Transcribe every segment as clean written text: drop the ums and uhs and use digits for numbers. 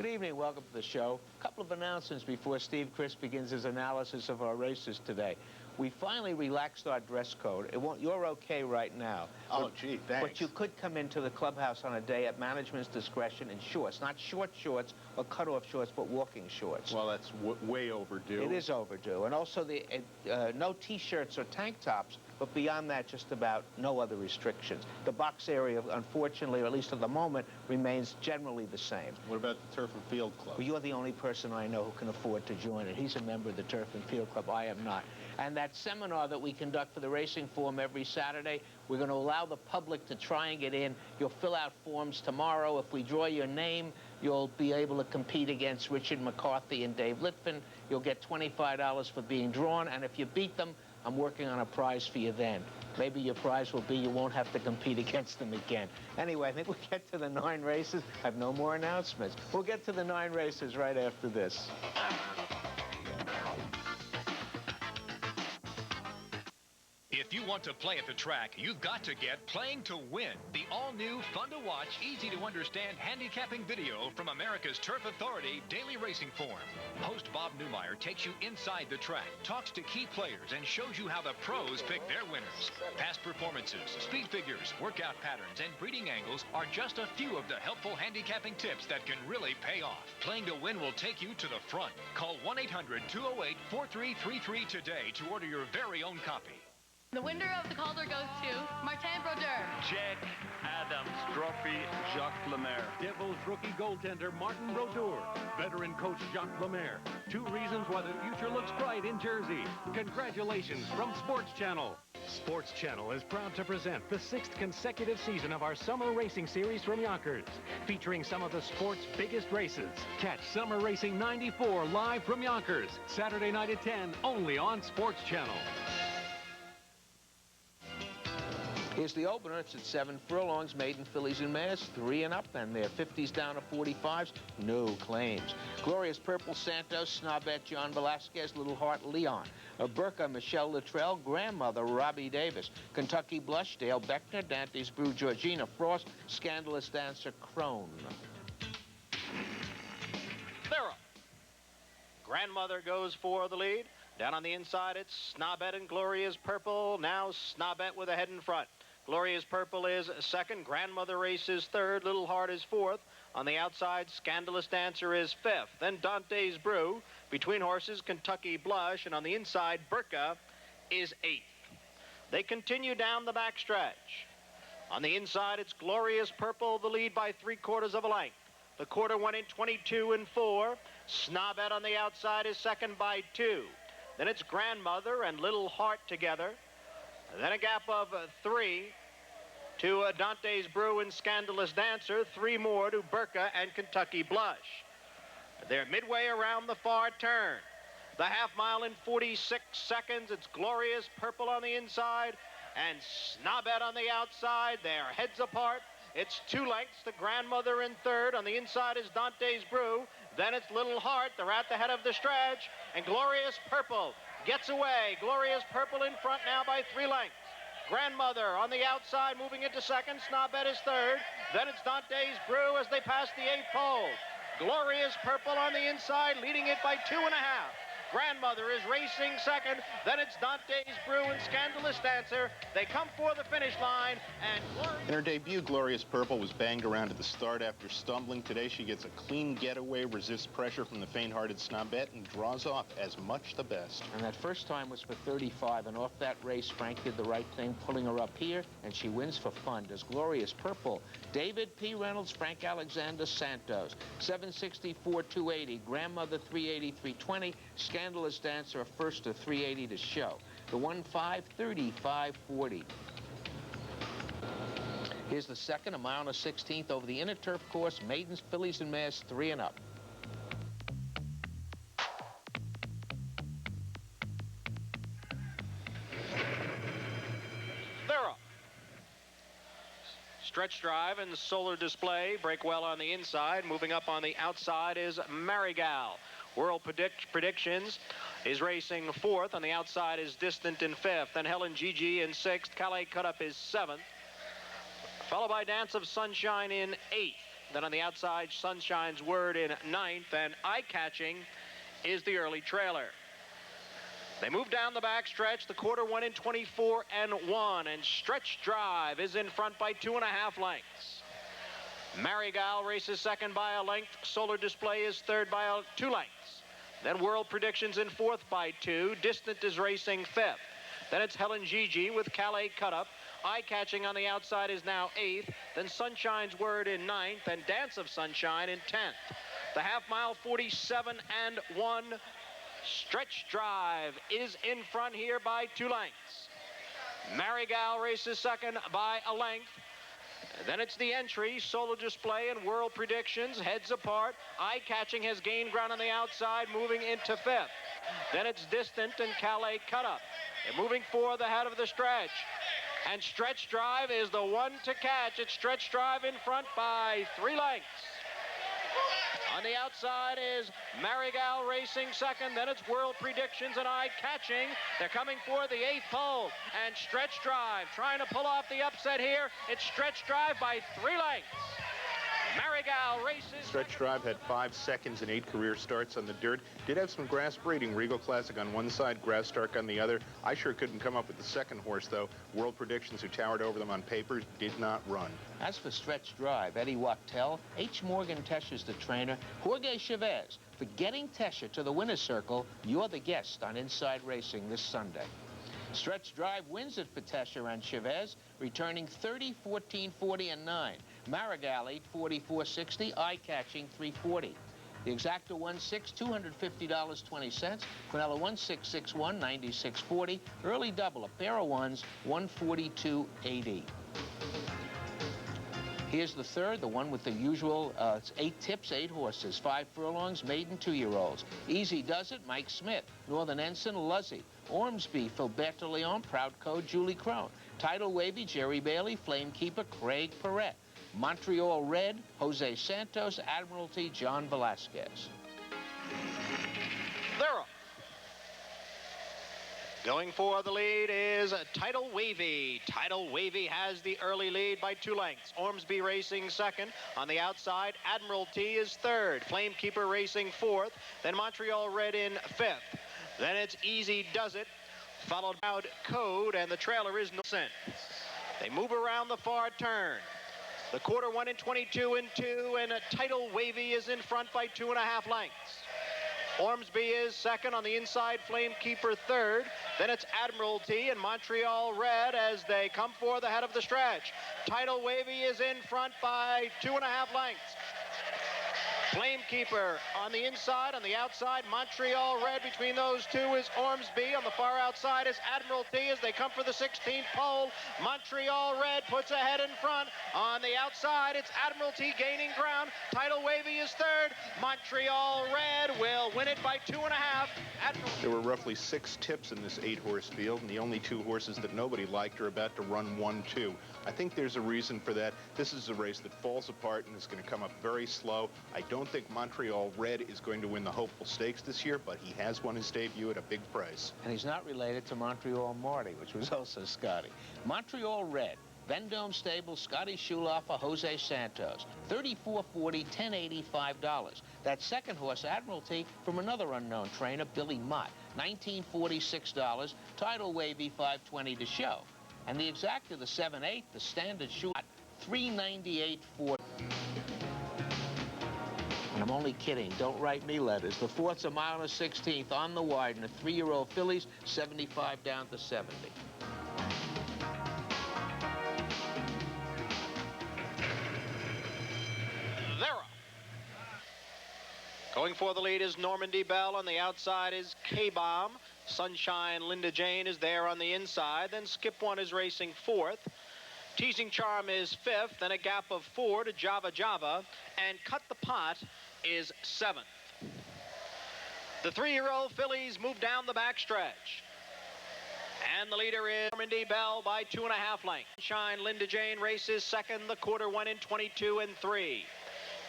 Good evening. Welcome to the show. A couple of announcements before Steve Chris begins his analysis of our races today. We finally relaxed our dress code. You're okay right now. Oh, gee, thanks. But you could come into the clubhouse on a day at management's discretion in shorts. Not short shorts or cut-off shorts, but walking shorts. Well, that's way overdue. It is overdue. And also, no T-shirts or tank tops, but beyond that, just about no other restrictions. The box area, unfortunately, or at least at the moment, remains generally the same. What about the Turf and Field Club? Well, you're the only person I know who can afford to join it. He's a member of the Turf and Field Club. I am not. And that seminar that we conduct for the Racing Forum every Saturday, we're going to allow the public to try and get in. You'll fill out forms tomorrow. If we draw your name, you'll be able to compete against Richard McCarthy and Dave Litvin. You'll get $25 for being drawn, and if you beat them, I'm working on a prize for you then. Maybe your prize will be you won't have to compete against them again. Anyway, I think we'll get to the 9 races. I have no more announcements. We'll get to the 9 races right after this. If you want to play at the track, you've got to get Playing to Win, the all-new, fun-to-watch, easy-to-understand handicapping video from America's Turf Authority Daily Racing Form. Host Bob Newmeyer takes you inside the track, talks to key players, and shows you how the pros pick their winners. Past performances, speed figures, workout patterns, and breeding angles are just a few of the helpful handicapping tips that can really pay off. Playing to Win will take you to the front. Call 1-800-208-4333 today to order your very own copy. The winner of the Calder goes to Martin Brodeur. Jack Adams Trophy, Jacques Lemaire. Devils rookie goaltender Martin Brodeur. Veteran coach Jacques Lemaire. 2 reasons why the future looks bright in Jersey. Congratulations from Sports Channel. Sports Channel is proud to present the 6th consecutive season of our Summer Racing Series from Yonkers, featuring some of the sport's biggest races. Catch Summer Racing 94 live from Yonkers, Saturday night at 10, only on Sports Channel. Here's the opener. It's at 7 furlongs, maiden fillies and mares, 3 and up, and their 50s down to 45s. No claims. Glorious Purple Santos, Snobette John Velasquez, Little Heart Leon. Burka Michelle Luttrell, Grandmother Robbie Davis. Kentucky Blush, Dale Beckner, Dante's Brew Georgina Frost, Scandalous Dancer Crone. They're up. Grandmother goes for the lead. Down on the inside, it's Snobette and Gloria's Purple. Now Snobette with a head in front. Gloria's Purple is second. Grandmother races third. Little Heart is fourth. On the outside, Scandalous Dancer is fifth. Then Dante's Brew. Between horses, Kentucky Blush. And on the inside, Burka is eighth. They continue down the backstretch. On the inside, it's Glorious Purple, the lead by 3/4 of a length. The quarter went in 22 and 4. Snobette on the outside is second by 2. Then it's Grandmother and Little Heart together. And then a gap of 3 to Dante's Brew and Scandalous Dancer. 3 more to Burka and Kentucky Blush. They're midway around the far turn. The half mile in 46 seconds. It's Glorious Purple on the inside and Snobette on the outside. They're heads apart. It's 2 lengths to Grandmother in third. On the inside is Dante's Brew. Then it's Little Heart. They're at the head of the stretch. And Glorious Purple gets away. Glorious Purple in front now by 3 lengths. Grandmother on the outside moving into second. Snobette is third. Then it's Dante's Brew as they pass the 8th pole. Glorious Purple on the inside leading it by 2.5. Grandmother is racing second. Then it's Dante's Brew and Scandalous Dancer. They come for the finish line. And in her debut, Glorious Purple was banged around at the start after stumbling. Today, she gets a clean getaway, resists pressure from the faint-hearted Snobette, and draws off as much the best. And that first time was for 35, and off that race, Frank did the right thing, pulling her up here, and she wins for fun. Does Glorious Purple. David P. Reynolds, Frank Alexander Santos. 764, 280. Grandmother, 380, 320. Scandalous Dancer, a first to 380 to show. The 1-5, 35, 40. Here's the second, a mile and a 16th over the inner turf course. Maidens, fillies, and mares, 3 and up. they're up. Stretch drive and solar display. Break well on the inside. Moving up on the outside is Marigal. World Predictions is racing 4th. On the outside is Distant in 5th. Then Helen Gigi in 6th. Calais Cut Up is 7th. Followed by Dance of Sunshine in 8th. Then on the outside, Sunshine's Word in 9th, and Eye-Catching is the early trailer. They move down the back stretch. The quarter went in 24 and 1, and Stretch Drive is in front by 2.5 lengths. Marigal races second by a length. Solar Display is third by 2 lengths. Then World Predictions in fourth by 2. Distant is racing fifth. Then it's Helen Gigi with Calais Cut Up. Eye-Catching on the outside is now 8th. Then Sunshine's Word in 9th, and Dance of Sunshine in 10th. The half mile, 47 and 1. Stretch Drive is in front here by 2 lengths. Marigal races second by a length. Then it's the entry, Solar Display and World Predictions, heads apart. Eye-Catching has gained ground on the outside, moving into fifth. Then it's Distant and Calais Cut Up. They're moving for the head of the stretch. And Stretch Drive is the one to catch. It's Stretch Drive in front by 3 lengths. On the outside is Marigal racing second. Then it's World Predictions and Eye-Catching. They're coming for the 8th pole. And Stretch Drive trying to pull off the upset here. It's Stretch Drive by 3 lengths. Marigal races. Stretch Drive had 5 seconds and 8 career starts on the dirt. Did have some grass breeding. Regal Classic on one side, Grass Stark on the other. I sure couldn't come up with the second horse, though. World Predictions, who towered over them on paper, did not run. As for Stretch Drive, Eddie Wachtel, H. Morgan Tescher's the trainer, Jorge Chavez. For getting Tescher to the winner's circle, you're the guest on Inside Racing this Sunday. Stretch Drive wins it for Tescher and Chavez, returning 30, 14, 40, and 9. Marigal 844.60, Eye-Catching 340. The Exacta 1-6, $250.20. Quinella 1661, 96.40. Early double, a pair of ones, 142.80. Here's the third, the one with the usual, it's 8 tips, 8 horses, 5 furlongs, maiden 2-year-olds. Easy Does It, Mike Smith. Northern Ensign, Luzzy. Ormsby, Filberto Leon. Proud Code, Julie Crone. Tidal Wavy, Jerry Bailey. Flamekeeper, Craig Perret. Montreal Red, Jose Santos. Admiralty, John Velasquez. They're off. Going for the lead is Tidal Wavy. Tidal Wavy has the early lead by 2 lengths. Ormsby racing second. On the outside, Admiralty is third. Flamekeeper racing fourth. Then Montreal Red in fifth. Then it's Easy Does It, followed by Code, and the trailer is Nilsen. They move around the far turn. The quarter went in 22 and 2, and Tidal Wavy is in front by 2.5 lengths. Ormsby is second. On the inside, Flamekeeper third. Then it's Admiralty and Montreal Red as they come for the head of the stretch. Tidal Wavy is in front by 2.5 lengths. Flamekeeper on the inside. On the outside, Montreal Red. Between those two is Ormsby. On the far outside is Admiralty as they come for the 16th pole. Montreal Red puts ahead in front. On the outside, it's Admiralty gaining ground. Tidal Wavy is third. Montreal Red will win it by 2.5. There were roughly 6 tips in this 8-horse field, and the only 2 horses that nobody liked are about to run 1-2. I think there's a reason for that. This is a race that falls apart and is going to come up very slow. I don't think Montreal Red is going to win the Hopeful Stakes this year, but he has won his debut at a big price. And he's not related to Montreal Marty, which was also Scotty. Montreal Red, Vendome Stable, Scotty Schumacher, Jose Santos. $34.40, $10.85. That second horse, Admiralty, from another unknown trainer, Billy Mott. $19.46. Tidal Wavy, $5.20 to show. And the Exacta, the 7-8, the Standard Schumacher, $398.40. And I'm only kidding. Don't write me letters. The fourth's a mile and a 16th on the wide, and the 3-year-old fillies, 75 down to 70. They're off. Going for the lead is Normandy Bell. On the outside is K-Bomb. Sunshine Linda Jane is there on the inside. Then Skip One is racing fourth. Teasing Charm is fifth. Then a gap of 4 to Java Java. And Cut the Pot is 7th. The 3-year-old fillies move down the backstretch. And the leader is Normandy Bell by 2.5 lengths. Sunshine Linda Jane races second. The quarter went in 22 and 3.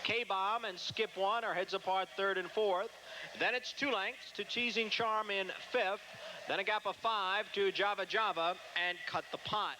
K-Bomb and Skip One are heads apart third and fourth. Then it's 2 lengths to Teasing Charm in fifth. Then a gap of 5 to Java Java and Cut the Pot.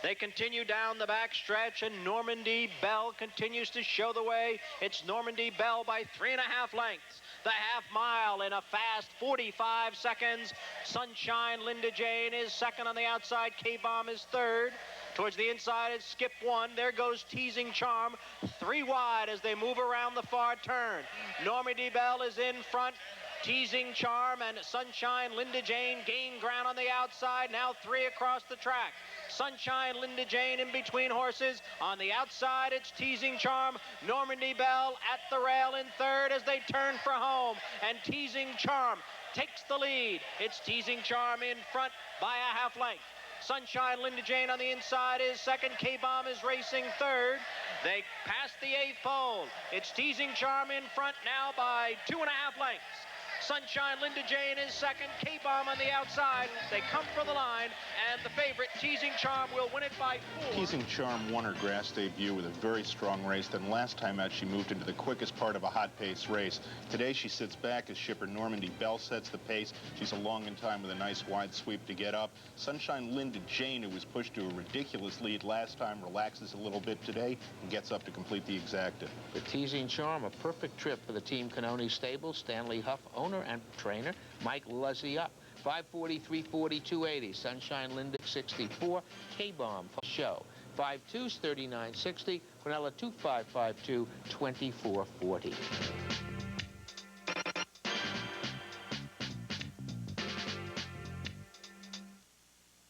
They continue down the back stretch, and Normandy Bell continues to show the way. It's Normandy Bell by 3.5 lengths. The half mile in a fast 45 seconds. Sunshine Linda Jane is second on the outside. K-Bomb is third. Towards the inside, it's Skip One. There goes Teasing Charm. 3 wide as they move around the far turn. Normandy Bell is in front. Teasing Charm and Sunshine Linda Jane gain ground on the outside. Now 3 across the track. Sunshine Linda Jane in between horses. On the outside, it's Teasing Charm. Normandy Bell at the rail in third as they turn for home. And Teasing Charm takes the lead. It's Teasing Charm in front by a half length. Sunshine Linda Jane on the inside is second. K-Bomb is racing third. They pass the 8th pole. It's Teasing Charm in front now by 2.5 lengths. Sunshine Linda Jane is second. K-Bomb on the outside. They come for the line, and the favorite, Teasing Charm, will win it by 4. Teasing Charm won her grass debut with a very strong race. Then last time out, she moved into the quickest part of a hot-pace race. Today, she sits back as shipper Normandy Bell sets the pace. She's a long in time with a nice wide sweep to get up. Sunshine Linda Jane, who was pushed to a ridiculous lead last time, relaxes a little bit today and gets up to complete the exacta. The Teasing Charm, a perfect trip for the Team Canoni stable. Stanley Huff, owner and trainer. Mike Luzzy up. 540, 340, 280. Sunshine Linda 64. K-Bomb show. 5.2's 39.60. Quinella 2552 2440.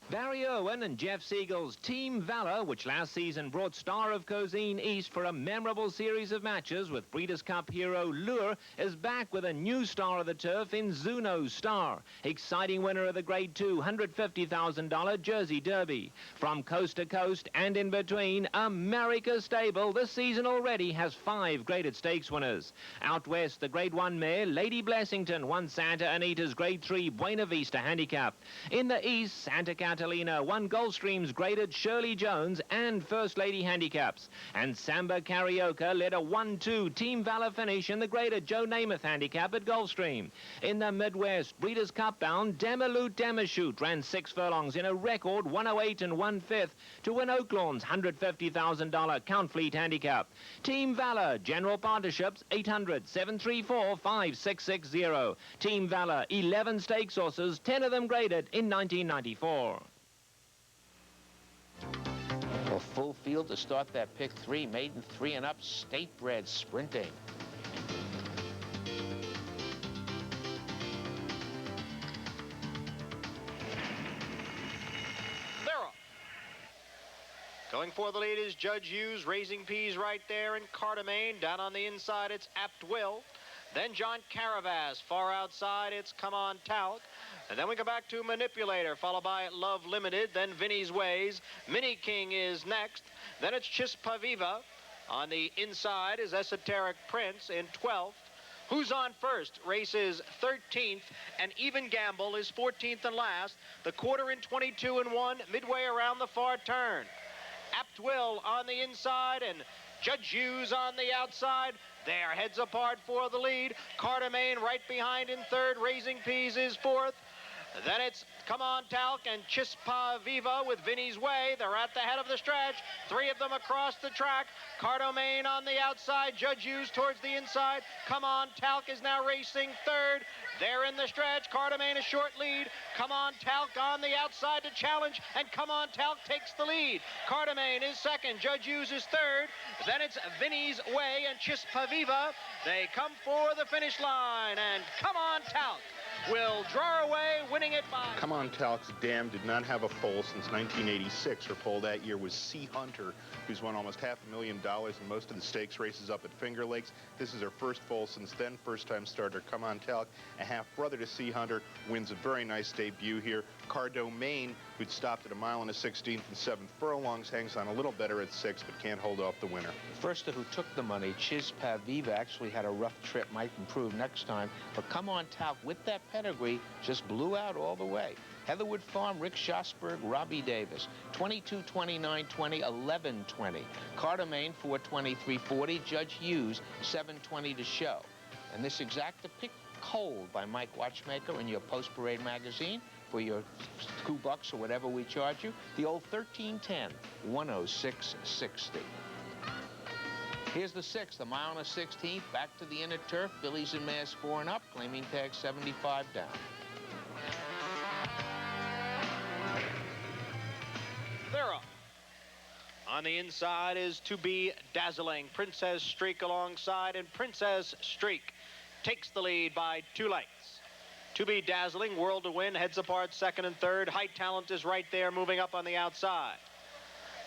Barry Irwin and Jeff Siegel's Team Valor, which last season brought Star of Cozine East for a memorable series of matches with Breeders' Cup hero Lure, is back with a new star of the turf in Zuno Star, exciting winner of the Grade 2 $150,000 Jersey Derby. From coast to coast and in between, America's stable this season already has 5 graded stakes winners. Out west, the Grade 1 mare Lady Blessington won Santa Anita's Grade 3 Buena Vista Handicap. In the east, Santa Catalina won Gulfstream's graded Shirley Jones and First Lady handicaps. And Samba Carioca led a 1-2 Team Valor finish in the graded Joe Namath handicap at Gulfstream. In the Midwest, Breeders' Cup bound Demiloot Demishoot ran 6 furlongs in a record 108 and 1/5 to win Oaklawn's $150,000 Count Fleet handicap. Team Valor, General Partnerships 800-734-5660. Team Valor, 11 stakes horses, 10 of them graded in 1994. A full field to start that pick 3, maiden 3 and up, state bred sprinting. They're off. Going for the lead is Judge Hughes, Raising Peas right there, and Cardamane. Down on the inside, it's Apt Will. Then John Caravas. Far outside, it's Come On Talc. And then we go back to Manipulator, followed by Love Limited, then Vinny's Ways. Mini King is next. Then it's Chispa Viva. On the inside is Esoteric Prince in 12th. Who's on first? Races 13th, and Even Gamble is 14th and last. The quarter in 22 and 1, midway around the far turn. Apt Will on the inside, and Judge Hughes on the outside. They are heads apart for the lead. Cardamane right behind in third. Raising Peas is fourth. Then it's Come On Talc and Chispa Viva with Vinny's Way. They're at the head of the stretch. 3 of them across the track. Cardamane on the outside. Judge Hughes towards the inside. Come On Talc is now racing third. They're in the stretch. Cardamane a short lead. Come On Talc on the outside to challenge, and Come On Talc takes the lead. Cardamane is second. Judge Hughes is third. Then it's Vinny's Way and Chispa Viva. They come for the finish line, and Come On Talc will draw away, winning it by... Come On Talc's dam did not have a foal since 1986. Her foal that year was Sea Hunter, who's won almost $500,000 in most of the stakes races up at Finger Lakes. This is her first foal since then. First-time starter Come On Talc, a half-brother to Sea Hunter, wins a very nice debut here. Cardamane, who'd stopped at 1 mile and a 16th and 7 furlongs, hangs on a little better at 6, but can't hold off the winner. The firster who took the money, Chispa Viva, actually had a rough trip, might improve next time. But Come On Talc, with that pedigree, just blew out all the way. Heatherwood Farm, Rick Schosberg, Robbie Davis. 22, 29, 20, 11, 20. Cardamane, 420, 340. Judge Hughes, 720 to show. And this exacta pick cold by Mike Watchmaker in your post-parade magazine. for your $2 or whatever we charge you. The old 1310, 106.60. Here's the 6th, the mile and a 16th, back to the inner turf. Billies and mares 4 and up, claiming tag 75 down. They're up. On the inside is To Be Dazzling. Princess Streak alongside, and Princess Streak takes the lead by 2 lengths. To Be Dazzling, World to Win, heads apart second and third. High Talent is right there, moving up on the outside.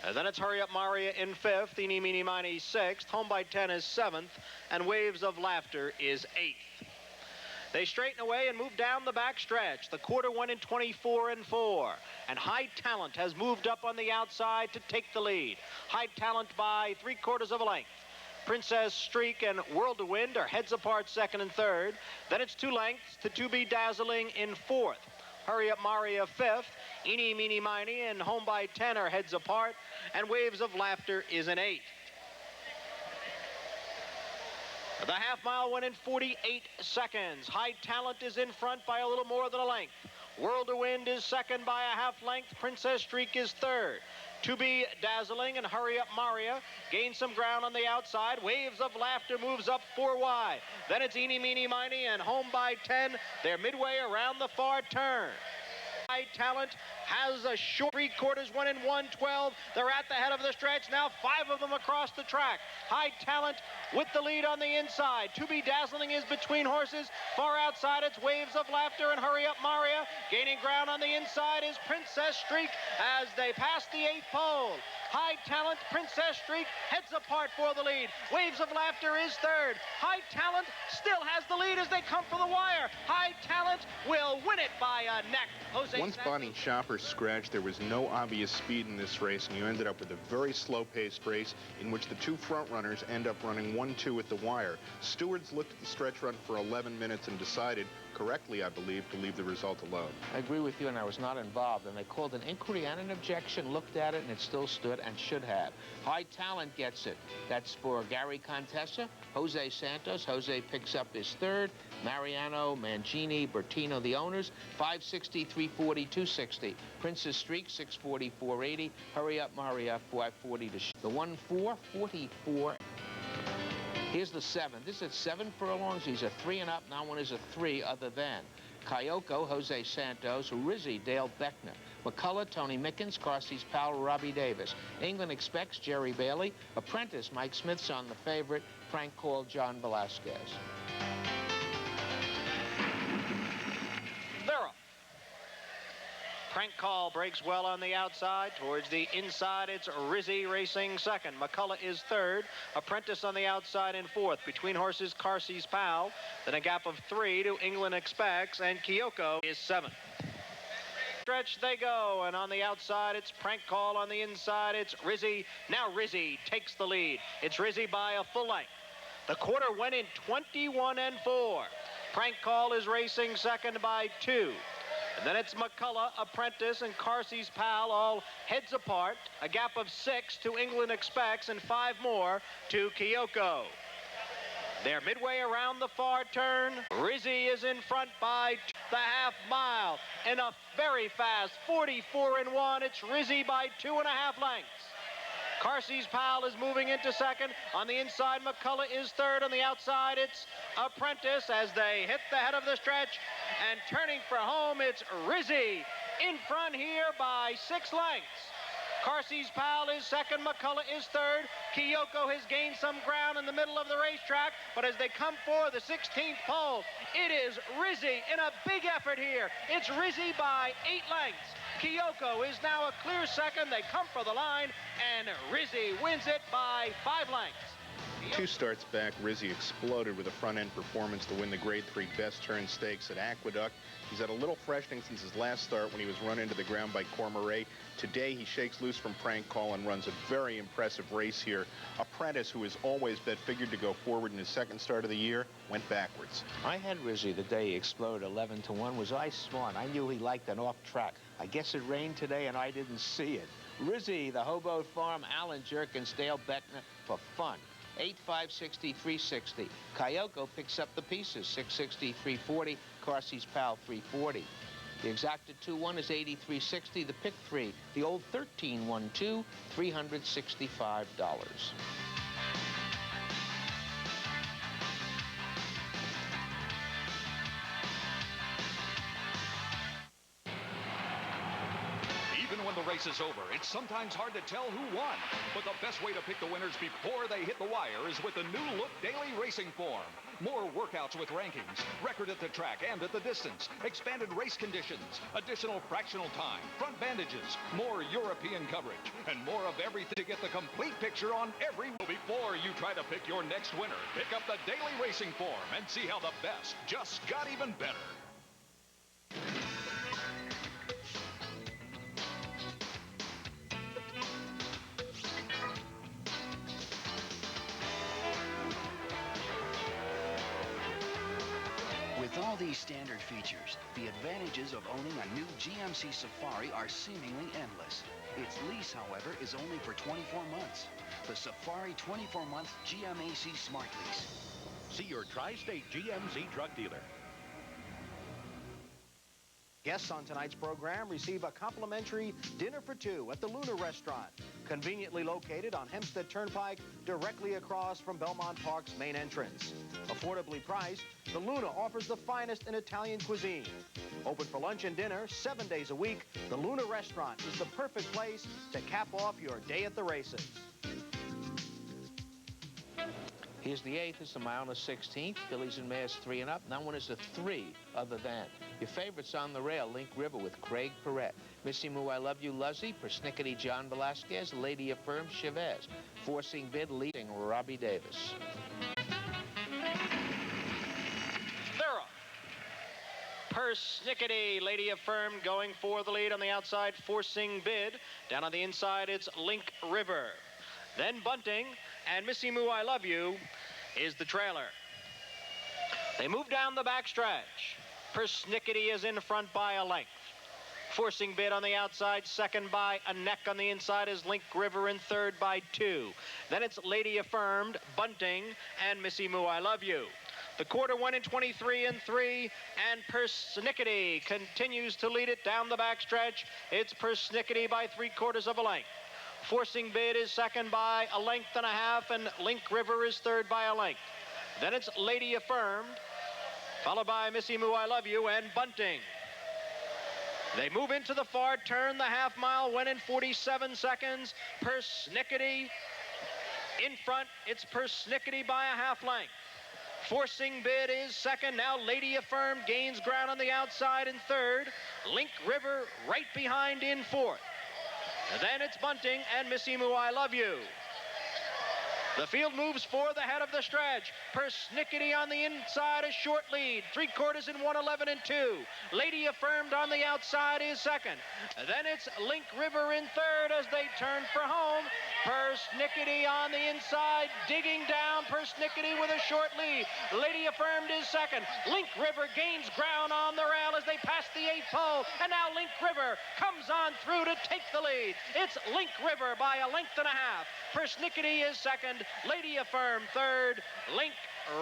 And then it's Hurry Up Maria in 5th, Eeny Meeny Miny 6th, Home by 10 is 7th, and Waves of Laughter is 8th. They straighten away and move down the back stretch. The quarter went in 24 and 4, and High Talent has moved up on the outside to take the lead. High Talent by 3/4 of a length. Princess Streak and World to Win are heads apart second and third. Then it's 2 lengths to Be Dazzling in 4th. Hurry Up Maria 5th, Eeny Meeny Miny and Home by 10 are heads apart, and Waves of Laughter is an 8th. The half mile went in 48 seconds. High Talent is in front by a little more than a length. World to Win is second by a half length. Princess Streak is third. To Be Dazzling and Hurry Up Maria gain some ground on the outside. Waves of Laughter moves up 4 wide. Then it's Eeny Meeny Miny and Home by 10. They're midway around the far turn. High Talent has a short 3/4, went in 1:12. They're at the head of the stretch now, 5 of them across the track. High Talent with the lead on the inside. To Be Dazzling is between horses. Far outside, it's Waves of Laughter and Hurry Up Maria. Gaining ground on the inside is Princess Streak as they pass the 8th pole. High Talent, Princess Streak heads apart for the lead. Waves of Laughter is third. High Talent still has the lead as they come for the wire. High Talent will win it by a neck. Once Bonnie Chopper scratched, there was no obvious speed in this race, and you ended up with a very slow-paced race in which the 2 front runners end up running 1-2 at the wire. Stewards looked at the stretch run for 11 minutes and decided, correctly I believe, to leave the result alone. I agree with you, and I was not involved. And they called an inquiry and an objection, looked at it, and it still stood and should have. High Talent gets it. That's for Gary Contessa, Jose Santos. Jose picks up his third. Mariano, Mangini, Bertino, the owners. 560, 340, 260. Princess Streak, 640, 480. Hurry Up Maria, 540 to the 1-4, 44. Here's the 7. This is 7 furlongs. He's a 3 and up. Now one is a 3 other than. Kyoko, Jose Santos, Rizzi, Dale Beckner. McCullough, Tony Mickens, Carsey's pal, Robbie Davis. England Expects, Jerry Bailey. Apprentice, Mike Smith's on the favorite. Frank Call, John Velasquez. They're up. Crank Call breaks well on the outside. Towards the inside, it's Rizzi racing second. McCullough is third. Apprentice on the outside in 4th. Between horses, Carsey's pal. Then a gap of 3 to England Expects, and Kyoko is 7th. Stretch they go, and on the outside, it's Prank Call. On the inside, it's Rizzi. Now Rizzi takes the lead. It's Rizzi by a full length. The quarter went in 21 and 4. Prank Call is racing second by 2. And then it's McCullough, Apprentice, and Carsey's pal all heads apart. A gap of 6 to England Expects, and 5 more to Kyoko. They're midway around the far turn. Rizzi is in front by the half mile. In a very fast 44 and 1, it's Rizzi by 2.5 lengths. Carsey's pal is moving into second. On the inside, McCullough is third. On the outside, it's Apprentice as they hit the head of the stretch. And turning for home, it's Rizzi in front here by 6 lengths. Carsey's pal is second. McCullough is third. Kyoko has gained some ground in the middle of the racetrack. But as they come for the 16th pole, it is Rizzi in a big effort here. It's Rizzi by 8 lengths. Kyoko is now a clear second. They come for the line, and Rizzi wins it by 5 lengths. 2 starts back, Rizzi exploded with a front-end performance to win the Grade 3 Best Turn Stakes at Aqueduct. He's had a little freshening since his last start when he was run into the ground by Cormier. Today, he shakes loose from Prank Call and runs a very impressive race here. Apprentice, who has always bet figured to go forward in his second start of the year, went backwards. I had Rizzi the day he exploded 11 to 1. Was I smart? I knew he liked an off track. I guess it rained today and I didn't see it. Rizzi, the Hobo Farm, Alan Jerkins, Dale Beckner for fun. 8, 560, 360. Kyoko picks up the pieces. 660, 340. Carsey's pal, 340. The exacted 2-1 is $83.60. The pick 3, the old 13-1-2, $365. Even when the race is over, it's sometimes hard to tell who won. But the best way to pick the winners before they hit the wire is with the new look daily racing form. More workouts with rankings, record at the track and at the distance, expanded race conditions, additional fractional time, front bandages, more European coverage, and more of everything to get the complete picture on every. Before you try to pick your next winner, pick up the daily racing form and see how the best just got even better. With all these standard features, the advantages of owning a new GMC Safari are seemingly endless. Its lease, however, is only for 24 months. The Safari 24-month GMAC Smart Lease. See your tri-state GMC truck dealer. Guests on tonight's program receive a complimentary dinner for two at the Luna Restaurant, conveniently located on Hempstead Turnpike, directly across from Belmont Park's main entrance. Affordably priced, the Luna offers the finest in Italian cuisine. Open for lunch and dinner 7 days a week, the Luna Restaurant is the perfect place to cap off your day at the races. Here's the 8th. It's the mile and the 16th. Fillies and mares 3 and up. Now one is a 3 other than. Your favorites on the rail, Link River with Craig Perrette. Missy Moo, I Love You, Luzzy. Persnickety, John Velasquez. Lady Affirm, Chavez. Forcing Bid, leading Robbie Davis. They're up. Persnickety, Lady Affirm going for the lead on the outside. Forcing Bid. Down on the inside, it's Link River. Then Bunting, and Missy Moo, I Love You is the trailer. They move down the backstretch. Persnickety is in front by a length. Forcing Bid on the outside, second by a neck. On the inside is Link River in third by 2. Then it's Lady Affirmed, Bunting, and Missy Moo, I Love You. The quarter went in 23 and 3, and Persnickety continues to lead it down the backstretch. It's Persnickety by 3/4 of a length. Forcing Bid is second by a length and a half, and Link River is third by a length. Then it's Lady Affirmed, followed by Missy Moo, I Love You, and Bunting. They move into the far turn. The half mile went in 47 seconds. Persnickety in front. It's Persnickety by a half length. Forcing Bid is second. Now Lady Affirmed gains ground on the outside in third. Link River right behind in fourth. And then it's Bunting and Missy Moo, I Love You. The field moves for the head of the stretch. Persnickety on the inside, a short lead. 3/4 in 1:11 and 2. Lady Affirmed on the outside is second. Then it's Link River in third as they turn for home. Persnickety on the inside, digging down. Persnickety with a short lead. Lady Affirmed is second. Link River gains ground on the rail as they pass the 8th pole. And now Link River comes on through to take the lead. It's Link River by a length and a half. Persnickety is second. Lady Affirmed third. Link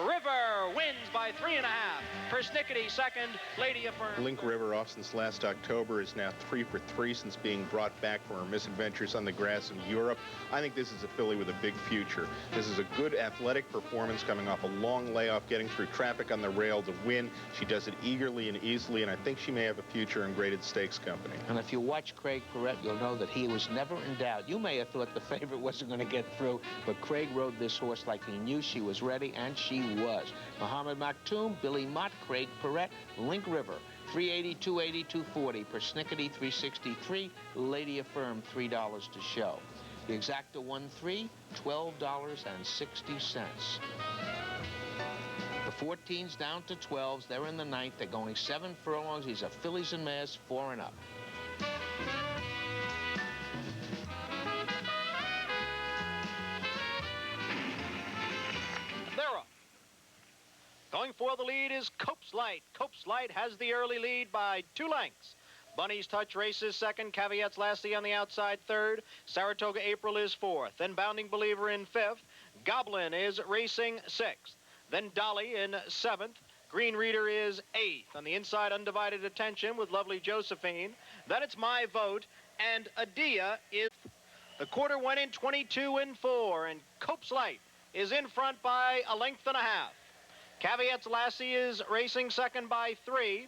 River wins by 3.5. Persnickety second. Lady Affirmed. Link River, off since last October, is now 3 for 3 since being brought back from her misadventures on the grass in Europe. I think this is a filly with a big future. This is a good athletic performance coming off a long layoff, getting through traffic on the rail to win. She does it eagerly and easily, and I think she may have a future in graded stakes company. And if you watch Craig Perrette, you'll know that he was never in doubt. You may have thought the favorite wasn't going to get through, but Craig rode this horse like he knew she was ready, and she was. Mohammed Maktoum, Billy Mott, Craig Perrette, Link River, 380, 280, 240. Persnickety, 363. Lady Affirmed, $3 to show. The exacta 1-3, $12.60. The 14s down to 12s. They're in the 9th. They're going 7 furlongs. These are fillies and mares 4 and up. They're up. Going for the lead is Cope's Light. Cope's Light has the early lead by 2 lengths. Bunny's Touch races second. Caveats Lassie on the outside third. Saratoga April is fourth. Then Bounding Believer in fifth. Goblin is racing sixth. Then Dolly in seventh. Green Reader is 8th. On the inside, Undivided Attention with Lovely Josephine. Then it's My Vote, and Adia is... The quarter went in 22-4, and Cope's Light is in front by a length and a half. Caveats Lassie is racing second by 3.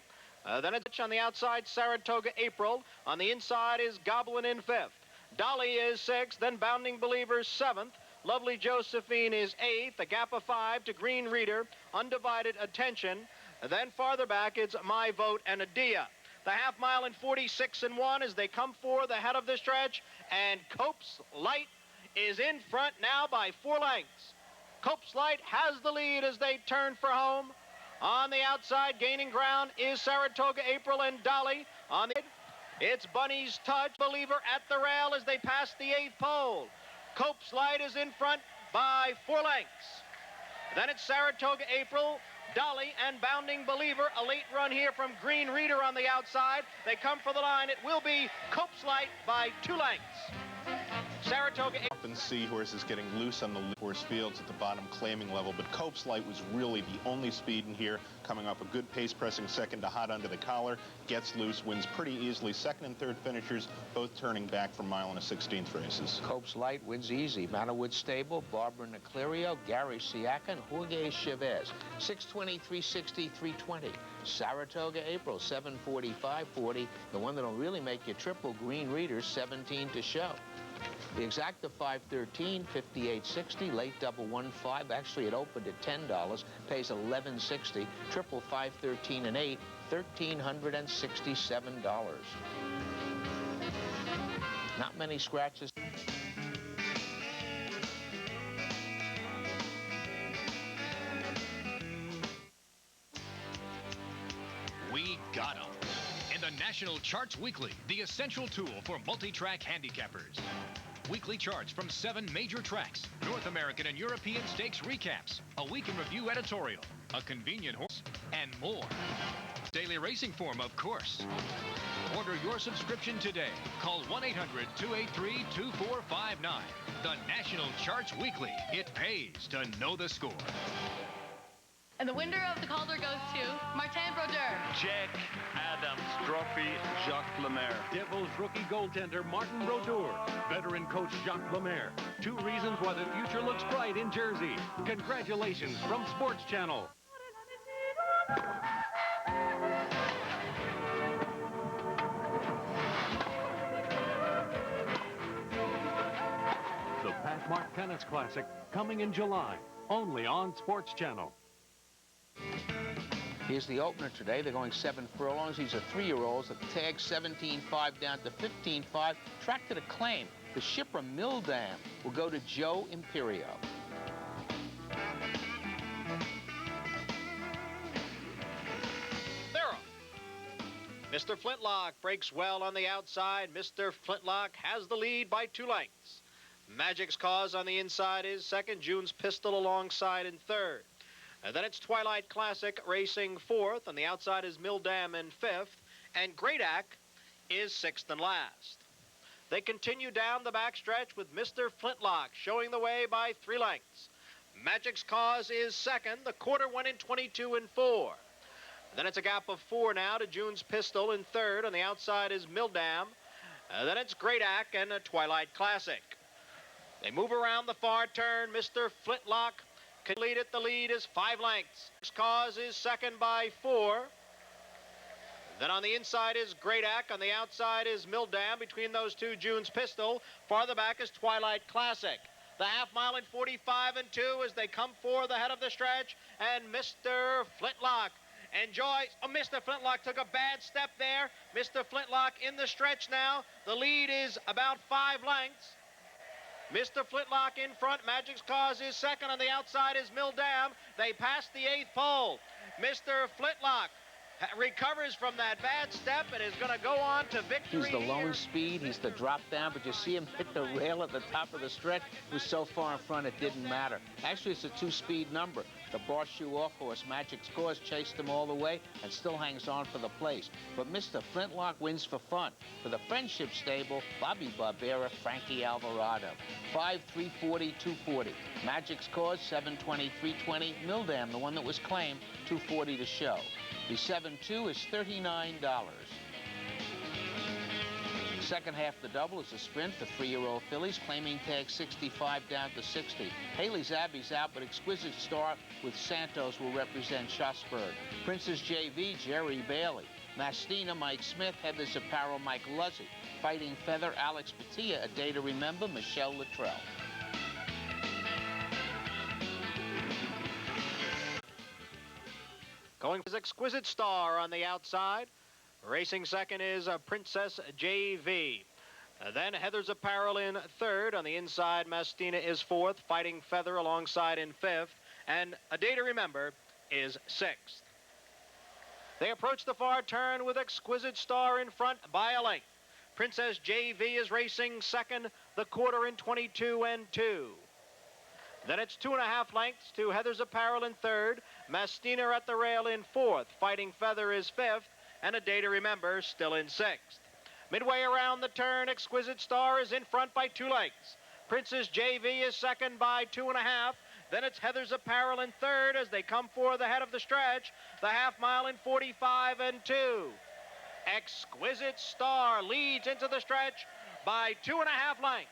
Then it's on the outside, Saratoga April. On the inside is Goblin in 5th. Dolly is 6th, then Bounding Believer 7th. Lovely Josephine is 8th, a gap of 5 to Green Reader, Undivided Attention. Then farther back, it's My Vote and Adia. The half mile in 46-1 as they come for the head of the stretch, and Cope's Light is in front now by 4 lengths. Cope's Light has the lead as they turn for home. On the outside, gaining ground is Saratoga April and Dolly. On the it's Bunny's Touch, Believer at the rail as they pass the 8th pole. Cope's Light is in front by 4 lengths. Then it's Saratoga April, Dolly, and Bounding Believer. A late run here from Green Reader on the outside. They come for the line. It will be Cope's Light by 2 lengths. Saratoga April. And see horses getting loose on the horse fields at the bottom claiming level, but Cope's Light was really the only speed in here, coming off a good pace pressing second to Hot Under the Collar, gets loose, wins pretty easily. Second and third finishers both turning back from mile and a 16th races. Cope's Light wins easy. Manorwood Stable, Barbara Niclerio, Gary Siaka, and Jorge Chavez. 620, 360, 320. Saratoga April, 745, 40. The one that'll really make you triple, Green Reader's 17 to show. The exacta 513, 58.60, late double 15. Actually, it opened at $10, pays $11.60. Triple 513 and 8, $1,367. Not many scratches. We got 'em. In the National Charts Weekly, the essential tool for multi-track handicappers. Weekly charts from 7 major tracks, North American and European stakes recaps, a week in review editorial, a convenient horse, and more. Daily racing form, of course. Order your subscription today. Call 1-800-283-2459. The National Charts Weekly. It pays to know the score. And the winner of the Calder goes to Martin Brodeur. Jack Adams Trophy, Jacques Lemaire. Devils rookie goaltender Martin Brodeur. Veteran coach Jacques Lemaire. 2 reasons why the future looks bright in Jersey. Congratulations from Sports Channel. The Pat Mark Tennis Classic coming in July, only on Sports Channel. Here's the opener today. They're going 7 furlongs. These are 3-year-olds. The tag 17.5 down to 15.5. Track to the claim. The shipper Mildam will go to Joe Imperio. There. Mr. Flintlock breaks well on the outside. Mr. Flintlock has the lead by 2 lengths. Magic's Cause on the inside is second. June's Pistol alongside in third. And then it's Twilight Classic racing 4th. On the outside is Mildam in 5th. And Greatac is 6th and last. They continue down the backstretch with Mr. Flintlock showing the way by 3 lengths. Magic's Cause is second. The quarter went in 22-4. Then it's a gap of 4 now to June's Pistol in third. On the outside is Mildam. Then it's Greatac and a Twilight Classic. They move around the far turn. Mr. Flintlock can lead it. The lead is 5 lengths. Cause is second by 4. Then on the inside is Greatac. On the outside is Mildam. Between those two, June's Pistol. Farther back is Twilight Classic. The half mile in 45-2 as they come for the head of the stretch. And Mr. Flintlock enjoys. Oh, Mr. Flintlock took a bad step there. Mr. Flintlock in the stretch now. The lead is about 5 lengths. Mr. Flintlock in front. Magic's Cause is second. On the outside is Mildam. They pass the 8th pole. Mr. Flintlock recovers from that bad step and is going to go on to victory. He's the lone here. speed. He's the drop down, but you see him hit the rail at the top of the stretch. He was so far in front it didn't matter. Actually, it's a 2-speed number. The bar shoe off horse, Magic Scores, chased him all the way and still hangs on for the place. But Mr. Flintlock wins for fun. For the Friendship Stable, Bobby Barbera, Frankie Alvarado. 5, 340, 240. Magic Scores, 720, 320. Mildam, the one that was claimed, 240 to show. The 7-2 is $39. Second half the double is a sprint for 3-year-old fillies, claiming tag 65 down to 60. Haley's Abbey's out, but Exquisite Star with Santos will represent Schosberg. Princess JV, Jerry Bailey. Mastina, Mike Smith. Heather's Apparel, Mike Luzzy. Fighting Feather, Alex Petilla. A Day to Remember, Michelle Luttrell. Going for Exquisite Star on the outside. Racing second is Princess JV. Then Heather's Apparel in third. On the inside, Mastina is fourth. Fighting Feather alongside in fifth. And A Day to Remember is sixth. They approach the far turn with Exquisite Star in front by a length. Princess JV is racing second, the quarter in 22 and 2. Then it's 2.5 lengths to Heather's Apparel in third. Mastina at the rail in fourth. Fighting Feather is fifth. And A Day to Remember still in sixth. Midway around the turn, Exquisite Star is in front by 2 lengths. Princess JV is second by 2.5. Then it's Heather's Apparel in third as they come for the head of the stretch. The half mile in 45 and 2. Exquisite Star leads into the stretch by 2.5 lengths.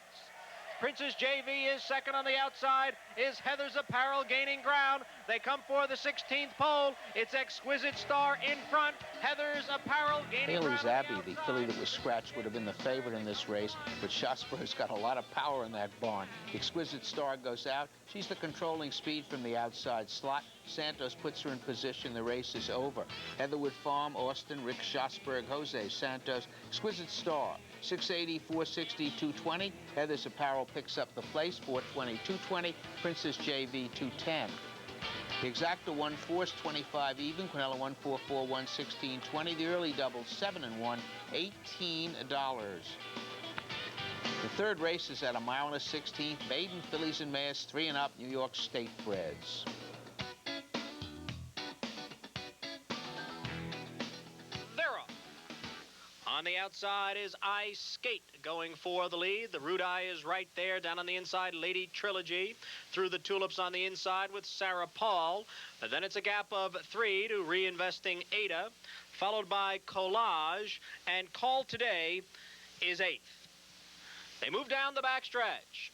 Princess JV is second. On the outside is Heather's Apparel gaining ground. They come for the 16th pole. It's Exquisite Star in front. Heather's Apparel gaining ground. Haley's Abbey, the filly that was scratched, would have been the favorite in this race, but Schosberg's got a lot of power in that barn. Exquisite Star goes out. She's the controlling speed from the outside slot. Santos puts her in position. The race is over. Heatherwood Farm, Austin, Rick Schosberg, Jose Santos. Exquisite Star, 680, 460, 220. Heather's Apparel picks up the place, 420, 220. Princess JV, 210. The exacta 1-4 is 25 even. Quinella 144, 116, 20. The early double 7 and 1, $18. The third race is at 1 mile and a 16th. Maiden fillies and mares, 3 and up. New York State breds. On the outside is I Skate going for the lead. The Root Eye is right there. Down on the inside, Lady Trilogy. Through the tulips on the inside with Sarah Paul. Then it's a gap of 3 to Reinvesting Ada, followed by Collage, and Call Today is 8th. They move down the backstretch.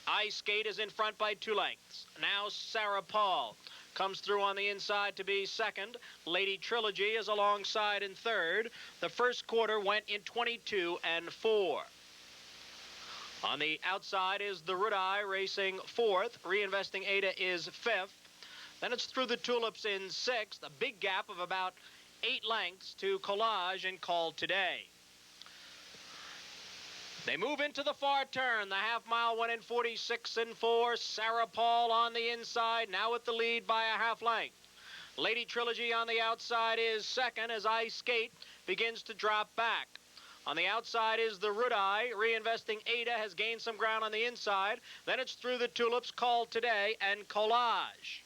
I Skate is in front by 2 lengths. Now Sarah Paul comes through on the inside to be second. Lady Trilogy is alongside in third. The first quarter went in 22 and 4. On the outside is the Root Eye racing fourth. Reinvesting Ada is fifth. Then it's through the tulips in sixth. A big gap of about 8 lengths to Collage and Call Today. They move into the far turn. The half mile went in 46 and 4. Sarah Paul on the inside, now with the lead by a half length. Lady Trilogy on the outside is second as I Skate begins to drop back. On the outside is the Root Eye. Reinvesting Ada has gained some ground on the inside. Then it's through the tulips, Call Today, and Collage.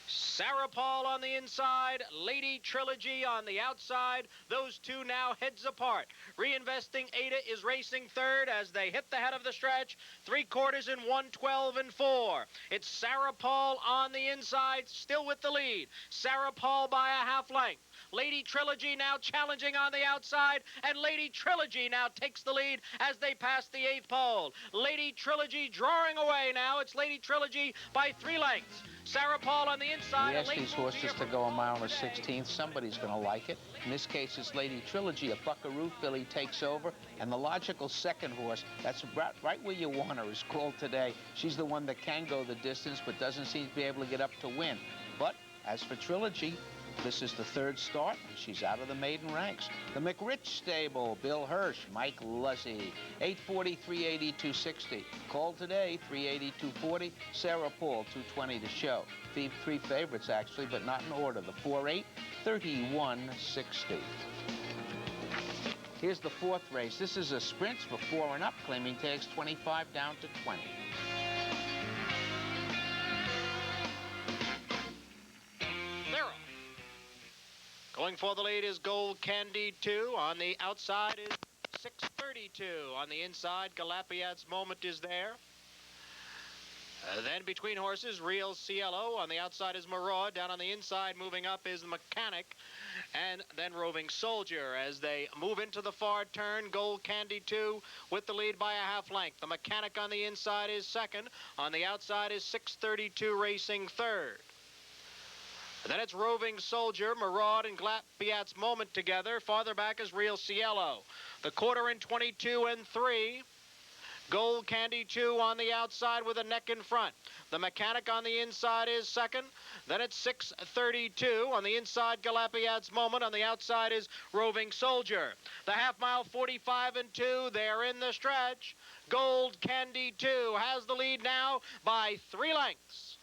Sarah Paul on the inside, Lady Trilogy on the outside. Those two now heads apart. Reinvesting Ada is racing third as they hit the head of the stretch. 3/4 in 112 and 4. It's Sarah Paul on the inside, still with the lead. Sarah Paul by a half length. Lady Trilogy now challenging on the outside, and Lady Trilogy now takes the lead as they pass the 8th pole. Lady Trilogy drawing away now. It's Lady Trilogy by 3 lengths. Sarah Paul on the inside. We asked these horses to go 1 mile and a 16th. Somebody's going to like it. In this case, it's Lady Trilogy. A Buckaroo filly takes over, and the logical second horse, that's right where you want her, is Called Today. She's the one that can go the distance, but doesn't seem to be able to get up to win. But as for Trilogy, this is the third start, and she's out of the maiden ranks. The McRitch stable, Bill Hirsch, Mike Luzzy, 840, 380, 260. Called Today, 380, 240. Sarah Paul, 220 to show. 3 favorites, actually, but not in order. The 4-8, 3160. Here's the fourth race. This is a sprint for 4 and up, claiming tags 25 down to 20. Going for the lead is Gold Candy 2. On the outside is 632. On the inside, Galapiat's Moment is there. Then between horses, Real Cielo. On the outside is Maraud. Down on the inside, moving up is the Mechanic. And then Roving Soldier. As they move into the far turn, Gold Candy 2 with the lead by a half length. The Mechanic on the inside is second. On the outside is 632 racing third. And then it's Roving Soldier, Maraud, and Galapiat's Moment together. Farther back is Real Cielo. The quarter in 22 and 3. Gold Candy 2 on the outside with a neck in front. The Mechanic on the inside is second. Then it's 632. On the inside, Galapiat's Moment. On the outside is Roving Soldier. The half mile, 45 and 2. They're in the stretch. Gold Candy 2 has the lead now by 3 lengths.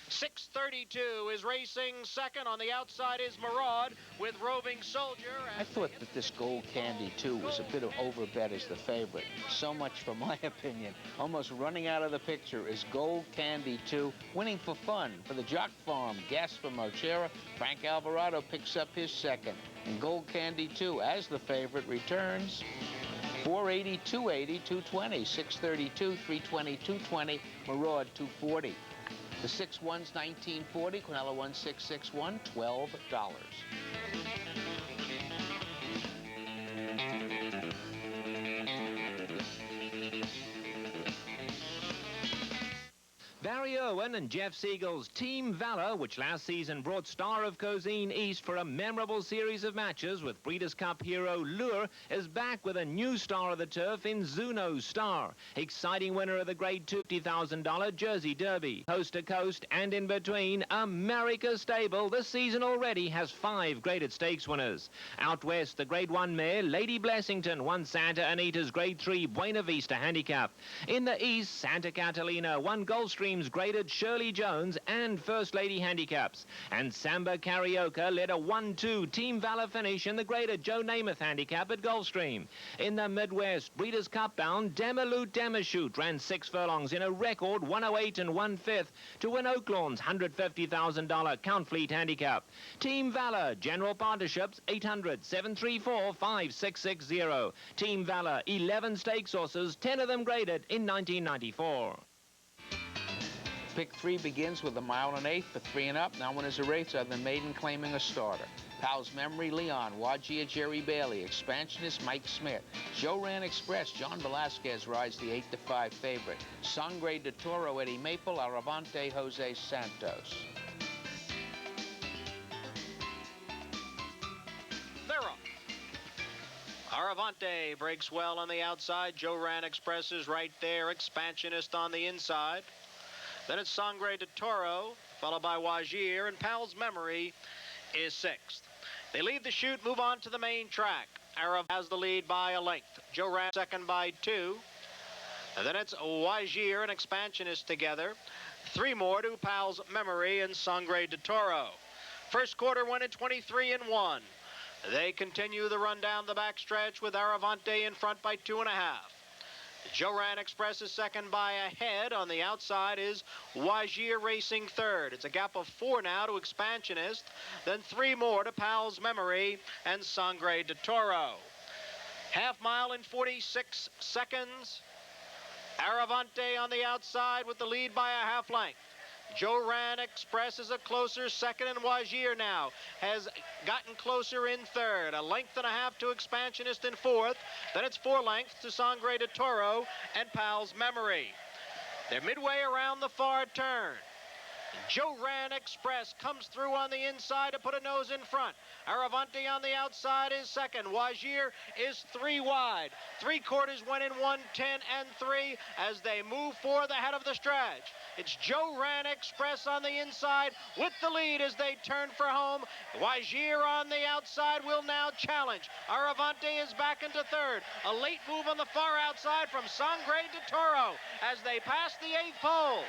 632 is racing second. On the outside is Maraud with Roving Soldier. I thought that this Gold Candy 2 was a bit of overbet as the favorite. So much for my opinion. Almost running out of the picture is Gold Candy 2, winning for fun for the Jock Farm. Gas from Mochera. Frank Alvarado picks up his second. And Gold Candy 2, as the favorite, returns 480, 280, 220, 632, 320, 220, Maraud 240. The 6-1's 1940, Quinella 1661, $12. Barry Irwin and Jeff Siegel's Team Valor, which last season brought Star of Cozine East for a memorable series of matches with Breeders' Cup hero Lure, is back with a new star of the turf in Zuno Star. Exciting winner of the Grade 2 $50,000 Jersey Derby. Coast to coast and in between, America's Stable this season already has 5 graded stakes winners. Out west, the Grade 1 mare Lady Blessington won Santa Anita's Grade 3 Buena Vista Handicap. In the east, Santa Catalina won Gulfstream's graded Shirley Jones and First Lady Handicaps. And Samba Carioca led a 1-2 Team Valor finish in the graded Joe Namath Handicap at Gulfstream. In the Midwest, Breeders' Cup bound Demaloot Demashoot ran 6 furlongs in a record 108 and 1/5 to win Oaklawn's $150,000 Count Fleet Handicap. Team Valor, General Partnerships, 800-734-5660. Team Valor, 11 stakes horses, 10 of them graded in 1994. Pick 3 begins with a mile and 1/8 for 3 and up. Now one is a race other than maiden claiming a starter. Pal's Memory, Leon. Wajia, Jerry Bailey. Expansionist, Mike Smith. Joe Ran Express, John Velasquez rides the 8-5 favorite. Sangre de Toro, Eddie Maple. Aravante, Jose Santos. They're up. Aravante breaks well on the outside. Joe Ran Express is right there. Expansionist on the inside. Then it's Sangre de Toro, followed by Wajir, and Pal's Memory is 6th. They leave the chute, move on to the main track. Arav has the lead by a length. Joe Ran second by 2. And then it's Wajir and Expansionist together. 3 more to Pal's Memory and Sangre de Toro. First quarter went at 23 and 1. They continue the run down the backstretch with Aravante in front by 2.5. Joe Ran Express is second by a head. On the outside is Wajir racing third. It's a gap of 4 now to Expansionist. Then 3 more to Pal's Memory and Sangre de Toro. Half mile in 46 seconds. Aravante on the outside with the lead by a half length. Joe Ran Express is a closer second, and Wajir now has gotten closer in third. A length and a half to Expansionist in fourth. Then it's 4 lengths to Sangre de Toro and Pal's Memory. They're midway around the far turn. Joe Ran Express comes through on the inside to put a nose in front. Aravante on the outside is second. Wajir is 3 wide. 3/4 went in 1:10 and 3 as they move for the head of the stretch. It's Joe Ran Express on the inside with the lead as they turn for home. Wajir on the outside will now challenge. Aravante is back into third. A late move on the far outside from Sangre de Toro as they pass the 8th pole.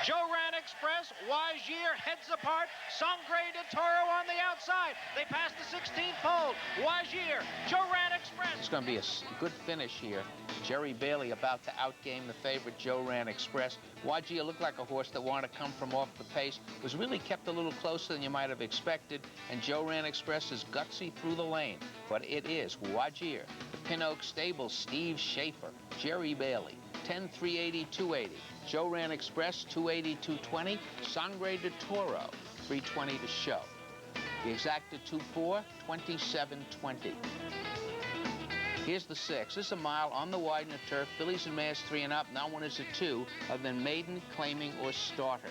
Joe Ran Express, Wagier heads apart. Sangre de Toro on the outside. They pass the 16th pole. Wagier, Joe Ran Express. It's going to be a good finish here. Jerry Bailey about to outgame the favorite Joe Ran Express. Wagier looked like a horse that wanted to come from off the pace. Was really kept a little closer than you might have expected. And Joe Ran Express is gutsy through the lane. But it is Wagier. The Pin Oak Stable, Steve Schaefer, Jerry Bailey. 10, 380, 280. Joe Ran Express, 280, 220. Sangre de Toro, 320 to show. The exacta 2-4, 27-20. Here's the 6. This is a mile on the widened turf. Fillies and mares 3 and up. Now one is a 2, other than maiden, claiming, or starter.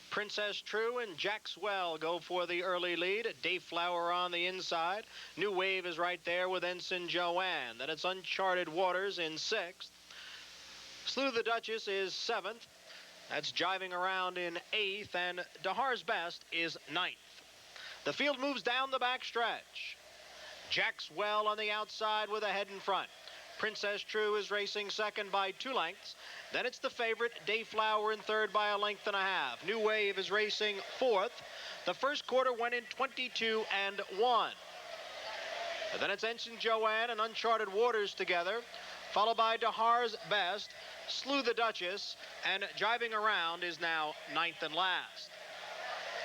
Princess True and Jackswell go for the early lead. Dayflower on the inside. New Wave is right there with Ensign Joanne. Then it's Uncharted Waters in 6th. Slew the Duchess is 7th. That's Jiving Around in 8th. And Dahar's Best is 9th. The field moves down the back stretch. Jackswell on the outside with a head in front. Princess True is racing second by 2 lengths. Then it's the favorite, Dayflower, in third by 1.5 lengths. New Wave is racing 4th. The first quarter went in 22-1. And then it's Ensign Joanne and Uncharted Waters together, followed by Dahar's Best, Slew the Duchess, and Jiving Around is now 9th and last.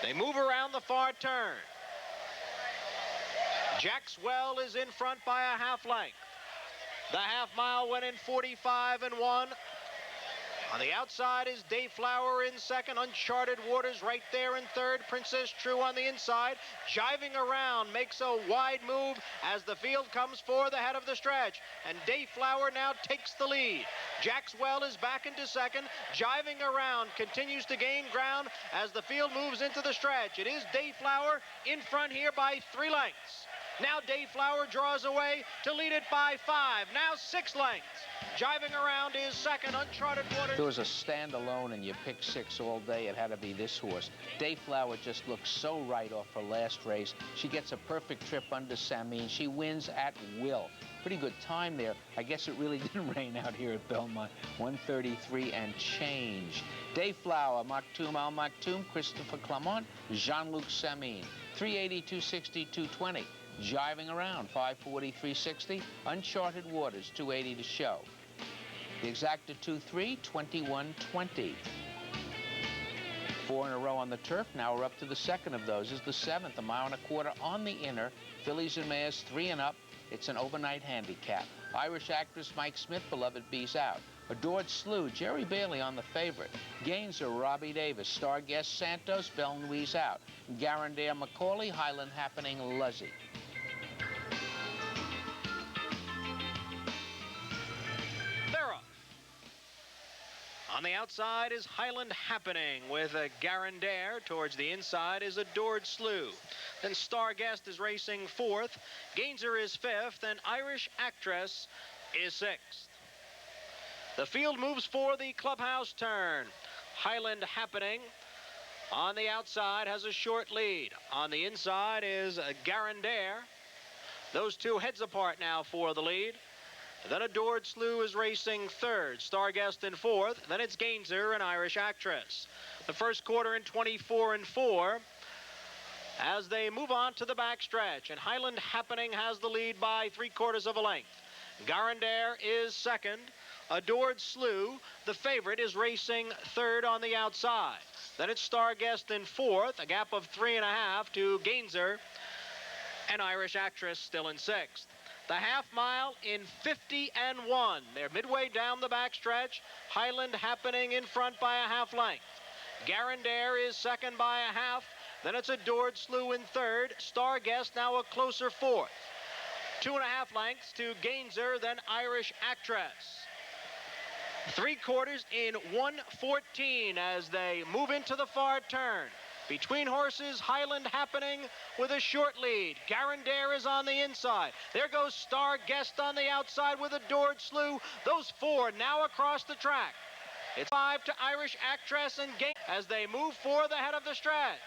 They move around the far turn. Jackswell is in front by a 1/2 length. The half mile went in 45-1. On the outside is Dayflower in second. Uncharted Waters right there in third. Princess True on the inside. Jiving Around makes a wide move as the field comes for the head of the stretch. And Dayflower now takes the lead. Jackswell is back into second. Jiving Around continues to gain ground as the field moves into the stretch. It is Dayflower in front here by 3 lengths. Now Dayflower draws away to lead it by 5. Now 6 lengths. Jiving Around is second. Uncharted Waters. There was a standalone and you pick 6 all day. It had to be this horse. Dayflower just looks so right off her last race. She gets a perfect trip under Samine. She wins at will. Pretty good time there. I guess it really didn't rain out here at Belmont. 133 and change. Dayflower, Maktoum Al Maktoum, Christopher Clement, Jean-Luc Samine. 380, 260, 220. Jiving Around, 540, 360. Uncharted Waters, 280 to show. The exacta 2-3, 21-20. 4 in a row on the turf. Now we're up to the second of those. This is the 7th, 1.25 miles on the inner. Fillies and mares 3 and up. It's an overnight handicap. Irish actress Mike Smith, Beloved Bees out. Adored Slew, Jerry Bailey on the favorite. Gainser, Robbie Davis. Star Guest Santos, Belle Louise out. Garandare Macaulay, Highland Happening, Luzzy. On the outside is Highland Happening with a Garandare. Towards the inside is Adored Slew. Then Star Guest is racing 4th. Gainser is 5th. And Irish Actress is 6th. The field moves for the Clubhouse turn. Highland Happening on the outside has a short lead. On the inside is Garandare. Those two heads apart now for the lead. Then Adored Slew is racing 3rd. Starguest in 4th. Then it's Gainser and Irish Actress. The first quarter in 24-4 as they move on to the back stretch. And Highland Happening has the lead by 3/4 of a length. Garandare is 2nd. Adored Slew, the favorite, is racing 3rd on the outside. Then it's Starguest in 4th. A gap of 3.5 to Gainser. And Irish Actress still in 6th. The half mile in 50-1. They're midway down the backstretch. Highland Happening in front by a 1/2 length. Garandare is 2nd by a 1/2. Then it's Adored Slew in 3rd. Star Guest now a closer 4th. 2.5 lengths to Gainser, then Irish Actress. 3/4 in 1:14 as they move into the far turn. Between horses, Highland Happening with a short lead. Garandare is on the inside. There goes Star Guest on the outside with Adored Slew. Those 4 now across the track. It's 5 to Irish Actress and Gain as they move for the head of the stretch.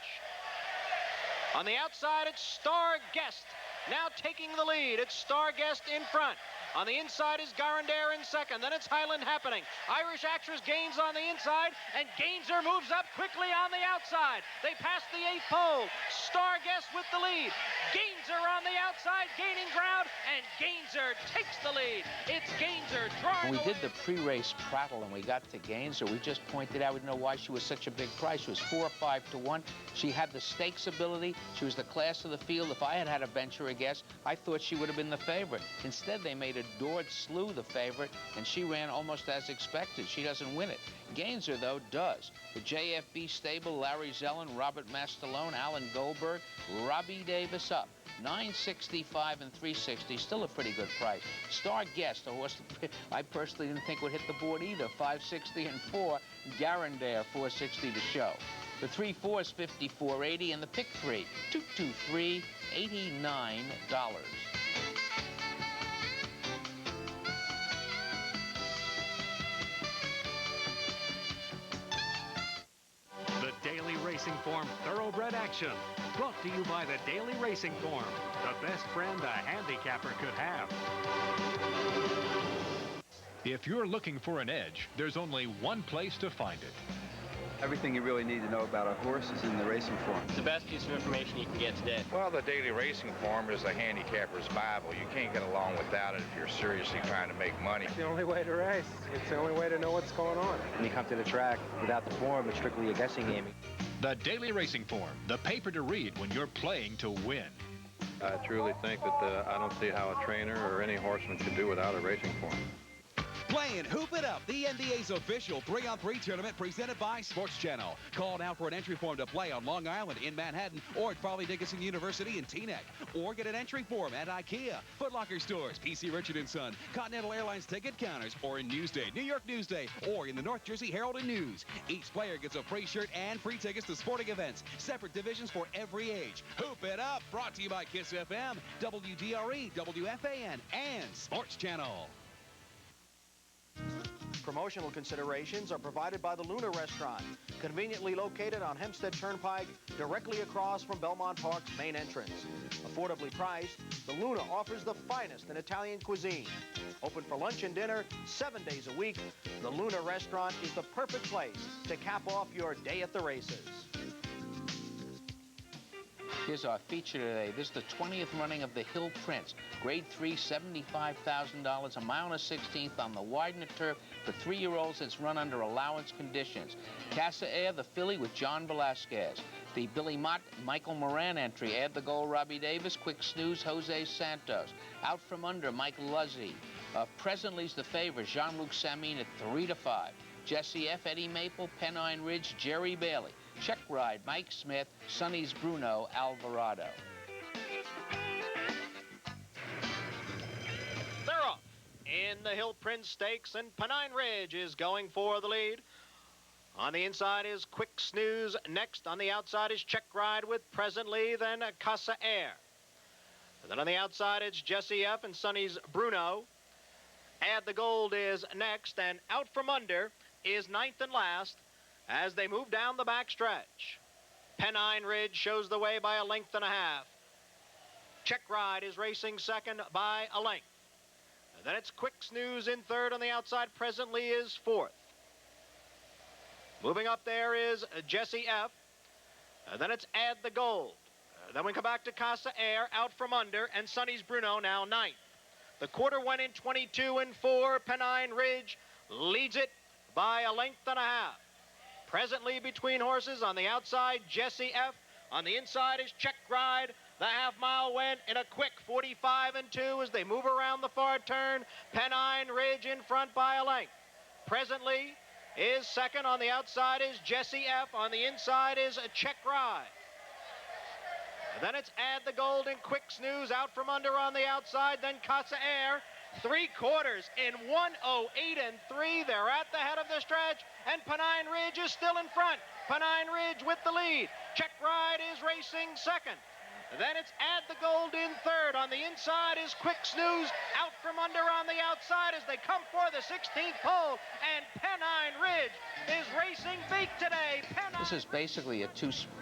On the outside, it's Star Guest now taking the lead. It's Starguest in front. On the inside is Garandare in second. Then it's Highland Happening. Irish Actress gains on the inside, and Gainser moves up quickly on the outside. They pass the 8th pole. Starguest with the lead. Gainser on the outside, gaining ground, and Gainser takes the lead. It's Gainser drawing When we away. did the pre-race prattle and we got to Gainser, we just pointed out, we didn't know why she was such a big price. She was 4 or 5 to 1. She had the stakes ability. She was the class of the field. If I had had a venture a guess, I thought she would have been the favorite. Instead, they made Adored Slew the favorite, and she ran almost as expected. She doesn't win it. Gainser, though, does. The JFB stable, Larry Zellin, Robert Mastalone, Alan Goldberg, Robbie Davis up. 965 and 360, still a pretty good price. Starguest, a horse I personally didn't think would hit the board either. 560 and 4. Garandare, 460 to show. The 3-4 is 54.80, and the pick 3, 223, $89. The Daily Racing Form Thoroughbred Action. Brought to you by the Daily Racing Form, the best friend a handicapper could have. If you're looking for an edge, there's only one place to find it. Everything you really need to know about a horse is in the racing form. It's the best piece of information you can get today. Well, the Daily Racing Form is a handicapper's Bible. You can't get along without it if you're seriously trying to make money. It's the only way to race. It's the only way to know what's going on. When you come to the track, without the form, it's strictly a guessing game. The Daily Racing Form, the paper to read when you're playing to win. I truly think that I don't see how a trainer or any horseman could do without a racing form. Playing Hoop It Up, the NDA's official 3-on-3 tournament presented by Sports Channel. Call now for an entry form to play on Long Island, in Manhattan, or at Farley Dickinson University in Teaneck. Or get an entry form at IKEA, Foot Locker stores, PC Richard & Son, Continental Airlines ticket counters, or in Newsday, New York Newsday, or in the North Jersey Herald and News. Each player gets a free shirt and free tickets to sporting events. Separate divisions for every age. Hoop It Up, brought to you by KISS FM, WDRE, WFAN, and Sports Channel. Promotional considerations are provided by the Luna Restaurant, conveniently located on Hempstead Turnpike, directly across from Belmont Park's main entrance. Affordably priced, the Luna offers the finest in Italian cuisine. Open for lunch and dinner 7 days a week, the Luna Restaurant is the perfect place to cap off your day at the races. Here's our feature today. This is the 20th running of the Hill Prince. Grade 3, $75,000, a mile and a 16th on the widened turf for 3-year-olds. It's run under allowance conditions. Casa Air, the filly with John Velasquez. The Billy Mott, Michael Moran entry. Add the goal, Robbie Davis. Quick Snooze, Jose Santos. Out from under, Mike Luzzi. Presently's the favorite, Jean-Luc Samin at 3-5. Jesse F., Eddie Maple, Pennine Ridge, Jerry Bailey. Check Ride, Mike Smith, Sonny's Bruno, Alvarado. They're off in the Hill Prince Stakes, and Pennine Ridge is going for the lead. On the inside is Quick Snooze. Next on the outside is Check Ride with Presently, then Casa Air. And then on the outside it's Jesse F. and Sonny's Bruno. Add the Gold is next, and out from under is 9th and last as they move down the back stretch. Pennine Ridge shows the way by a length and a half. Check Ride is racing second by a length. And then it's Quick Snooze in third. On the outside Presently is fourth. Moving up there is Jesse F. And then it's Add the Gold. Then we come back to Casa Air, out from under, and Sonny's Bruno now ninth. The quarter went in 22 and 4. Pennine Ridge leads it by a length and a half. Presently between horses. On the outside, Jesse F. On the inside is Check Ride. The half-mile went in a quick 45 and 2 as they move around the far turn. Pennine Ridge in front by a length. Presently is second. On the outside is Jesse F. On the inside is Check Ride. And then it's Add the Gold and Quick Snooze out from under on the outside. Then Casa Air. 3/4 in 1:08 and 3. They're at the head of the stretch, and Pennine Ridge is still in front. Pennine Ridge with the lead. Check Ride is racing second. Then it's Add the Gold in third. On the inside is Quick Snooze out from under on the outside as they come for the 16th pole. And Pennine Ridge is racing big today. This is basically a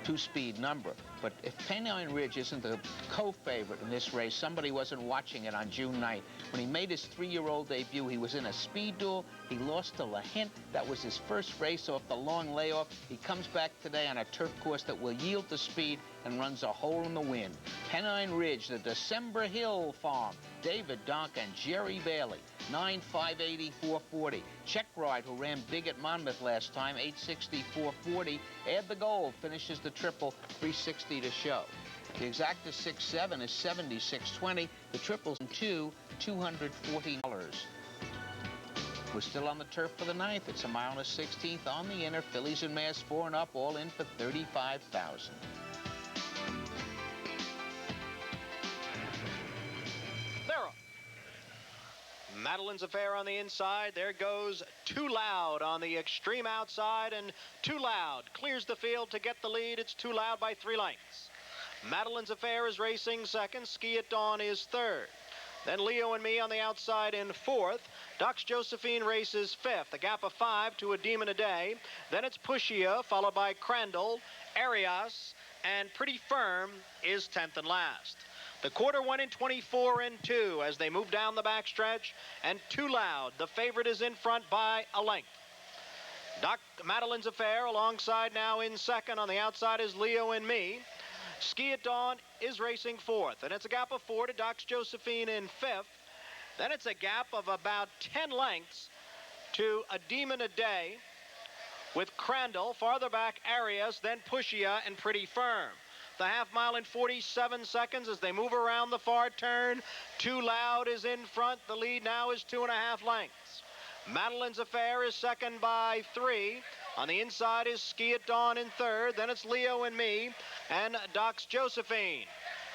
two-speed number. But if Pennine Ridge isn't the co-favorite in this race, somebody wasn't watching it on June 9th. When he made his 3-year-old debut, he was in a speed duel. He lost to LaHint. That was his first race off the long layoff. He comes back today on a turf course that will yield to speed and runs a hole in the wind. Pennine Ridge, the December Hill Farm, David Donk and Jerry Bailey, 9/580, 440. Check Ride, who ran big at Monmouth last time, 860, 440. Add the Gold finishes the triple, 360 to show. The exacta 6-7 is 76.20. The triples 2, $240. We're still on the turf for the 9th. It's a mile and a 16th on the inner. Fillies and Mares 4 and up, all in for $35,000. Madeline's Affair on the inside. There goes Too Loud on the extreme outside, and Too Loud clears the field to get the lead. It's Too Loud by 3 lengths. Madeline's Affair is racing second. Ski at Dawn is third. Then Leo and Me on the outside in fourth. Dux Josephine races fifth, a gap of 5 to A Demon a Day. Then it's Pushia, followed by Crandall, Arias, and Pretty Firm is 10th and last. The quarter went in 24-2 as they move down the backstretch, and Too Loud, the favorite, is in front by a length. Madeline's Affair alongside now in second. On the outside is Leo and Me. Ski at Dawn is racing fourth, and it's a gap of 4 to Dux Josephine in fifth. Then it's a gap of about 10 lengths to A Demon a Day with Crandall, farther back Arias, then Pushia and Pretty Firm. The half mile in 47 seconds as they move around the far turn. Too Loud is in front. The lead now is 2.5 lengths. Madeline's Affair is second by 3. On the inside is Ski at Dawn in third. Then it's Leo and Me and Dux Josephine.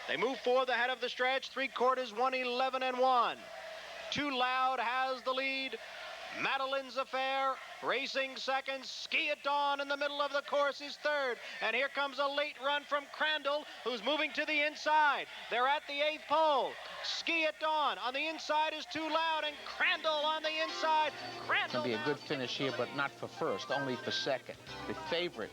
They move forward ahead of the stretch. 3/4, 1:11-1. Too Loud has the lead. Madeline's Affair racing second. Ski at Dawn in the middle of the course is third. And here comes a late run from Crandall, who's moving to the inside. They're at the 8th pole. Ski at Dawn on the inside is Too Loud, and Crandall on the inside. It's going to be a good finish here, but not for first, only for second. The favorite,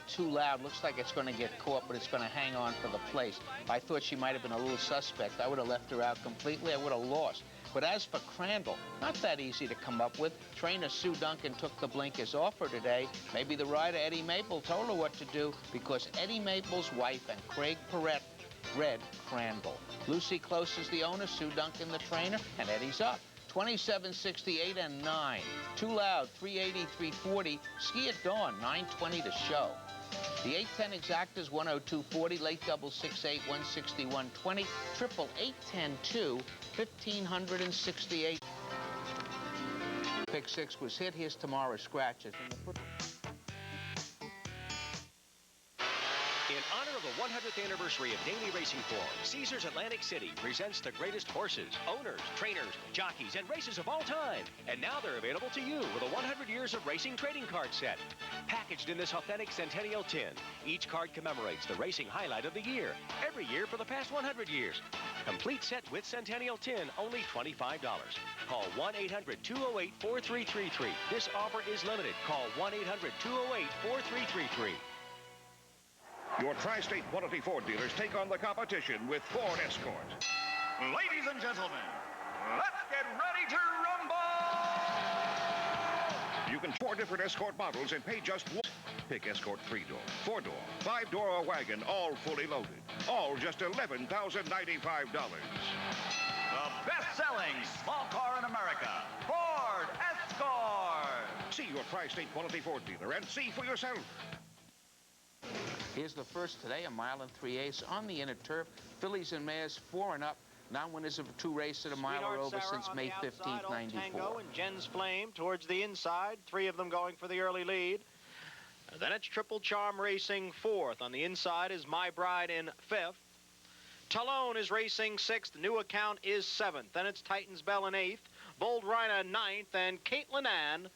Too Loud, looks like it's going to get caught, but it's going to hang on for the place. I thought she might have been a little suspect. I would have left her out completely. I would have lost. But as for Crandall, not that easy to come up with. Trainer Sue Duncan took the blinkers off her today. Maybe the rider Eddie Maple told her what to do, because Eddie Maple's wife and Craig Perrette read Crandall. Lucy Close is the owner, Sue Duncan the trainer, and Eddie's up. 27.68 and 9. Too Loud, 380, 340. Ski at Dawn, 9:20 to show. The 8-10 exactas, 102.40. Late double 6-8, 161.20. Triple 8-10-2, 1,568. Pick 6 was hit. Here's tomorrow's scratches. In honor of the 100th anniversary of Daily Racing Form, Caesars Atlantic City presents the greatest horses, owners, trainers, jockeys, and races of all time. And now they're available to you with a 100 years of racing trading card set. Packaged in this authentic Centennial tin, each card commemorates the racing highlight of the year, every year for the past 100 years. Complete set with Centennial tin, only $25. Call 1-800-208-4333. This offer is limited. Call 1-800-208-4333. Your tri-state quality Ford dealers take on the competition with Ford Escort. Ladies and gentlemen, let's get ready to rumble! You can 4 different Escort models and pay just one. Pick Escort 3-door, 4-door, 5-door or wagon, all fully loaded. All just $11,095. The best-selling small car in America, Ford Escort! See your tri-state quality Ford dealer and see for yourself. Here's the first today, a mile and 3/8 on the inner turf. Fillies and Mares 4 and up. Non-winners of 2 races at a mile or over since May 15th, 94. Tango and Jen's Flame towards the inside. 3 of them going for the early lead. And then it's Triple Charm racing 4th. On the inside is My Bride in 5th. Talone is racing 6th. New Account is 7th. Then it's Titan's Bell in 8th. Bold Rhina 9th. And Caitlin Ann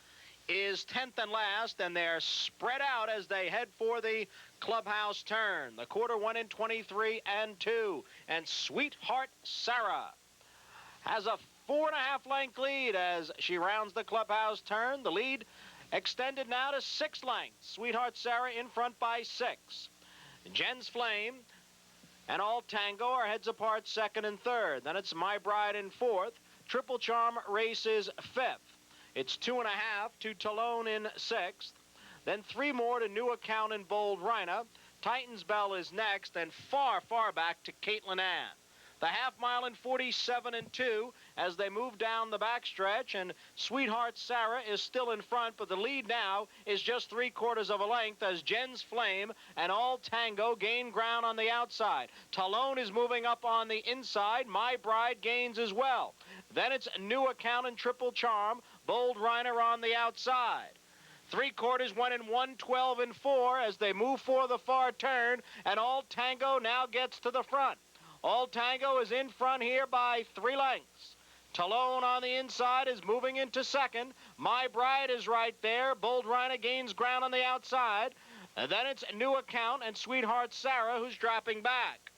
is 10th and last, and they're spread out as they head for the Clubhouse turn. The quarter went in 23 and 2, and Sweetheart Sarah has a 4.5 length lead as she rounds the Clubhouse turn. The lead extended now to 6 lengths. Sweetheart Sarah in front by 6. Jen's Flame and All Tango are heads apart 2nd and 3rd. Then it's My Bride in 4th. Triple Charm races 5th. It's 2.5 to Talone in 6th. Then 3 more to New Account and Bold Rhina. Titan's Bell is next, and far, far back to Caitlin Ann. The half mile in 47 and 2 as they move down the backstretch, and Sweetheart Sarah is still in front, but the lead now is just 3/4 of a length as Jen's Flame and All Tango gain ground on the outside. Talone is moving up on the inside. My Bride gains as well. Then it's New Account and Triple Charm. Bold Rhiner on the outside. 3/4 went in 1:12 and 4 as they move for the far turn, and All Tango now gets to the front. All Tango is in front here by 3 lengths. Talone on the inside is moving into 2nd. My Bride is right there. Bold Rhina gains ground on the outside. And then it's New Account and Sweetheart Sarah who's dropping back.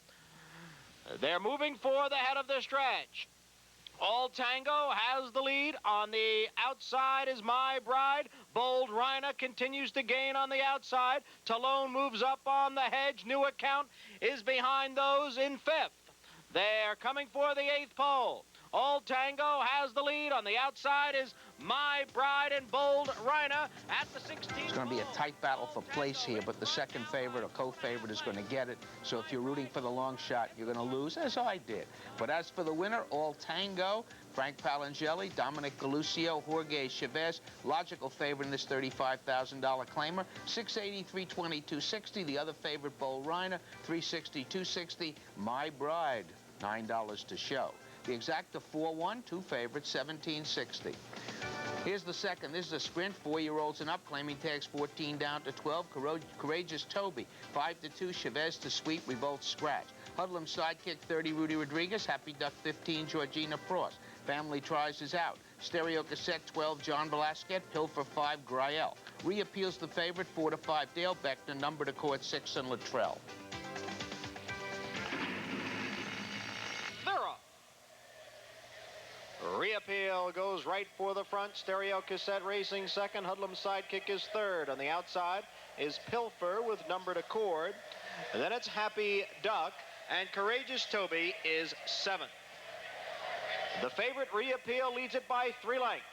They're moving for the head of the stretch. All Tango has the lead. On the outside is My Bride. Bold Rhina continues to gain on the outside. Talone moves up on the hedge. New Account is behind those in 5th. They're coming for the 8th pole. All Tango has the lead. On the outside is My Bride and Bold Rhina at the 16th. It's going to be a tight battle for place here, but the second favorite or co-favorite is going to get it. So if you're rooting for the long shot, you're going to lose, as I did. But as for the winner, All Tango, Frank Palangeli, Dominic Galucio, Jorge Chavez, logical favorite in this $35,000 claimer. 680, 320, 260. The other favorite, Bold Rhina, 360, 260. My Bride, $9 to show. The exacta 4-1, 2 favorites, 1760. Here's the second. This is a sprint, 4-year-olds and up, claiming tags 14 down to 12. Courageous Toby, 5-2. Chavez to Sweet, Revolt Scratch. Hoodlum Sidekick, 30. Rudy Rodriguez. Happy Duck, 15. Georgina Frost. Family Tries is out. Stereo Cassette, 12. John Velasquez. Pilfer, 5. Griel. Reappeals the favorite, 4-5. Dale Beckner. Number to court, 6. And Luttrell. Reappeal goes right for the front. Stereo Cassette racing 2nd. Hoodlum Sidekick is 3rd. On the outside is Pilfer with Number to Cord. And then it's Happy Duck, and Courageous Toby is 7th. The favorite Reappeal leads it by 3 lengths.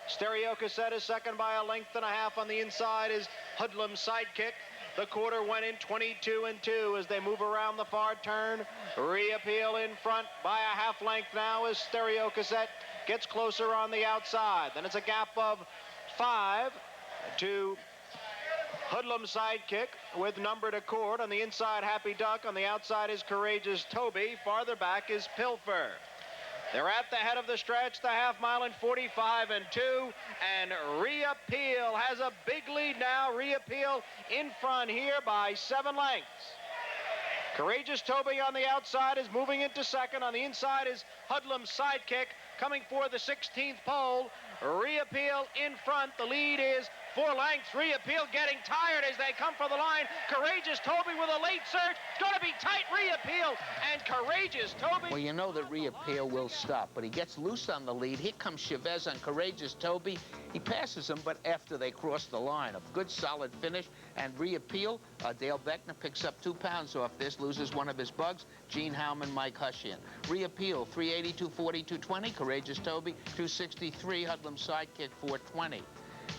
Stereo Cassette is 2nd by 1.5 lengths. On the inside is Hoodlum Sidekick. The quarter went in 22 and 2 as they move around the far turn. Reappeal in front by a 1/2 length now as Stereo Cassette gets closer on the outside. Then it's a gap of 5 to Hoodlum Sidekick with Number to Cord. On the inside, Happy Duck. On the outside is Courageous Toby. Farther back is Pilfer. They're at the head of the stretch, the half mile in 45 and 2, and Reappeal has a big lead now. Reappeal in front here by 7 lengths. Courageous Toby on the outside is moving into 2nd. On the inside is Hoodlum Sidekick coming for the 16th pole. Reappeal in front. The lead is 4 lengths. Reappeal getting tired as they come for the line. Courageous Toby with a late surge. It's going to be tight. Reappeal and Courageous Toby. Well, you know that Reappeal will stop, but he gets loose on the lead. Here comes Chavez on Courageous Toby. He passes him, but after they cross the line. A good, solid finish. And Reappeal, Dale Beckner picks up 2 pounds off this, loses one of his bugs. Gene Howman, Mike Hushian. Reappeal, 380, 240, 220. Courageous Toby, 263. Hoodlum Sidekick, 420.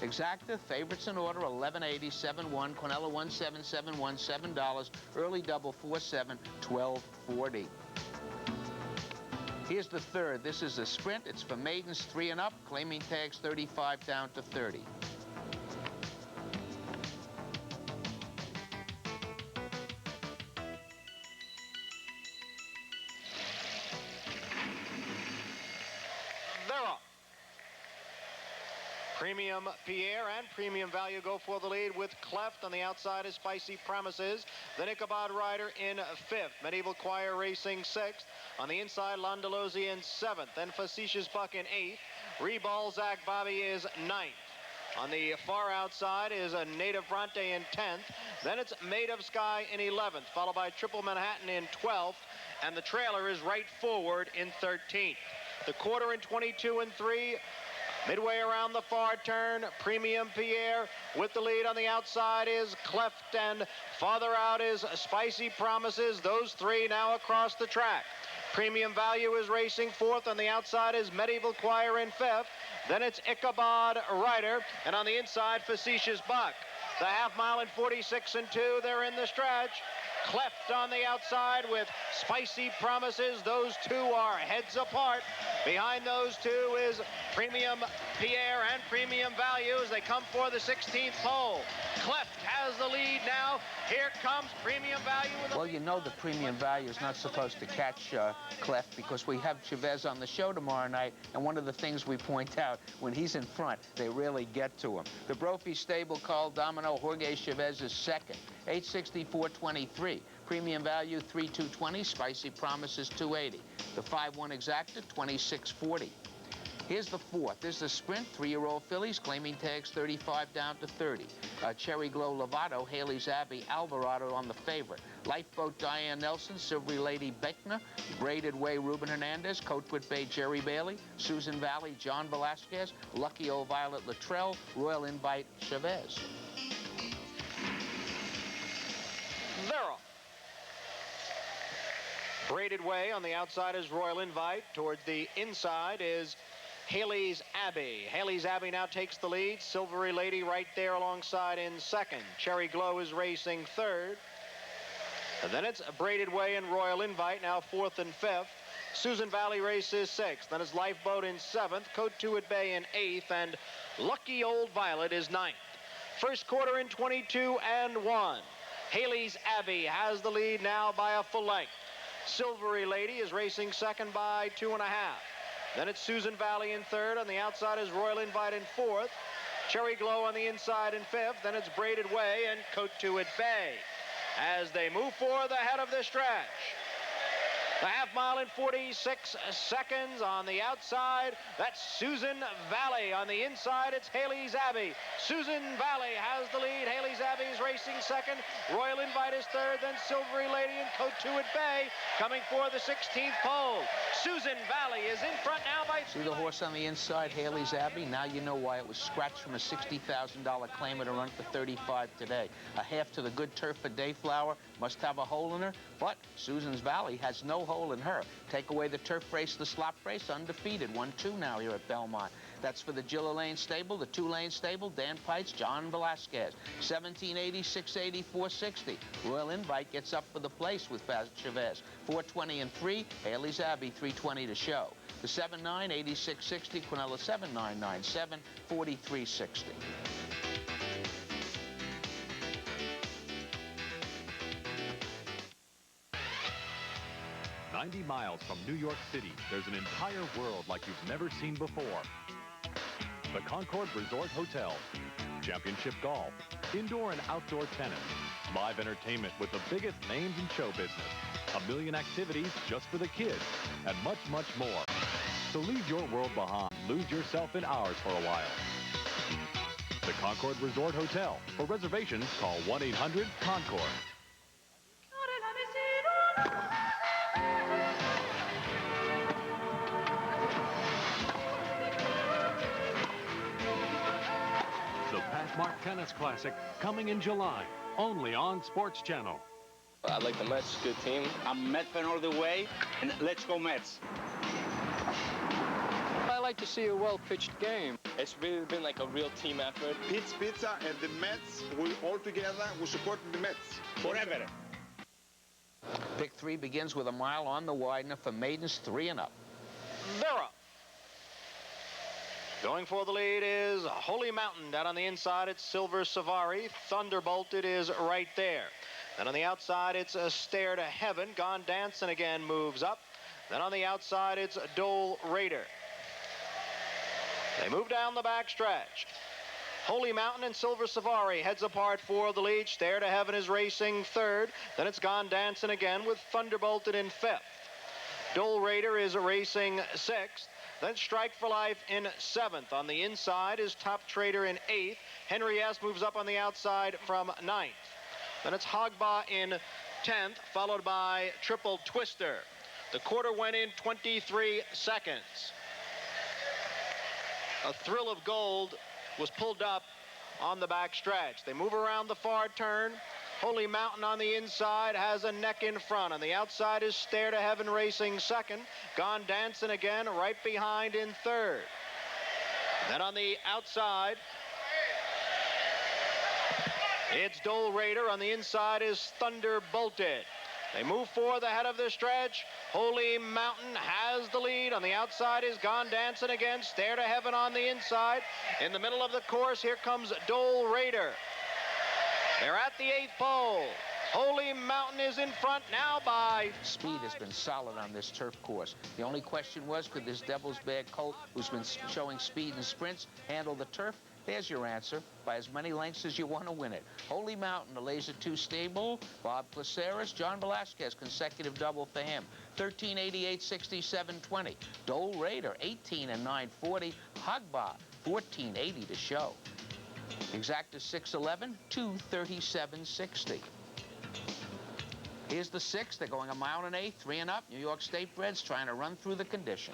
Exacta, favorites in order, 1180, 7-1, Quinella 1771, $7, early double 4-7, 1240. Here's the third. This is a sprint. It's for maidens 3 and up, claiming tags 35 down to 30. Premium Pierre and Premium Value go for the lead with Cleft. On the outside is Spicy Promises. The Ichabod Rider in 5th. Medieval Choir Racing 6th. On the inside, Landalosi in 7th. Then Facetious Buck in 8th. Rebalzac Bobby is 9th. On the far outside is a Native Bronte in 10th. Then it's Made of Sky in 11th, followed by Triple Manhattan in 12th. And the trailer is right forward in 13th. The quarter in 22 and 3. Midway around the far turn, Premium Pierre with the lead. On the outside is Cleft, and farther out is Spicy Promises. Those three now across the track. Premium Value is racing fourth. On the outside is Medieval Choir in fifth. Then it's Ichabod Rider, and on the inside, Facetious Buck. The half mile in 46 and 2, they're in the stretch. Cleft on the outside with Spicy Promises. Those two are heads apart. Behind those two is Premium Pierre and Premium Value as they come for the 16th pole. Cleft has the lead now. Here comes Premium Value. Well, you know the Premium Value is not supposed to catch Cleft because we have Chavez on the show tomorrow night, and one of the things we point out, when he's in front, they really get to him. The Brophy Stable called Domino. Jorge Chavez is second, 864.23. Premium Value 3220, Spicy Promises 280. The 5-1 Exacta 2640. Here's the fourth. This is a sprint, 3-year-old fillies, claiming tags 35 down to 30. Cherry Glow Lovato, Haley's Abbey, Alvarado on the favorite. Lifeboat Diane Nelson, Silvery Lady Beckner, Braided Way Ruben Hernandez, Coatwood Bay Jerry Bailey, Susan Valley John Velasquez, Lucky Old Violet Luttrell, Royal Invite Chavez. They're off. Braided Way on the outside is Royal Invite. Towards the inside is Haley's Abbey. Haley's Abbey now takes the lead. Silvery Lady right there alongside in second. Cherry Glow is racing third. And then it's Braided Way and Royal Invite, now fourth and fifth. Susan Valley races sixth. Then it's Lifeboat in seventh. Coatwood Bay in eighth. And Lucky Old Violet is ninth. First quarter in 22 and 1. Haley's Abbey has the lead now by a full length. Silvery Lady is racing second by 2.5. Then it's Susan Valley in third. On the outside is Royal Invite in fourth. Cherry Glow on the inside in fifth. Then it's Braided Way and Coatwood Bay as they move for the head of the stretch. The half mile in 46 seconds. On the outside, that's Susan Valley. On the inside, it's Haley's Abbey. Susan Valley has the lead. Haley's Abbey is racing second. Royal Invite is third. Then Silvery Lady and Coatwood Bay coming for the 16th pole. Susan Valley is in front now by... See the horse on the inside, Haley's Abbey? Now you know why it was scratched from a $60,000 claimer to run for 35 today. A half to the good turf for Dayflower. Must have a hole in her, but Susan's Valley has no hole in her. Take away the turf race, the slop race, undefeated. 1-2 now here at Belmont. That's for the Gilla Lane stable, the 2-lane stable, Dan Pites, John Velasquez. 1780, 680, 460. Royal Invite gets up for the place with Chavez. 420 and 3, Haley's Abbey, 320 to show. The 7-9, 8660, Quinella 7997, 4360. 90 miles from New York City, there's an entire world like you've never seen before. The Concord Resort Hotel, championship golf, indoor and outdoor tennis, live entertainment with the biggest names in show business, a million activities just for the kids, and much, much more. So leave your world behind, lose yourself in ours for a while. The Concord Resort Hotel. For reservations, call 1-800-CONCORD. The Pathmark Tennis Classic, coming in July, only on Sports Channel. I like the Mets, good team. I'm a Met fan all the way, and let's go Mets. I like to see a well-pitched game. It's really been like a real team effort. Pete's Pizza and the Mets, we all together, we support the Mets. Forever. Pick 3 begins with a mile on the Widener for maidens 3 and up. They're up. Going for the lead is Holy Mountain. Down on the inside, it's Silver Savari. Thunderbolted is right there. Then on the outside, it's a Stair to Heaven. Gone Dancing again moves up. Then on the outside, it's Dole Raider. They move down the back stretch. Holy Mountain and Silver Savari heads apart for the lead. Stair to Heaven is racing third. Then it's Gone Dancing again with Thunderbolted in fifth. Dole Raider is racing sixth. Then Strike for Life in 7th. On the inside is Top Trader in 8th. Henry S. moves up on the outside from 9th. Then it's Hogba in 10th, followed by Triple Twister. The quarter went in 23 seconds. A Thrill of Gold was pulled up on the back stretch. They move around the far turn. Holy Mountain on the inside has a neck in front. On the outside is Stair to Heaven Racing second. Gone Dancing again right behind in third. Then on the outside, it's Dole Raider. On the inside is Thunderbolted. They move forward ahead of the stretch. Holy Mountain has the lead. On the outside is Gone Dancing again. Stair to Heaven on the inside. In the middle of the course, here comes Dole Raider. They're at the 8th pole. Holy Mountain is in front now by... Speed has been solid on this turf course. The only question was, could this Devil's Bad colt, who's been showing speed in sprints, handle the turf? There's your answer. By as many lengths as you want to win it. Holy Mountain, the Laser 2 stable. Bob Placeris, John Velasquez, consecutive double for him. 1388, 6720. Dole Raider, 18 and 940. Hogba, 1480 to show. Exacta 611, 237.60. Here's the 6th. They're going a mile and 1/8, 3 and up. New York State breds trying to run through the condition.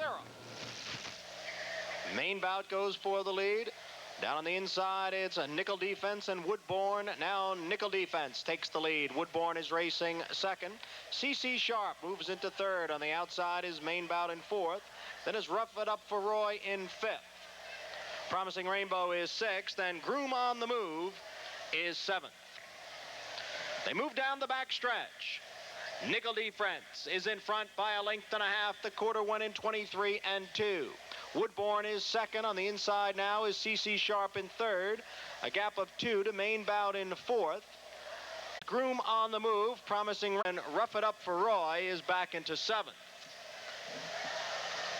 Main bout goes for the lead. Down on the inside, it's a Nickel Defense and Woodbourne. Now Nickel Defense takes the lead. Woodbourne is racing second. CC Sharp moves into third. On the outside is Main Bout in 4th. Then is Rough It Up for Roy in 5th. Promising Rainbow is 6th, and Groom on the Move is 7th. They move down the back stretch. Nickel Defense is in front by a length and a half. The quarter went in 23 and 2. Woodbourne is second. On the inside now is CC Sharp in third. A gap of 2 to Main Bout in 4th. Groom on the Move, promising, and Rough It Up for Roy is back into 7th.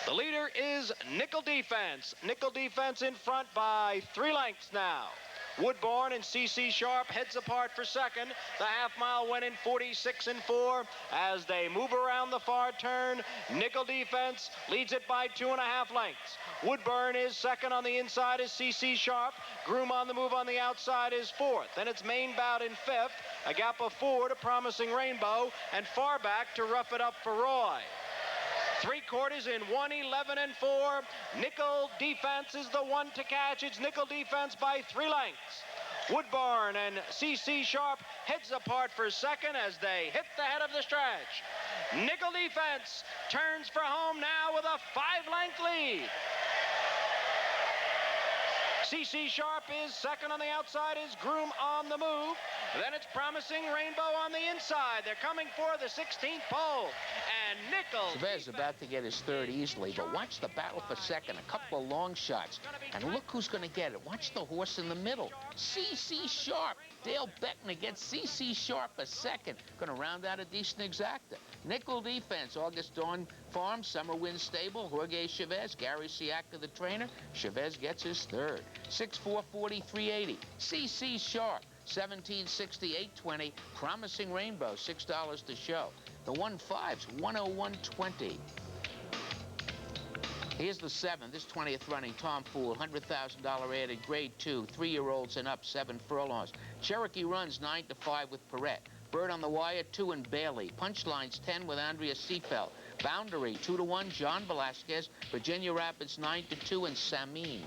The leader is Nickel Defense. Nickel Defense in front by 3 lengths now. Woodbourne and CC Sharp heads apart for second. The half mile went in 46 and 4. As they move around the far turn, Nickel Defense leads it by 2.5 lengths. Woodbourne is second. On the inside is CC Sharp. Groom on the Move on the outside is 4th. Then it's Main Bout in 5th. A gap of 4 to Promising Rainbow, and far back to Rough It Up for Roy. 3/4 in 1:11 and 4. Nickel Defense is the one to catch. It's Nickel Defense by 3 lengths. Woodbourne and CC Sharp heads apart for second as they hit the head of the stretch. Nickel Defense turns for home now with a 5-length lead. CC Sharp is second. On the outside is Groom on the Move. Then it's Promising Rainbow on the inside. They're coming for the 16th pole. And Nickel... Chavez about to get his third easily, but watch the battle for second. A couple of long shots. And look who's going to get it. Watch the horse in the middle. CC Sharp. Dale Beckner gets CC Sharp a second. Going to round out a decent exacta. Nickel Defense, August Dawn Farm, Summer Wind Stable, Jorge Chavez, Gary Siaka the trainer. Chavez gets his third. 6-4, 43.80. CC Sharp, 17.60, 8.20. Promising Rainbow, $6 to show. The 1.5's 101.20. Here's the 7th, this 20th running, Tom Fool, $100,000 added, grade 2, 3-year-olds and up, 7 furlongs. Cherokee runs 9-5 with Perrette. Bird on the Wire, 2 and Bailey. Punchlines, 10 with Andrea Seafeld. Boundary, 2-1, John Velasquez. Virginia Rapids, 9-2, and Samin.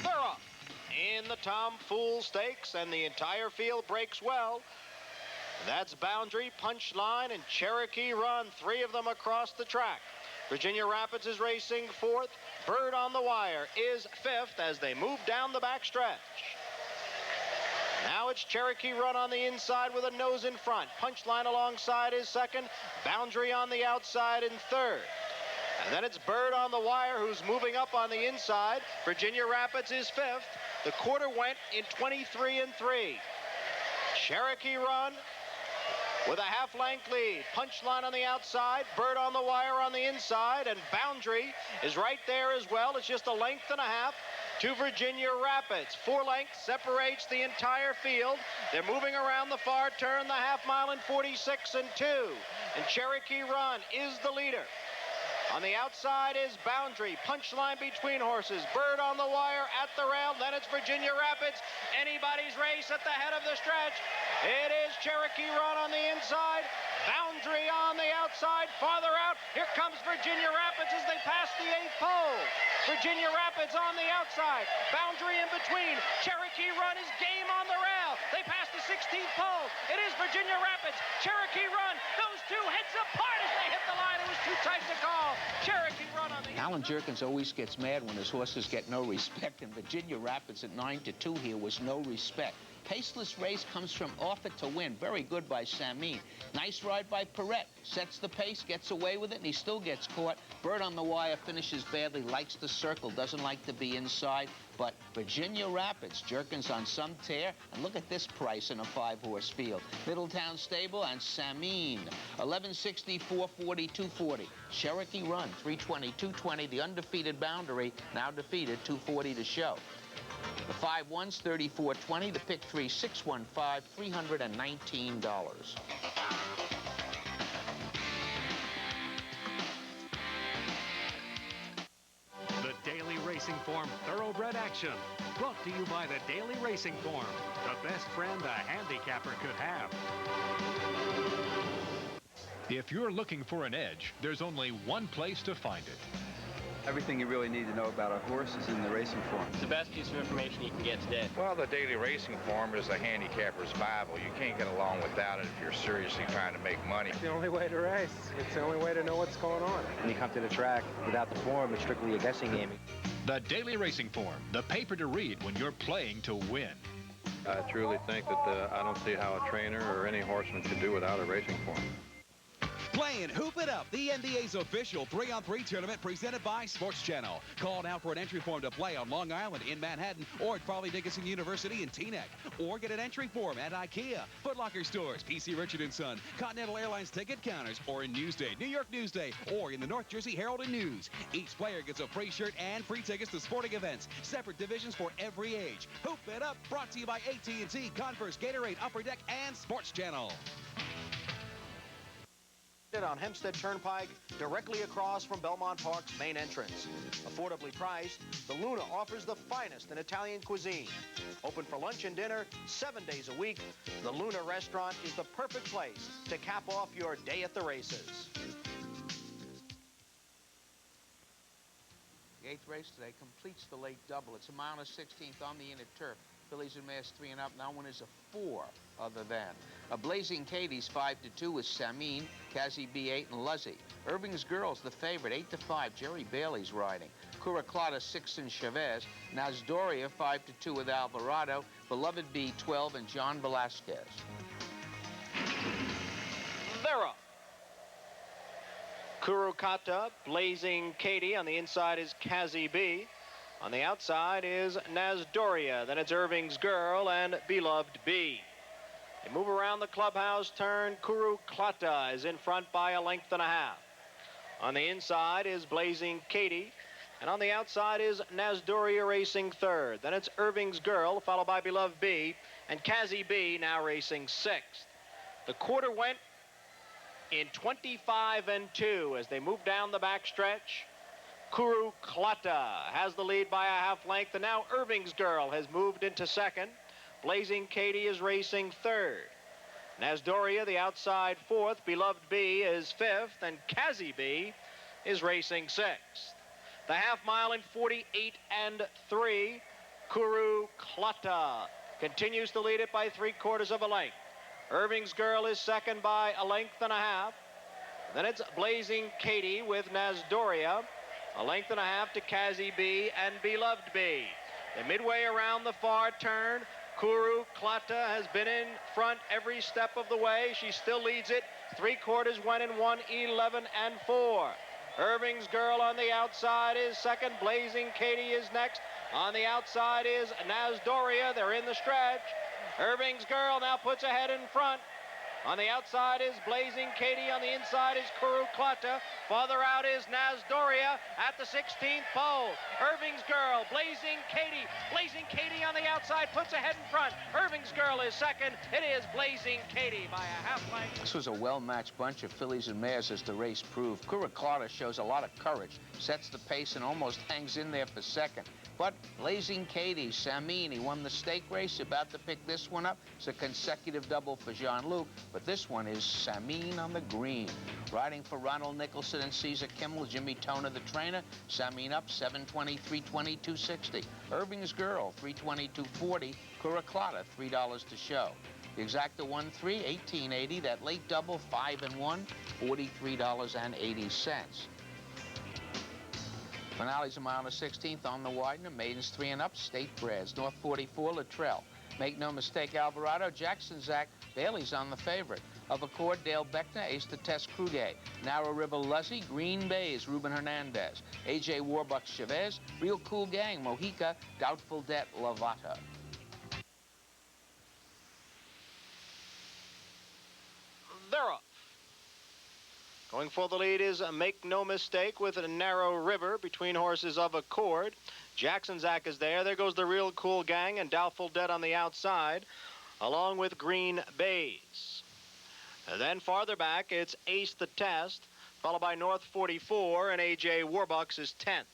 They're up in the Tom Fool Stakes, and the entire field breaks well. That's Boundary, Punchline, and Cherokee Run, 3 of them across the track. Virginia Rapids is racing 4th. Bird on the Wire is 5th as they move down the back stretch. Now it's Cherokee Run on the inside with a nose in front. Punchline alongside is 2nd. Boundary on the outside in 3rd. And then it's Bird on the Wire who's moving up on the inside. Virginia Rapids is 5th. The quarter went in 23 and 3. Cherokee Run with a half-length lead. Punchline on the outside, Bird on the Wire on the inside, and Boundary is right there as well. It's just a length and a half to Virginia Rapids. 4 lengths separates the entire field. They're moving around the far turn, the half mile in 46 and 2. And Cherokee Run is the leader. On the outside is Boundary. Punchline between horses. Bird on the wire at the rail. Then it's Virginia Rapids. Anybody's race at the head of the stretch. It is Cherokee Run on the inside. Boundary on the outside. Farther out, here comes Virginia Rapids as they pass the 8th pole. Virginia Rapids on the outside. Boundary in between. Cherokee Run is game on the rail. They pass the 16th pole. It is Virginia Rapids. Cherokee Run. Those two heads apart as they hit the line. It was too tight to call. Cherokee Run on the... Alan Jerkins always gets mad when his horses get no respect, and Virginia Rapids at 9-2 here was no respect. Paceless race comes from Offer to Win. Very good by Samin. Nice ride by Perrette. Sets the pace, gets away with it, and he still gets caught. Bird on the wire finishes badly, likes the circle, doesn't like to be inside. But Virginia Rapids, Jerkins on some tear. And look at this price in a 5-horse field. Middletown Stable and Samin. 1160, 440, 240. Cherokee Run, 320, 220. The undefeated Boundary, now defeated, 240 to show. The 5-1's 34.20. The pick 3, 615, $319. The Daily Racing Form Thoroughbred Action. Brought to you by the Daily Racing Form, the best friend a handicapper could have. If you're looking for an edge, there's only one place to find it. Everything you really need to know about a horse is in the racing form. It's the best piece of information you can get today. Well, the Daily Racing Form is a handicapper's Bible. You can't get along without it if you're seriously trying to make money. It's the only way to race. It's the only way to know what's going on. When you come to the track, without the form, it's strictly a guessing game. The Daily Racing Form, the paper to read when you're playing to win. I truly think that I don't see how a trainer or any horseman could do without a racing form. Playing Hoop It Up, the NBA's official 3-on-3 tournament presented by Sports Channel. Call now for an entry form to play on Long Island, in Manhattan, or at Farley Dickinson University in Teaneck. Or get an entry form at IKEA, Foot Locker stores, PC Richard & Son, Continental Airlines ticket counters, or in Newsday, New York Newsday, or in the North Jersey Herald and News. Each player gets a free shirt and free tickets to sporting events. Separate divisions for every age. Hoop It Up, brought to you by AT&T, Converse, Gatorade, Upper Deck, and Sports Channel. On Hempstead Turnpike, directly across from Belmont Park's main entrance. Affordably priced, the Luna offers the finest in Italian cuisine. Open for lunch and dinner 7 days a week, the Luna restaurant is the perfect place to cap off your day at the races. The 8th race today completes the late double. It's a mile and 16th on the inner turf. Fillies and Mares 3 and up. Now one is a 4 other than. A Blazing Katie's 5-2 with Samin, Kazi B8 and Luzzy. Irving's Girls the favorite 8-5. Jerry Bailey's riding. Curaclata 6 and Chavez. Nazdoria 5-2 with Alvarado. Beloved B 12 and John Velasquez. They're up. Curaclata, Blazing Katie. On the inside is Kazi B. On the outside is Nazdoria. Then it's Irving's Girl and Beloved B. They move around the clubhouse turn. Curaclata is in front by 1.5 lengths. On the inside is Blazing Katie. And on the outside is Nazdoria racing 3rd. Then it's Irving's Girl, followed by Beloved B. And Kazi B now racing 6th. The quarter went in 25-2 as they move down the backstretch. Curaclata has the lead by a 1/2 length, and now Irving's Girl has moved into 2nd. Blazing Katie is racing 3rd. Nazdoria, the outside 4th. Beloved B is 5th, and Kazi B is racing 6th. The 1/2 mile in 48-3. Curaclata continues to lead it by 3/4 of a length. Irving's Girl is 2nd by 1.5 lengths. Then it's Blazing Katie with Nazdoria. 1.5 lengths to Kazi B and Beloved B. And midway around the far turn, Curaclata has been in front every step of the way. She still leads it. 3/4 went in 1:11-4. Irving's Girl on the outside is 2nd. Blazing Katie is next. On the outside is Nazdoria. They're in the stretch. Irving's Girl now puts ahead in front. On the outside is Blazing Katie. On the inside is Kuru Klata. Farther out is Nazdoria at the 16th pole. Irving's Girl, Blazing Katie. Blazing Katie on the outside puts ahead in front. Irving's Girl is second. It is Blazing Katie by a half length. This was a well-matched bunch of fillies and mares, as the race proved. Kuru Klata shows a lot of courage, sets the pace, and almost hangs in there for second. But Blazing Katie, Samin, he won the stake race, about to pick this one up. It's a consecutive double for Jean-Luc, but this one is Samin on the green. Riding for Ronald Nicholson and Caesar Kimmel, Jimmy Toner, the trainer. Samin up, 720, 320, 260. Irving's Girl, 320, 240. Kuru Klata, $3 to show. The exacta 1-3, 1880. That late double, 5-1, $43.80. Finale's a mile and a 16th on the Widener. Maidens 3 and up, state breds. North 44, Luttrell. Make no mistake, Alvarado, Jackson Zach, Bailey's on the favorite. Of Accord, Dale Beckner, Ace to Test Kruger. Narrow River Luzzy, Green Bay's Ruben Hernandez. AJ Warbucks Chavez, Real Cool Gang, Mojica, Doubtful Debt, Lovato. They're off. Going for the lead is Make No Mistake with a Narrow River between horses Of Accord. Jackson Zach is there. There goes the Real Cool Gang and Doubtful Debt on the outside, along with Green Bays. And then farther back, it's Ace the Test, followed by North 44, and AJ Warbucks is 10th.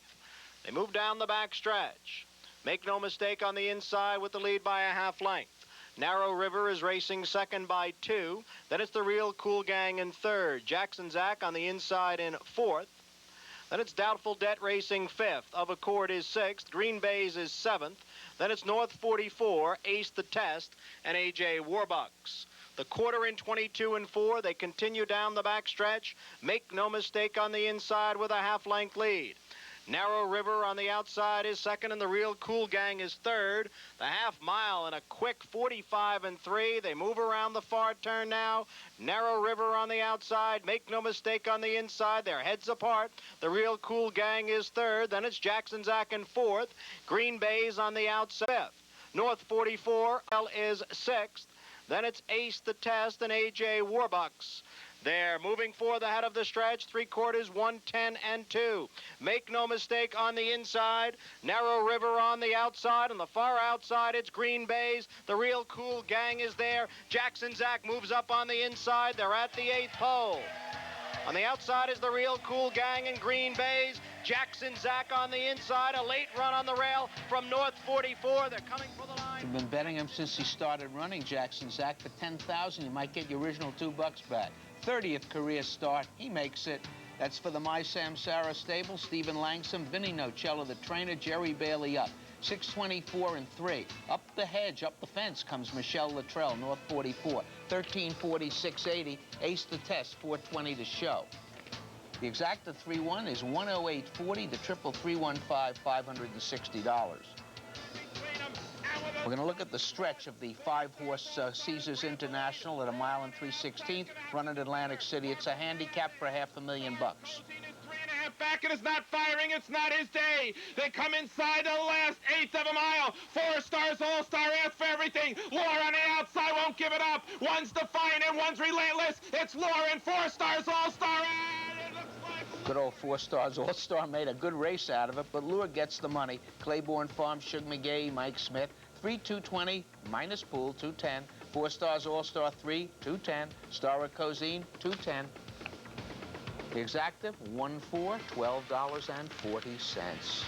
They move down the back stretch. Make No Mistake on the inside with the lead by a half length. Narrow River is racing second by 2. Then it's the Real Cool Gang in third. Jackson Zach on the inside in fourth. Then it's Doubtful Debt racing fifth. Of Accord is sixth. Green Bays is seventh. Then it's North 44, Ace the Test, and AJ Warbucks. The quarter in 22 and 4. They continue down the back stretch. Make No Mistake on the inside with a half-length lead. Narrow River on the outside is second, and the Real Cool Gang is third. The half mile in a quick 45 and 3. They move around the far turn now. Narrow River on the outside. Make No Mistake on the inside. They're heads apart. The Real Cool Gang is third. Then it's Jackson Zach in fourth. Green Bays on the outside fifth. North 44 is sixth. Then it's Ace the Test and AJ Warbucks. They're moving for the head of the stretch, 3/4, 110 and 2. Make No Mistake on the inside. Narrow River on the outside. On the far outside, it's Green Bays. The Real Cool Gang is there. Jackson Zach moves up on the inside. They're at the 8th pole. On the outside is the Real Cool Gang and Green Bays. Jackson Zach on the inside. A late run on the rail from North 44. They're coming for the line. You've been betting him since he started running, Jackson Zach. For $10,000, you might get your original $2 back. 30th career start, he makes it. That's for the My Samsara stable. Stephen Langsam, Vinny Nocello, the trainer, Jerry Bailey up. 624 and 3. Up the hedge, up the fence comes Michelle Luttrell, North 44. 1340, 680. Ace the Test, 420 to show. The exacta 3-1 is 108.40. The triple 315, $560. We're going to look at the stretch of the 5-horse Caesars International at a mile and 3/16, run at Atlantic City. It's a handicap for $500,000. Back, and it's not firing. It's not his day. They come inside the last 1/8 of a mile. 4 Stars All-Star asks for everything. Laura on the outside won't give it up. One's defiant and one's relentless. It's Laura and 4 Stars All-Star. Good old 4 Stars All-Star made a good race out of it, but Lure gets the money. Claiborne Farm, Shug McGay, Mike Smith. 3-220, minus pool, 210. 4 Stars All-Star 3, 210. Star of Cozine, 210. The exacta 1-4, $12.40.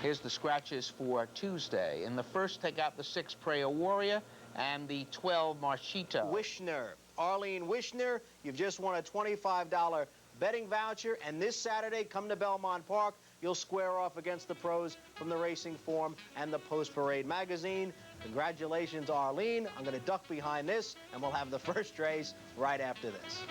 Here's the scratches for Tuesday. In the first, take out the 6 Prayer Warrior and the 12 Marchito. Wishner, Arlene Wishner, you've just won a $25 betting voucher, and this Saturday, come to Belmont Park. You'll square off against the pros from the Racing Form and the Post Parade magazine. Congratulations, Arlene. I'm going to duck behind this, and we'll have the first race right after this.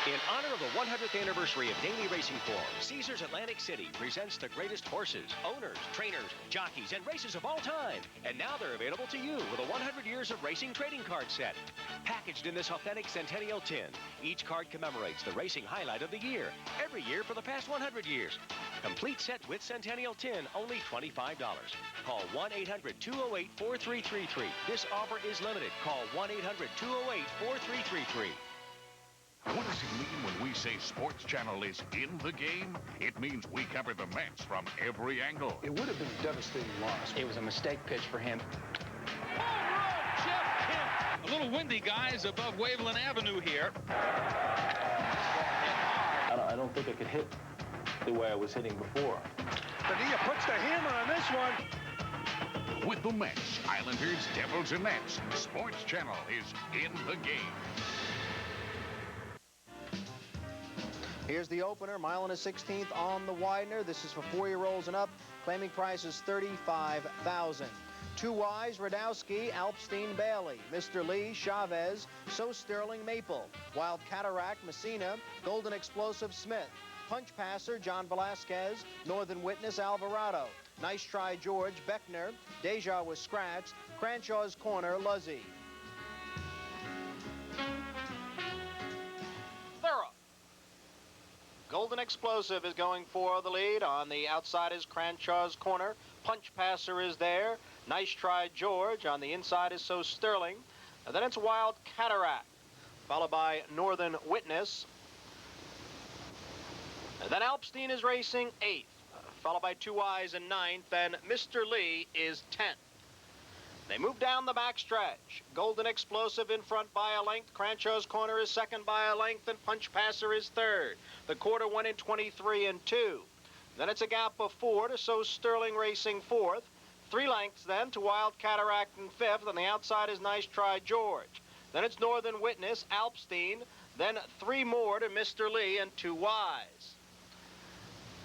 In honor of the 100th anniversary of daily racing form, Caesars Atlantic City presents the greatest horses, owners, trainers, jockeys, and races of all time. And now they're available to you with a 100 years of racing trading card set. Packaged in this authentic Centennial tin, each card commemorates the racing highlight of the year, every year for the past 100 years. Complete set with Centennial tin, only $25. Call 1-800-208-4333. This offer is limited. Call 1-800-208-4333. What does it mean when we say Sports Channel is in the game? It means we cover the Mets from every angle. It would have been a devastating loss. It was a mistake pitch for him. A little windy, guys, above Waveland Avenue here. I don't think I could hit the way I was hitting before. Padilla puts the hammer on this one. With the Mets, Islanders, Devils, and Nats, Sports Channel is in the game. Here's the opener, mile and a 16th on the Widener. This is for 4-year-olds and up. Claiming price is $35,000. Two Wise, Radowski, Alpstein, Bailey, Mr. Lee, Chavez, So Sterling, Maple, Wild Cataract, Messina, Golden Explosive, Smith, Punch Passer, John Velasquez, Northern Witness, Alvarado, Nice Try, George, Beckner, Deja was scratched, Cranshaw's Corner, Luzzy. Thorough. Golden Explosive is going for the lead. On the outside is Cranshaw's Corner. Punch Passer is there. Nice Try, George. On the inside is So Sterling. And then it's Wild Cataract, followed by Northern Witness. And then Alpstein is racing 8th, followed by Two Eyes in 9th, and Mr. Lee is 10th. They move down the backstretch. Golden Explosive in front by a length. Cranshaw's Corner is second by a length, and Punch Passer is third. The quarter went in 23 and 2. Then it's a gap of 4 to So Sterling racing 4th. 3 lengths then to Wild Cataract in 5th. On the outside is Nice Try, George. Then it's Northern Witness, Alpstein. Then 3 more to Mr. Lee and Two Wise.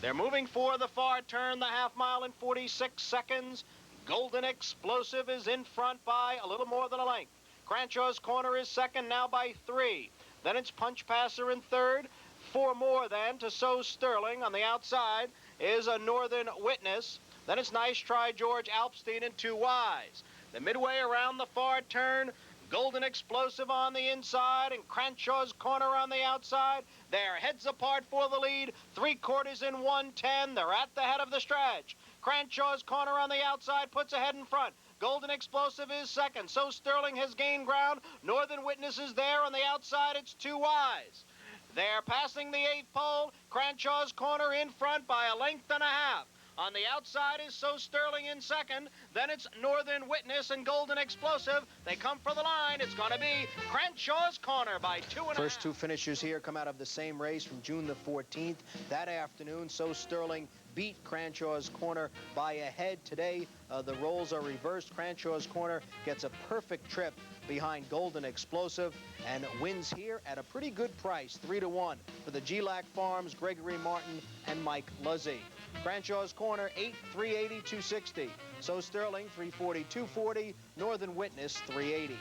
They're moving for the far turn, the half mile in 46 seconds. Golden Explosive is in front by a little more than a length. Cranshaw's Corner is second now by 3. Then it's Punch Passer in third. 4 more then to So Sterling. On the outside is a Northern Witness. Then it's Nice Try, George, Alpstein, and Two Wise. The midway around the far turn, Golden Explosive on the inside and Cranshaw's Corner on the outside. They're heads apart for the lead. 3/4 in 1:10. They're at the head of the stretch. Cranshaw's Corner on the outside puts ahead in front. Golden Explosive is second. So Sterling has gained ground. Northern Witness is there. On the outside, it's Two Wise. They're passing the 8th pole. Cranshaw's Corner in front by a length and a half. On the outside is So Sterling in second. Then it's Northern Witness and Golden Explosive. They come for the line. It's going to be Cranshaw's Corner by 2.5. First 2 finishers here come out of the same race from June the 14th. That afternoon, So Sterling beat Cranshaw's Corner by a head. Today, the roles are reversed. Cranshaw's Corner gets a perfect trip behind Golden Explosive and wins here at a pretty good price, 3-1 for the GLAC Farms, Gregory Martin and Mike Luzzy. Cranshaw's Corner, 8, 380, 260. So Sterling, 340, 240. Northern Witness, 380.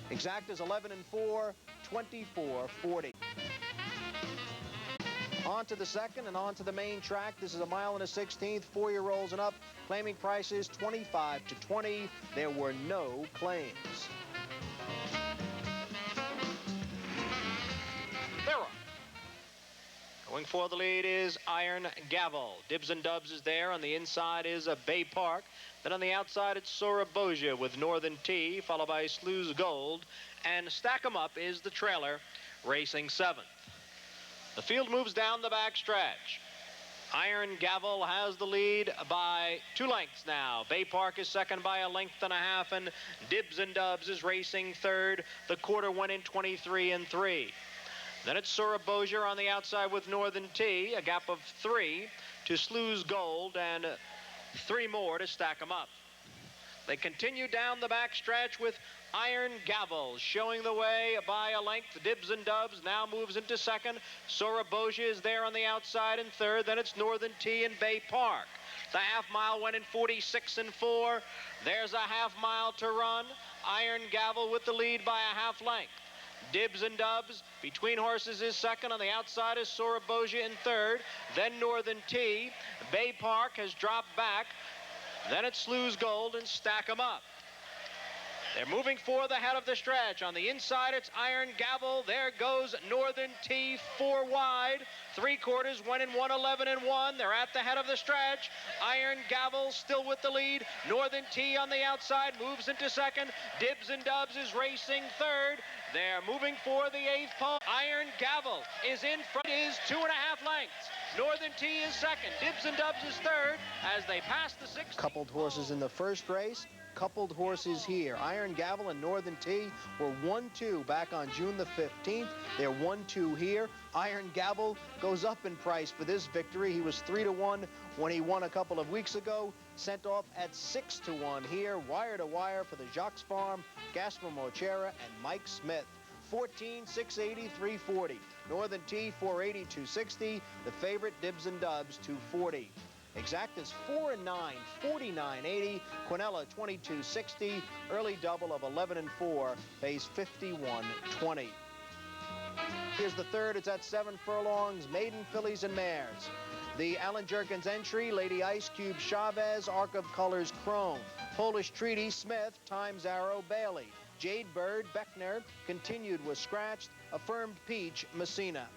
Exactas 11 and 4, 24, 40. On to the second and on to the main track. This is a mile and a 16th, 4-year-olds and up. Claiming prices 25 to 20. There were no claims. Going for the lead is Iron Gavel. Dibs and Dubs is there. On the inside is a Bay Park. Then on the outside it's Soraboja with Northern T, followed by Sluice Gold. And Stack 'em Up is the trailer, racing 7th. The field moves down the backstretch. Iron Gavel has the lead by 2 lengths now. Bay Park is second by a length and a half, and Dibs and Dubs is racing third. The quarter went in 23 and 3. Then it's Soraboja on the outside with Northern T, a gap of 3 to Sluice Gold, and 3 more to Stack 'em Up. They continue down the backstretch with Iron Gavel showing the way by a length. Dibs and Dubs now moves into second. Soraboja is there on the outside in third. Then it's Northern T and Bay Park. The half mile went in 46 and 4. There's a half mile to run. Iron Gavel with the lead by a half length. Dibs and Dubs between horses is second. On the outside is Soraboja in third. Then Northern T. Bay Park has dropped back. Then it's Slew's Gold and Stack 'em Up. They're moving for the head of the stretch. On the inside, it's Iron Gavel. There goes Northern T, 4 wide. 3/4 went in 1:11.1. They're at the head of the stretch. Iron Gavel still with the lead. Northern T on the outside moves into second. Dibs and Dubs is racing third. They're moving for the 8th pole. Iron Gavel is in front. It is 2.5 lengths. Northern T is second. Dibs and Dubs is third as they pass the 6th. Coupled horses in the first race. Coupled horses here. Iron Gavel and Northern T were 1-2 back on June the 15th. They're 1-2 here. Iron Gavel goes up in price for this victory. He was 3-1 when he won a couple of weeks ago. Sent off at 6-1 here. Wire to wire for the Jacques Farm, Gaspar Mochera, and Mike Smith. 14, 680, 340. Northern T, 480, 260. The favorite, Dibs and Dubs, 240. Exactas 4-9, 49.80. Quinella 22.60. Early double of 11-4 pays 51.20. Here's the third. It's at 7 furlongs. Maiden Fillies and Mares. The Alan Jerkins entry. Lady Ice Cube Chavez. Arc of Colors Chrome. Polish Treaty Smith. Times Arrow Bailey. Jade Bird Beckner. Continued was scratched. Affirmed Peach Messina.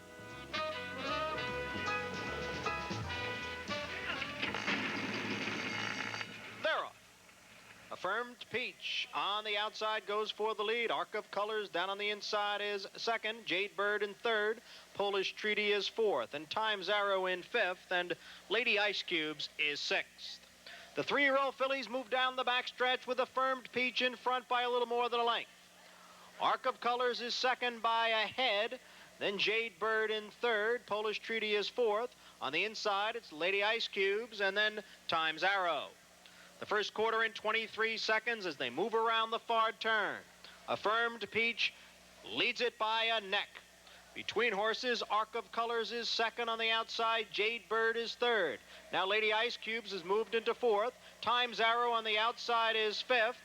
Affirmed Peach on the outside goes for the lead. Arc of Colors down on the inside is second. Jade Bird in third. Polish Treaty is fourth. And Times Arrow in fifth. And Lady Ice Cubes is sixth. The 3-year-old fillies move down the backstretch with Affirmed Peach in front by a little more than a length. Arc of Colors is second by a head. Then Jade Bird in third. Polish Treaty is fourth. On the inside, it's Lady Ice Cubes and then Times Arrow. The first quarter in 23 seconds as they move around the far turn. Affirmed Peach leads it by a neck. Between horses, Arc of Colors is second on the outside. Jade Bird is third. Now Lady Ice Cubes has moved into fourth. Times Arrow on the outside is fifth.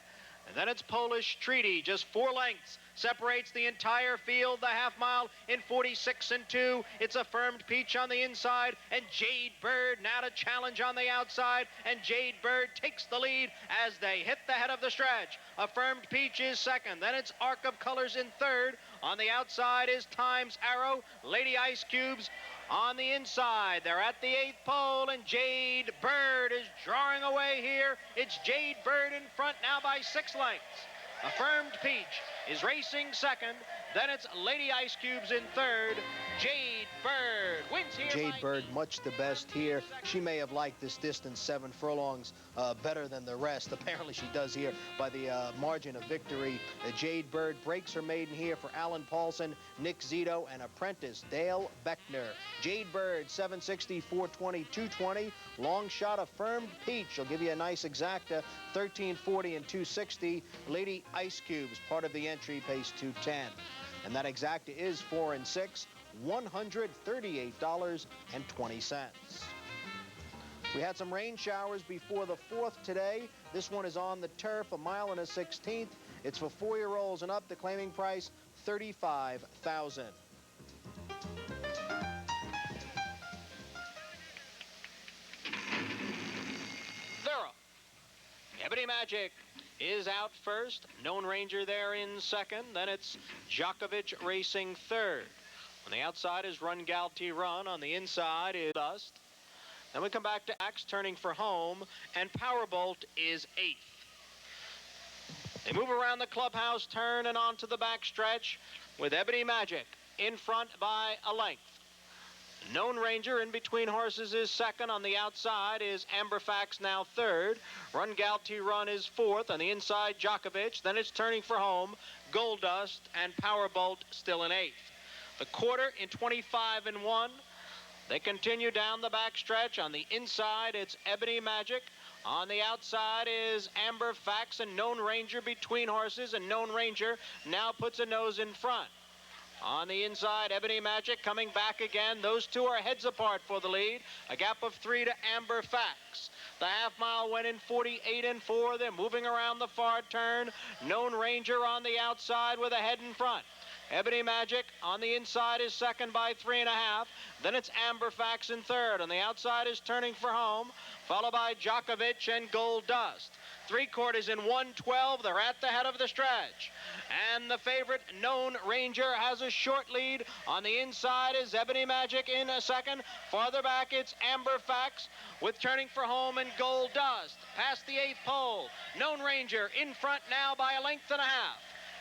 And then it's Polish Treaty, just 4 lengths. Separates the entire field, the half mile in 46-2. It's Affirmed Peach on the inside, and Jade Bird now to challenge on the outside, and Jade Bird takes the lead as they hit the head of the stretch. Affirmed Peach is second, then it's Arc of Colors in third. On the outside is Times Arrow, Lady Ice Cubes on the inside. They're at the 8th pole, and Jade Bird is drawing away here. It's Jade Bird in front now by 6 lengths. Affirmed Peach is racing second. Then it's Lady Ice Cubes in third. Jade Bird wins here. Jade Bird much the best here. She may have liked this distance, 7 furlongs, better than the rest. Apparently she does here by the margin of victory. Jade Bird breaks her maiden here for Alan Paulson, Nick Zito, and apprentice Dale Beckner. Jade Bird, 760, 420, 220. Long shot Affirmed Peach. She'll give you a nice exacta, 1340 and 260. Lady Ice Cubes, part of the entry, pays 210. And that exacta is 4 and 6, $138.20. We had some rain showers before the 4th today. This one is on the turf, 1 mile and a 16th. It's for 4-year-olds and up. The claiming price, $35,000. Ebony Magic is out first. Known Ranger there in second. Then it's Djokovic racing third. On the outside is Run Galti Run. On the inside is Dust. Then we come back to Axe turning for home, and Powerbolt is 8th. They move around the clubhouse turn and onto the backstretch with Ebony Magic in front by a length. Known Ranger in between horses is second. On the outside is Amberfax now third. Run Galti Run is fourth. On the inside, Djokovic. Then it's turning for home, Gold Dust, and Powerbolt still in 8th. The quarter in 25-1. They continue down the backstretch. On the inside, it's Ebony Magic. On the outside is Amberfax and Known Ranger between horses, and Known Ranger now puts a nose in front. On the inside, Ebony Magic coming back again. Those two are heads apart for the lead. A gap of 3 to Amberfax. The half mile went in 48-4. They're moving around the far turn. Known Ranger on the outside with a head in front. Ebony Magic on the inside is second by 3.5. Then it's Amberfax in third. On the outside is Turning for Home, followed by Djokovic and Gold Dust. 3/4 in 1:12. They're at the head of the stretch. And the favorite, Known Ranger, has a short lead. On the inside is Ebony Magic in a second. Farther back, it's Amberfax with Turning for Home and Gold Dust. Past the 8th pole, Known Ranger in front now by 1.5 lengths.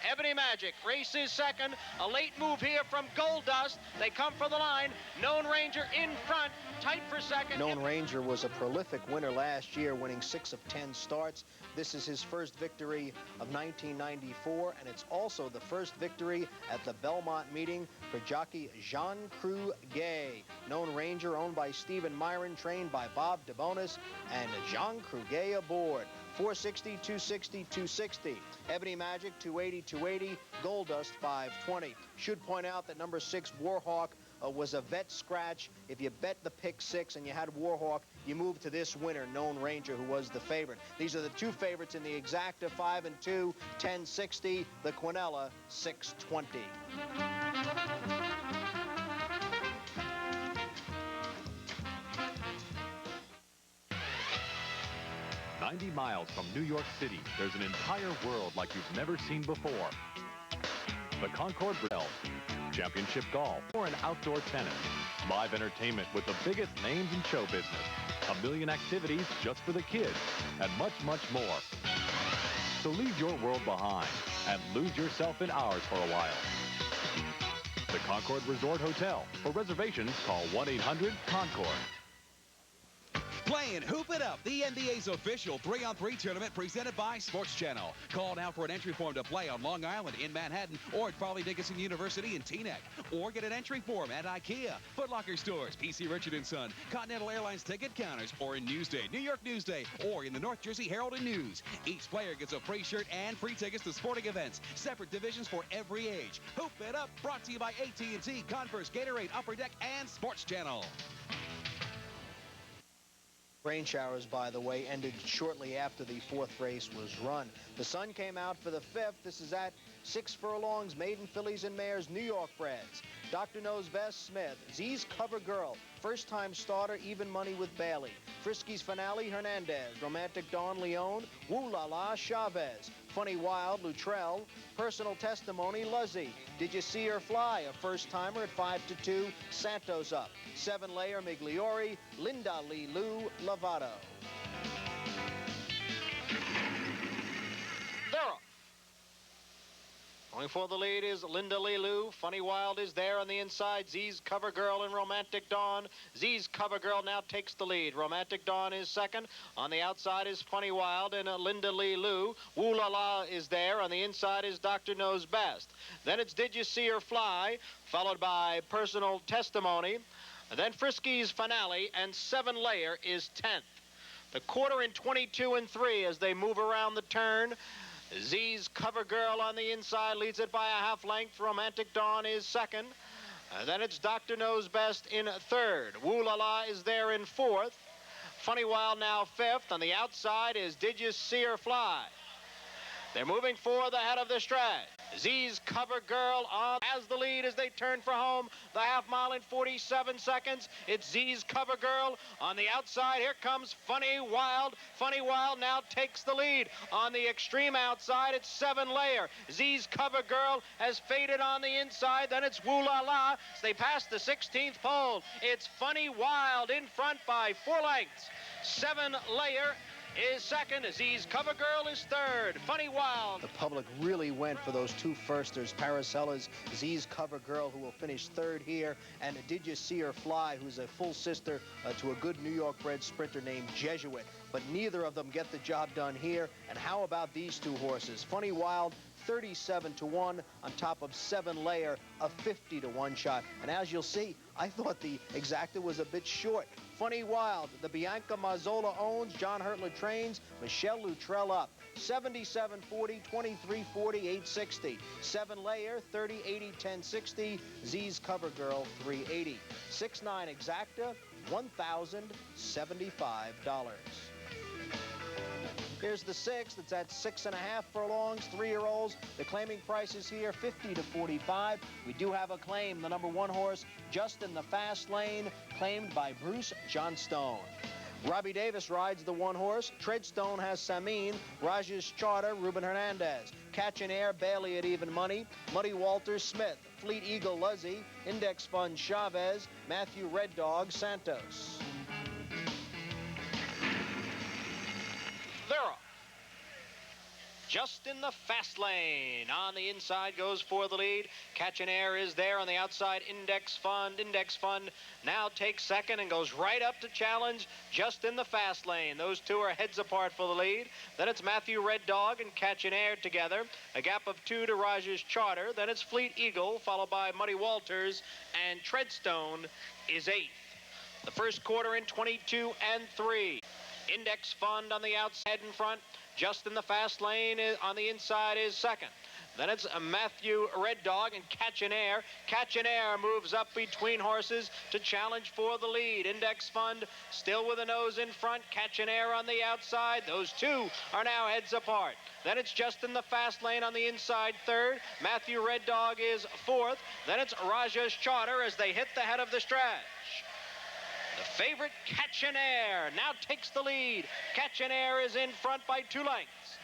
Ebony Magic races second. A late move here from Gold Dust. They come for the line. Known Ranger in front, tight for second. Known Ranger was a prolific winner last year, winning 6 of 10 starts. This is his first victory of 1994, and it's also the first victory at the Belmont meeting for jockey Jean Cruguet. Known Ranger, owned by Stephen Myron, trained by Bob DeBonis, and Jean Cruguet aboard. 460, 260, 260. Ebony Magic, 280, 280. Gold Dust, 520. Should point out that number 6, Warhawk, was a vet scratch. If you bet the pick 6 and you had Warhawk, you move to this winner, Known Ranger, who was the favorite. These are the two favorites in the exacta, 5 and 2, 1060. The Quinella, 620. 90 miles from New York City, there's an entire world like you've never seen before. The Concord Bell, championship golf, or an outdoor tennis. Live entertainment with the biggest names in show business. 1 million activities just for the kids, and much, much more. So leave your world behind and lose yourself in ours for a while. The Concord Resort Hotel. For reservations, call 1-800-CONCORD. Playing Hoop It Up, the NBA's official 3-on-3 tournament presented by Sports Channel. Call now for an entry form to play on Long Island in Manhattan or at Farley Dickinson University in Teaneck. Or get an entry form at IKEA, Foot Locker stores, PC Richard & Son, Continental Airlines ticket counters, or in Newsday, New York Newsday, or in the North Jersey Herald and News. Each player gets a free shirt and free tickets to sporting events. Separate divisions for every age. Hoop It Up, brought to you by AT&T, Converse, Gatorade, Upper Deck, and Sports Channel. Rain showers, by the way, ended shortly after the 4th race was run. The sun came out for the 5th. This is at 6 furlongs, maiden fillies and mares, New York breds. Dr. Knows Best Smith, Z's Cover Girl, first-time starter, even money with Bailey. Frisky's Finale, Hernandez. Romantic Dawn, Leon. Woo La La, Chavez. Funny Wild, Luttrell. Personal Testimony, Luzzy. Did You See Her Fly, a first-timer at 5-2, Santos up. 7-layer, Migliori. Linda Lee Lou, Lovato. They're off. Going for the lead is Linda Lee Lou. Funny Wild is there on the inside. Z's Cover Girl and Romantic Dawn. Z's Cover Girl now takes the lead. Romantic Dawn is second. On the outside is Funny Wild and Linda Lee Lou. Woo La La is there. On the inside is Dr. Knows Best. Then it's Did You See Her Fly, followed by Personal Testimony. And then Frisky's Finale, and 7-layer is 10th. The quarter in 22 and 3 as they move around the turn. Z's Cover Girl on the inside leads it by a 1/2 length. Romantic Dawn is second. Then it's Dr. Knows Best in third. Woo La La is there in fourth. Funny Wild now 5th. On the outside is Did You See Her Fly. They're moving for the head of the stretch. Z's Cover Girl has the lead as they turn for home. The 1/2 mile in 47 seconds. It's Z's Cover Girl. On the outside, here comes Funny Wild. Funny Wild now takes the lead. On the extreme outside, it's 7-layer. Z's Cover Girl has faded on the inside. Then it's Woo La La. As they pass the 16th pole, it's Funny Wild in front by 4 lengths. 7-layer is second. Z's Cover Girl is third. Funny Wild. The public really went for those two firsters, Paracella's Z's Cover Girl, who will finish third here, and Did You See Her Fly, who's a full sister to a good New York bred sprinter named Jesuit. But neither of them get the job done here. And how about these two horses? Funny Wild, 37-1 on top of 7-layer, a 50-1 shot. And as you'll see, I thought the exacta was a bit short. Funny Wild, the Bianca Mazzola owns, John Hurtler trains, Michelle Luttrell up. 77-40, 23-40, 860. 7-layer, 30-80, 1060. Z's Cover Girl, 380. 6-9 exacta, $1,075. Here's the 6th. It's at 6.5 furlongs, 3-year-olds. The claiming price is here, 50 to 45. We do have a claim. The number 1 horse, Just in the Fast Lane, claimed by Bruce Johnstone. Robbie Davis rides the 1 horse. Treadstone has Samin. Raj's Charter, Ruben Hernandez. Catch and Air, Bailey at even money. Muddy Walters, Smith. Fleet Eagle, Luzzy. Index Fund, Chavez. Matthew Red Dog, Santos. They're off. Just in the Fast Lane. On the inside goes for the lead. Catch and Air is there on the outside. Index Fund. Index Fund now takes second and goes right up to challenge Just in the Fast Lane. Those two are heads apart for the lead. Then it's Matthew Red Dog and Catch and Air together. A gap of 2 to Raj's Charter. Then it's Fleet Eagle, followed by Muddy Walters, and Treadstone is 8th. The first quarter in 22 and 3. Index Fund on the outside in front. Just in the Fast Lane on the inside is second. Then it's Matthew Red Dog and Catch and Air. Catch and Air moves up between horses to challenge for the lead. Index Fund still with a nose in front. Catch and Air on the outside. Those two are now heads apart. Then it's Just in the Fast Lane on the inside, third. Matthew Red Dog is fourth. Then it's Raja's Charter as they hit the head of the stretch. The favorite, Catch and Air, now takes the lead. Catch and Air is in front by 2 lengths.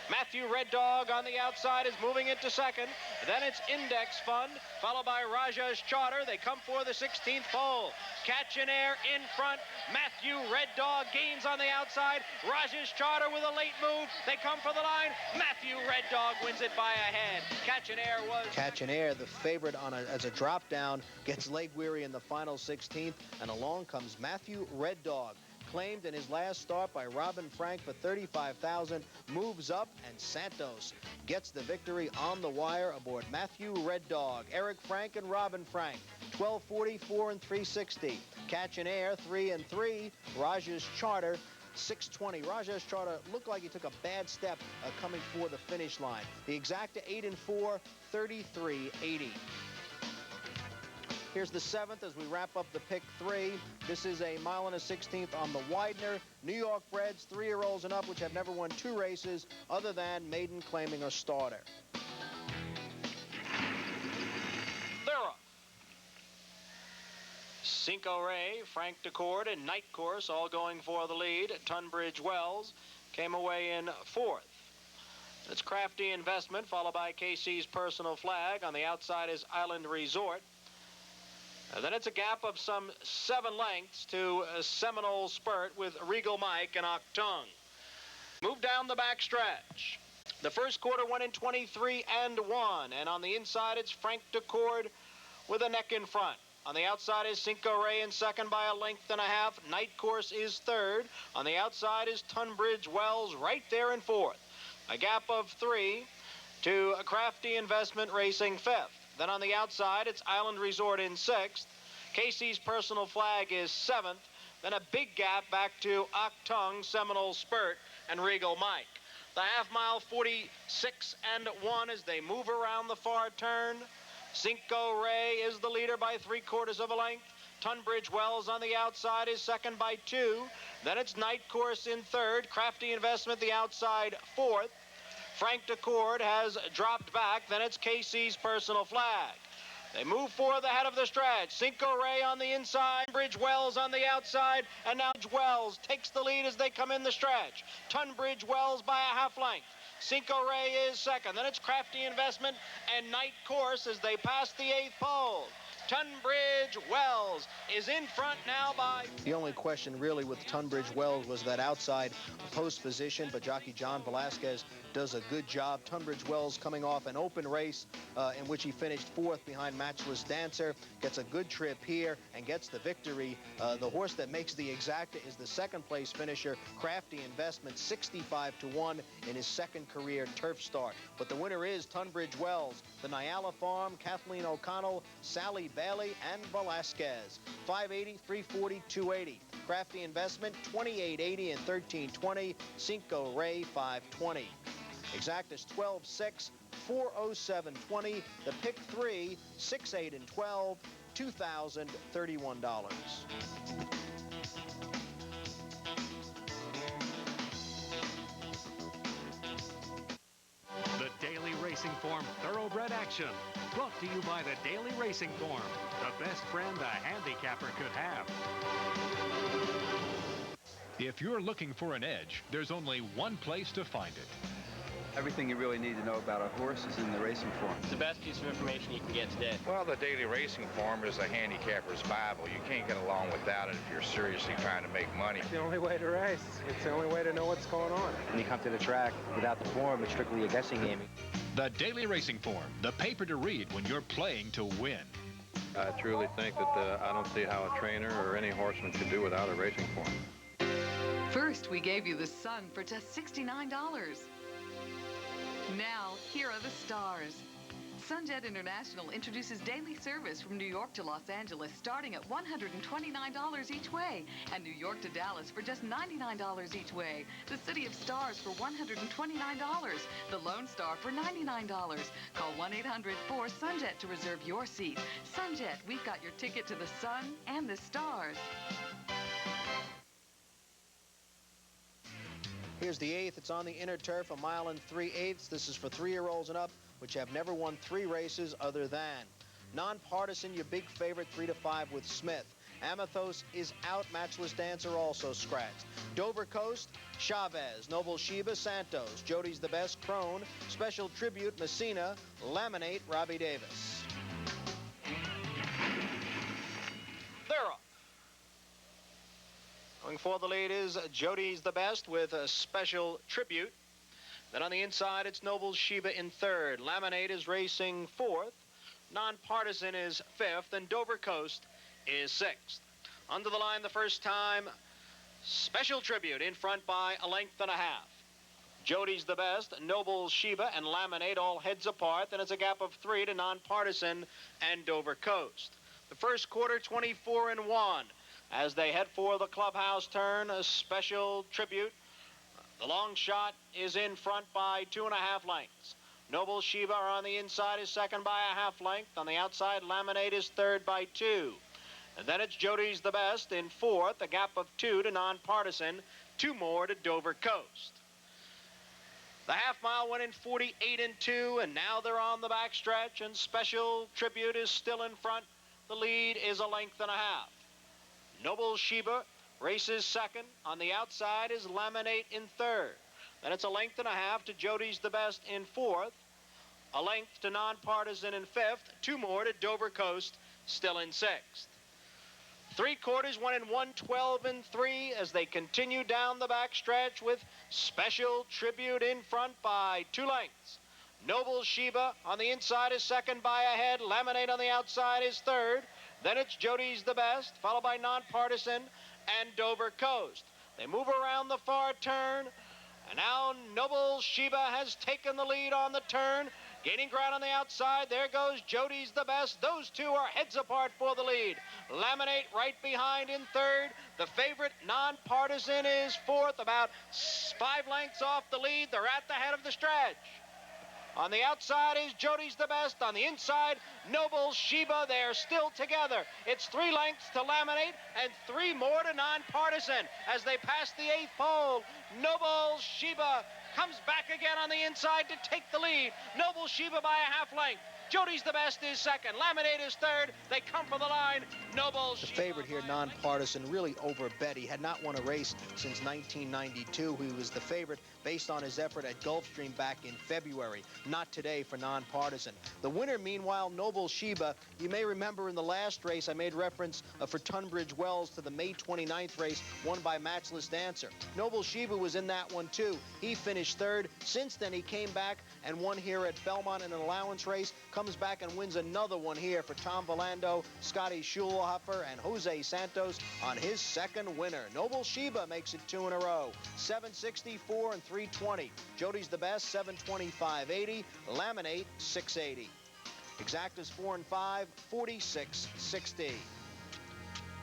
Matthew Red Dog on the outside is moving into second. Then it's Index Fund, followed by Raja's Charter. They come for the 16th pole. Catch and Air in front. Matthew Red Dog gains on the outside. Raja's Charter with a late move. They come for the line. Matthew Red Dog wins it by a head. Catch and Air was... Catch and Air, the favorite as a drop down, gets leg weary in the final 16th, and along comes Matthew Red Dog. Claimed in his last start by Robin Frank for $35,000, moves up, and Santos gets the victory on the wire aboard Matthew Red Dog. Eric Frank and Robin Frank, 1244 and 360. Catch and Air, 3 and 3. Raja's Charter, 620. Raja's Charter looked like he took a bad step coming for the finish line. The exacta 8 and 4, 33.80. Here's the 7th as we wrap up the pick 3. This is a 1 1/16 on the Widener. New York breds, 3-year-olds and up, which have never won 2 races other than maiden claiming a starter. They're off. Cinco Ray, Frank Decord, and Night Course all going for the lead. Tunbridge Wells came away in 4th. It's Crafty Investment, followed by KC's Personal Flag. On the outside is Island Resort. And then it's a gap of some 7 lengths to Seminole Spurt with Regal Mike and Octung. Move down the back stretch. The first quarter went in 23 and 1. And on the inside, it's Frank Decord with a neck in front. On the outside is Cinco Ray in second by a length and a half. Night Course is third. On the outside is Tunbridge Wells right there in fourth. A gap of 3 to Crafty Investment Racing fifth. Then on the outside, it's Island Resort in 6th. Casey's Personal Flag is 7th. Then a big gap back to Octung, Seminole Spurt, and Regal Mike. The half-mile 46 and 1 as they move around the far turn. Cinco Ray is the leader by 3/4 of a length. Tunbridge Wells on the outside is second by 2. Then it's Night Course in third. Crafty Investment the outside 4th. Frank Decord has dropped back. Then it's Casey's Personal Flag. They move for the head of the stretch. Cinco Ray on the inside. Tunbridge Wells on the outside. And now Wells takes the lead as they come in the stretch. Tunbridge Wells by a half length. Cinco Ray is second. Then it's Crafty Investment and Night Course as they pass the 8th pole. Tunbridge Wells is in front now by... The only question really with Tunbridge Wells was that outside post position, but jockey John Velasquez does a good job. Tunbridge Wells coming off an open race in which he finished 4th behind Matchless Dancer, gets a good trip here and gets the victory. The horse that makes the exacta is the 2nd place finisher, Crafty Investment, 65-1 in his 2nd career turf start. But the winner is Tunbridge Wells. The Nyala Farm, Kathleen O'Connell, Sally Bailey, and Velasquez. 580, 340, 280. Crafty Investment, 2880 and 1320. Cinco Ray, 520. Exactas 12-6, 407.20. The pick 3, 6-8 and 12, $2,031. action. Brought to you by the Daily Racing Form, the best friend a handicapper could have. If you're looking for an edge, there's only one place to find it. Everything you really need to know about a horse is in the racing form. It's the best piece of information you can get today. Well, the Daily Racing Form is a handicapper's Bible. You can't get along without it if you're seriously trying to make money. It's the only way to race. It's the only way to know what's going on. When you come to the track without the form, it's strictly a guessing game. The Daily Racing Form, the paper to read when you're playing to win. I truly think that I don't see how a trainer or any horseman could do without a racing form. First, we gave you the Sun for just $69. Now, here are the stars. Sunjet International introduces daily service from New York to Los Angeles starting at $129 each way, and New York to Dallas for just $99 each way. The City of Stars for $129. The Lone Star for $99. Call 1-800-4-SUNJET to reserve your seat. Sunjet, we've got your ticket to the sun and the stars. Here's the 8th. It's on the inner turf, 1 mile and 3/8. This is for 3-year-olds and up, which have never won 3 races other than. Nonpartisan, your big favorite, 3 to 5 with Smith. Amathos is out. Matchless Dancer also scratched. Dover Coast, Chavez. Noble Sheba, Santos. Jody's the Best, Crone. Special Tribute, Messina. Laminate, Robbie Davis. They're up. Going for the lead is Jody's the Best with a Special Tribute. Then on the inside, it's Noble Sheba in 3rd. Laminate is racing 4th. Nonpartisan is 5th. And Dover Coast is 6th. Under the line the first time, Special Tribute in front by 1.5 lengths. Jody's the Best, Noble Sheba, and Laminate all heads apart. Then it's a gap of 3 to Nonpartisan and Dover Coast. The first quarter, 24-1. As they head for the Clubhouse turn, a Special Tribute. The long shot is in front by 2.5 lengths. Noble Sheba on the inside is second by 1/2 length. On the outside, Laminate is third by 2. And then it's Jody's the Best in 4th, a gap of 2 to Nonpartisan, 2 more to Dover Coast. The half-mile went in 48-2, and now they're on the backstretch, and Special Tribute is still in front. The lead is 1.5 lengths. Noble Sheba races second. On the outside is Laminate in 3rd. Then it's 1.5 lengths to Jody's the Best in 4th. 1 length to Nonpartisan in 5th. 2 more to Dover Coast, still in 6th. 3 quarters, 1 in 1:12-3 as they continue down the backstretch with Special Tribute in front by 2 lengths. Noble Sheba on the inside is second by a head. Laminate on the outside is 3rd. Then it's Jody's the Best, followed by Nonpartisan and Dover Coast. They move around the far turn, and now Noble Sheba has taken the lead on the turn. Gaining ground on the outside, there goes Jody's the Best. Those two are heads apart for the lead. Laminate right behind in 3rd. The favorite, Nonpartisan, is 4th, about 5 lengths off the lead. They're at the head of the stretch. On the outside is Jody's the Best. On the inside, Noble Sheba. They're still together. It's 3 lengths to Laminate and 3 more to Nonpartisan as they pass the 8th pole. Noble Sheba comes back again on the inside to take the lead. Noble Sheba by 1/2 length. Jody's the Best is second. Laminate is 3rd. They come for the line. Noble Sheba. The favorite here, Nonpartisan, really overbet. He had not won a race since 1992. He was the favorite based on his effort at Gulfstream back in February. Not today for Nonpartisan. The winner, meanwhile, Noble Sheba. You may remember in the last race I made reference for Tunbridge Wells to the May 29th race won by Matchless Dancer. Noble Sheba was in that one too. He finished 3rd. Since then he came back and won here at Belmont in an allowance race. Comes back and wins another one here for Tom Volando, Scotty Schulhofer, and Jose Santos on his 2nd winner. Noble Sheba makes it 2 in a row. 764 and 320. Jody's the Best, 725.80. Laminate, 680. Exactas 4 and 5, 46.60.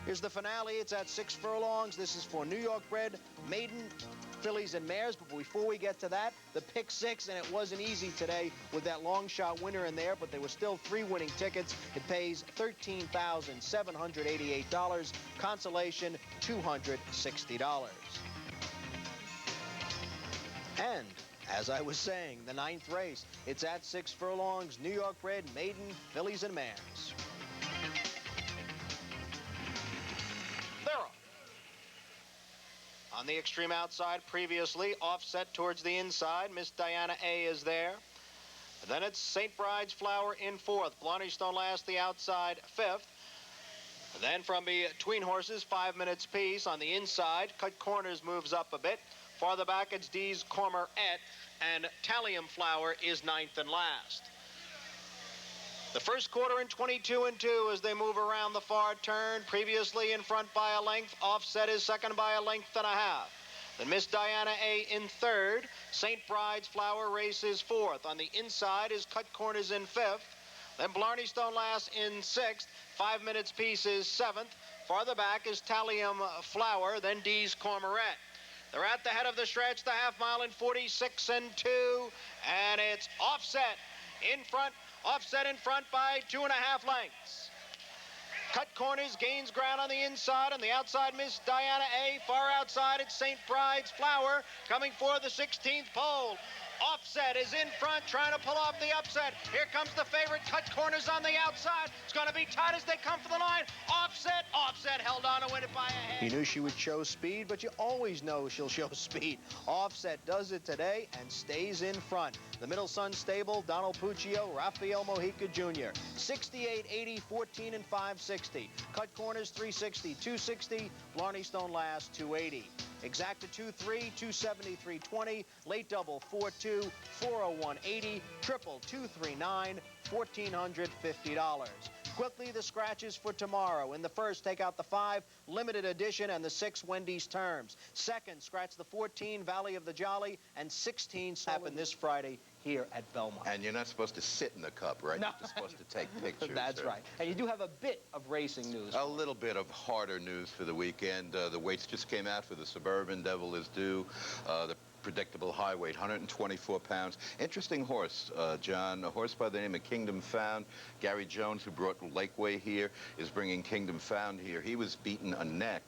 Here's the finale. It's at 6 furlongs. This is for New York bred maiden fillies and mares. But before we get to that, the pick 6, and it wasn't easy today with that long shot winner in there, but there were still 3 winning tickets. It pays $13,788. Consolation, $260. And As I was saying, the 9th race. It's at 6 furlongs, New York bred, maiden, fillies and mares. They're off. On the extreme outside previously, offset towards the inside. Miss Diana A is there. Then it's St. Bride's Flower in 4th. Blarney Stone Last, the outside, 5th. Then from between horses, 5 minutes piece. On the inside, Cut Corners moves up a bit. Farther back, it's D's Cormer-et, and Thallium Flower is 9th and last. The first quarter in 22-2 as they move around the far turn. Previously in front by a length. Offset is second by a length and a half. Then Miss Diana A in 3rd. St. Bride's Flower races 4th. On the inside is Cut Corners in 5th. Then Blarney Stone Last in 6th. 5 minutes piece is 7th. Farther back is Thallium Flower, then D's Cormer-et. They're at the head of the stretch, the half mile in 46-2, and it's Offset in front. Offset in front by 2.5 lengths. Cut Corners gains ground on the inside. On the outside, Miss Diana A. Far outside, it's St. Bride's Flower coming for the 16th pole. Offset is in front, trying to pull off the upset. Here comes the favorite, Cut Corners on the outside. It's going to be tight as they come for the line. Offset held on to win it by a head. You knew she would show speed, but you always know she'll show speed. Offset does it today and stays in front. The Middle Sun Stable, Donald Puccio, Rafael Mojica Jr. 68, 80, 14, and 560. Cut Corners 360, 260. Blarney Stone Last 280. Exacta 2-3, 270, 320. Late double 4-2, 401, 80. Triple 239, $1,450. Quickly, the scratches for tomorrow. In the first, take out the 5, limited edition, and the 6 Wendy's Terms. Second, scratch the 14, Valley of the Jolly, and 16 happen this Friday here at Belmont. And you're not supposed to sit in the cup, right? No. You're supposed to take pictures. That's right. And you do have a bit of racing news. A little bit of harder news for the weekend. The weights just came out for the Suburban Devil is Due. The predictable high weight, 124 pounds. Interesting horse, John. A horse by the name of Kingdom Found. Gary Jones, who brought Lakeway here, is bringing Kingdom Found here. He was beaten a neck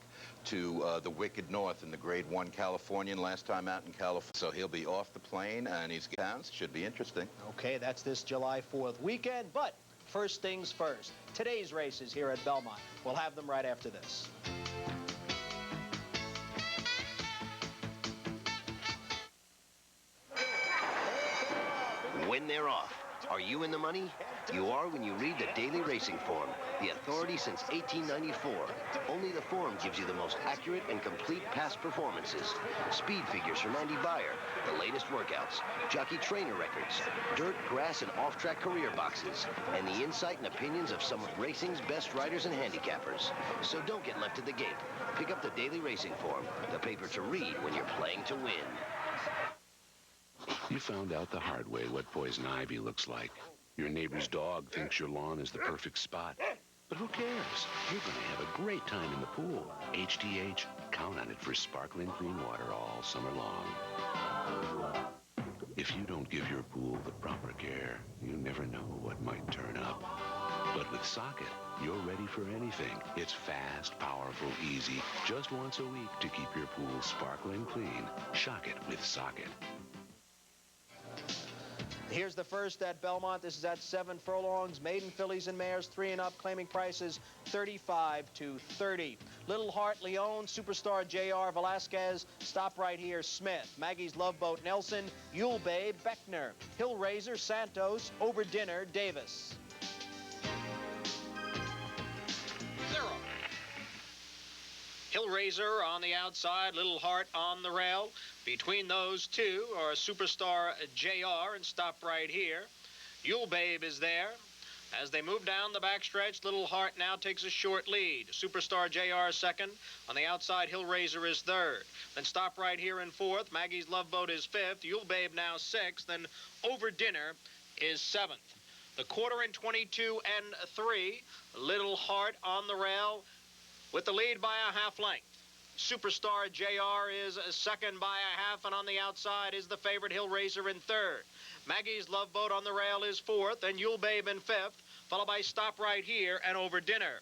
to the Wicked North in the Grade 1 Californian last time out in California. So he'll be off the plane, and he's pounds. Should be interesting. Okay, that's this July 4th weekend, but first things first. Today's races here at Belmont. We'll have them right after this. When they're off. Are you in the money? You are when you read the Daily Racing Form, the authority since 1894. Only the form gives you the most accurate and complete past performances. Speed figures from Andy Byer, the latest workouts, jockey trainer records, dirt, grass, and off-track career boxes, and the insight and opinions of some of racing's best riders and handicappers. So don't get left at the gate. Pick up the Daily Racing Form, the paper to read when you're playing to win. You found out the hard way what poison ivy looks like. Your neighbor's dog thinks your lawn is the perfect spot. But who cares? You're going to have a great time in the pool. HDH, count on it for sparkling clean water all summer long. If you don't give your pool the proper care, you never know what might turn up. But with Socket, you're ready for anything. It's fast, powerful, easy. Just once a week to keep your pool sparkling clean. Shock it with Socket. Here's the first at Belmont. This is at 7 furlongs. Maiden fillies and mares, 3 and up, claiming prices 35 to 30. Little Heart, Leon, Superstar, JR, Velasquez, Stop Right Here, Smith, Maggie's Love Boat, Nelson, Yule Babe, Beckner, Hillraiser, Santos, Over Dinner, Davis. Hillraiser on the outside, Little Heart on the rail. Between those two are Superstar JR and Stop Right Here. Yule Babe is there. As they move down the backstretch, Little Heart now takes a short lead. Superstar JR second. On the outside, Hillraiser is third. Then Stop Right Here in fourth. Maggie's Love Boat is fifth. Yule Babe now sixth. Then Over Dinner is seventh. The quarter in 22-3. Little Heart on the rail with the lead by a half length. Superstar JR is second by a half, and on the outside is the favorite Hillraiser in third. Maggie's Love Boat on the rail is fourth, and Yule Babe in fifth, followed by Stop Right Here and Over Dinner.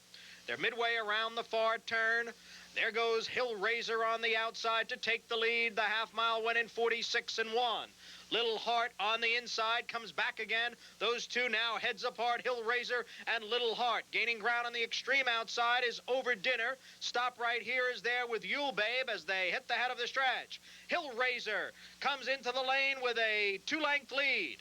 They're midway around the far turn. There goes Hillraiser on the outside to take the lead. The half-mile went in 46-1. Little Heart on the inside comes back again. Those two now heads apart, Hillraiser and Little Heart. Gaining ground on the extreme outside is Over Dinner. Stop Right Here is there with Yule Babe as they hit the head of the stretch. Hillraiser comes into the lane with a 2-length lead.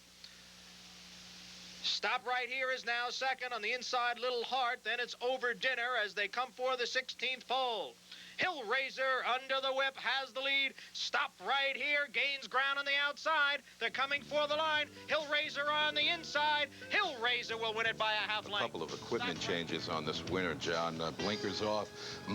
Stop Right Here is now second. On the inside, Little Heart. Then it's Over Dinner as they come for the 16th pole. Hillraiser under the whip has the lead. Stop Right Here gains ground on the outside. They're coming for the line. Hillraiser on the inside. Hillraiser will win it by a half length. A couple of equipment changes on this winner, John. Blinkers off,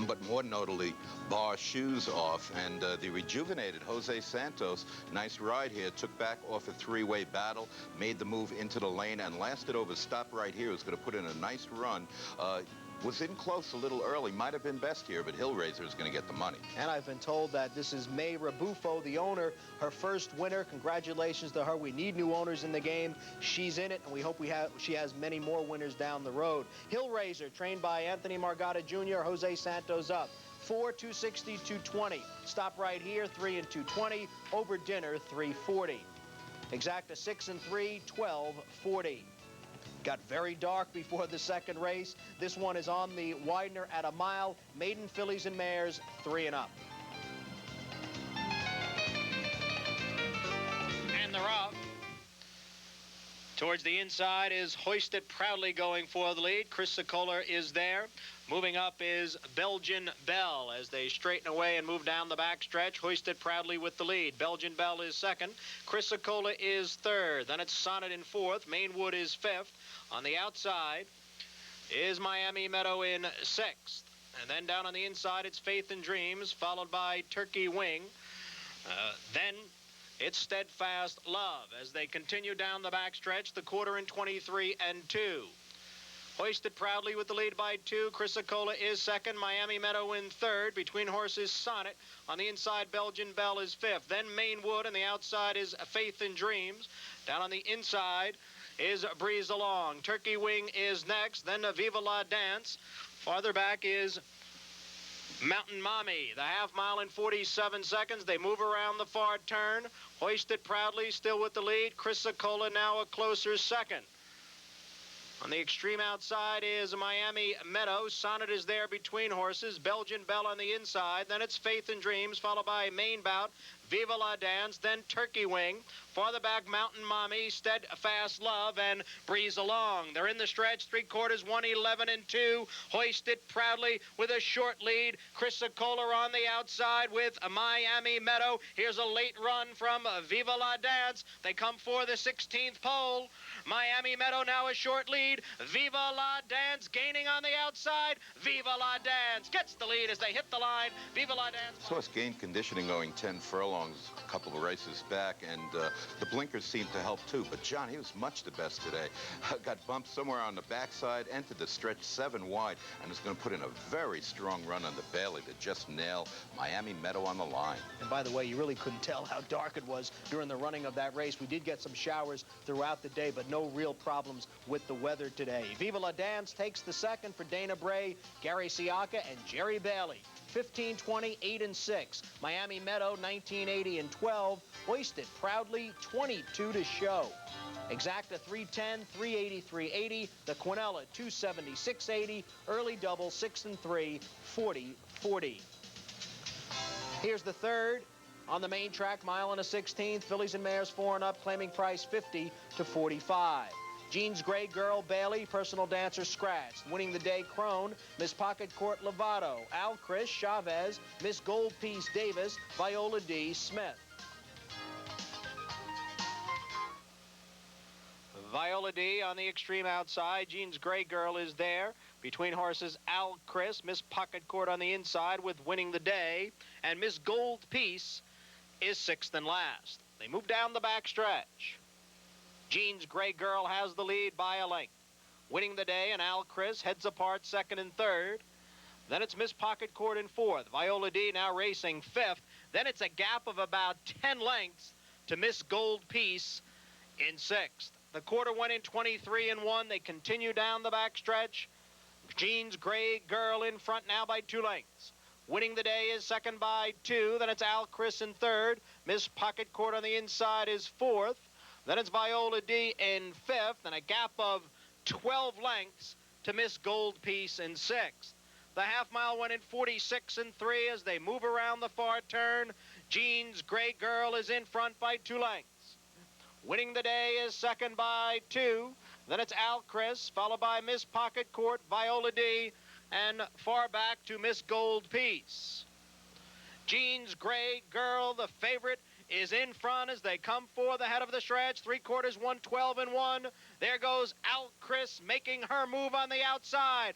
but more notably, bar shoes off. And the rejuvenated Jose Santos, nice ride here, took back off a three-way battle, made the move into the lane, and lasted over Stop Right Here. Was going to put in a nice run. Was in close a little early. Might have been best here, but Hillraiser is going to get the money. And I've been told that this is May Rebufo, the owner, her first winner. Congratulations to her. We need new owners in the game. She's in it, and we hope she has many more winners down the road. Hillraiser, trained by Anthony Margata Jr., Jose Santos up. 4, 260, 220. Stop Right Here, 3 and 220. Over Dinner, 340. Exacta 6 and 3, 1240. Got very dark before the second race. This one is on the Widener at a mile. Maiden fillies and mares, 3 and up. And they're off. Towards the inside is Hoisted Proudly going for the lead. Chris Sokola is there. Moving up is Belgian Belle as they straighten away and move down the backstretch. Hoisted Proudly with the lead. Belgian Belle is second. Chris Sokola is third. Then it's Sonnet in fourth. Mainwood is fifth. On the outside is Miami Meadow in sixth. And then down on the inside, it's Faith and Dreams, followed by Turkey Wing. Then it's Steadfast Love as they continue down the backstretch, the quarter in 23 and 2. Hoisted Proudly with the lead by 2. Chris Sokola is second. Miami Meadow in third. Between horses, Sonnet. On the inside, Belgian Belle is fifth. Then Mainwood, and the outside is Faith and Dreams. Down on the inside is Breeze Along. Turkey Wing is next. Then Viva La Dance. Farther back is Mountain Mommy. The half mile in 47 seconds. They move around the far turn. Hoisted Proudly still with the lead. Chris Sokola now a closer second. On the extreme outside is Miami Meadow. Sonnet is there between horses. Belgian Belle on the inside. Then it's Faith and Dreams, followed by Main Bout, Viva La Dance, then Turkey Wing. Farther back, Mountain Mommy, Steadfast Love, and Breeze Along. They're in the stretch, 3/4, 1:11 and 2. Hoisted Proudly with a short lead. Chris Sokola on the outside with Miami Meadow. Here's a late run from Viva La Dance. They come for the 16th pole. Miami Meadow now a short lead. Viva La Dance gaining on the outside. Viva La Dance gets the lead as they hit the line. Viva La Dance. Saw us gain conditioning going 10 furlongs a couple of races back, and the blinkers seemed to help too. But John, he was much the best today. Got bumped somewhere on the backside, entered the stretch 7 wide, and is going to put in a very strong run on the Bailey to just nail Miami Meadow on the line. And by the way, you really couldn't tell how dark it was during the running of that race. We did get some showers throughout the day, but no real problems with the weather today. Viva La Dance takes the second for Dana Bray, Gary Siaka, and Jerry Bailey. 15, 20, 8 and 6. Miami Meadow, 19, 80 and 12. Hoisted Proudly, 22 to show. Exacta 310, 380, 380. The Quinella 270, 680. Early double 6 and 3, 40, 40. Here's the third. On the main track, mile and a 16th. Fillies and mares 4 and up, claiming price 50 to 45. Jean's Gray Girl, Bailey, Personal Dancer, Scratch. Winning the day, Crone, Miss Pocket Court, Lovato, Al Chris, Chavez, Miss Gold Piece, Davis, Viola D, Smith. Viola D on the extreme outside. Jean's Gray Girl is there. Between horses, Al Chris, Miss Pocket Court on the inside with Winning the Day. And Miss Gold Piece is 6th and last. They move down the back stretch. Jean's Gray Girl has the lead by a length. Winning the Day and Al Chris heads apart 2nd and 3rd. Then it's Miss Pocket Court in 4th. Viola D now racing 5th. Then it's a gap of about 10 lengths to Miss Gold Piece in 6th. The quarter went in 23 and 1. They continue down the back stretch. Jean's Gray Girl in front now by 2 lengths. Winning the day is second by 2. Then it's Al Chris in third. Miss Pocket Court on the inside is fourth. Then it's Viola D in fifth, and a gap of 12 lengths to Miss Gold Piece in sixth. The half-mile went in 46 and 3 as they move around the far turn. Jean's Gray Girl is in front by 2 lengths. Winning the day is second by 2. Then it's Al Chris, followed by Miss Pocket Court, Viola D, and far back to Miss Gold Piece. Jean's Gray Girl, the favorite, is in front as they come for the head of the stretch. 3/4, 112 and 1. There goes Al Chris making her move on the outside.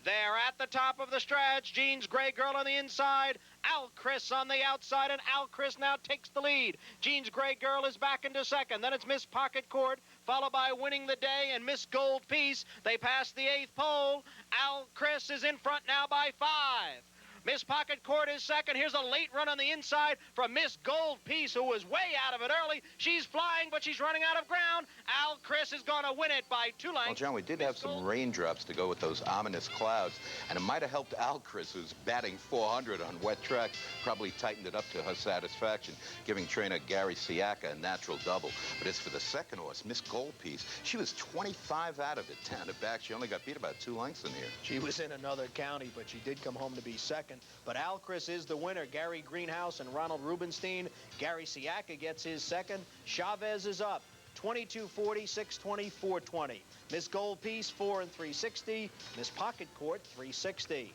They're at the top of the stretch. Jean's Gray Girl on the inside. Al Chris on the outside, and Al Chris now takes the lead. Jean's Gray Girl is back into second. Then it's Miss Pocket Court, followed by Winning the Day and Miss Gold Piece. They pass the 8th pole. Al Chris is in front now by 5. Miss Pocket Court is second. Here's a late run on the inside from Miss Gold Piece, who was way out of it early. She's flying, but she's running out of ground. Al Chris is going to win it by 2 lengths. Well, John, we did have some raindrops to go with those ominous clouds, and it might have helped Al Chris, who's batting 400 on wet tracks, probably tightened it up to her satisfaction, giving trainer Gary Siaka a natural double. But as for the second horse, Miss Gold Piece, she was 25 out of it down the back. She only got beat about 2 lengths in here. She was in another county, but she did come home to be second. But Al Chris is the winner. Gary Greenhouse and Ronald Rubenstein. Gary Siaka gets his second. Chavez is up. 22.40, 6:20, 4:20. Miss Gold Piece, 4 and 360. Miss Pocket Court, 360.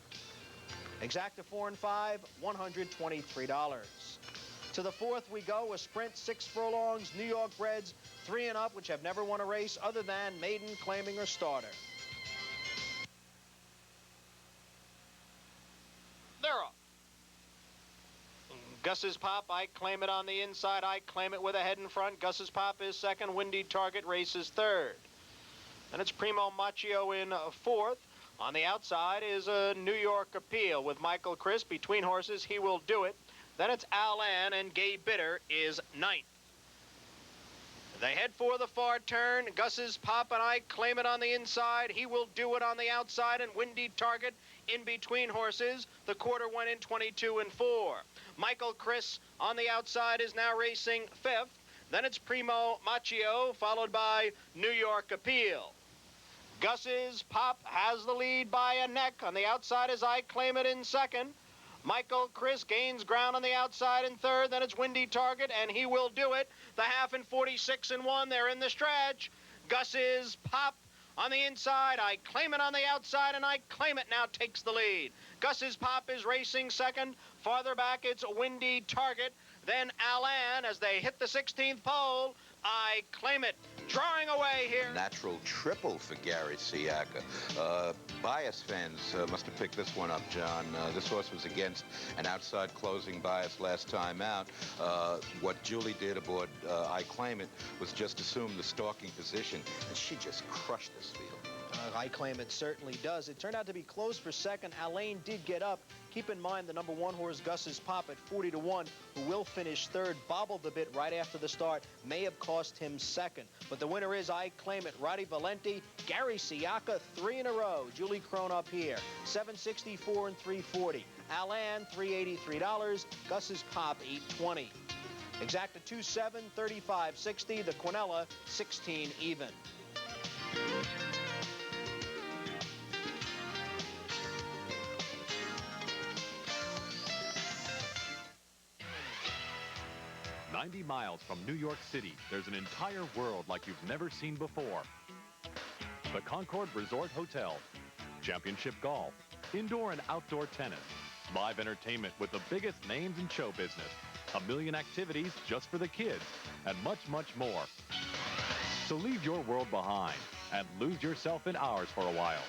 Exacta 4 and 5, $123. To the 4th we go. A sprint, 6 furlongs. New York breds, 3 and up, which have never won a race other than maiden, claiming, or starter. They're up. Gus's Pop, I Claim It on the inside. I Claim It with a head in front. Gus's Pop is second. Windy Target races third. And it's Primo Machio in fourth. On the outside is a New York Appeal with Michael Chris. Between horses, He Will Do It. Then it's Alan, and Gay Bitter is ninth. They head for the far turn. Gus's Pop and I Claim It on the inside. He Will Do It on the outside, and Windy Target in between horses. The quarter went in 22 and 4. Michael Chris on the outside is now racing fifth. Then it's Primo Machio, followed by New York Appeal. Gus's Pop has the lead by a neck. On the outside is I Claim It in second. Michael Chris gains ground on the outside in third. Then it's Windy Target, and He Will Do It. The half in 46 and 1. They're in the stretch. Gus's Pop on the inside. I Claim It on the outside, and I Claim It now takes the lead. Gus's Pop is racing second. Farther back, it's Windy Target. Then Alan as they hit the 16th pole. I Claim It. Drawing away here. Natural triple for Gary Siaka. Bias fans must have picked this one up, John. This horse was against an outside closing bias last time out. What Julie did aboard I Claim It was just assume the stalking position, and she just crushed this field. I Claim It certainly does. It turned out to be close for second. Alain did get up. Keep in mind the number 1 horse, Gus's Pop, at 40 to 1, who will finish third, bobbled a bit right after the start, may have cost him second. But the winner is I Claim It. Roddy Valenti, Gary Siaka, 3 in a row. Julie Crone up here, $764 and $340. Alain, $383. Gus's Pop, $820. Exacta 2-7, 35.60. The Quinella, 16 even. "90 miles from New York City, there's an entire world like you've never seen before. The Concord Resort Hotel. Championship golf, indoor and outdoor tennis, live entertainment with the biggest names in show business, a million activities just for the kids, and much, much more. So leave your world behind and lose yourself in ours for a while.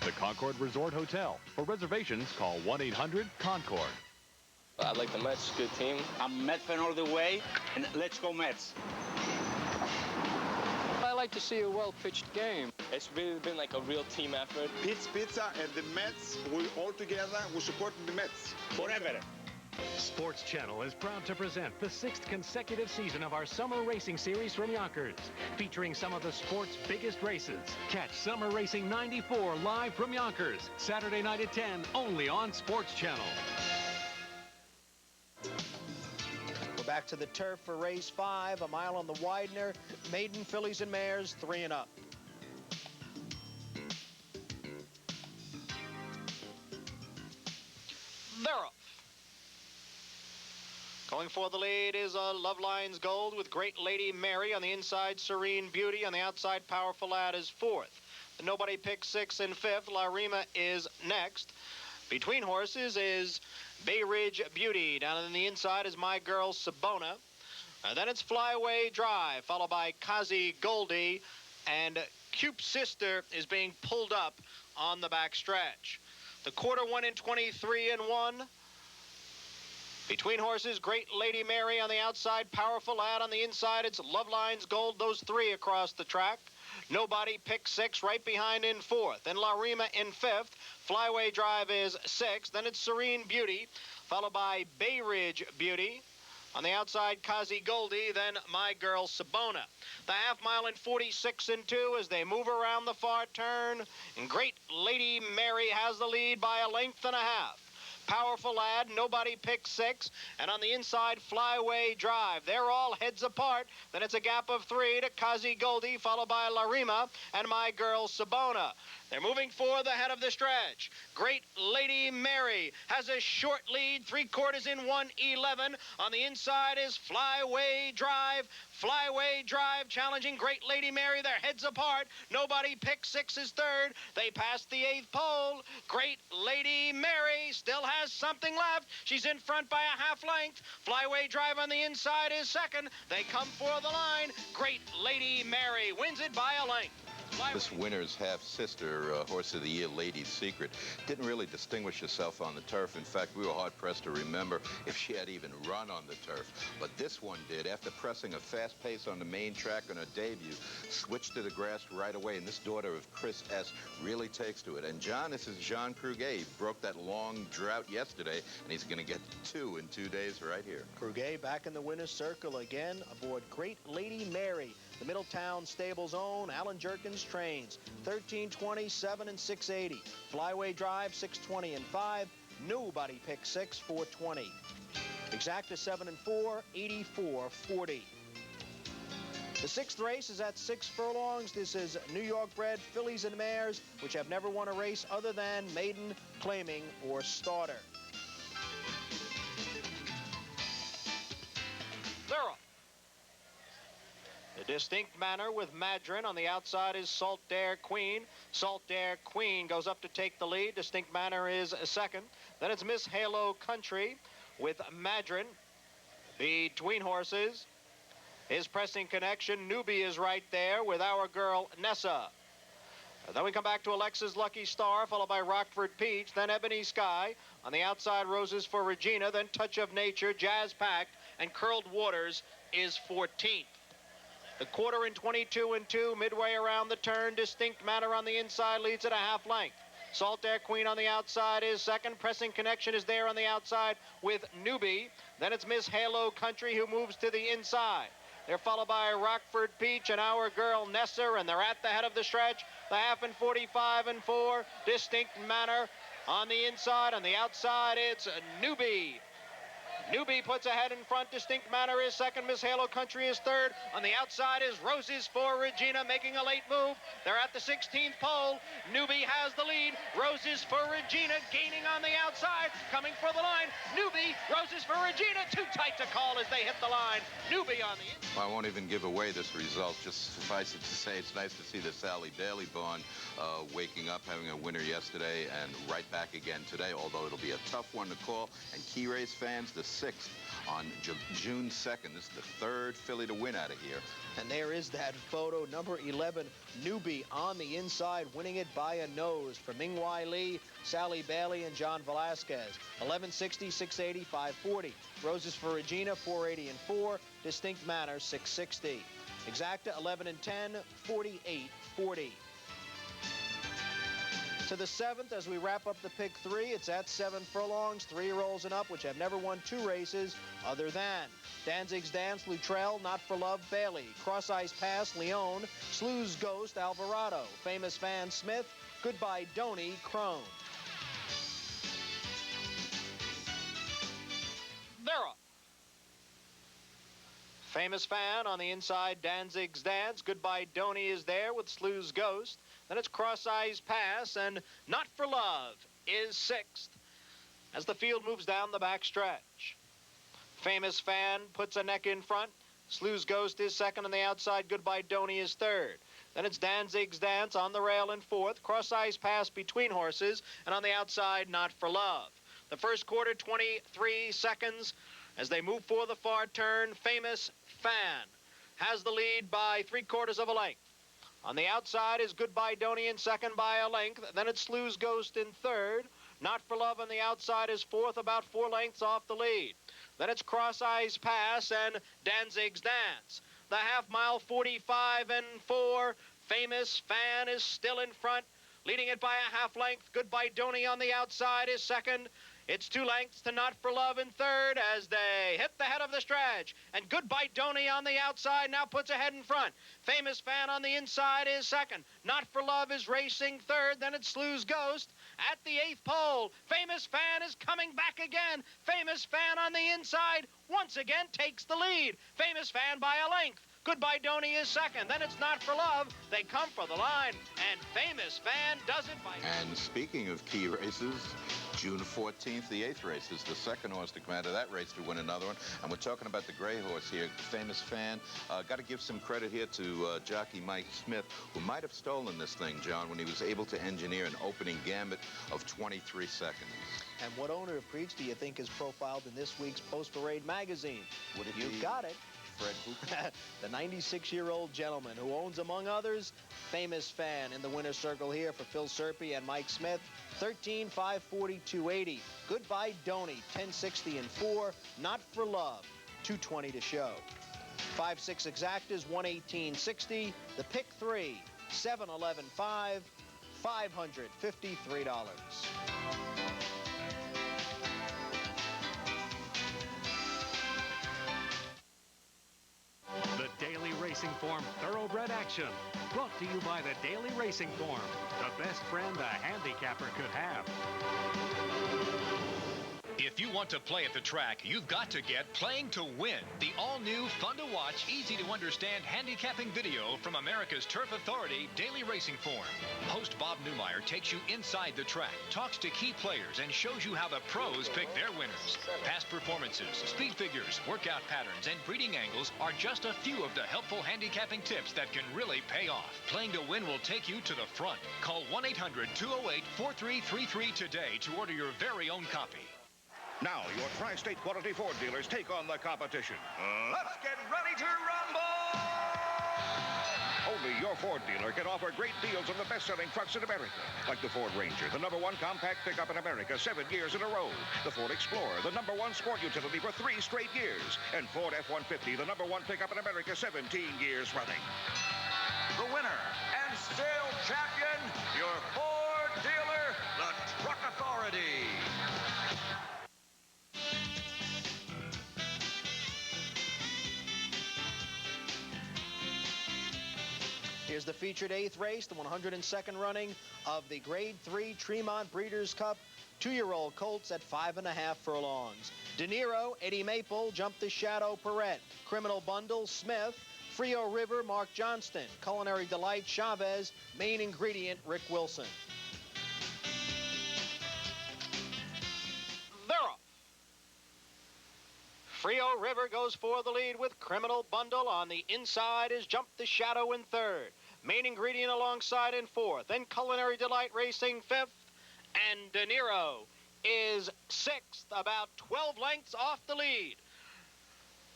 The Concord Resort Hotel. For reservations, call 1-800-CONCORD. I like the Mets, good team. I'm a Met fan all the way, and let's go Mets. I like to see a well-pitched game. It's really been like a real team effort. Pete's Pizza and the Mets, we all together, we support the Mets. Forever. Sports Channel is proud to present the 6th consecutive season of our summer racing series from Yonkers, featuring some of the sport's biggest races. Catch Summer Racing 94 live from Yonkers, Saturday night at 10, only on Sports Channel. We're back to the turf for race 5, a mile on the Widener. Maiden fillies and mares, 3 and up. They're off. Going for the lead is Love Lines Gold with Great Lady Mary on the inside. Serene Beauty on the outside. Powerful Lad is 4th. The Nobody Pick 6 and 5th. La Rima is next. Between horses is Bay Ridge Beauty. Down on the inside is My Girl Sabona. And then it's Flyway Drive, followed by Kazi Goldie. And Cube Sister is being pulled up on the back stretch. The quarter 1 in 23 and 1. Between horses, Great Lady Mary on the outside, Powerful Lad on the inside. It's Love Lines Gold, those 3 across the track. Nobody Pick 6 right behind in 4th. Then La Rima in 5th. Flyway Drive is 6th. Then it's Serene Beauty, followed by Bay Ridge Beauty. On the outside, Kazi Goldie, then My Girl Sabona. The half mile in 46 and 2 as they move around the far turn. And Great Lady Mary has the lead by a length and a half. Powerful Lad, Nobody Pick 6, and on the inside, Flyway Drive. They're all heads apart. Then it's a gap of 3 to Kazi Goldie, followed by La Rima and My Girl Sabona. They're moving for the head of the stretch. Great Lady Mary has a short lead, 3/4 in 1:11. On the inside is Flyway Drive. Flyway Drive challenging Great Lady Mary. They're heads apart. Nobody Pick 6 is 3rd. They passed the 8th pole. Great Lady Mary still has something left. She's in front by a half length. Flyway Drive on the inside is 2nd. They come for the line. Great Lady Mary wins it by a length. This winner's half-sister, Horse of the Year, Lady Secret, didn't really distinguish herself on the turf. In fact, we were hard-pressed to remember if she had even run on the turf. But this one did. After pressing a fast pace on the main track on her debut, switched to the grass right away. And this daughter of Chris S. really takes to it. And John, this is Jean Cruguet. He broke that long drought yesterday, and he's going to get 2 in 2 days right here. Cruguet back in the winner's circle again aboard Great Lady Mary. The Middletown Stables own Alan Jerkins trains. 13:20, 7 and 680. Flyway Drive 6:20 and 5. Nobody Pick 6 4:20. Exacta 7 and 4 84:40. The 6th race is at 6 furlongs. This is New York bred fillies and mares, which have never won a race other than maiden, claiming, or starter. They're off. The Distinct Manor with Madron. On the outside is Salt Dare Queen. Salt Dare Queen goes up to take the lead. Distinct Manor is 2nd. Then it's Miss Halo Country with Madron. Between horses is Pressing Connection. Newbie is right there with Our Girl Nessa. Then we come back to Alexa's Lucky Star, followed by Rockford Peach, then Ebony Sky. On the outside, Roses for Regina, then Touch of Nature, Jazz Pact, and Curled Waters is 14th. The quarter in 22 and 2, midway around the turn. Distinct Manor on the inside leads at a half length. Salt Air Queen on the outside is 2nd. Pressing Connection is there on the outside with Newbie. Then it's Miss Halo Country who moves to the inside. They're followed by Rockford Peach and Our Girl Nessa, and they're at the head of the stretch. The half in 45 and 4. Distinct Manor on the inside. On the outside, it's Newbie. Newbie puts ahead in front. Distinct Manor is 2nd. Miss Halo Country is 3rd. On the outside is Roses for Regina making a late move. They're at the 16th pole. Newbie has the lead. Roses for Regina gaining on the outside. Coming for the line. Newbie, Roses for Regina. Too tight to call as they hit the line. Newbie on the inside. I won't even give away this result. Just suffice it to say it's nice to see the Sally Bailey barn waking up, having a winner yesterday and right back again today, although it'll be a tough one to call. And Key Race fans, the 6th on June 2nd. This is the 3rd filly to win out of here. And there is that photo, number 11, Newbie on the inside, winning it by a nose for Ming-Wai Lee, Sally Bailey, and John Velasquez. 1160, 680, 540. Roses for Regina, 480 and 4. Distinct Manor, 660. Exacta, 11 and 10, 48, 40. To the 7th, as we wrap up the pick 3, it's at 7 furlongs, 3-year-olds and up, which have never won 2 races other than Danzig's Dance, Luttrell, Not for Love, Bailey, Cross Eyes Pass, Leon, Slew's Ghost, Alvarado, Famous Fan, Smith, Goodbye Donny, Crone. They're up. Famous Fan on the inside, Danzig's Dance. Goodbye Donny is there with Slew's Ghost. Then it's Cross Eyes Pass, and Not for Love is 6th as the field moves down the back stretch. Famous Fan puts a neck in front. Slew's Ghost is 2nd on the outside. Goodbye Donny is 3rd. Then it's Danzig's Dance on the rail in 4th. Cross Eyes Pass between horses, and on the outside, Not for Love. The first quarter, 23 seconds. As they move for the far turn, Famous Fan has the lead by 3/4 of a length. On the outside is Goodbye Donny in 2nd by a length. Then it's Slew's Ghost in 3rd. Not for Love on the outside is 4th, about 4 lengths off the lead. Then it's Cross Eyes Pass and Danzig's Dance. The half-mile, 45 and 4. Famous Fan is still in front, leading it by a half length. Goodbye Donny on the outside is 2nd. It's 2 lengths to Not for Love in 3rd as they hit the head of the stretch. And Goodbye Donny on the outside now puts ahead in front. Famous Fan on the inside is 2nd. Not for Love is racing 3rd. Then it's Slew's Ghost at the 8th pole. Famous Fan is coming back again. Famous Fan on the inside once again takes the lead. Famous Fan by a length. Goodbye Donny is 2nd. Then it's Not for Love. They come for the line, and Famous Fan does it by... And speaking of key races, June 14th, the 8th race is the 2nd horse to come out of that race to win another one. And we're talking about the gray horse here, Famous Fan. Got to give some credit here to jockey Mike Smith, who might have stolen this thing, John, when he was able to engineer an opening gambit of 23 seconds. And what owner of Preach do you think is profiled in this week's Post-Parade magazine? Would it You've be got it. Fred Hooper? The 96-year-old gentleman who owns, among others, Famous Fan in the winner's circle here for Phil Serpy and Mike Smith. 13, 540, 280. Goodbye Donny, 1060 and 4. Not for Love, 220 to show. 5-6 exactas, 118.60. The pick 3, 7-11-5, $553. The Daily Racing Form Thoroughbred Action. Brought to you by the Daily Racing Form, the best friend a handicapper could have. If you want to play at the track, you've got to get Playing to Win, the all-new, fun-to-watch, easy-to-understand handicapping video from America's Turf Authority Daily Racing Form. Host Bob Newmeyer takes you inside the track, talks to key players, and shows you how the pros pick their winners. Past performances, speed figures, workout patterns, and breeding angles are just a few of the helpful handicapping tips that can really pay off. Playing to Win will take you to the front. Call 1-800-208-4333 today to order your very own copy. Now, your tri-state quality Ford dealers take on the competition. Let's get ready to rumble! Only your Ford dealer can offer great deals on the best-selling trucks in America, like the Ford Ranger, the #1 compact pickup in America 7 years in a row, the Ford Explorer, the #1 sport utility for 3 straight years, and Ford F-150, the #1 pickup in America 17 years running. The winner and still champion, your Ford dealer, the Truck Authority. Here's the featured 8th race, the 102nd running of the Grade 3 Tremont Breeders Cup 2-year-old colts at 5.5 furlongs. De Niro, Eddie Maple, Jump the Shadow, Perrette, Criminal Bundle, Smith, Frio River, Mark Johnston, Culinary Delight, Chavez, Main Ingredient, Rick Wilson. They're off. Frio River goes for the lead with Criminal Bundle. On the inside is Jump the Shadow in 3rd. Main Ingredient alongside in 4th. Then Culinary Delight racing 5th. And De Niro is 6th, about 12 lengths off the lead.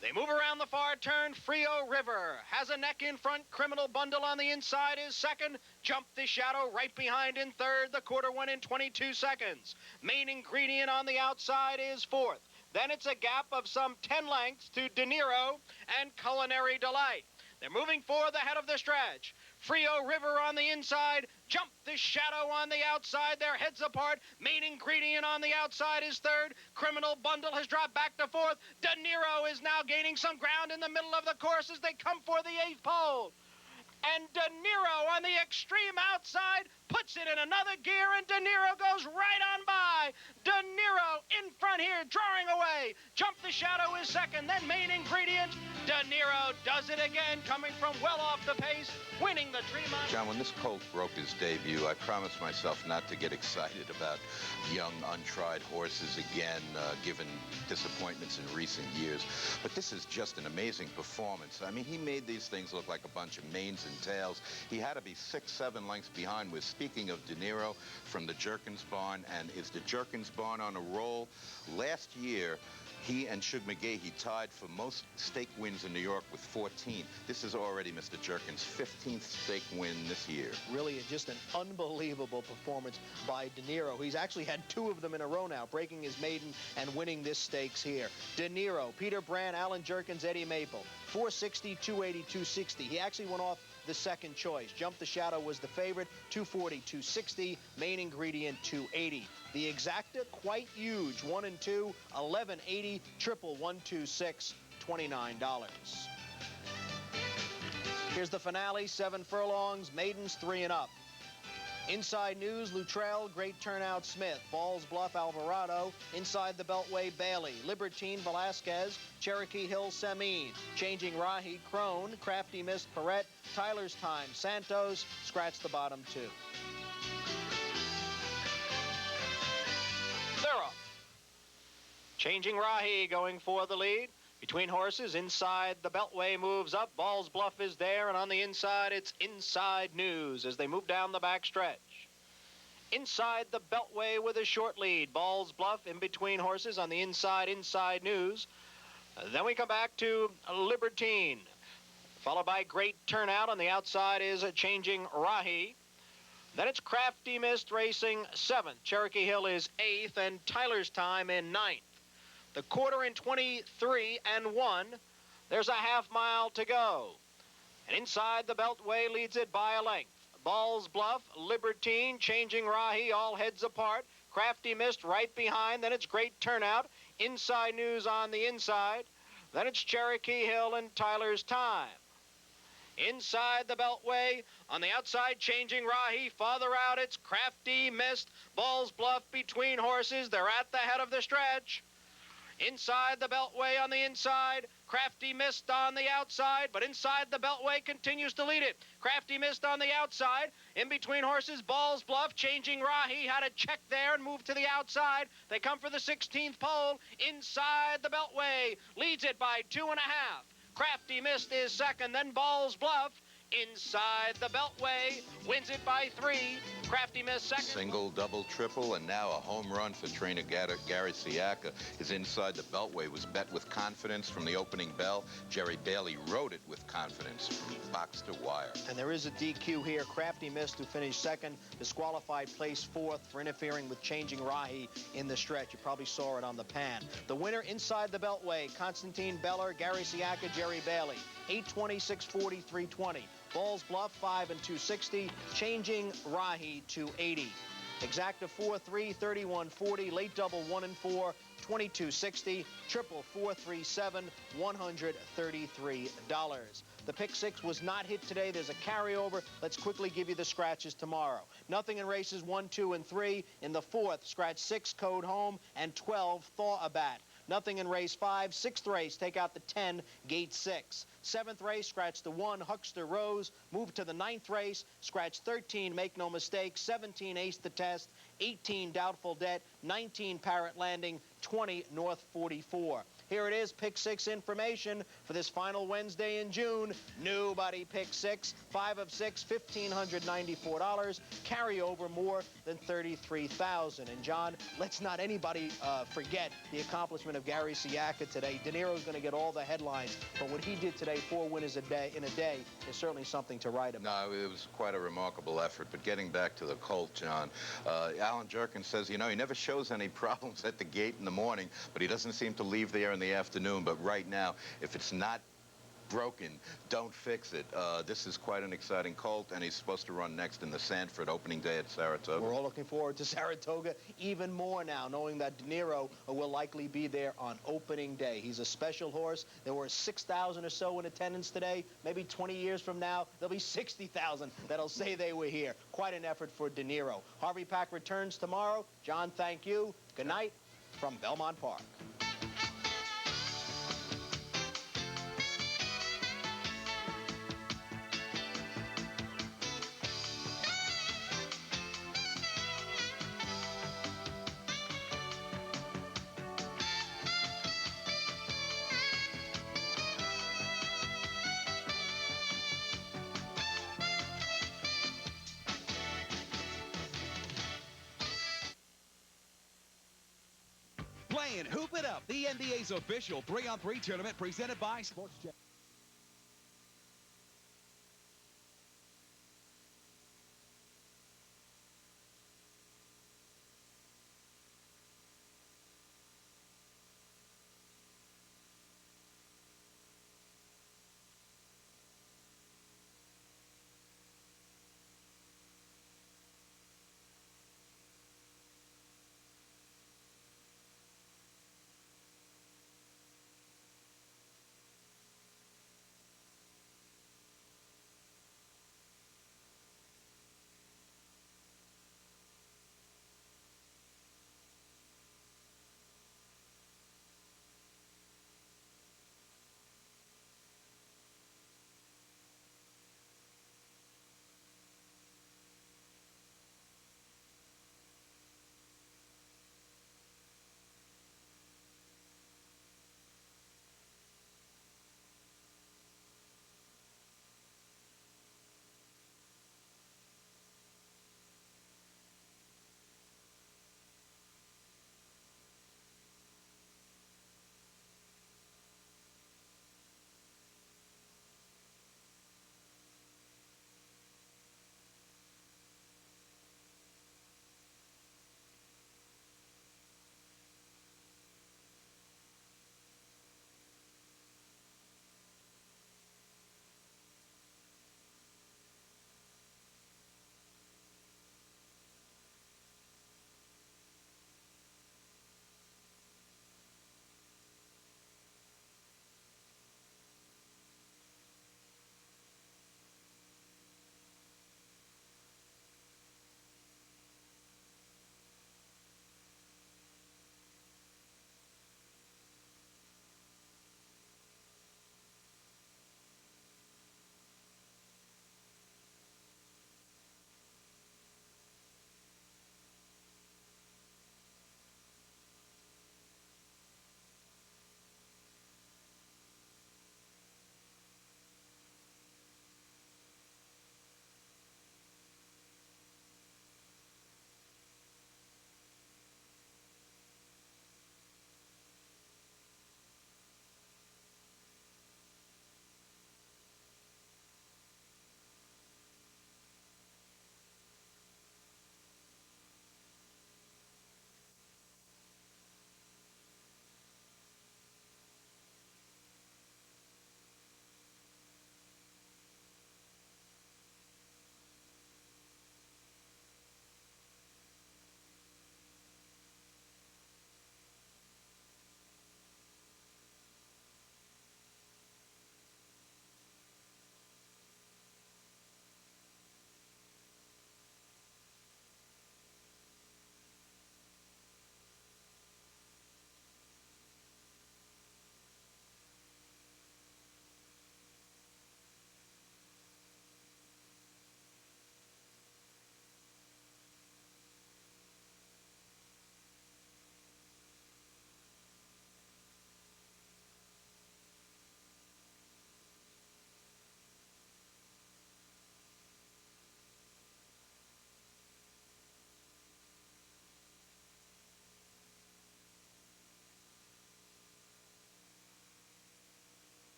They move around the far turn. Frio River has a neck in front. Criminal Bundle on the inside is 2nd. Jump the Shadow right behind in 3rd. The quarter went in 22 seconds. Main Ingredient on the outside is 4th. Then it's a gap of some 10 lengths to De Niro and Culinary Delight. They're moving for the head of the stretch. Frio River on the inside. Jump the Shadow on the outside. Their heads apart. Main Ingredient on the outside is third. Criminal Bundle has dropped back to fourth. De Niro is now gaining some ground in the middle of the course as they come for the 8th pole. And De Niro on the extreme outside puts it in another gear, and De Niro goes right on by. De Niro in front here, drawing away. Jump the Shadow is second, then Main Ingredient. De Niro does it again, coming from well off the pace, winning the Tremont. John, when this colt broke his debut, I promised myself not to get excited about young, untried horses again, given disappointments in recent years. But this is just an amazing performance. I mean, he made these things look like a bunch of manes and tails. He had to be 6-7 lengths behind. We're speaking of De Niro from the Jerkins barn, and is the Jerkins barn on a roll? Last year, he and Shug McGahee tied for most stake wins in New York with 14. This is already Mr. Jerkins' 15th stake win this year. Really just an unbelievable performance by De Niro. He's actually had 2 of them in a row now, breaking his maiden and winning this stakes here. De Niro, Peter Brand, Alan Jerkins, Eddie Maple. 460, 280, 260. He actually went off the second choice. Jump the Shadow was the favorite, 240, 260. Main Ingredient, 280. The exacta, quite huge, 1 and 2, 1180, triple 126, $29. Here's the finale, 7 furlongs, maidens 3 and up. Inside News, Luttrell, Great Turnout Smith, Balls Bluff Alvarado, Inside the Beltway Bailey, Libertine Velasquez, Cherokee Hill Semine, Changing Rahi Crone, Crafty Mist Perrette, Tyler's Time Santos, scratch the bottom 2. They're up. Changing Rahi going for the lead. Between horses, Inside the Beltway moves up. Balls Bluff is there, and on the inside, it's Inside News as they move down the back stretch. Inside the Beltway with a short lead. Balls Bluff in between horses on the inside, Inside News. Then we come back to Libertine, followed by Great Turnout. On the outside is Changing Rahi. Then it's Crafty Mist racing 7th. Cherokee Hill is 8th, and Tyler's Time in 9th. The quarter in 23 and 1. There's a half mile to go. And Inside the Beltway leads it by a length. Balls Bluff, Libertine, Changing Rahi, all heads apart. Crafty Mist right behind. Then it's Great Turnout. Inside News on the inside. Then it's Cherokee Hill and Tyler's Time. Inside the Beltway, on the outside, Changing Rahi. Farther out, it's Crafty Mist. Balls Bluff between horses. They're at the head of the stretch. Inside the Beltway on the inside, Crafty Mist on the outside, but Inside the Beltway continues to lead it. Crafty Mist on the outside, in between horses, Balls Bluff, Changing Rahi had a check there and moved to the outside. They come for the 16th pole. Inside the Beltway leads it by 2.5. Crafty Mist is second, then Balls Bluff. Inside the Beltway wins it by 3. Crafty Mist second. Single, double, triple, and now a home run for trainer Gary Siaka. His Inside the Beltway was bet with confidence from the opening bell. Jerry Bailey rode it with confidence from box to wire. And there is a DQ here. Crafty Mist, who finished second, disqualified, placed 4th for interfering with Changing Rahi in the stretch. You probably saw it on the pan. The winner Inside the Beltway, Constantine Beller, Gary Siaka, Jerry Bailey. 820, 640, 320. Balls Bluff 5 and 260. Changing Rahi 280. Exacta 4-3, 31-40. Late double 1 and 4, 2260. Triple 437, $133. The pick 6 was not hit today. There's a carryover. Let's quickly give you the scratches tomorrow. Nothing in races 1, 2, and 3. In the 4th, scratch 6, Code Home, and 12, Thaw a Bat. Nothing in race 5. 6th race, take out the 10, Gate 6. 7th race, scratch the 1, Huckster Rose. Move to the 9th race, scratch 13, Make No Mistake. 17, Ace the Test. 18, Doubtful Debt. 19, Parrot Landing. 20, North 44. Here it is, pick 6 information for this final Wednesday in June. Nobody picked 6. 5 of 6, $1,594. Carry over more than $33,000. And John, let's not anybody forget the accomplishment of Gary Siaka today. De Niro's going to get all the headlines, but what he did today, 4 winners in a day, is certainly something to write about. No, it was quite a remarkable effort. But getting back to the colt, John, Alan Jerkins says, you know, he never shows any problems at the gate in the morning, but he doesn't seem to leave there in the afternoon. But right now, if it's not broken. Don't fix it. This is quite an exciting colt, and he's supposed to run next in the Sanford opening day at Saratoga. We're all looking forward to Saratoga even more now, knowing that De Niro will likely be there on opening day. He's a special horse. There were 6,000 or so in attendance today. Maybe 20 years from now, there'll be 60,000 that'll say they were here. Quite an effort for De Niro. Harvey Pack returns tomorrow. John, thank you. Good night from Belmont Park. Playing Hoop It Up, the NBA's official 3-on-3 tournament presented by Sports Channel.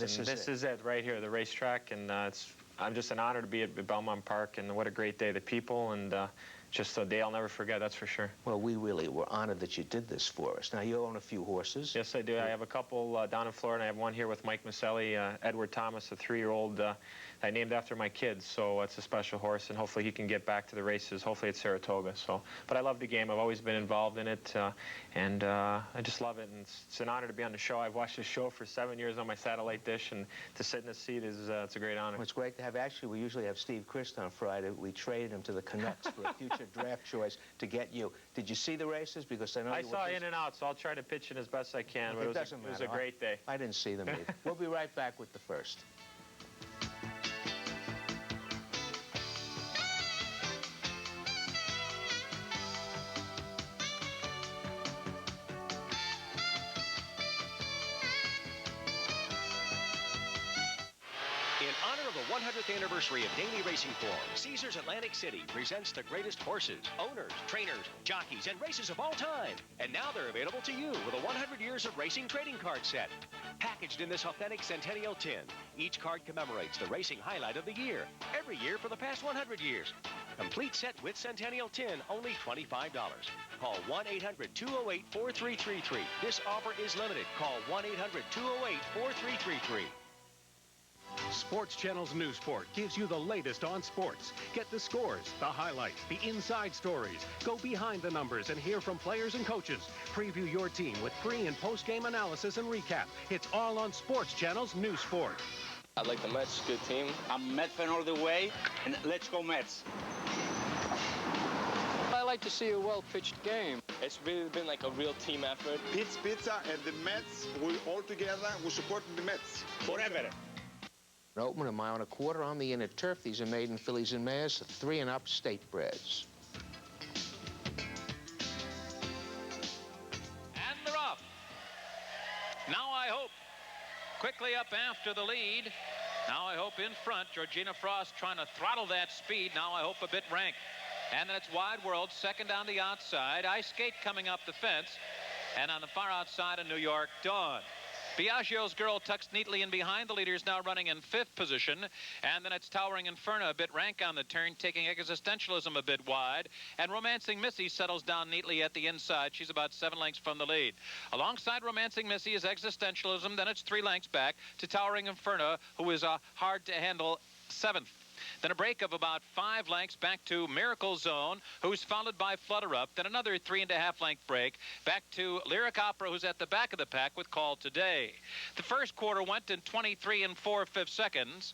This is it right here, the racetrack, and I'm just an honor to be at Belmont Park, and what a great day. The people, and just a day I'll never forget, that's for sure. Well, we really were honored that you did this for us. Now, you own a few horses. Yes, I do. I have a couple down in Florida. I have one here with Mike Maselli, Edward Thomas, a 3-year-old I named after my kids, so it's a special horse, and hopefully he can get back to the races, hopefully at Saratoga. But I love the game. I've always been involved in it, and I just love it, and it's an honor to be on the show. I've watched the show for 7 years on my satellite dish, and to sit in the seat is it's a great honor. Well, it's great to have. Actually, we usually have Steve Christ on Friday. We traded him to the Canucks for a future draft choice to get you. Did you see the races? Because I know I saw in and out, so I'll try to pitch in as best I can, but it was a great day. I didn't see them either. We'll be right back with the first. In honor of the 100th anniversary of Daily Racing Form, Caesars Atlantic City presents the greatest horses, owners, trainers, jockeys, and races of all time. And now they're available to you with a 100 Years of Racing trading card set. Packaged in this authentic Centennial tin, each card commemorates the racing highlight of the year, every year for the past 100 years. Complete set with Centennial tin, only $25. Call 1-800-208-4333. This offer is limited. Call 1-800-208-4333. Sports Channel's New Sport gives you the latest on sports. Get the scores, the highlights, the inside stories. Go behind the numbers and hear from players and coaches. Preview your team with pre- and post-game analysis and recap. It's all on Sports Channel's New Sport. I like the Mets, good team. I'm a Met fan all the way, and let's go Mets. I like to see a well-pitched game. It's really been like a real team effort. Pete's Pizza and the Mets, we all together, we support the Mets. Forever. An open 1.25 miles on the inner turf. These are maiden fillies and mares, 3 and up state breds. And they're off. Now I hope. Quickly up after the lead. Now I hope in front. Georgina Frost trying to throttle that speed. Now I hope a bit rank. And then it's Wide World, second on the outside. Ice Skate coming up the fence. And on the far outside of New York, Dawn. Biagio's Girl tucks neatly in behind the leaders, now running in 5th position. And then it's Towering Inferno, a bit rank on the turn, taking Existentialism a bit wide. And Romancing Missy settles down neatly at the inside. She's about 7 lengths from the lead. Alongside Romancing Missy is Existentialism. Then it's 3 lengths back to Towering Inferno, who is a hard-to-handle 7th. Then a break of about 5 lengths back to Miracle Zone, who's followed by Flutter Up. Then another 3.5 length break back to Lyric Opera, who's at the back of the pack with Call Today. The first quarter went in 23 4/5 seconds.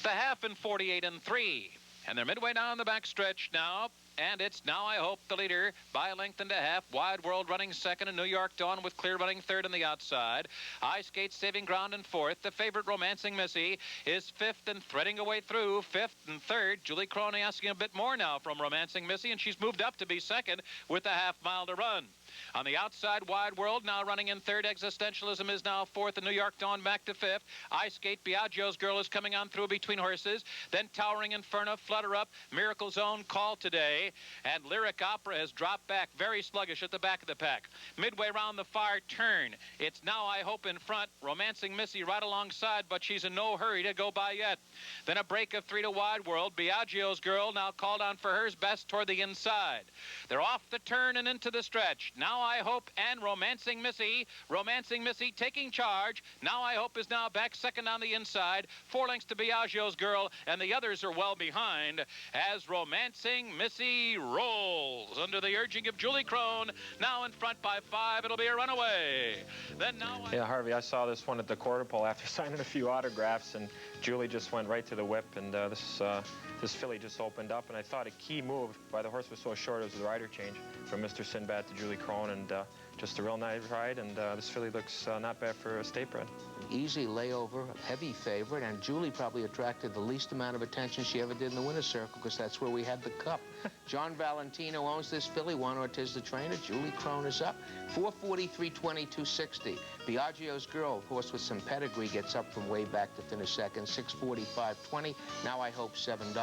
The half in 48 3. And they're midway down the back stretch now. And it's Now I Hope, the leader, by a length and a half. Wide World running second, and New York Dawn with Clear running third on the outside. Ice Skate saving ground in 4th. The favorite, Romancing Missy, is 5th and threading away through 5th and 3rd. Julie Crone asking a bit more now from Romancing Missy, and she's moved up to be 2nd with a half mile to run. On the outside, Wide World now running in 3rd. Existentialism is now 4th, and New York Dawn back to 5th. Ice Skate, Biagio's Girl is coming on through between horses. Then Towering Inferno, Flutter Up, Miracle Zone, Call Today. And Lyric Opera has dropped back, very sluggish at the back of the pack. Midway round the far turn, it's Now I Hope in front. Romancing Missy right alongside, but she's in no hurry to go by yet. Then a break of 3 to Wide World. Biagio's Girl now called on for hers best toward the inside. They're off the turn and into the stretch. Now I Hope and Romancing Missy. Romancing Missy taking charge. Now I Hope is now back 2nd on the inside. 4 lengths to Biagio's Girl, and the others are well behind as Romancing Missy rolls under the urging of Julie Crone. Now in front by 5. It'll be a runaway. Then now Yeah, Harvey, I saw this one at the quarter pole after signing a few autographs, and Julie just went right to the whip, and this filly just opened up, and I thought a key move by the horse was so short, it was the rider change from Mr. Sinbad to Julie Crone, and just a real nice ride, and this filly looks not bad for a state bred. Easy layover, heavy favorite, and Julie probably attracted the least amount of attention she ever did in the winner's circle, because that's where we had the cup. John Valentino owns this filly. Juan Ortiz, the trainer. Julie Crone is up. 440, 320, 260. Biagio's Girl, horse with some pedigree, gets up from way back to finish 2nd. 640, 520. Now I Hope $7.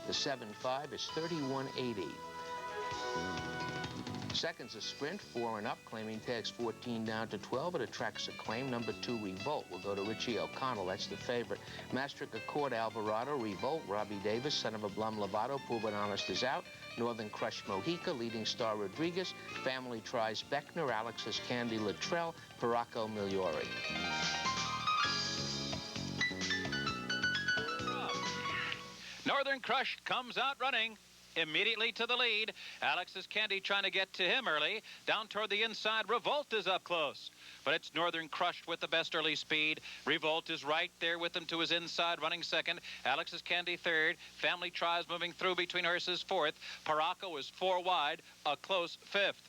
The 7.5 is 31.80. Second's a Sprint, 4 and up, claiming tags 14 down to 12. It attracts acclaim. Number 2, Revolt, will go to Richie O'Connell. That's the favorite. Maastricht Accord, Alvarado, Revolt, Robbie Davis, Son of a Blum, Lovato, Prove It Honest is out. Northern Crush, Mojica, Leading Star, Rodriguez. Family Tries, Beckner, Alex's Candy, Luttrell, Paraco, Migliori. Northern Crush comes out running immediately to the lead. Alex's Candy trying to get to him early. Down toward the inside, Revolt is up close. But it's Northern Crush with the best early speed. Revolt is right there with him to his inside, running second. Alex's Candy third. Family Tries moving through between horses fourth. Paraco is 4 wide, a close fifth.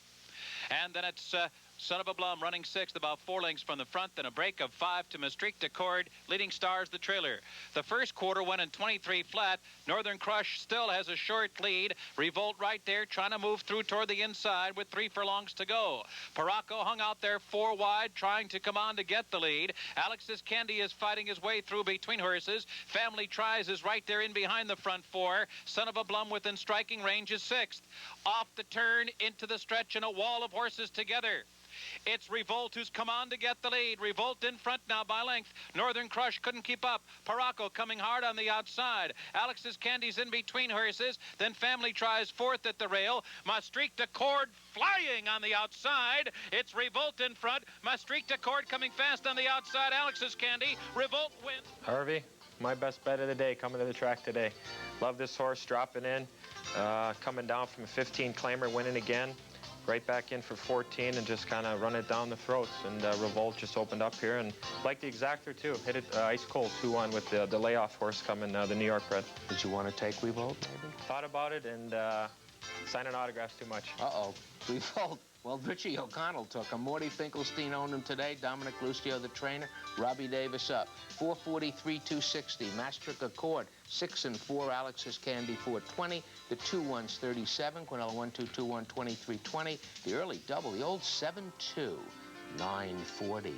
And then it's Son of a Blum running sixth, about 4 lengths from the front, then a break of 5 to Maastricht Accord. Leading Stars the trailer. The first quarter went in 23 flat. Northern Crush still has a short lead. Revolt right there trying to move through toward the inside with 3 furlongs to go. Paraco hung out there 4 wide, trying to come on to get the lead. Alex's Candy is fighting his way through between horses. Family Tries is right there in behind the front 4. Son of a Blum within striking range is 6th. Off the turn into the stretch and a wall of horses together. It's Revolt who's come on to get the lead. Revolt in front now by length. Northern Crush couldn't keep up. Paraco coming hard on the outside. Alex's Candy's in between horses. Then Family Tries fourth at the rail. Maastricht Accord flying on the outside. It's Revolt in front. Maastricht Accord coming fast on the outside. Alex's Candy. Revolt wins. Harvey, my best bet of the day coming to the track today. Love this horse dropping in, coming down from a 15 claimer, winning again. Right back in for 14 and just kind of run it down the throats. And Revolt just opened up here and like the exactor too. Hit it ice cold 2-1 with the layoff horse coming, the New York bred. Did you want to take Revolt, maybe? Thought about it and signing autographs too much. Uh-oh. Revolt. Well, Richie O'Connell took him. Morty Finkelstein owned him today. Dominic Lucio, the trainer. Robbie Davis up. 443, 260. Maastricht Accord, 6 and 4. Alex's Candy, 420. The 2-1's 37. Quinella 1-2-2-1, 23-20. The early double, the old 7-2, 940.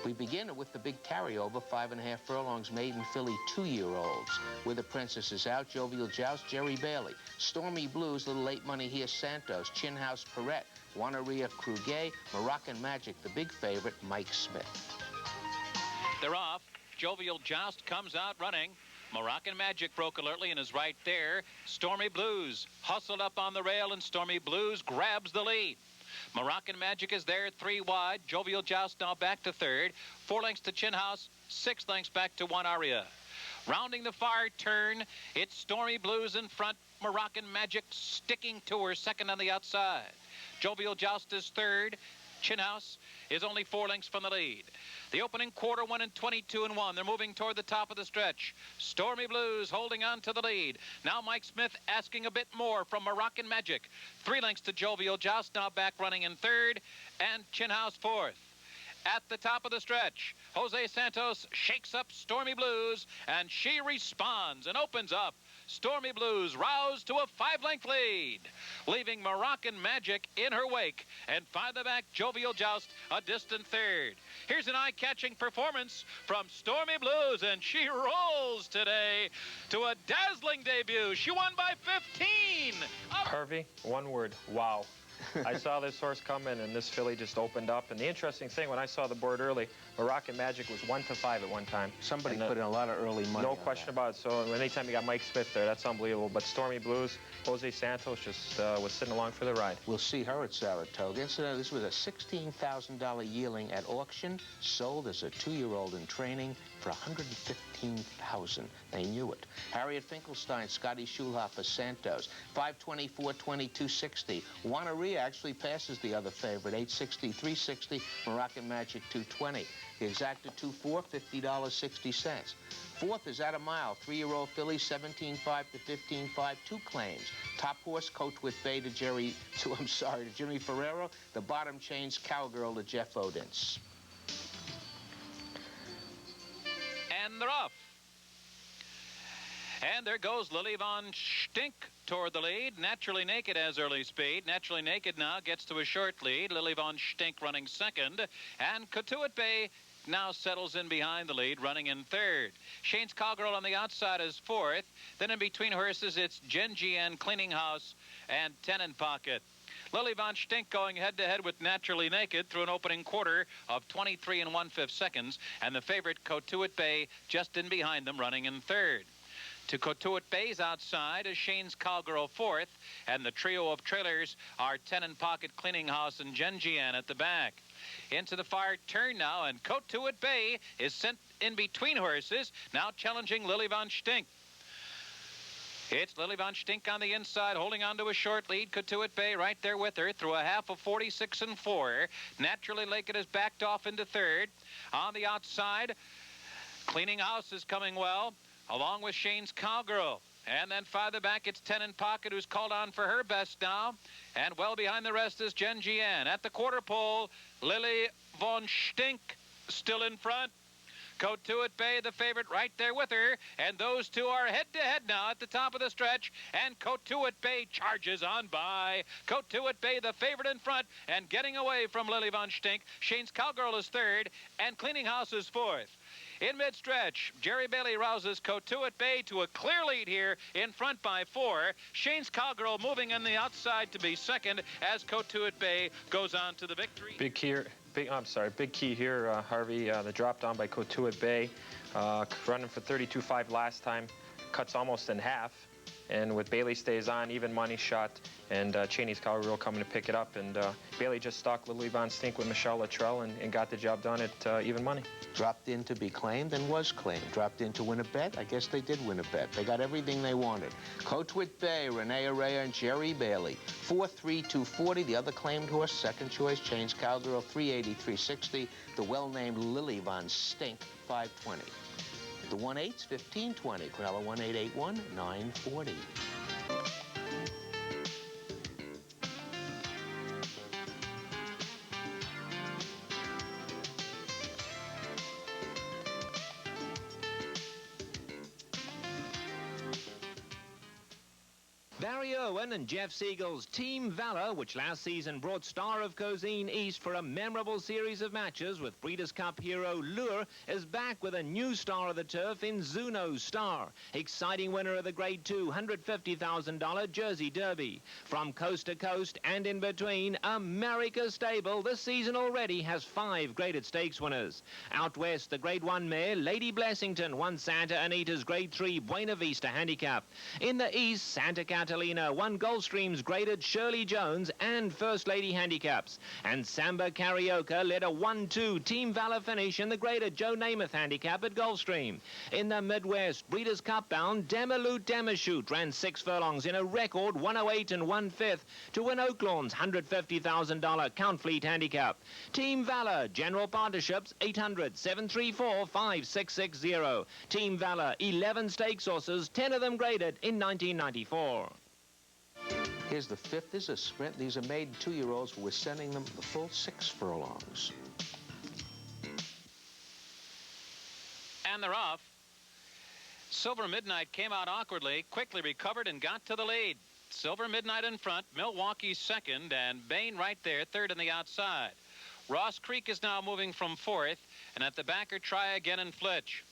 We begin with the big carryover, 5.5 furlongs, maiden filly 2-year-olds. With the Princesses out, Jovial Joust, Jerry Bailey. Stormy Blues, little late money here, Santos. Chin House, Perrette. Juaneria, Kruger. Moroccan Magic, the big favorite, Mike Smith. They're off. Jovial Joust comes out running. Moroccan Magic broke alertly and is right there. Stormy Blues hustled up on the rail, and Stormy Blues grabs the lead. Moroccan Magic is there, 3 wide. Jovial Joust now back to third. 4 lengths to Chin House, 6 lengths back to Juaneria. Rounding the far turn, it's Stormy Blues in front. Moroccan Magic sticking to her, second on the outside. Jovial Joust is third. Chin House is only 4 lengths from the lead. The opening quarter went in 22-1. They're moving toward the top of the stretch. Stormy Blues holding on to the lead. Now Mike Smith asking a bit more from Moroccan Magic. 3 lengths to Jovial Joust, now back running in third, and Chin House fourth. At the top of the stretch, Jose Santos shakes up Stormy Blues, and she responds and opens up. Stormy Blues roused to a 5-length lead, leaving Moroccan Magic in her wake, and farther back, Jovial Joust, a distant third. Here's an eye-catching performance from Stormy Blues, and she rolls today to a dazzling debut. She won by 15. Harvey, one word, wow. I saw this horse coming, and this filly just opened up. And the interesting thing, when I saw the board early, Moroccan Magic was 1-5 at one time. Somebody put in a lot of early money. No question about it. So anytime you got Mike Smith there, that's unbelievable. But Stormy Blues, Jose Santos just was sitting along for the ride. We'll see her at Saratoga. Incidentally, this was a $16,000 yearling at auction, sold as a 2-year-old in training for $115,000. They knew it. Harriet Finkelstein, Scotty Schulhofer, Santos, 520, 420, 260. Juaneria actually passes the other favorite, 860, 360. Moroccan Magic, 220. The exacta 2-4, $50.60. Fourth is at a mile, 3-year-old filly, 17.5 to 15.5, 2 claims. Top horse, Coach with Bay to Jimmy Ferrero. The bottom chains, Cowgirl to Jeff Odins. And they're off. And there goes Lily Von Stink toward the lead. Naturally Naked has early speed. Naturally Naked now gets to a short lead. Lily Von Stink running second. And Katuit Bay now settles in behind the lead, running in third. Shane's Cowgirl on the outside is fourth. Then in between horses, it's Genji and Cleaning House and Tenon Pocket. Lily Von Stink going head-to-head with Naturally Naked through an opening quarter of 23 1/5 seconds, and the favorite Cotuit Bay just in behind them, running in third. To Cotuit Bay's outside is Shane's Cowgirl fourth, and the trio of trailers are 10 and Pocket Cleaning House and Genjian at the back. Into the far turn now, and Cotuit Bay is sent in between horses, now challenging Lily Von Stink. It's Lily Von Stink on the inside, holding on to a short lead. Cotuit Bay right there with her through a half of 46 4. Naturally Naked is backed off into third. On the outside, Cleaning House is coming well, along with Shane's Cowgirl. And then farther back, it's 10 in Pocket, who's called on for her best now. And well behind the rest is Genjian. At the quarter pole, Lily Von Stink still in front. Cotuit Bay, the favorite, right there with her. And those two are head-to-head now at the top of the stretch. And Cotuit Bay charges on by. Cotuit Bay, the favorite in front, and getting away from Lily Von Stink. Shane's Cowgirl is third, and Cleaning House is fourth. In mid-stretch, Jerry Bailey rouses Cotuit Bay to a clear lead here in front by 4. Shane's Cowgirl moving on the outside to be second as Cotuit Bay goes on to the victory. Big key here, Harvey. The drop down by Cotuit Bay, running for 32.5 last time, cuts almost in half. And with Bailey stays on, even money shot, and Cheney's Cowgirl coming to pick it up. And Bailey just stalked Lily Von Stink with Michelle Luttrell and got the job done at even money. Dropped in to be claimed and was claimed. Dropped in to win a bet. I guess they did win a bet. They got everything they wanted. Cotuit Bay, Renee Araya, and Jerry Bailey. 4-3, 240. The other claimed horse, second choice, Cheney's Cowgirl, 380, 360. The well-named Lily Von Stink, 520. The 1/8's 1520. Corella 1881, 940. Barry Irwin and Jeff Siegel's Team Valor, which last season brought Star of Cozine East for a memorable series of matches with Breeders' Cup hero Lure, is back with a new star of the turf in Zuno Star, exciting winner of the Grade 2 $150,000 Jersey Derby. From coast to coast and in between, America's stable this season already has 5 graded stakes winners. Out west, the Grade 1 mare Lady Blessington won Santa Anita's Grade 3 Buena Vista Handicap. In the east, Santa Catalina won Gulfstream's graded Shirley Jones and First Lady handicaps. And Samba Carioca led a 1-2 Team Valor finish in the graded Joe Namath handicap at Gulfstream. In the Midwest, Breeders' Cup bound Demiloot Demishoot ran 6 furlongs in a record 108 1/5 to win Oaklawn's $150,000 Count Fleet handicap. Team Valor, General Partnerships, 800-734-5660. Team Valor, 11 stakes horses, 10 of them graded in 1994. Here's the 5th. This is a sprint. These are made 2-year-olds. We're sending them the full 6 furlongs. And they're off. Silver Midnight came out awkwardly, quickly recovered and got to the lead. Silver Midnight in front, Milwaukee's second, and Bain right there, third on the outside. Ross Creek is now moving from 4th, and at the back are Try Again and Flitch.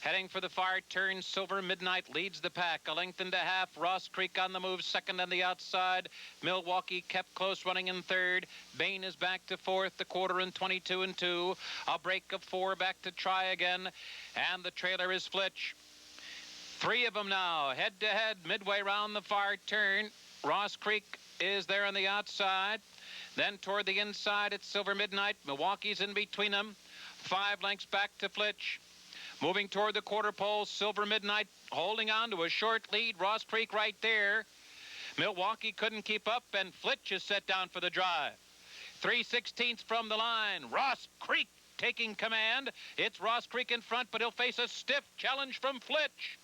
Heading for the far turn, Silver Midnight leads the pack. A length and a half. Ross Creek on the move, second on the outside. Milwaukee kept close, running in third. Bain is back to 4th, the quarter in 22 2. A break of 4 back to Try Again. And the trailer is Flitch. 3 of them now, head-to-head, midway round the far turn. Ross Creek is there on the outside. Then toward the inside, it's Silver Midnight. Milwaukee's in between them. 5 lengths back to Flitch. Moving toward the quarter pole, Silver Midnight holding on to a short lead. Ross Creek right there. Milwaukee couldn't keep up, and Flitch is set down for the drive. 3/16 from the line. Ross Creek taking command. It's Ross Creek in front, but he'll face a stiff challenge from Flitch.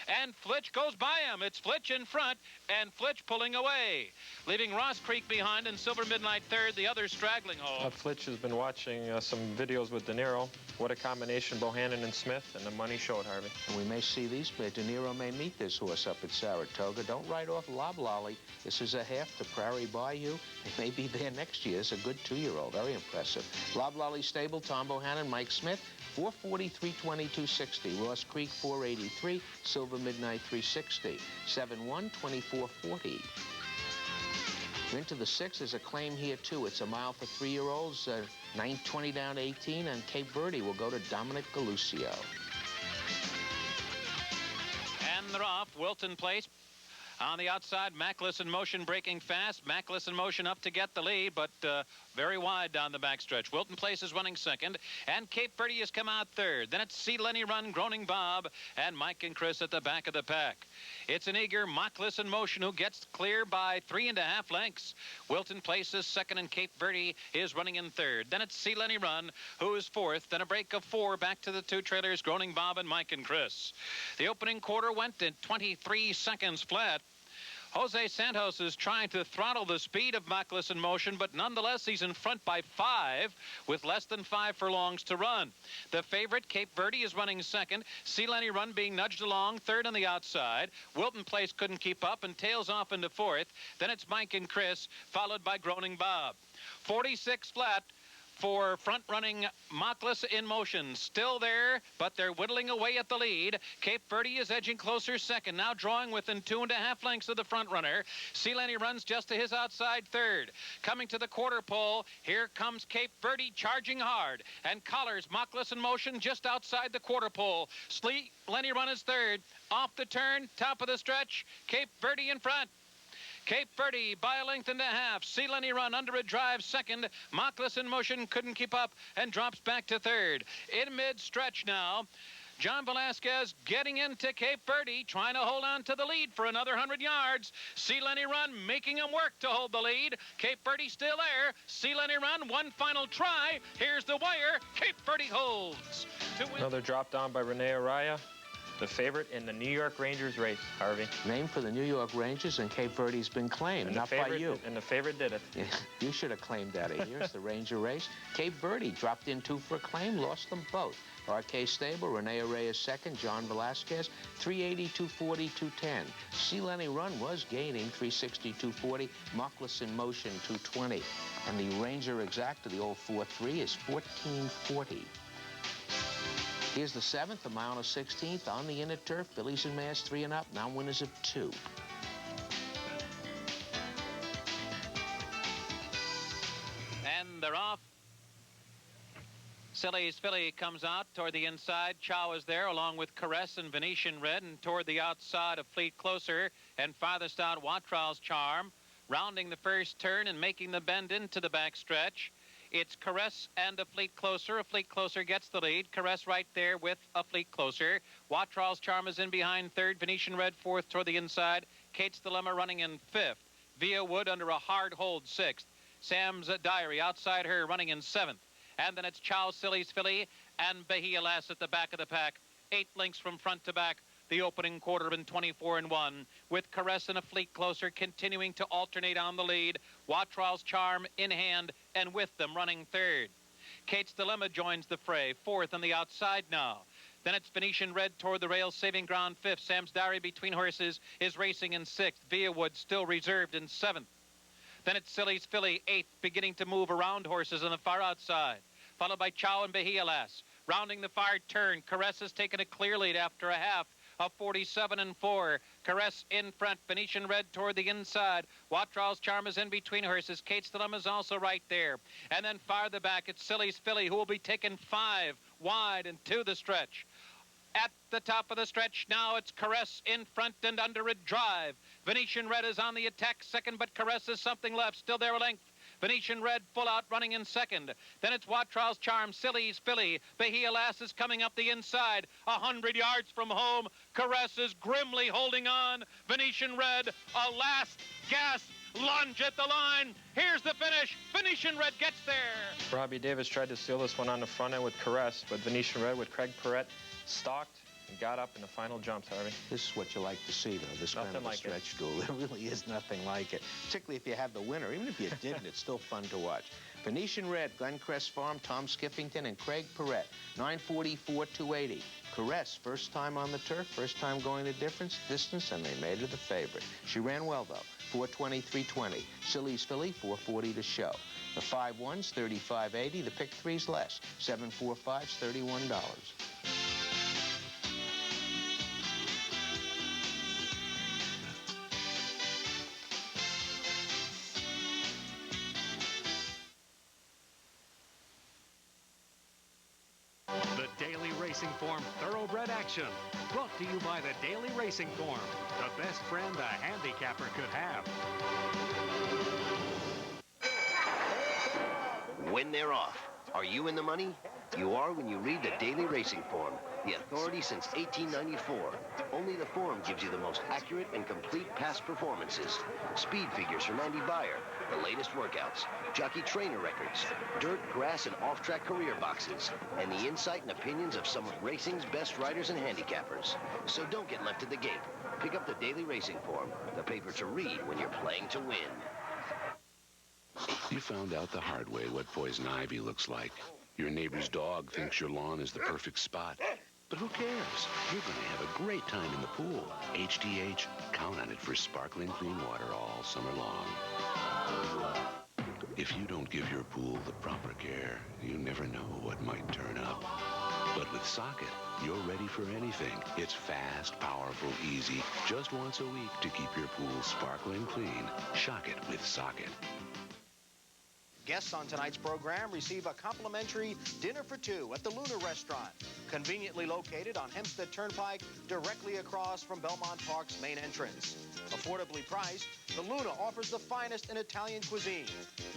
And Flitch goes by him. It's Flitch in front, and Flitch pulling away, leaving Ross Creek behind and Silver Midnight third, the others straggling home. Flitch has been watching some videos with De Niro. What a combination, Bohannon and Smith, and the money showed, Harvey. And we may see these, but De Niro may meet this horse up at Saratoga. Don't write off Loblolly. This is a half to Prairie Bayou. It may be there next year. It's a good 2-year-old. Very impressive. Loblolly stable, Tom Bohannon, Mike Smith, 440, 320, 260. Ross Creek, 483. Silver Midnight, 360. 7-1, 2440. We're into the 6th. There's a claim here, too. It's a mile for 3-year-olds, 9:20 down to 18, and Cape Verde will go to Dominic Galusio. And they're off. Wilton Place. On the outside, Mackless in motion breaking fast. Mackless in motion up to get the lead, but very wide down the backstretch. Wilton Place is running second, and Cape Verde has come out third. Then it's C. Lenny Run, Groaning Bob, and Mike and Chris at the back of the pack. It's an eager Mackless in motion who gets clear by 3.5 lengths. Wilton Place is second, and Cape Verde is running in third. Then it's C. Lenny Run, who is fourth. Then a break of 4 back to the 2 trailers, Groaning Bob and Mike and Chris. The opening quarter went in 23 seconds flat. Jose Santos is trying to throttle the speed of Mackless in motion, but nonetheless he's in front by 5 with less than 5 furlongs to run. The favorite, Cape Verde, is running second. C. Lenny Run being nudged along third on the outside. Wilton Place couldn't keep up and tails off into fourth. Then it's Mike and Chris, followed by Groaning Bob. 46 flat for front-running Mackless in motion. Still there, but they're whittling away at the lead. Cape Verde is edging closer second, now drawing within 2.5 lengths of the front-runner. C. Lenny Runs just to his outside third. Coming to the quarter pole, here comes Cape Verde charging hard, and collars Mackless in motion just outside the quarter pole. Lenny Run is third. Off the turn, top of the stretch, Cape Verde in front. Cape Verde by a length and a half. C. Lenny Run under a drive second. Mackless in motion couldn't keep up and drops back to third. In mid-stretch now, John Velasquez getting into Cape Verde, trying to hold on to the lead for another 100 yards. C. Lenny Run making him work to hold the lead. Cape Verde still there. C. Lenny Run, one final try. Here's the wire. Cape Verde holds. Another drop down by Rene Araya. The favorite in the New York Rangers race, Harvey. Named for the New York Rangers, and Cape Verde's been claimed, and not by you. And the favorite did it. You should have claimed that. Here's the Ranger race. Cape Verde dropped in 2 for a claim, lost them both. RK Stable, Rene Araya second, John Velasquez, 380, 240, 210. C. Lenny Run was gaining, 360, 240. Mackless in motion, 220. And the Ranger exacta, the old 4-3, is 1440. Here's the 7th, a mile and a 16th on the inner turf. Fillies and mares 3 and up, now winners of 2. And they're off. Silly's Filly comes out toward the inside. Chow is there along with Caress and Venetian Red, and toward the outside of Fleet Closer and farthest out Watrow's Charm. Rounding the first turn and making the bend into the back stretch. It's Caress and a Fleet Closer. A Fleet Closer gets the lead. Caress right there with a Fleet Closer. Watrow's Charm is in behind third. Venetian Red fourth toward the inside. Kate's Dilemma running in fifth. Via Wood under a hard hold sixth. Sam's Diary outside her running in seventh. And then it's Chow, Silly's Filly, and Bahia Lass at the back of the pack. 8 lengths from front to back. The opening quarter in 24-1, with Caress and a Fleet Closer continuing to alternate on the lead. Watrow's Charm in hand, and with them running third. Kate's Dilemma joins the fray, fourth on the outside now. Then it's Venetian Red toward the rails, saving ground fifth. Sam's Diary between horses is racing in sixth. Via Wood still reserved in seventh. Then it's Silly's Filly, eighth, beginning to move around horses on the far outside, followed by Chow and Bahia Lass. Rounding the far turn, Caress has taken a clear lead after a half of 47-4. Caress in front. Venetian Red toward the inside. Watrow's Charm is in between horses. Kate's Dilemma is also right there. And then farther back, it's Silly's Filly, who will be taken 5 wide and to the stretch. At the top of the stretch now, it's Caress in front and under a drive. Venetian Red is on the attack second, but Caress has something left. Still there a length. Venetian Red full out running in second. Then it's Watrow's Charm, Silly's Filly. Bahia Lass is coming up the inside. 100 yards from home. Caress is grimly holding on. Venetian Red, a last gasp lunge at the line. Here's the finish. Venetian Red gets there. Robbie Davis tried to steal this one on the front end with Caress, but Venetian Red with Craig Perrette stalked and got up in the final jumps, Harvey. This is what you like to see, though, this kind of a stretch duel. There really is nothing like it, particularly if you have the winner. Even if you didn't, it's still fun to watch. Venetian Red, Glencrest Farm, Tom Skiffington, and Craig Perrette, 944, 280. Caress, first time on the turf, first time going the distance, and they made her the favorite. She ran well, though, 420, 320. Silly's Filly, 440 to show. The 5-1's 35.80. The pick 3's less, 745's $31. Racing Form Thoroughbred Action. Brought to you by the Daily Racing Form, the best friend a handicapper could have. When they're off, are you in the money? You are when you read the Daily Racing Form, the authority since 1894. Only the form gives you the most accurate and complete past performances. Speed figures from Andy Dwyer, the latest workouts, jockey trainer records, dirt, grass, and off-track career boxes, and the insight and opinions of some of racing's best riders and handicappers. So don't get left at the gate. Pick up the Daily Racing Form, the paper to read when you're playing to win. You found out the hard way what poison ivy looks like. Your neighbor's dog thinks your lawn is the perfect spot. But who cares? You're going to have a great time in the pool. HDH, count on it for sparkling clean water all summer long. If you don't give your pool the proper care, you never know what might turn up. But with Socket, you're ready for anything. It's fast, powerful, easy. Just once a week to keep your pool sparkling clean. Shock it with Socket. Guests on tonight's program receive a complimentary dinner for two at the Luna Restaurant, conveniently located on Hempstead Turnpike, directly across from Belmont Park's main entrance. Affordably priced, the Luna offers the finest in Italian cuisine.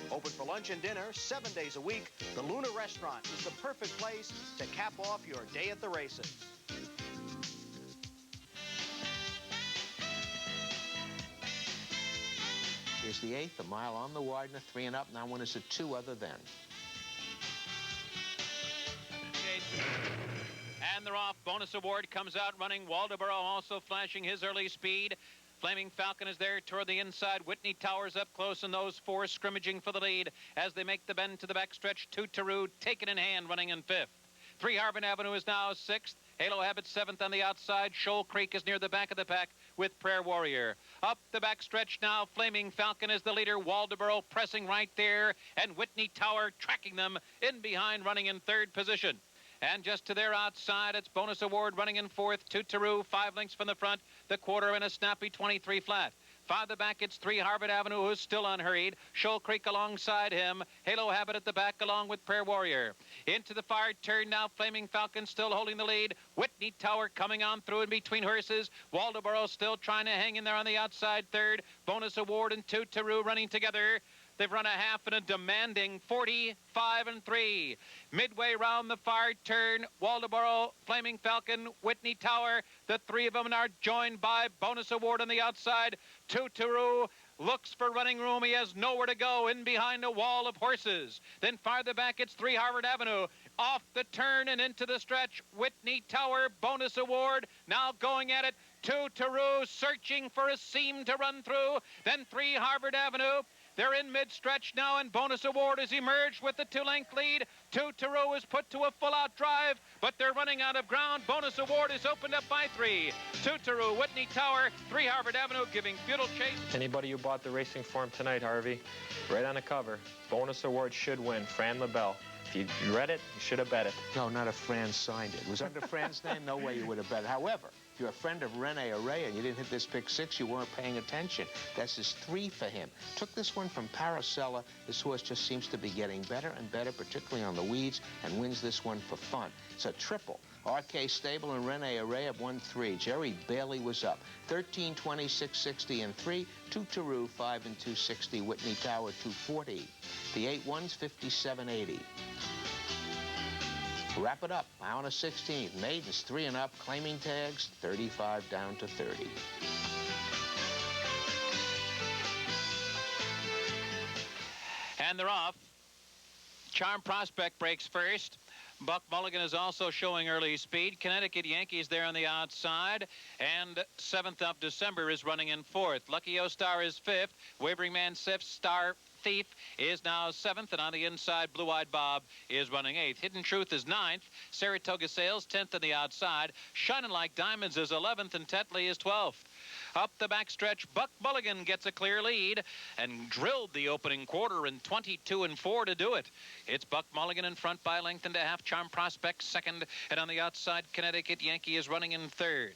Open for lunch and dinner 7 days a week, the Luna Restaurant is the perfect place to cap off your day at the races. Here's the 8th, a mile on the Widener, 3 and up. Now one is a 2 other than. And they're off. Bonus Award comes out running. Waldeboro also flashing his early speed. Flaming Falcon is there toward the inside. Whitney Towers up close, and those four scrimmaging for the lead as they make the bend to the backstretch. Toot Taroo taken in hand, running in 5th. 3 Harbin Avenue is now 6th. Halo Habit 7th on the outside. Shoal Creek is near the back of the pack with Prayer Warrior. Up the backstretch now, Flaming Falcon is the leader. Waldeboro pressing right there, and Whitney Tower tracking them in behind, running in 3rd position. And just to their outside, it's Bonus Award running in 4th. Toot Taroo, 5 lengths from the front. The quarter in a snappy 23 flat. Farther back, it's 3 Harvard Avenue, who's still unhurried. Shoal Creek alongside him. Halo Habit at the back, along with Prayer Warrior. Into the far turn now, Flaming Falcon still holding the lead. Whitney Tower coming on through in between horses. Waldeboro still trying to hang in there on the outside 3rd. Bonus Award and Toot Taroo running together. They've run a half and a demanding 45-3. Midway round the far turn, Waldeboro, Flaming Falcon, Whitney Tower. The 3 of them are joined by Bonus Award on the outside. Toot Taroo looks for running room. He has nowhere to go in behind a wall of horses. Then farther back, it's 3 Harvard Avenue. Off the turn and into the stretch, Whitney Tower, Bonus Award, now going at it. Toot Taroo searching for a seam to run through. Then 3 Harvard Avenue. They're in mid-stretch now, and Bonus Award has emerged with the 2-length lead. Toot Taroo is put to a full-out drive, but they're running out of ground. Bonus Award is opened up by 3. Toot Taroo, Whitney Tower, 3 Harvard Avenue giving futile chase. Anybody who bought the racing form tonight, Harvey, right on the cover, Bonus Award should win, Fran LaBelle. If you read it, you should have bet it. No, not if Fran signed it. Was under Fran's name? No way you would have bet it. However, if you're a friend of Rene Array and you didn't hit this pick 6, you weren't paying attention. That's his 3 for him. Took this one from Paracella. This horse just seems to be getting better and better, particularly on the weeds, and wins this one for fun. It's a triple. RK Stable and Rene Array have won 3. Jerry Bailey was up. 13, 20, 660, and 3. Toot Taroo, 5 and 260. Whitney Tower, 240. The 8-1's 57.80. Wrap it up. Now on a 16th. Maidens 3 and up. Claiming tags 35 down to 30. And they're off. Charm Prospect breaks first. Buck Mulligan is also showing early speed. Connecticut Yankees there on the outside. And 7th of December is running in 4th. Lucky O-Star is 5th. Wavering Man 6th. Star Thief is now 7th, and on the inside, Blue-Eyed Bob is running 8th. Hidden Truth is 9th. Saratoga Sales, 10th on the outside. Shining Like Diamonds is 11th, and Tetley is 12th. Up the backstretch, Buck Mulligan gets a clear lead and drilled the opening quarter in 22-4 to do it. It's Buck Mulligan in front by a length and a half. Charm Prospect second, and on the outside, Connecticut Yankee is running in 3rd.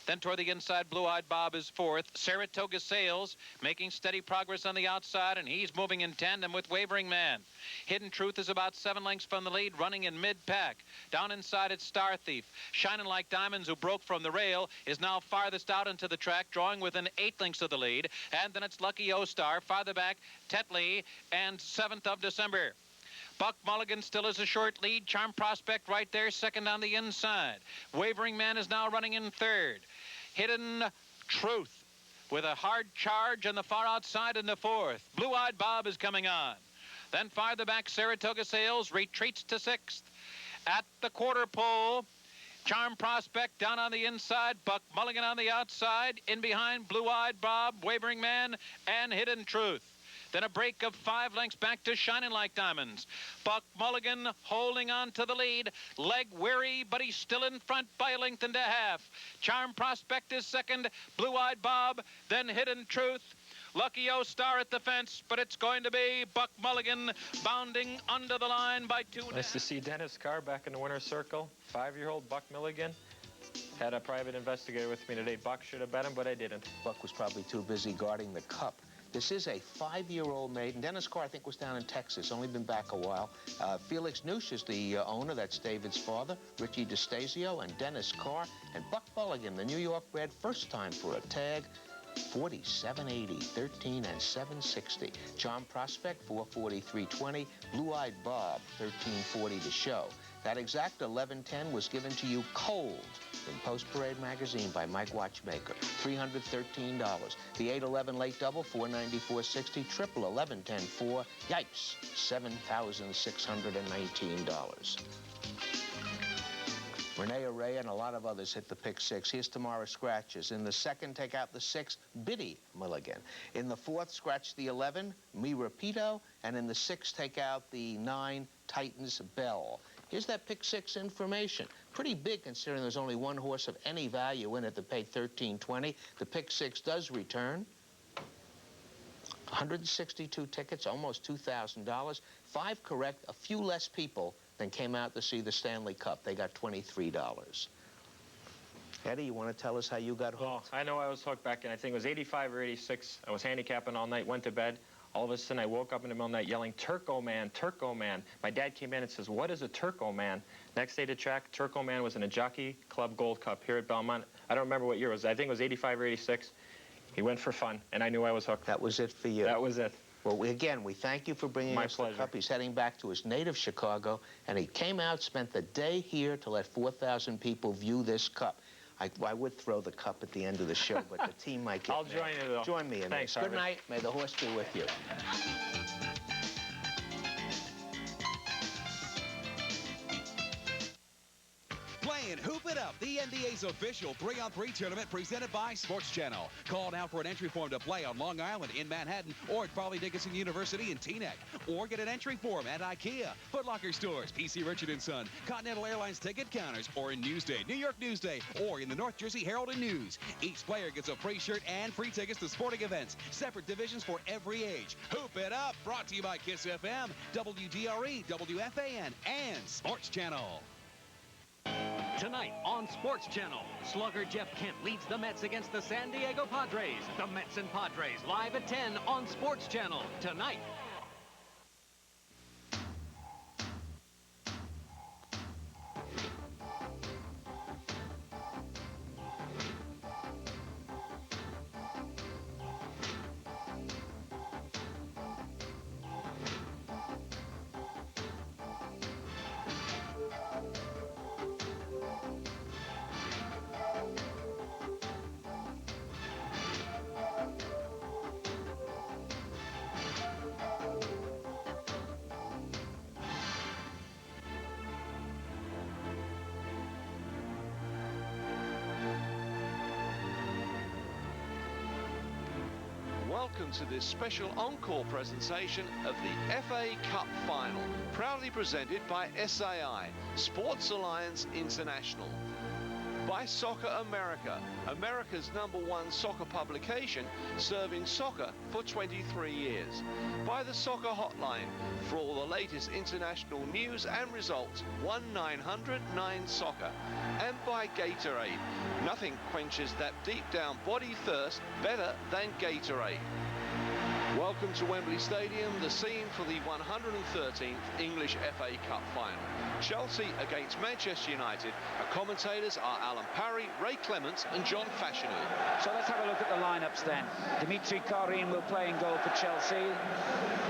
Then toward the inside, Blue-Eyed Bob is fourth. Saratoga Sales making steady progress on the outside, and he's moving in tandem with Wavering Man. Hidden Truth is about 7 lengths from the lead, running in mid-pack. Down inside, it's Star Thief. Shining Like Diamonds, who broke from the rail, is now farthest out into the track, drawing within 8 lengths of the lead. And then it's Lucky O-Star, farther back, Tetley, and 7th of December. Buck Mulligan still has a short lead. Charm Prospect right there, second on the inside. Wavering Man is now running in third. Hidden Truth with a hard charge on the far outside in the fourth. Blue-Eyed Bob is coming on. Then farther back, Saratoga Sales retreats to sixth. At the quarter pole, Charm Prospect down on the inside, Buck Mulligan on the outside. In behind, Blue-Eyed Bob, Wavering Man, and Hidden Truth. Then a break of 5 lengths back to Shining Like Diamonds. Buck Mulligan holding on to the lead. Leg weary, but he's still in front by 1.5 lengths. Charm Prospect is second. Blue-Eyed Bob, then Hidden Truth. Lucky O-Star at the fence, but it's going to be Buck Mulligan bounding under the line by 2.5. Nice to see Dennis Carr back in the winner's circle. 5-year-old Buck Mulligan. Had a private investigator with me today. Buck should have bet him, but I didn't. Buck was probably too busy guarding the cup. This is a 5-year-old maiden. Dennis Carr, I think, was down in Texas, only been back a while. Felix Noosh is the owner. That's David's father. Richie DeStasio and Dennis Carr. And Buck Mulligan, the New York bred, first time for a tag. 47.80, 13 and 760. Charm Prospect, 443.20. Blue-Eyed Bob, 1340 to show. That exact 11.10 was given to you cold in Post Parade magazine by Mike Watchmaker, $313. The 811 late double, $494.60. Triple 11.10 yipes, $7,619. Renee Array and a lot of others hit the pick 6. Here's tomorrow's scratches. In the second, take out the 6, Biddy Mulligan. In the fourth, scratch the 11, Mi Repito. And in the 6th, take out the 9, Titans Bell. Here's that pick 6 information. Pretty big considering there's only one horse of any value in it that paid $13.20. The pick 6 does return. 162 tickets, almost $2,000. 5 correct, a few less people than came out to see the Stanley Cup. They got $23. Eddie, you want to tell us how you got hooked? Oh, I know I was hooked back in, I think it was 85 or 86. I was handicapping all night, went to bed. All of a sudden, I woke up in the middle of the night yelling, Turco Man, Turco Man. My dad came in and says, what is a Turco Man? Next day to track, Turco Man was in a Jockey Club Gold Cup here at Belmont. I don't remember what year it was. I think it was 85 or 86. He went for fun, and I knew I was hooked. That was it for you. That was it. Well, again, we thank you for bringing us the cup. He's heading back to his native Chicago, and he came out, spent the day here to let 4,000 people view this cup. I would throw the cup at the end of the show, but the team might get I'll join you, though. Join me in Thanks, this. Good Harvey. night. May the horse be with you. Playing Hoop It Up, the NBA's official 3-on-3 tournament presented by Sports Channel. Call now for an entry form to play on Long Island in Manhattan or at Farley Dickinson University in Teaneck. Or get an entry form at IKEA, Foot Locker stores, PC Richard & Son, Continental Airlines ticket counters, or in Newsday, New York Newsday, or in the North Jersey Herald and News. Each player gets a free shirt and free tickets to sporting events. Separate divisions for every age. Hoop It Up, brought to you by KISS FM, WGRE, WFAN, and Sports Channel. Tonight on Sports Channel, slugger Jeff Kent leads the Mets against the San Diego Padres. The Mets and Padres live at 10 on Sports Channel tonight. Welcome to this special encore presentation of the FA Cup Final, proudly presented by SAI, Sports Alliance International. by Soccer America, America's #1 soccer publication, serving soccer for 23 years. By the Soccer Hotline, for all the latest international news and results, 1-900-9-SOCCER. And by Gatorade, nothing quenches that deep down body thirst better than Gatorade. Welcome to Wembley Stadium, the scene for the 113th English FA Cup final. Chelsea against Manchester United. Our commentators are Alan Parry, Ray Clements and John Fashanu. So let's have a look at the lineups then. Dimitri Karim will play in goal for Chelsea.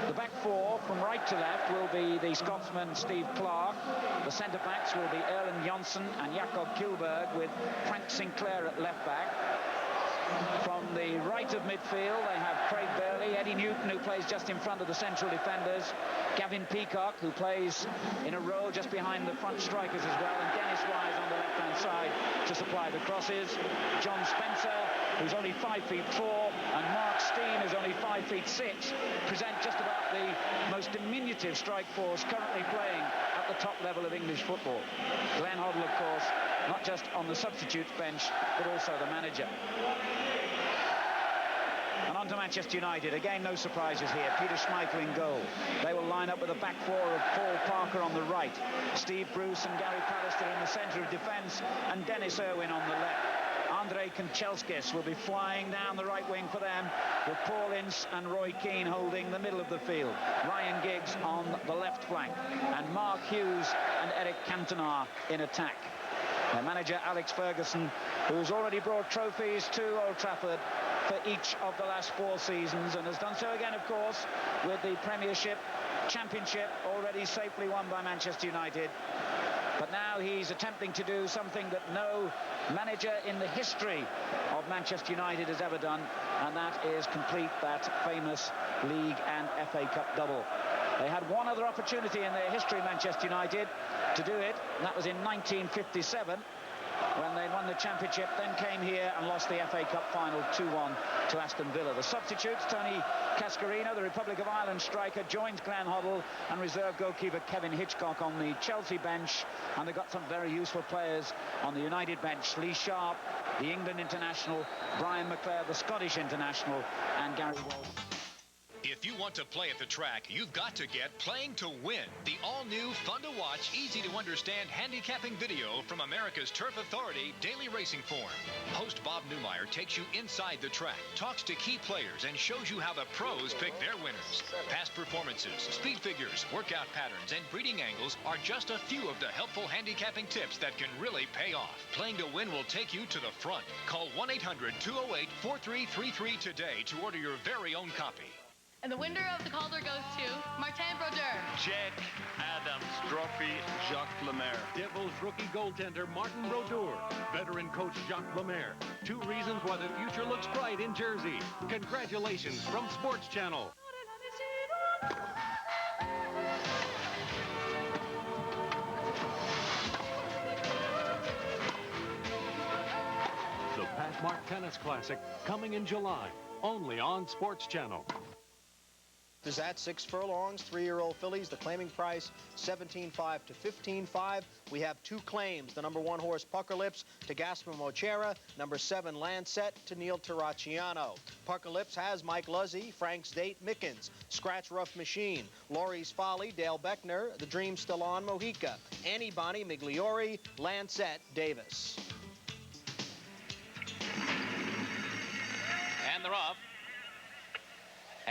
The back four from right to left will be the Scotsman Steve Clark. The centre-backs will be Erland Johnsen and Jakob Kilberg, with Frank Sinclair at left back. From the right of midfield, they have Craig Burley, Eddie Newton, who plays just in front of the central defenders, Gavin Peacock, who plays in a row just behind the front strikers as well, and Dennis Wise on the left-hand side to supply the crosses. John Spencer, who's only 5'4", and Mark Steen, who's only 5'6", present just about the most diminutive strike force currently playing at the top level of English football. Glenn Hoddle, of course, not just on the substitutes bench, but also the manager. And on to Manchester United. Again, no surprises here. Peter Schmeichel in goal. They will line up with a back four of Paul Parker on the right, Steve Bruce and Gary Pallister in the centre of defence, and Dennis Irwin on the left. Andrei Kanchelskis will be flying down the right wing for them, with Paul Ince and Roy Keane holding the middle of the field. Ryan Giggs on the left flank, and Mark Hughes and Eric Cantona in attack. Their manager, Alex Ferguson, who's already brought trophies to Old Trafford for each of the last 4 seasons, and has done so again, of course, with the Premiership, Championship already safely won by Manchester United. But now he's attempting to do something that no manager in the history of Manchester United has ever done, and that is complete that famous League and FA Cup double. They had one other opportunity in their history, Manchester United, to do it, and that was in 1957, when they won the championship, then came here and lost the FA Cup final 2-1 to Aston Villa. The substitutes, Tony Cascarino, the Republic of Ireland striker, joins Glenn Hoddle, and reserve goalkeeper Kevin Hitchcock on the Chelsea bench. And they've got some very useful players on the United bench. Lee Sharp, the England international, Brian McClare, the Scottish international, and Gary Walsh. If you want to play at the track, you've got to get Playing to Win, the all-new, fun-to-watch, easy-to-understand handicapping video from America's Turf Authority Daily Racing Form. Host Bob Newmeyer takes you inside the track, talks to key players, and shows you how the pros pick their winners. Past performances, speed figures, workout patterns, and breeding angles are just a few of the helpful handicapping tips that can really pay off. Playing to Win will take you to the front. Call 1-800-208-4333 today to order your very own copy. And the winner of the Calder goes to Martin Brodeur. Jack Adams Trophy, Jacques Lemaire. Devils rookie goaltender Martin Brodeur. Veteran coach Jacques Lemaire. 2 reasons why the future looks bright in Jersey. Congratulations from Sports Channel. The Pat Mark Tennis Classic, coming in July, only on Sports Channel. Is at 6 furlongs, 3-year-old fillies. The claiming price, $17.5 to $15.5. We have 2 claims. The #1 horse, Pucker Lips, to Gaspar Mochera. #7, Lancet, to Neil Terracciano. Pucker Lips has Mike Luzzy, Frank's Date, Mickens, Scratch Rough Machine, Laurie's Folly, Dale Beckner, The Dream Still On, Mojica, Annie Bonnie, Migliori, Lancet, Davis. And they're off.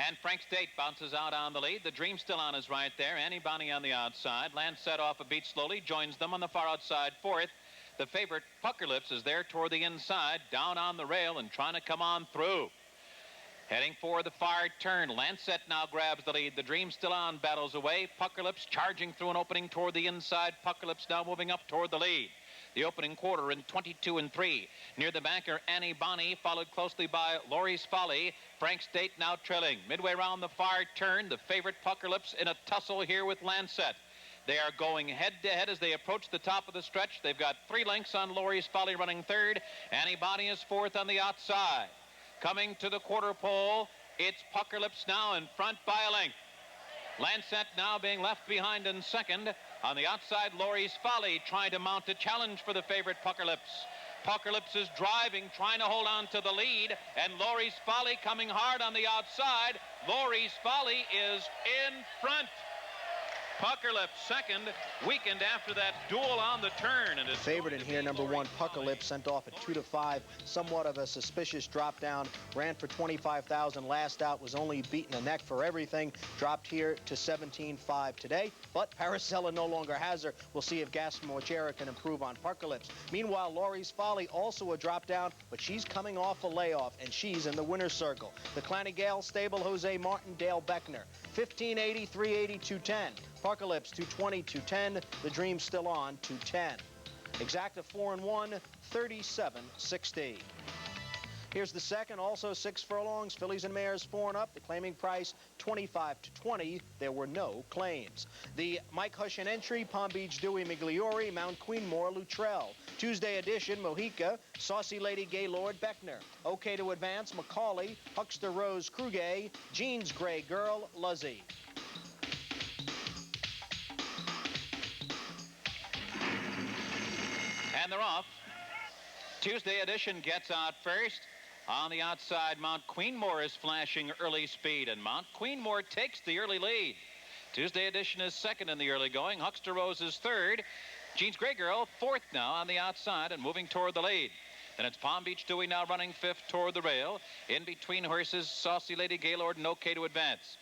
And Frank State bounces out on the lead. The Dream Still On is right there. Annie Bonnie on the outside. Lancet off a beat slowly. Joins them on the far outside 4th. The favorite, Pucker Lips, is there toward the inside. Down on the rail and trying to come on through. Heading for the far turn. Lancet now grabs the lead. The Dream Still On battles away. Pucker Lips charging through an opening toward the inside. Pucker Lips now moving up toward the lead. The opening quarter in 22-3. Near the banker, Annie Bonnie, followed closely by Laurie's Folly. Frank State now trailing. Midway around the far turn, the favorite Pucker Lips in a tussle here with Lancet. They are going head-to-head as they approach the top of the stretch. They've got 3 lengths on Laurie's Folly running 3rd. Annie Bonnie is 4th on the outside. Coming to the quarter pole, it's Pucker Lips now in front by a length. Lancet now being left behind in 2nd. On the outside, Laurie's Folly trying to mount a challenge for the favorite Pucker Lips. Puckerlips is driving, trying to hold on to the lead, and Laurie's Folly coming hard on the outside. Laurie's Folly is in front. Puckerlips second, weakened after that duel on the turn. And favorite in here, number 1, Puckerlips, sent off at 2-5. Somewhat of a suspicious drop down. Ran for 25,000 last out, was only beaten a neck for everything. Dropped here to 17.5 today, but Paracella no longer has her. We'll see if Gaston-Mochera can improve on Puckerlips. Meanwhile, Laurie's Folly, also a drop down, but she's coming off a layoff, and she's in the winner's circle. The Clanny-Gale stable, Jose Martin, Dale Beckner. 1580, 380, 210. Puckerlips, 220, 210. The Dream's still on, 210. Exacta 4-1, 37.60. Here's the second, also 6 furlongs. Fillies and Mares 4 and up. The claiming price 25-20. There were no claims. The Mike Hushin entry: Palm Beach Dewey, Migliori, Mount Queenmore, Luttrell. Tuesday edition: Mojica, Saucy Lady, Gaylord, Beckner. Okay to Advance: Macaulay, Huckster Rose, Krugay, Jeans Gray Girl, Luzzy. And they're off. Tuesday edition gets out first. On the outside, Mount Queenmore is flashing early speed, and Mount Queenmore takes the early lead. Tuesday edition is second in the early going. Huckster Rose is third. Jeans Gray Girl fourth now on the outside and moving toward the lead. Then it's Palm Beach Dewey now running fifth toward the rail. In between horses, Saucy Lady, Gaylord, and Okay to Advance.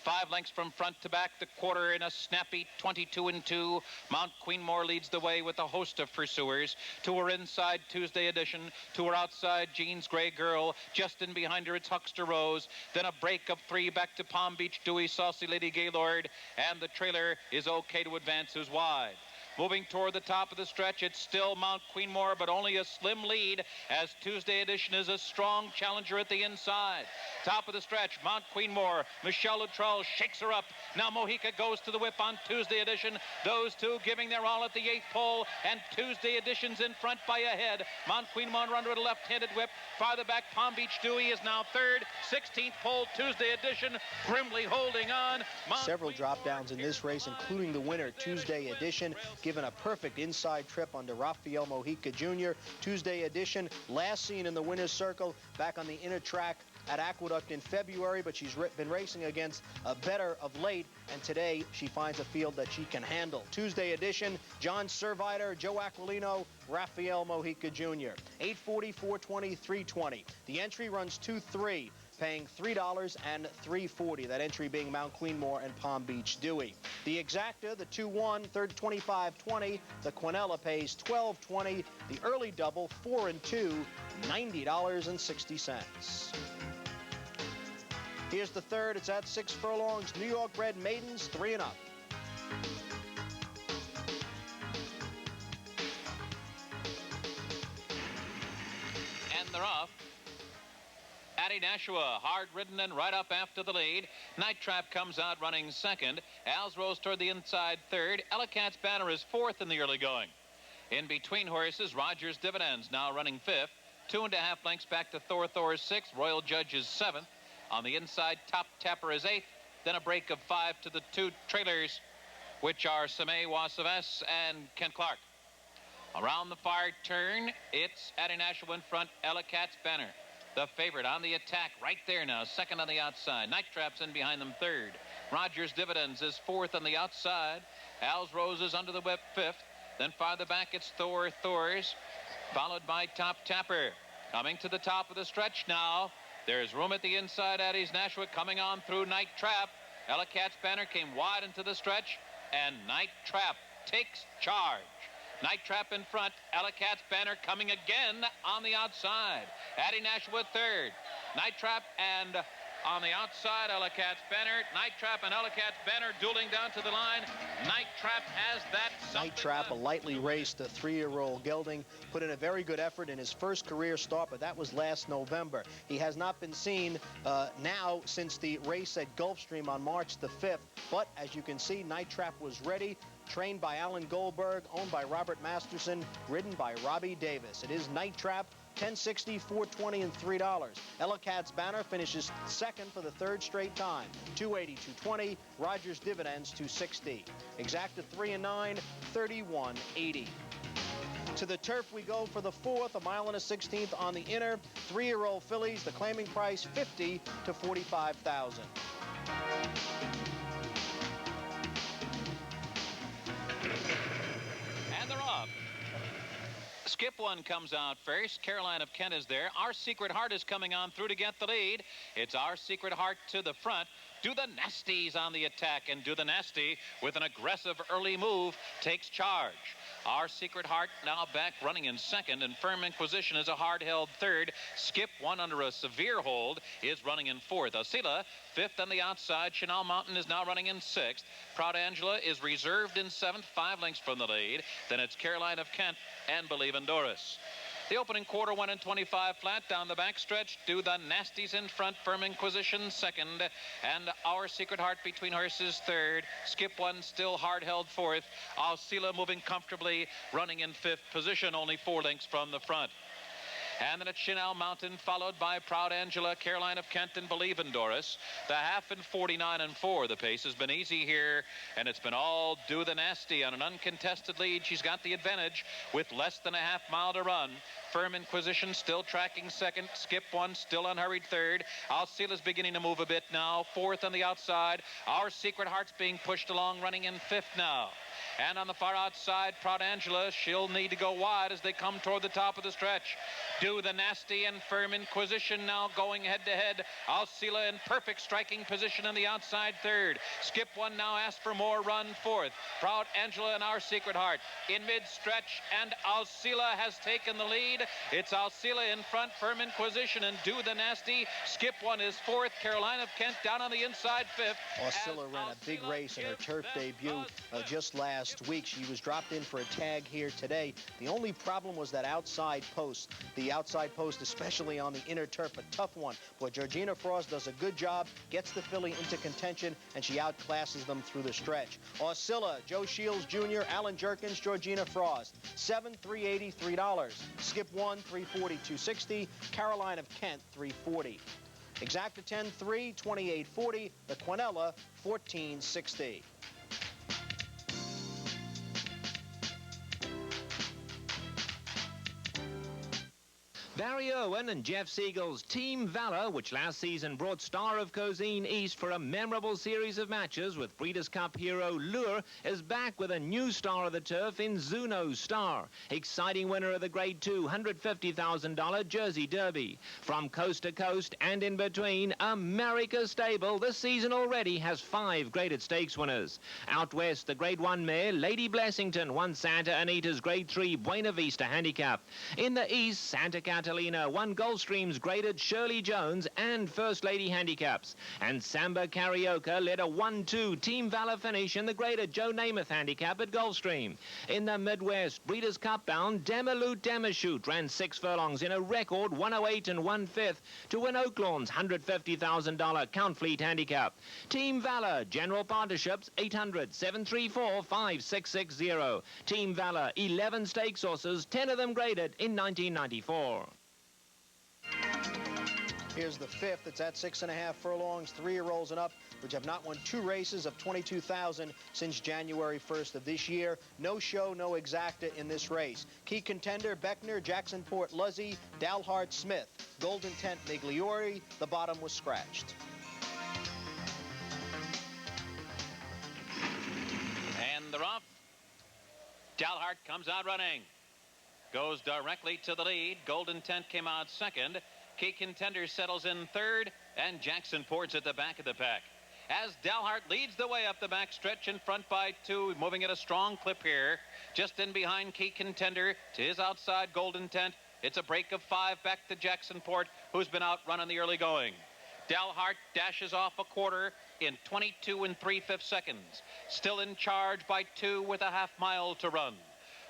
5 lengths from front to back, the quarter in a snappy 22-2. Mount Queenmore leads the way with a host of pursuers. 2 are inside Tuesday edition, 2 are outside Jeans Gray Girl. Just in behind her, it's Huckster Rose. Then a break of 3 back to Palm Beach Dewey, Saucy Lady, Gaylord, and the trailer is Okay to Advance, who's wide. Moving toward the top of the stretch, it's still Mount Queenmore, but only a slim lead, as Tuesday edition is a strong challenger at the inside. Top of the stretch, Mount Queenmore. Michelle Luttrell shakes her up. Now Mojica goes to the whip on Tuesday edition. Those two giving their all at the 8th pole, and Tuesday edition's in front by a head. Mount Queenmore under a left-handed whip. Farther back, Palm Beach Dewey is now third. 16th pole, Tuesday edition, grimly holding on. Several drop downs in this race, including the winner, Tuesday edition, given a perfect inside trip under Rafael Mojica Jr. Tuesday edition, last seen in the winner's circle, back on the inner track at Aqueduct in February, but she's been racing against a better of late, and today she finds a field that she can handle. Tuesday edition, John Servitor, Joe Aquilino, Rafael Mojica Jr. 840, 420, 320. The entry runs 2-3. Paying $3 and $3.40. That entry being Mount Queenmore and Palm Beach Dewey. The Exacta, the 2-1, third 25.20. The Quinella pays $12.20. The early double, 4 and 2, $90.60. Here's the third. It's at 6 furlongs. New York bred maidens, 3 and up. And they're off. Addie Nashua, hard-ridden and right up after the lead. Night Trap comes out running second. Al's Rose toward the inside third. Ellicat's Banner is fourth in the early going. In between horses, Rogers Dividends now running fifth. 2.5 lengths back to Thor's sixth. Royal Judge is seventh. On the inside, Top Tapper is eighth. Then a break of 5 to the 2 trailers, which are Samay Wasavess and Kent Clark. Around the far turn, it's Addie Nashua in front. Ellicat's Banner, the favorite on the attack right there now, second on the outside. Night Trap's in behind them third. Rogers Dividends is fourth on the outside. Al's Rose is under the whip fifth. Then farther back, it's Thor's, followed by Top Tapper. Coming to the top of the stretch now. There's room at the inside. Addie's Nashua coming on through Night Trap. Ellicat's Banner came wide into the stretch, and Night Trap takes charge. Night Trap in front. Ellicat's Banner coming again on the outside. Addie Nashua third. Night Trap and on the outside, Ellicat's Banner. Night Trap and Ellicat's Banner dueling down to the line. Night Trap has that something. Night Trap, a lightly raced 3-year-old gelding, put in a very good effort in his first career start, but that was last November. He has not been seen now since the race at Gulfstream on March the 5th. But as you can see, Night Trap was ready. Trained by Alan Goldberg, owned by Robert Masterson, ridden by Robbie Davis. It is Night Trap, $10.60, $4.20, and $3. Ellicat's Banner finishes second for the third straight time, $2.80, $2.20. Rogers Dividends, $2.60. Exacta 3 and 9, $31.80. To the turf we go for the 4th, a mile and a 16th on the inner. 3-year-old fillies, the claiming price $50,000 to $45,000. And they're off. Skip One comes out first. Caroline of Kent is there. Our Secret Heart is coming on through to get the lead. It's Our Secret Heart to the front. Do the Nasties on the attack, and Do the Nasty with an aggressive early move takes charge. Our Secret Heart now back running in second, and Firm Inquisition is a hard-held third. Skip One under a severe hold is running in fourth. Asila, fifth on the outside. Chanel Mountain is now running in sixth. Proud Angela is reserved in seventh, 5 lengths from the lead. Then it's Caroline of Kent and Believe in Doris. The opening quarter 1 and 25 flat down the backstretch. Do the Nasties in front. Firm Inquisition second. And Our Secret Heart between horses third. Skip One still hard held fourth. Alcila moving comfortably, running in fifth position, only 4 lengths from the front. And then it's Chanel Mountain, followed by Proud Angela, Caroline of Kent, and Believe in Doris. The half in 49 and 4. The pace has been easy here, and it's been all Do the Nasty on an uncontested lead. She's got the advantage with less than a half mile to run. Firm Inquisition still tracking second. Skip One still unhurried third. Alcila's beginning to move a bit now. Fourth on the outside. Our Secret Heart's being pushed along, running in fifth now. And on the far outside, Proud Angela, she'll need to go wide as they come toward the top of the stretch. Do the Nasty and Firm Inquisition now going head-to-head. Alcila in perfect striking position on the outside third. Skip One now asks for more run fourth. Proud Angela and Our Secret Heart in mid-stretch, and Alcila has taken the lead. It's Alcila in front, Firm Inquisition, and Do the Nasty. Skip One is fourth. Caroline of Kent down on the inside fifth. Alcila ran a big race in her turf debut just last week. She was dropped in for a tag here today. The only problem was that outside post. The outside post, especially on the inner turf, a tough one. But Georgina Frost does a good job, gets the filly into contention, and she outclasses them through the stretch. Alcila, Joe Shields Jr., Alan Jerkins, Georgina Frost. 7, $383. Skip One, $340, $260. Caroline of Kent, $340. Exacta 10-3, $28.40. The Quinella, $14.60. Barry Irwin and Jeff Siegel's Team Valor, which last season brought Star of Cozine East for a memorable series of matches with Breeders' Cup hero Lure, is back with a new star of the turf in Zuno Star. Exciting winner of the Grade 2 $150,000 Jersey Derby. From coast to coast and in between, America's stable this season already has 5 graded stakes winners. Out west, the Grade 1 mare Lady Blessington won Santa Anita's Grade 3 Buena Vista Handicap. In the east, Santa Catalina won Gulfstream's graded Shirley Jones and First Lady handicaps. And Samba Carioca led a 1-2 Team Valor finish in the graded Joe Namath handicap at Gulfstream. In the Midwest, Breeders' Cup bound Demalut Demashoot ran 6 furlongs in a record 108 and 1/5 to win Oaklawn's $150,000 Count Fleet handicap. Team Valor, General Partnerships, 800-734-5660. Team Valor, 11 stakes horses, 10 of them graded in 1994. Here's the 5th. It's at 6.5 furlongs, 3-year-olds and up, which have not won 2 races of 22,000 since January 1st of this year. No show, no exacta in this race. Key contender, Beckner, Jacksonport, Luzzy, Dalhart, Smith. Golden Tent, Migliori. The bottom was scratched. And they're off. Dalhart comes out running. Goes directly to the lead. Golden Tent came out second. Key Contender settles in third, and Jacksonport's at the back of the pack. As Dalhart leads the way up the back stretch in front by 2, moving at a strong clip here. Just in behind Key Contender to his outside Golden Tent. It's a break of 5 back to Jacksonport, who's been out running the early going. Dalhart dashes off a quarter in 22 and 3/5 seconds. Still in charge by 2 with a half mile to run.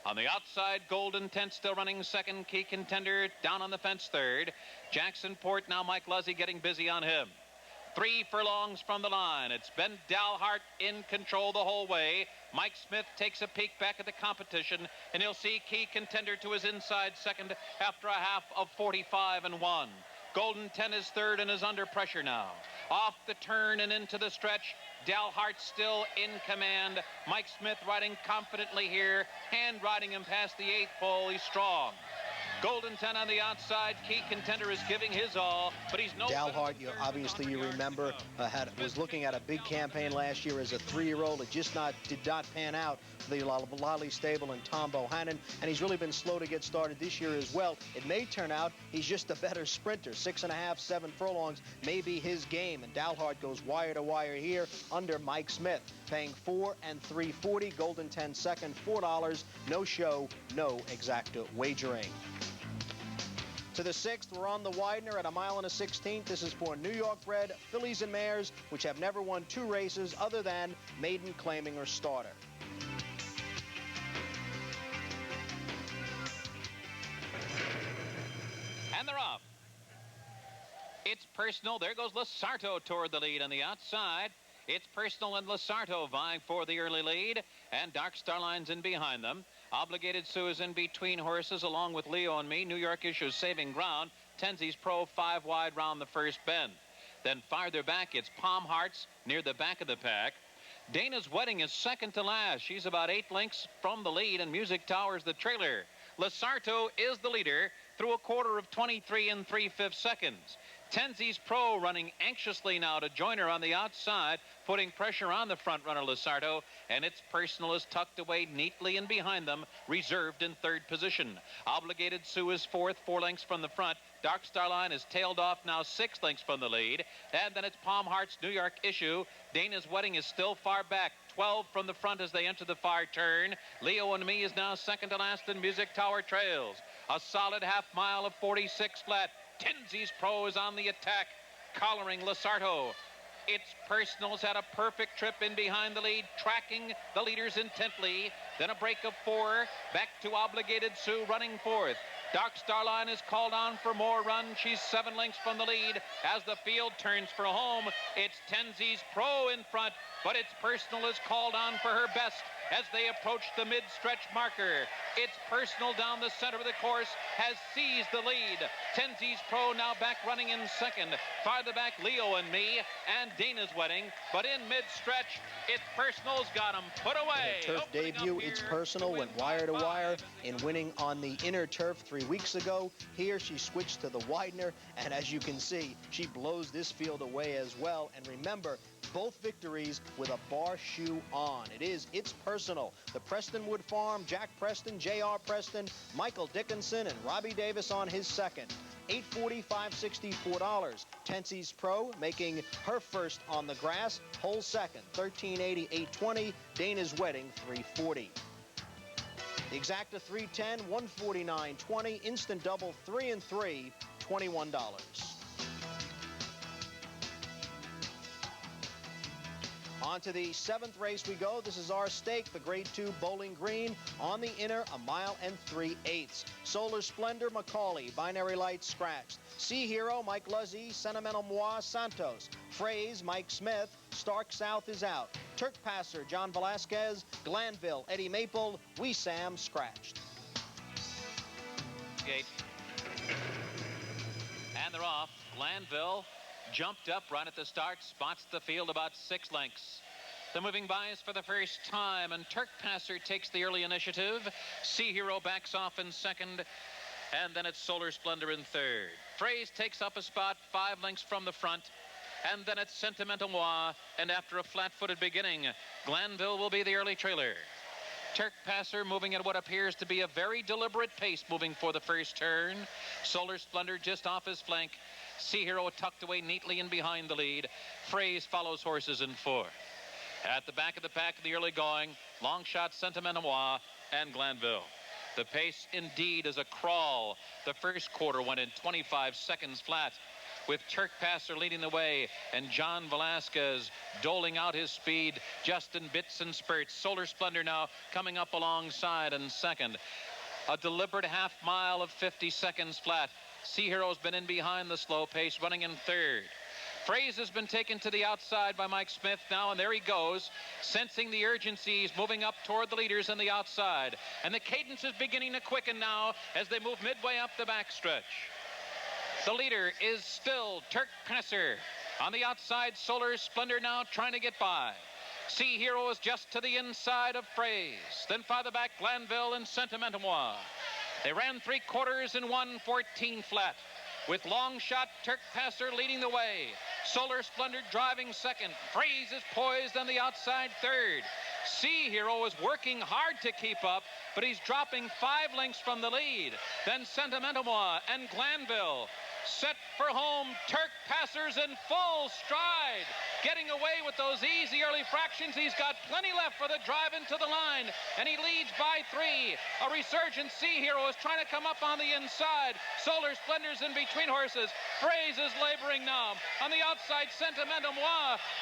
On the outside, Golden Tent still running second. Key Contender down on the fence third. Jacksonport, now Mike Luzzy getting busy on him. 3 furlongs from the line. It's been Dalhart in control the whole way. Mike Smith takes a peek back at the competition, and he'll see Key Contender to his inside second after a half of 45 and 1. Golden Tent is third and is under pressure now. Off the turn and into the stretch. Dalhart still in command. Mike Smith riding confidently here. Hand riding him past the 8th pole. He's strong. Golden 10 on the outside. Key Contender is giving his all, but he's no... Dalhart, obviously you remember, was looking at a big campaign last year as a 3-year-old. It just did not pan out for the Lally stable and Tom Bohannon, and he's really been slow to get started this year as well. It may turn out he's just a better sprinter. 6.5, 7 furlongs may be his game, and Dalhart goes wire to wire here under Mike Smith, paying $4 and $3.40. Golden 10 second, $4. No show, no exacta wagering. To the 6th, we're on the Widener at 1 1/16 miles. This is for New York bred fillies and mares, which have never won 2 races other than maiden, claiming, or starter. And they're off. It's Personal. There goes Lasarto toward the lead on the outside. It's Personal and Lasarto vying for the early lead, and Dark Starline's in behind them. Obligated Sue is in between horses along with Leo and Me. New York Issues saving ground. Tenzi's Pro 5 wide round the first bend. Then farther back, it's Palm Hearts near the back of the pack. Dana's Wedding is second to last. She's about 8 lengths from the lead, and Music Tower's the trailer. Lasarto is the leader through a quarter of 23 3/5 seconds. Tenzi's Pro running anxiously now to join her on the outside, putting pressure on the front runner Lasarto, and It's Personal is tucked away neatly in behind them, reserved in 3rd position. Obligated Sue is 4th, 4 lengths from the front. Dark Starline is tailed off now 6 lengths from the lead, and then it's Palm Hearts New York Issue. Dana's Wedding is still far back, 12 from the front as they enter the far turn. Leo and Me is now second to last, and Music Tower trails. A solid half mile of 46 flat. Tenzi's Pro is on the attack, collaring Lasarto. It's Personal's had a perfect trip in behind the lead, tracking the leaders intently. Then a break of 4, back to Obligated Sue running 4th. Dark Starline is called on for more run. She's 7 lengths from the lead. As the field turns for home, it's Tenzi's Pro in front, but It's Personal is called on for her best as they approach the mid-stretch marker. It's Personal down the center of the course has seized the lead. Tenzi's Pro now back running in second. Farther back, Leo and Me and Dana's Wedding, but in mid-stretch, It's Personal's got him put away. In a turf debut, It's Personal went wire to wire in winning on the inner turf 3 weeks ago. Here she switched to the Widener, and as you can see, she blows this field away as well. And remember, both victories with a bar shoe on. It is It's Personal. The Prestonwood Farm, Jack Preston, J.R. Preston, Michael Dickinson, and Robbie Davis on his second. $8.40, $5.60, $4. Tenzi's Pro making her first on the grass, whole second, $13.80, $8.20. Dana's Wedding, $3.40. The exacta 310, $149.20. Instant double 3 and 3, $21. On to the 7th race we go. This is our stake, the Grade 2 Bowling Green. On the inner, 1 mile and 3/8. Solar Splendor, Macaulay. Binary Light, scratched. Sea Hero, Mike Luzzy. Sentimental Moi, Santos. Phrase, Mike Smith. Stark South is out. Turk Passer, John Velasquez. Glanville, Eddie Maple. Wee Sam, scratched. Gate. And they're off. Glanville jumped up right at the start, spots the field about 6 lengths. The moving by is for the first time, and Turk Passer takes the early initiative. Sea Hero backs off in second, and then it's Solar Splendor in third. Phrase takes up a spot 5 lengths from the front, and then it's Sentimental Moi, and after a flat-footed beginning, Glanville will be the early trailer. Turk Passer moving at what appears to be a very deliberate pace moving for the first turn. Solar Splendor just off his flank. Sea Hero tucked away neatly in behind the lead. Phrase follows horses in 4. At the back of the pack in the early going, long shot Sentimental Moi and Glanville. The pace indeed is a crawl. The first quarter went in 25 seconds flat, with Turk Passer leading the way and John Velasquez doling out his speed just in bits and spurts. Solar Splendor now coming up alongside in second. A deliberate half mile of 50 seconds flat. Sea Hero's been in behind the slow pace, running in third. Phrase has been taken to the outside by Mike Smith now, and there he goes, sensing the urgencies, moving up toward the leaders on the outside. And the cadence is beginning to quicken now as they move midway up the backstretch. The leader is still Turk Passer. On the outside, Solar Splendor now trying to get by. Sea Hero is just to the inside of Phrase. Then farther back, Glanville and Sentimental. They ran 3/4 and won 14 flat. With long shot, Turk Passer leading the way. Solar Splendor driving second. Phrase is poised on the outside third. Sea Hero is working hard to keep up, but he's dropping 5 lengths from the lead. Then Sentimental and Glanville set for home. Turk Passer's in full stride, getting away with those easy early fractions. He's got plenty left for the drive into the line, and he leads by 3. A resurgent Sea Hero is trying to come up on the inside. Solar Splendor's in between horses. Phrase is laboring now. On the outside, Sentimental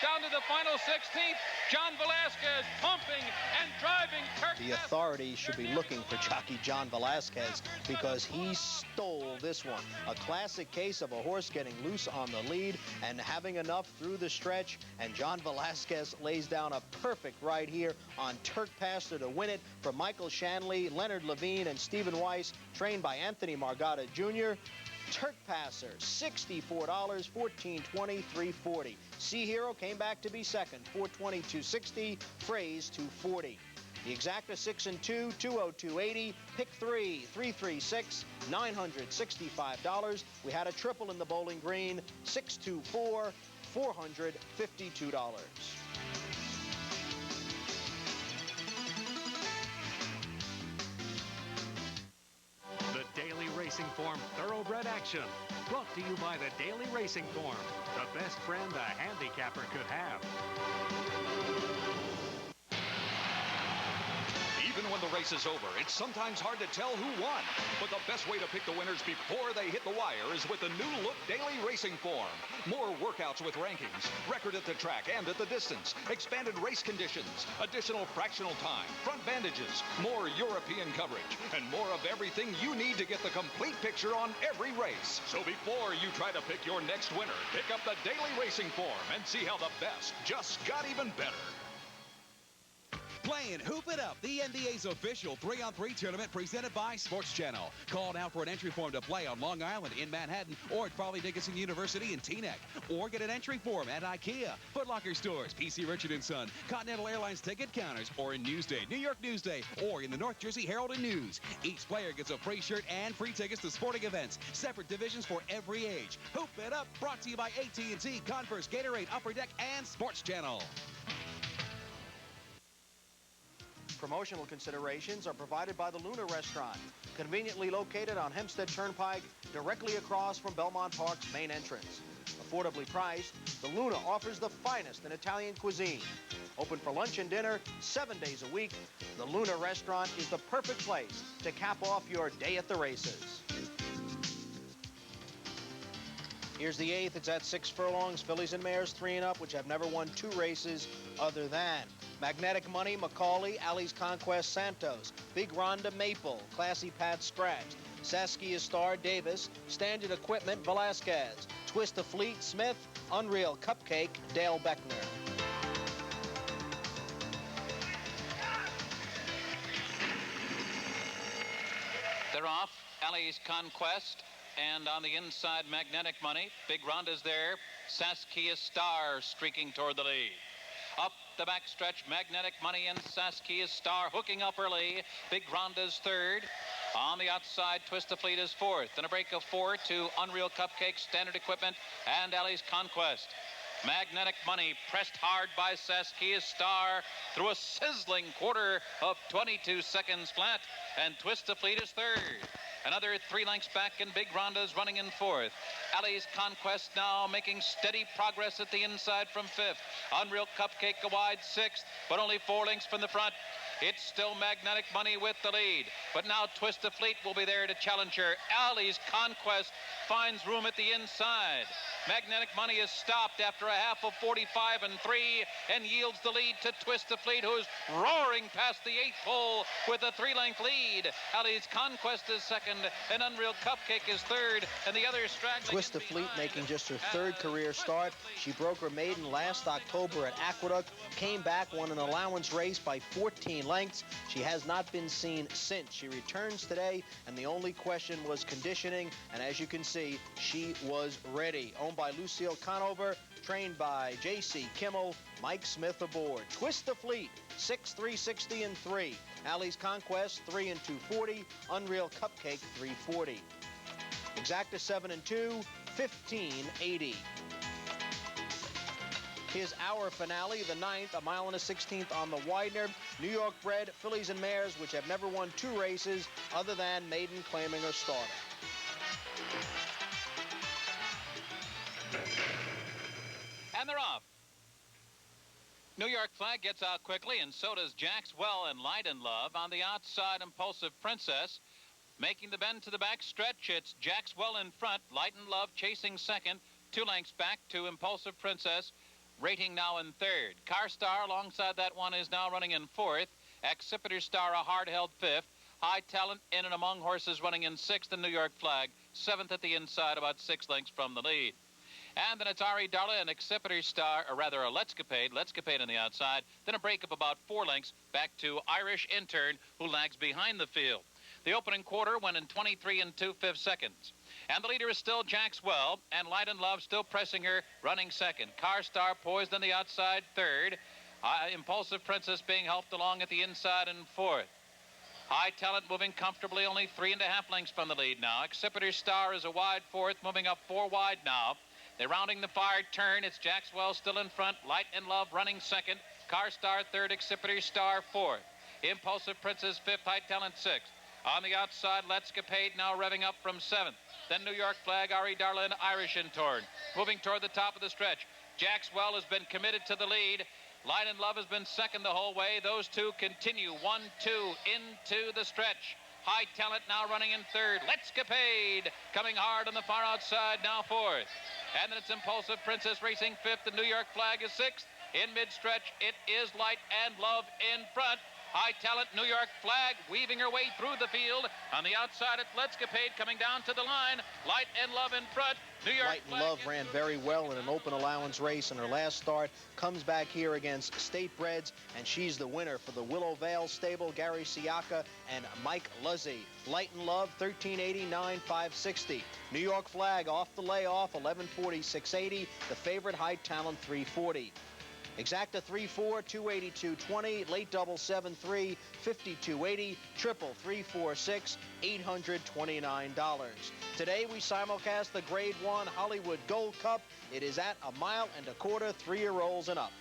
down to the final 16th. John Velasquez pumping and driving Turk The authorities should be looking for jockey John Velasquez because he stole this one. A classic case of a horse getting loose on the lead and having enough through the stretch, and John Velasquez lays down a perfect ride here on Turk Passer to win it for Michael Shanley, Leonard Levine, and Stephen Weiss, trained by Anthony Margata Jr. Turk Passer, $64, $14.20, $3.40. Sea Hero came back to be second, $4.20, $2.60. Phrase, $2.40. The exacta 6 and 2, $202.80. Pick 3, $336, $965. We had a triple in the Bowling Green, 624, $452. The Daily Racing Form Thoroughbred Action. Brought to you by the Daily Racing Form, the best friend a handicapper could have. Even when the race is over, it's sometimes hard to tell who won. But the best way to pick the winners before they hit the wire is with the new look Daily Racing Form. More workouts with rankings, record at the track and at the distance, expanded race conditions, additional fractional time, front bandages, more European coverage, and more of everything you need to get the complete picture on every race. So before you try to pick your next winner, pick up the Daily Racing Form and see how the best just got even better. Playing Hoop It Up, the NBA's official 3-on-3 tournament presented by Sports Channel. Call now for an entry form to play on Long Island in Manhattan or at Farley Dickinson University in Teaneck. Or get an entry form at IKEA, Foot Locker stores, PC Richard & Son, Continental Airlines ticket counters, or in Newsday, New York Newsday, or in the North Jersey Herald and News. Each player gets a free shirt and free tickets to sporting events. Separate divisions for every age. Hoop It Up, brought to you by AT&T, Converse, Gatorade, Upper Deck, and Sports Channel. Promotional considerations are provided by the Luna Restaurant, conveniently located on Hempstead Turnpike, directly across from Belmont Park's main entrance. Affordably priced, the Luna offers the finest in Italian cuisine. Open for lunch and dinner 7 days a week, the Luna Restaurant is the perfect place to cap off your day at the races. Here's the 8th. It's at 6 furlongs. Fillies and mares 3 and up, which have never won 2 races other than Magnetic Money, Macaulay, Alley's Conquest, Santos, Big Rhonda, Maple, Classy Pat, Scratched, Saskia Star, Davis, Standard Equipment, Velasquez, Twist of Fleet, Smith, Unreal Cupcake, Dale Beckner. They're off. Alley's Conquest. And on the inside, Magnetic Money. Big Rhonda's there. Saskia Star streaking toward the lead. Up the backstretch, Magnetic Money and Saskia Star hooking up early. Big Rhonda's third. On the outside, Twist of Fleet is fourth. And a break of 4 to Unreal Cupcake, Standard Equipment, and Alley's Conquest. Magnetic Money pressed hard by Saskia Star through a sizzling quarter of 22 seconds flat. And Twist of Fleet is third. Another 3 lengths back, and Big Rhonda's running in fourth. Alley's Conquest now making steady progress at the inside from fifth. Unreal Cupcake a wide sixth, but only 4 lengths from the front. It's still Magnetic Money with the lead, but now Twist of Fleet will be there to challenge her. Alley's Conquest finds room at the inside. Magnetic Money is stopped after a half of 45 and 3 and yields the lead to Twist of Fleet, who's roaring past the 8th pole with a 3-length lead. Alley's Conquest is second, and Unreal Cupcake is third, and the others straggling. Twist of Fleet making just her 3rd career start. She broke her maiden last October at Aqueduct, came back, won an allowance race by 14 lengths. She has not been seen since. She returns today, and the only question was conditioning, and as you can see, she was ready. Owned by Lucille Conover, trained by J.C. Kimmel, Mike Smith aboard. Twist the Fleet, 6, 360 and 3. Alley's Conquest, 3 and 240. Unreal Cupcake, 340. Exacta 7 and 2, 1580. Here's our finale, the 9th, a mile and a 16th on the Widener. New York bred fillies and mares which have never won 2 races other than maiden, claiming, or starter. And they're off. New York Flag gets out quickly, and so does Jack's Well and Light and Love. On the outside, Impulsive Princess. Making the bend to the back stretch, it's Jack's Well in front. Light and Love chasing second. 2 lengths back to Impulsive Princess. Rating now in third. Car Star alongside that one is now running in fourth. Accipiter Star a hard-held fifth. High Talent in and among horses running in sixth. And New York Flag seventh at the inside, about 6 lengths from the lead. And then it's Ari Darla and Accipiter Star, or rather a Let'scapade on the outside. Then a break of about 4 lengths back to Irish Intern, who lags behind the field. The opening quarter went in 23 and 2/5 seconds. And the leader is still Jack's Well, and Light and Love still pressing her, running second. Car Star poised on the outside, third. Impulsive Princess being helped along at the inside in fourth. High Talent moving comfortably, only 3.5 lengths from the lead now. Accipiter Star is a wide fourth, moving up 4 wide now. They're rounding the far turn. It's Jack's Well still in front. Light and Love running second. Car Star third. Accipiter Star fourth. Impulsive Princess fifth. High Talent sixth. On the outside, Let'scapade now revving up from seventh. Then New York Flag, Ari Darla, and Irish Intern. Moving toward the top of the stretch. Jack's Well has been committed to the lead. Light and Love has been second the whole way. Those two continue 1-2 into the stretch. High Talent now running in third. Let'scapade coming hard on the far outside, now fourth. And then it's Impulsive Princess racing fifth. The New York Flag is sixth. In mid-stretch, it is Light and Love in front. High Talent, New York Flag, weaving her way through the field. On the outside, it's Let'scapade coming down to the line. Light and Love in front. New York Light and Love ran very well in an open allowance race in her last start. Comes back here against State Breds, and she's the winner for the Willow Vale stable. Gary Siaka and Mike Luzzy. Light and Love, 1389, 560. New York Flag off the layoff, 1140, 680. The favorite, High Talent, 340. Exacta 3-4, 282.20. Late double 7-3, 52.80. Triple 3-4-6, $829. Today we simulcast the Grade 1 Hollywood Gold Cup. It is at 1.25 miles, 3-year-olds and up.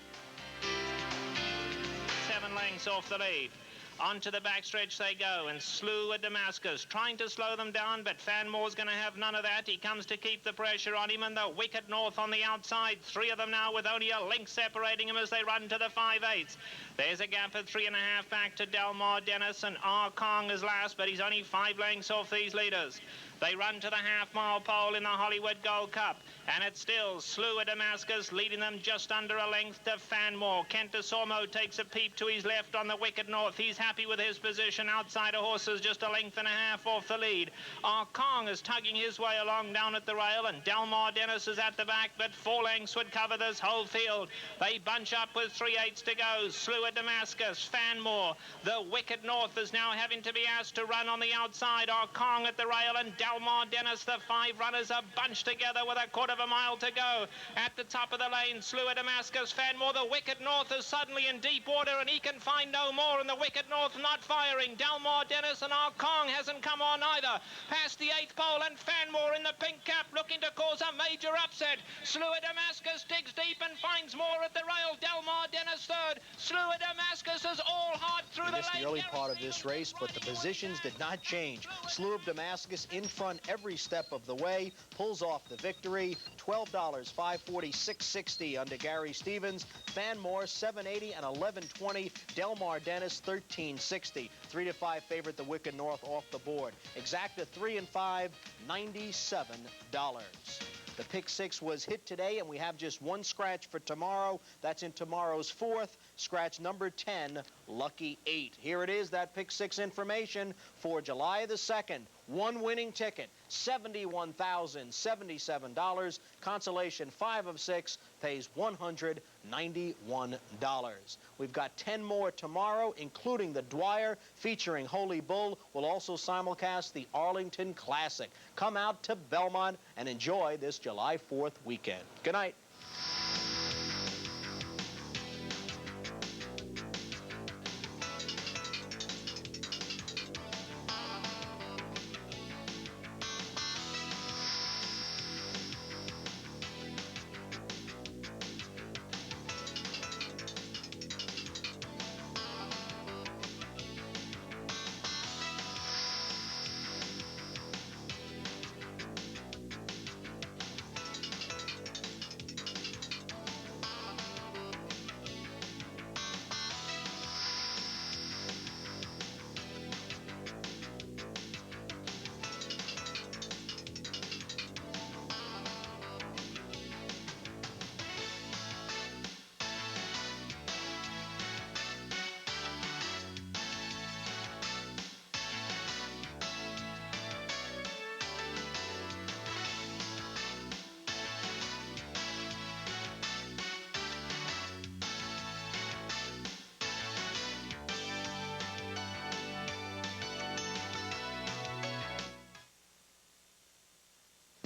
7 lengths off the lead. Onto the backstretch they go, and Slew at Damascus, trying to slow them down, but Fanmore's going to have none of that. He comes to keep the pressure on him, and the Wicked North on the outside. 3 of them now with only a length separating them as they run to the 5/8. There's a gap of 3.5 back to Delmar Dennis, and R. Kong is last, but he's only 5 lengths off these leaders. They run to the half-mile pole in the Hollywood Gold Cup, and it's still Slew at Damascus leading them just under a length to Fanmore. Kent DeSormo takes a peep to his left on the Wicked North. He's happy with his position. Outside of horses just 1.5 lengths off the lead. R. Kong is tugging his way along down at the rail, and Delmar Dennis is at the back, but 4 lengths would cover this whole field. They bunch up with 3/8 to go. Slew at Damascus, Fanmore. The Wicked North is now having to be asked to run on the outside. R. Kong at the rail, and Delmar Dennis, the 5 runners, are bunched together with 1/4 mile to go. At the top of the lane, Slew at Damascus, Fanmore. The Wicked North is suddenly in deep water, and he can find no more, and the Wicked North not firing. Delmar Dennis and R. Kong hasn't come on either. Past the 8th pole, and Fanmore in the pink cap looking to cause a major upset. Slew at Damascus digs deep and finds more at the rail. Delmar Dennis third. Slew at Damascus is all hard through the lane. The early part of this race, but the positions did not change. Slew of Damascus in front every step of the way, pulls off the victory. $12, $540, $660 under Gary Stevens. Fanmore, $780 and $1120. Delmar Dennis, $1360. 3-5 favorite, the Wicked North off the board. Exacta 3 and 5, $97. The pick 6 was hit today, and we have just one scratch for tomorrow. That's in tomorrow's 4th. Scratch number 10, Lucky 8. Here it is, that pick 6 information for July the 2nd. One winning ticket, $71,077. Consolation 5 of 6 pays $191. We've got 10 more tomorrow, including the Dwyer featuring Holy Bull. We'll also simulcast the Arlington Classic. Come out to Belmont and enjoy this July 4th weekend. Good night.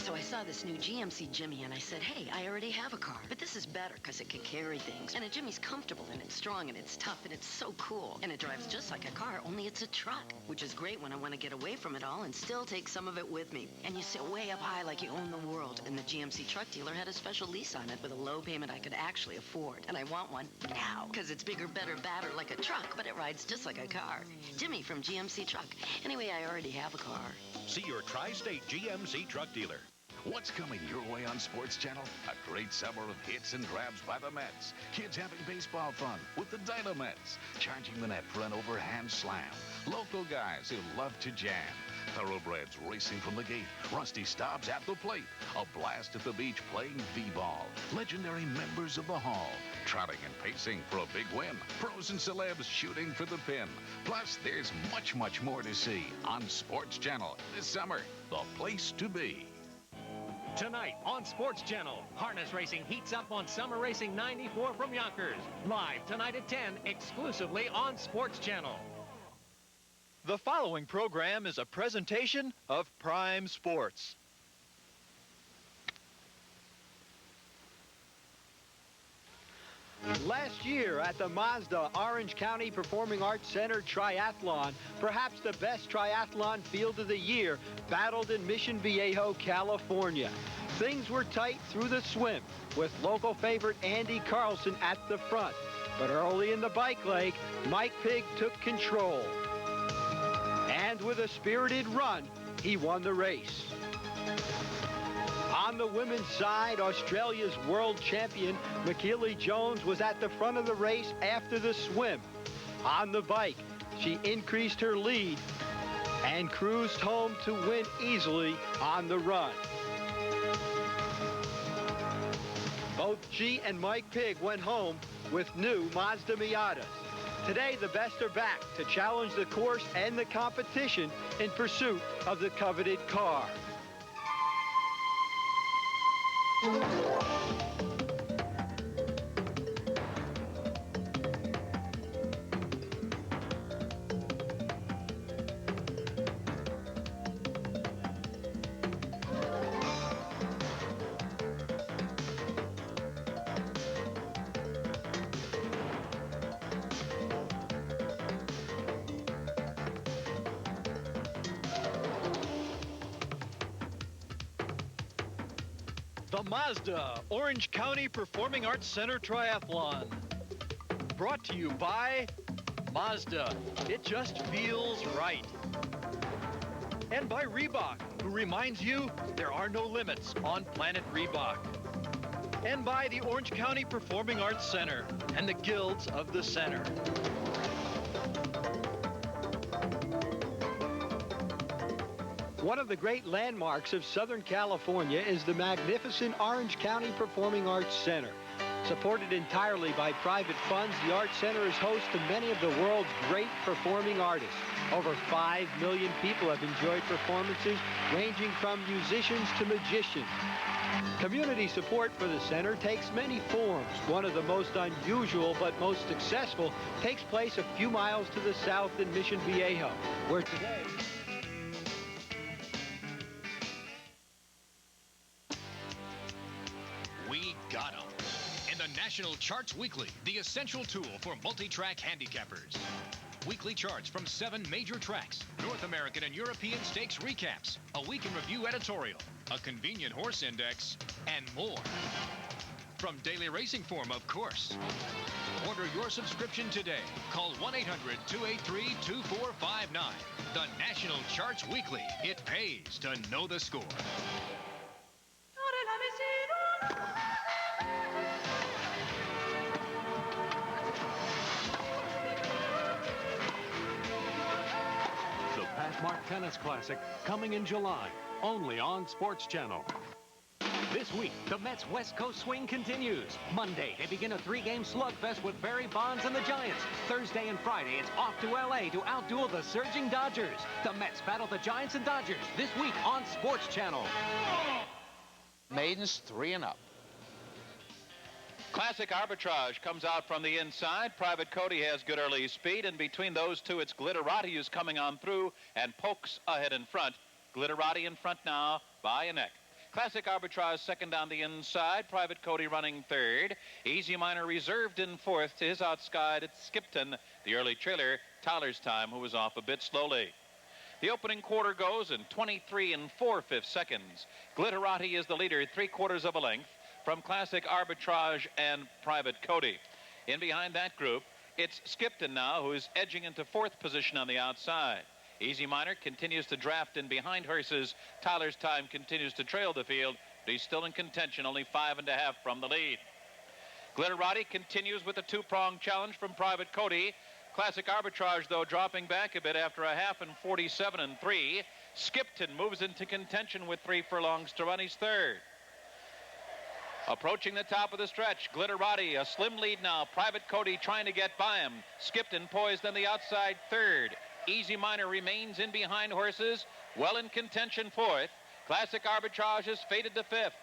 So I saw this new GMC Jimmy, and I said, hey, I already have a car. But this is better because it can carry things. And a Jimmy's comfortable, and it's strong, and it's tough, and it's so cool. And it drives just like a car, only it's a truck, which is great when I want to get away from it all and still take some of it with me. And you sit way up high like you own the world. And the GMC truck dealer had a special lease on it with a low payment I could actually afford. And I want one now because it's bigger, better, badder like a truck, but it rides just like a car. Jimmy from GMC Truck. Anyway, I already have a car. See your Tri-State GMC truck dealer. What's coming your way on Sports Channel? A great summer of hits and grabs by the Mets. Kids having baseball fun with the Dynamets. Charging the net for an overhand slam. Local guys who love to jam. Thoroughbreds racing from the gate. Rusty stops at the plate. A blast at the beach playing V-ball. Legendary members of the Hall. Trotting and pacing for a big win. Pros and celebs shooting for the pin. Plus, there's much, much more to see on Sports Channel this summer. The place to be. Tonight on Sports Channel, harness racing heats up on Summer Racing 94 from Yonkers. Live tonight at 10, exclusively on Sports Channel. The following program is a presentation of Prime Sports. Last year at the Mazda Orange County Performing Arts Center Triathlon, perhaps the best triathlon field of the year, battled in Mission Viejo, California. Things were tight through the swim, with local favorite Andy Carlson at the front. But early in the bike leg, Mike Pigg took control. And with a spirited run, he won the race. On the women's side, Australia's world champion, McKeely Jones, was at the front of the race after the swim. On the bike, she increased her lead and cruised home to win easily on the run. Both she and Mike Pigg went home with new Mazda Miatas. Today, the best are back to challenge the course and the competition in pursuit of the coveted car. The Mazda Orange County Performing Arts Center Triathlon. Brought to you by Mazda. It just feels right. And by Reebok, who reminds you there are no limits on Planet Reebok. And by the Orange County Performing Arts Center and the Guilds of the Center. One of the great landmarks of Southern California is the magnificent Orange County Performing Arts Center. Supported entirely by private funds, the Arts Center is host to many of the world's great performing artists. Over 5 million people have enjoyed performances ranging from musicians to magicians. Community support for the center takes many forms. One of the most unusual but most successful takes place a few miles to the south in Mission Viejo, where today... We got 'em. In the National Charts Weekly, the essential tool for multi-track handicappers. Weekly charts from 7 major tracks, North American and European stakes recaps, a week in review editorial, a convenient horse index, and more. From Daily Racing Form, of course. Order your subscription today. Call 1-800-283-2459. The National Charts Weekly. It pays to know the score. Mark Tennis Classic coming in July, only on Sports Channel. This week, the Mets West Coast swing continues. Monday, they begin a 3-game slugfest with Barry Bonds and the Giants. Thursday and Friday, it's off to L.A. to outduel the surging Dodgers. The Mets battle the Giants and Dodgers this week on Sports Channel. Maidens 3 and up. Classic Arbitrage comes out from the inside. Private Cody has good early speed, and between those two, it's Glitterati who's coming on through and pokes ahead in front. Glitterati in front now by a neck. Classic Arbitrage second on the inside. Private Cody running third. Easy Miner reserved in fourth. To his outside, it's Skipton, the early trailer, Tyler's Time, who was off a bit slowly. The opening quarter goes in 23 4/5 seconds. Glitterati is the leader, 3/4 of a length from Classic Arbitrage and Private Cody. In behind that group, it's Skipton now, who is edging into fourth position on the outside. Easy Miner continues to draft in behind horses. Tyler's Time continues to trail the field, but he's still in contention, only 5.5 from the lead. Glitterati continues with a two-prong challenge from Private Cody. Classic Arbitrage, though, dropping back a bit after a half in 47 3. Skipton moves into contention with 3 furlongs to run. He's third. Approaching the top of the stretch, Glitterati, a slim lead now. Private Cody trying to get by him. Skipton poised on the outside third. Easy Miner remains in behind horses, well in contention fourth. Classic Arbitrage has faded to fifth.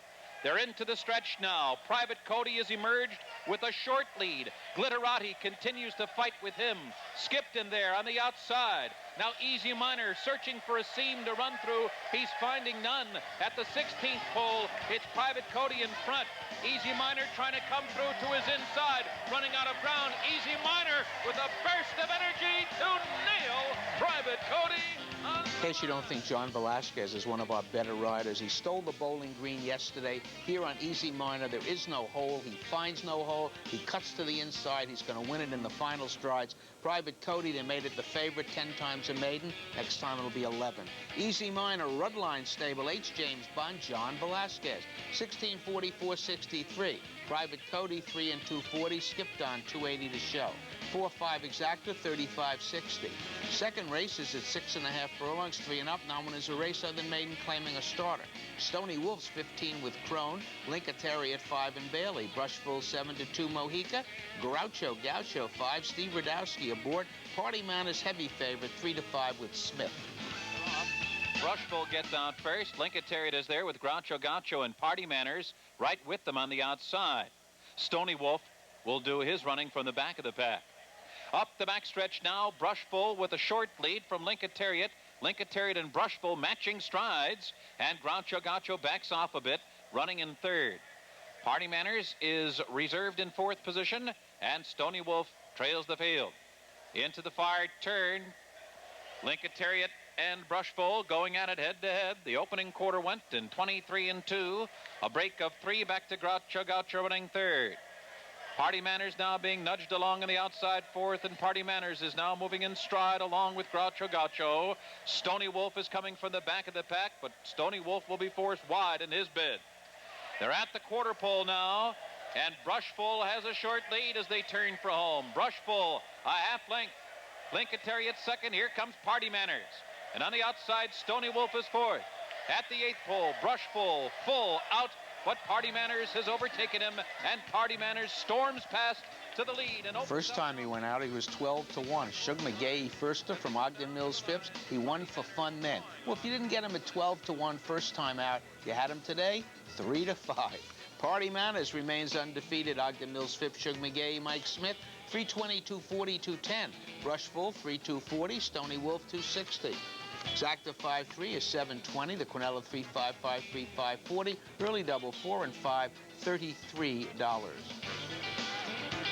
They're into the stretch now. Private Cody has emerged with a short lead. Glitterati continues to fight with him. Skipton there on the outside. Now Easy Miner searching for a seam to run through. He's finding none. At the 16th pole, it's Private Cody in front. Easy Miner trying to come through to his inside. Running out of ground. Easy Miner with a burst of energy to nail Private Cody. In case you don't think John Velasquez is one of our better riders, he stole the bowling green yesterday. Here on Easy Miner, there is no hole. He finds no hole. He cuts to the inside. He's going to win it in the final strides. Private Cody, they made it the favorite 10 times a maiden. Next time it'll be 11. Easy Miner, Rudline Stable, H. James Bond, John Velasquez, 1644.63. Private Cody, 3 240, skipped on 280 to show. 4-5 exacta, 35.60. Second race is at 6.5 furlongs, 3 and up. Now one is a race other than maiden claiming a starter. Stony Wolf's 15 with Crone. Linkateri at 5 and Bailey. Brushful 7-2 Mojica. Groucho Gaucho 5. Steve Radowski aboard. Party Man is heavy favorite 3-5 with Smith. Brushful gets out first. Linkateri is there with Groucho Gaucho and Party Manners right with them on the outside. Stony Wolf will do his running from the back of the pack. Up the backstretch now, Brushful with a short lead from Linkateri. Linkateri and Brushful matching strides, and Groucho Gaucho backs off a bit, running in third. Party Manners is reserved in fourth position, and Stony Wolf trails the field. Into the far turn, Linkateri and Brushful going at it head-to-head. The opening quarter went in 23 2. A break of 3 back to Groucho Gaucho running third. Party Manners now being nudged along on the outside fourth, and Party Manners is now moving in stride along with Groucho Gaucho. Stony Wolf is coming from the back of the pack, but Stony Wolf will be forced wide in his bid. They're at the quarter pole now, and Brushful has a short lead as they turn for home. Brushful, a half length. Linkateri at second. Here comes Party Manners. And on the outside, Stony Wolf is fourth. At the 8th pole, Brushful full out, but Party Manners has overtaken him, and Party Manners storms past to the lead. And first time he went out, he was 12-1. Shug McGahee, firster from Ogden Mills Phipps. He won for fun then. Well, if you didn't get him at 12-1 first time out, you had him today 3-5. Party Manners remains undefeated. Ogden Mills Phipps, Shug McGahee, Mike Smith, 320, 240, 210. Brushful, 3-240. Stony Wolf, 260. Exacta 5-3 is 720. The Quinella 3-5-5, 3-5-40. Early double 4 and 5, $33.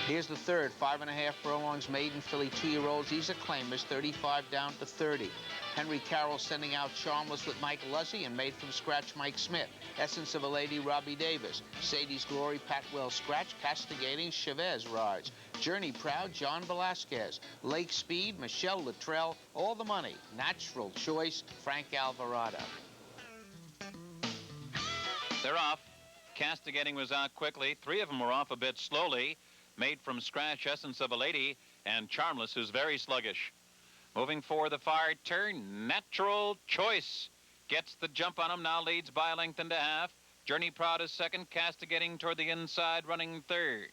Here's the third, 5.5 furlongs, maiden filly, 2-year-olds. These are claimers, 35 down to 30. Henry Carroll sending out Charmless with Mike Luzzy and made from scratch Mike Smith. Essence of a Lady, Robbie Davis. Sadie's Glory, Pat Wells Scratch. Castigating, Chavez rides. Journey Proud, John Velasquez. Lake Speed, Michelle Luttrell. All the money, Natural Choice, Frank Alvarado. They're off. Castigating was out quickly. 3 of them were off a bit slowly. Made from scratch, Essence of a Lady, and Charmless, who's very sluggish. Moving for the far turn, Natural Choice gets the jump on him, now leads by a length and a half. Journey Proud is second, Castigating toward the inside, running third.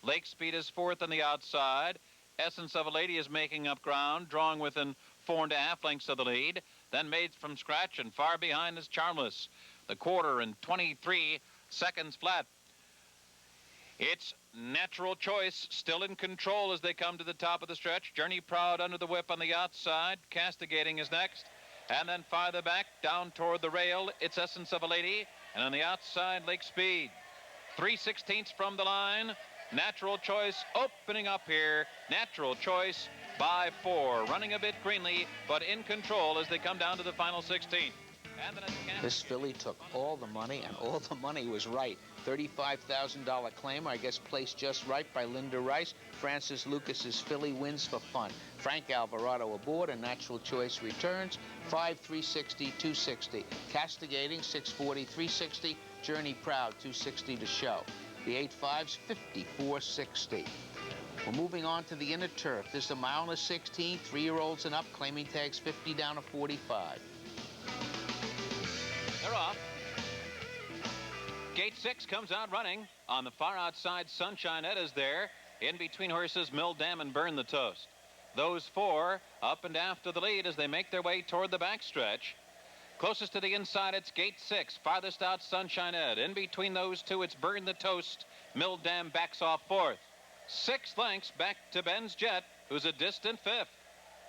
Lake Speed is fourth on the outside. Essence of a Lady is making up ground, drawing within 4.5 lengths of the lead. Then Made from Scratch, and far behind is Charmless. The quarter in 23 seconds flat. It's Natural Choice still in control as they come to the top of the stretch. Journey Proud under the whip on the outside. Castigating is next. And then farther back, down toward the rail, it's Essence of a Lady. And on the outside, Lake Speed. 3/16 from the line. Natural Choice opening up here. Natural Choice by 4. Running a bit greenly, but in control as they come down to the final 16. And then this filly took all the money, and all the money was right. $35,000 claim, I guess placed just right by Linda Rice. Francis Lucas's filly wins for fun. Frank Alvarado aboard, and Natural Choice returns. 5, 360, 260. Castigating, 640, 360. Journey Proud, 260 to show. The 8-5s, 54.60. We're moving on to the inner turf. This is a mile and a 16, 3-year-olds and up, claiming tags 50 down to 45. They're off. Gate 6 comes out running. On the far outside, Sunshine Ed is there. In between horses, Mill Dam and Burn the Toast. Those 4 up and after the lead as they make their way toward the backstretch. Closest to the inside, it's Gate 6. Farthest out, Sunshine Ed. In between those 2, it's Burn the Toast. Mill Dam backs off 4th. 6 lengths back to Ben's Jet, who's a distant 5th.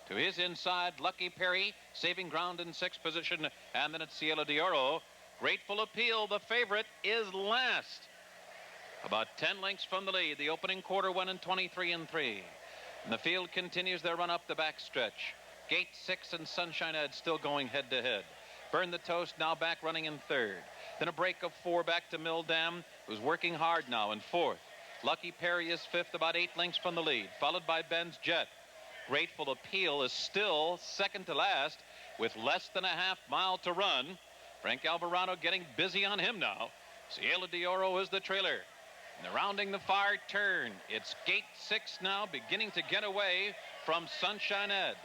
To his inside, Lucky Perry, saving ground in 6th position. And then it's Cielo de Oro. Grateful Appeal, the favorite, is last. About 10 lengths from the lead. The opening quarter went in 23-3. And the field continues their run up the backstretch. Gate 6 and Sunshine Ed still going head-to-head. Burn the Toast now back running in 3rd. Then a break of 4 back to Mill Dam, who's working hard now in 4th. Lucky Perry is 5th, about 8 lengths from the lead, followed by Ben's Jet. Grateful Appeal is still second to last with less than a half mile to run. Frank Alvarado getting busy on him now. Cielo de Oro is the trailer. And they're rounding the far turn. It's Gate 6 now, beginning to get away from Sunshine Ed.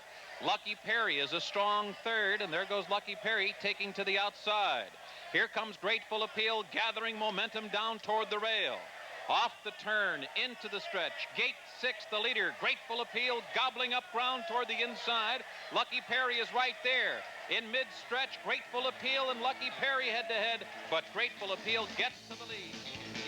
Lucky Perry is a strong 3rd, and there goes Lucky Perry taking to the outside. Here comes Grateful Appeal, gathering momentum down toward the rail. Off the turn, into the stretch. Gate 6, the leader. Grateful Appeal gobbling up ground toward the inside. Lucky Perry is right there. In mid-stretch, Grateful Appeal and Lucky Perry head-to-head, but Grateful Appeal gets to the lead.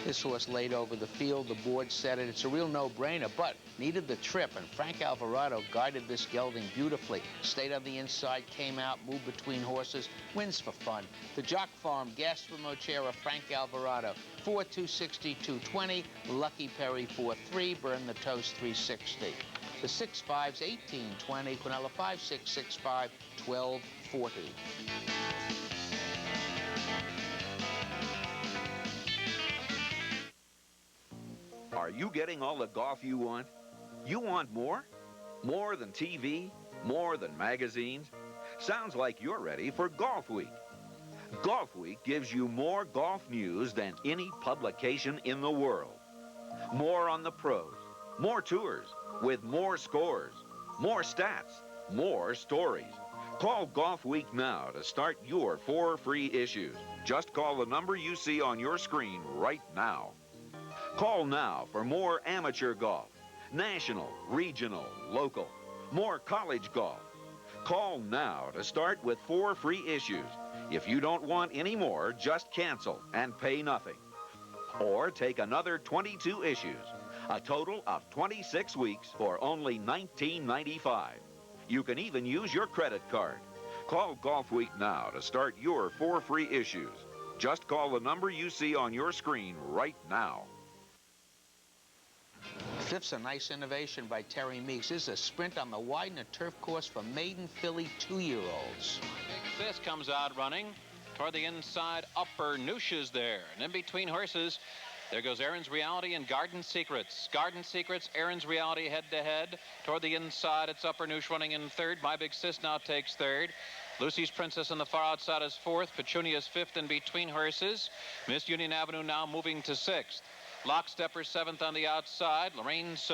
This horse laid over the field. The board said it. It's a real no-brainer, but needed the trip, and Frank Alvarado guided this gelding beautifully. Stayed on the inside, came out, moved between horses, wins for fun. The Jock Farm, Gasper Mochera, Frank Alvarado, 4, 260, 220. Lucky Perry, 4-3. Burn the Toast, 360. The 6-5s, 18-20. Quinella, 5-6, 6-5, 12-40. Are you getting all the golf you want? You want more? More than TV? More than magazines? Sounds like you're ready for Golf Week. Golf Week gives you more golf news than any publication in the world. More on the pros, more tours, with more scores, more stats, more stories. Call Golf Week now to start your 4 free issues. Just call the number you see on your screen right now. Call now for more amateur golf, national, regional, local, more college golf. Call now to start with 4 free issues. If you don't want any more, just cancel and pay nothing. Or take another 22 issues, a total of 26 weeks for only $19.95. You can even use your credit card. Call Golf Week now to start your 4 free issues. Just call the number you see on your screen right now. Fifth's a nice innovation by Terry Meeks. This is a sprint on the Widener turf course for maiden filly 2-year-olds. This comes out running toward the inside. Upper Noosh is there. And in between horses, there goes Aaron's Reality and Garden Secrets. Garden Secrets, Aaron's Reality head-to-head. Toward the inside, it's Upper Noosh running in 3rd. My Big Sis now takes 3rd. Lucy's Princess on the far outside is 4th. Petunia's 5th in between horses. Miss Union Avenue now moving to 6th. Lockstepper 7th on the outside. Lorraine's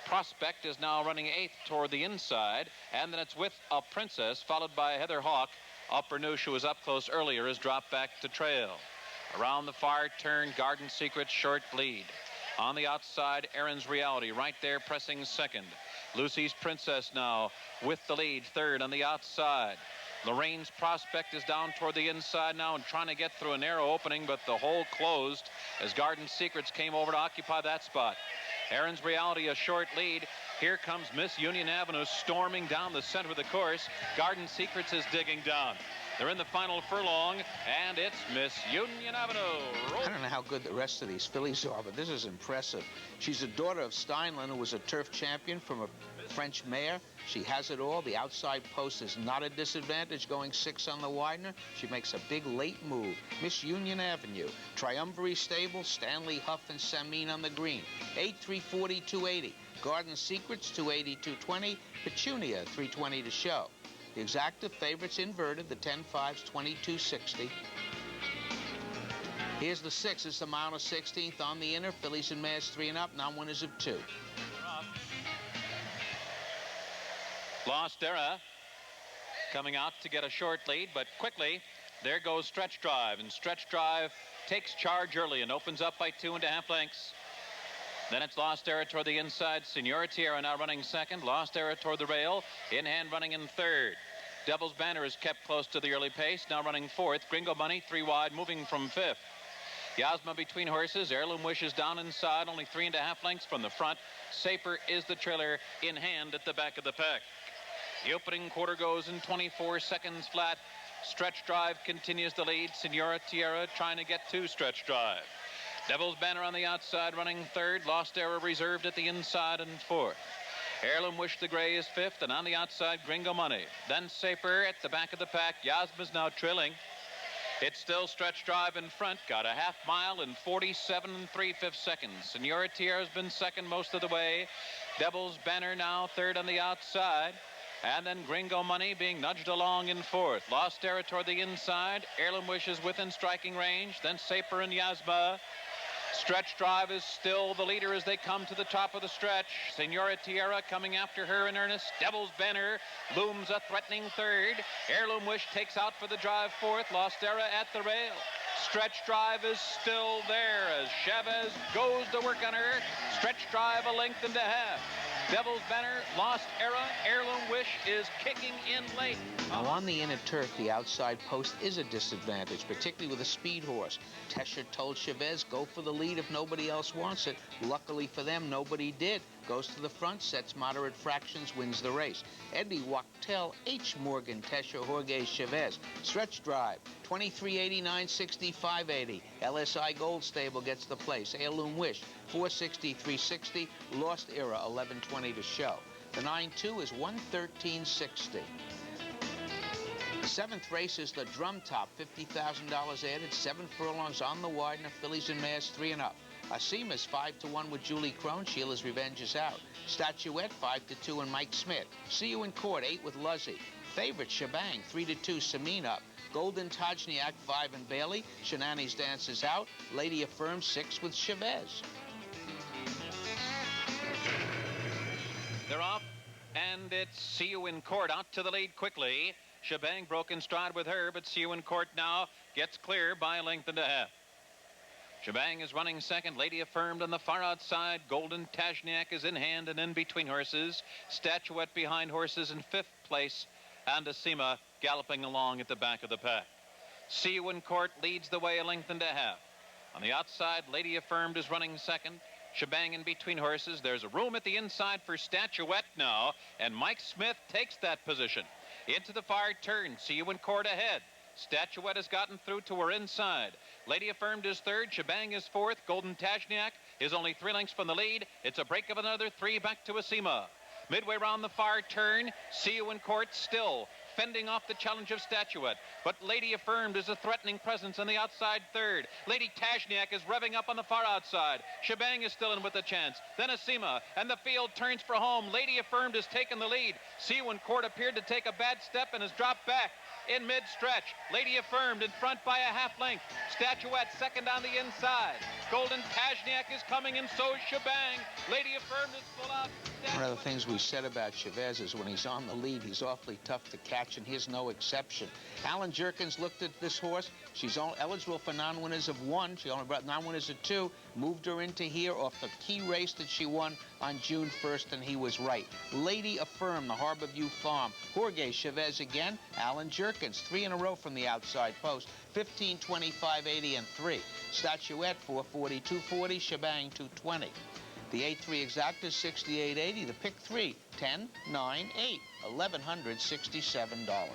Prospect is now running 8th toward the inside. And then it's with a Princess, followed by Heather Hawk. Upper Noosh, who was up close earlier, has dropped back to trail. Around the far turn, Garden Secret short lead. On the outside, Aaron's Reality right there pressing 2nd. Lucy's Princess now with the lead, 3rd on the outside. Lorraine's Prospect is down toward the inside now and trying to get through a narrow opening, but the hole closed as Garden Secrets came over to occupy that spot. Aaron's Reality a short lead. Here comes Miss Union Avenue storming down the center of the course. Garden Secrets is digging down. They're in the final furlong, and it's Miss Union Avenue. I don't know how good the rest of these fillies are, but this is impressive. She's a daughter of Steinlen, who was a turf champion from a French mare. She has it all. The outside post is not a disadvantage, going 6 on the Widener. She makes a big late move. Miss Union Avenue. Triumvirate stable, Stanley, Huff, and Samin on the green. 8-340, 280. Garden Secrets, 280, 220. Petunia, 320 to show. The exacta favorites inverted, the 10-5s, 2260. Here's the 6. It's the mile of 16th on the inner. Fillies and mares 3 and up, non-winners of 2. Lost Era coming out to get a short lead, but quickly there goes Stretch Drive, and Stretch Drive takes charge early and opens up by 2.5 lengths. Then it's Lost Era toward the inside. Senora Tierra now running second. Lost Era toward the rail. In hand running in third. Devil's Banner is kept close to the early pace. Now running fourth. Gringo Money 3 wide, moving from fifth. Yasma between horses. Heirloom Wish is down inside, only 3.5 lengths from the front. Saper is the trailer in hand at the back of the pack. The opening quarter goes in 24 seconds flat. Stretch Drive continues the lead. Senora Tierra trying to get to Stretch Drive. Devil's Banner on the outside running third. Lost Era reserved at the inside and fourth. Heirloom Wish the Gray is fifth, and on the outside Gringo Money. Then Saper at the back of the pack. Yasma's now trailing. It's still Stretch Drive in front. Got a half mile in 47 3/5 seconds. Senora Tierra's been second most of the way. Devil's Banner now third on the outside. And then Gringo Money being nudged along in fourth. Lost Era toward the inside. Heirloom Wish is within striking range. Then Saper and Yasma. Stretch Drive is still the leader as they come to the top of the stretch. Senora Tierra coming after her in earnest. Devil's Banner looms a threatening third. Heirloom Wish takes out for the drive fourth. Lost Era at the rail. Stretch Drive is still there as Chavez goes to work on her. Stretch Drive a length and a half. Devil's Banner, Lost Era, Heirloom Wish is kicking in late. Now on the inner turf, the outside post is a disadvantage, particularly with a speed horse. Tesher told Chavez, go for the lead if nobody else wants it. Luckily for them, nobody did. Goes to the front, sets moderate fractions, wins the race. Eddie Wachtel, H. Morgan, Tesher, Jorge, Chavez. Stretch Drive, 23.80, 960, 580. LSI Gold Stable gets the place. Heirloom Wish, 460, 360. Lost Era, 1120 to show. The 9-2 is 113.60. The 7th race is the Drum Top, $50,000 added, 7 furlongs on the Widener, fillies and mares 3 and up. Asima's 5-1 with Julie Crone. Sheila's Revenge is out. Statuette 5-2 and Mike Smith. See You in Court 8 with Luzzy. Favorite Shebang 3-2 Samin up. Golden Tajniak 5 and Bailey. Shenani's Dance is out. Lady Affirmed 6 with Chavez. They're off, and it's See You in Court out to the lead quickly. Shebang broke in stride with her, but See You in Court now gets clear by a length and a half. Shebang is running second. Lady Affirmed on the far outside. Golden Tajniak is in hand and in between horses. Statuette behind horses in 5th place. And Asima galloping along at the back of the pack. See You in Court leads the way a length and a half. On the outside, Lady Affirmed is running second. Shebang in between horses. There's a room at the inside for Statuette now, and Mike Smith takes that position. Into the far turn. See You in Court ahead. Statuette has gotten through to her inside. Lady Affirmed is third. Shebang is fourth. Golden Tajniak is only 3 lengths from the lead. It's a break of another 3 back to Asima. Midway round the far turn, See You in Court still fending off the challenge of Statuette. But Lady Affirmed is a threatening presence on the outside third. Lady Tajniak is revving up on the far outside. Shebang is still in with a chance. Then Asima, and the field turns for home. Lady Affirmed has taken the lead. See You in Court appeared to take a bad step and has dropped back. In mid-stretch, Lady Affirmed in front by a half length. Statuette second on the inside. Golden Tajniak is coming, and so is Shebang. Lady Affirmed is full out. One of the things we said about Chavez is when he's on the lead, he's awfully tough to catch, and here's no exception. Alan Jerkins looked at this horse. She's eligible for non-winners of 1. She only brought non-winners of 2. Moved her into here off the key race that she won on June 1st, and he was right. Lady Affirmed, the Harborview Farm. Jorge Chavez again. Alan Jerkins, 3 in a row from the outside post. 15, 25, 80, and 3. Statuette, 440, 240. Shebang, 220. The 8-3 exacta, 68.80. The pick 3, 10, 9, 8. $1,167.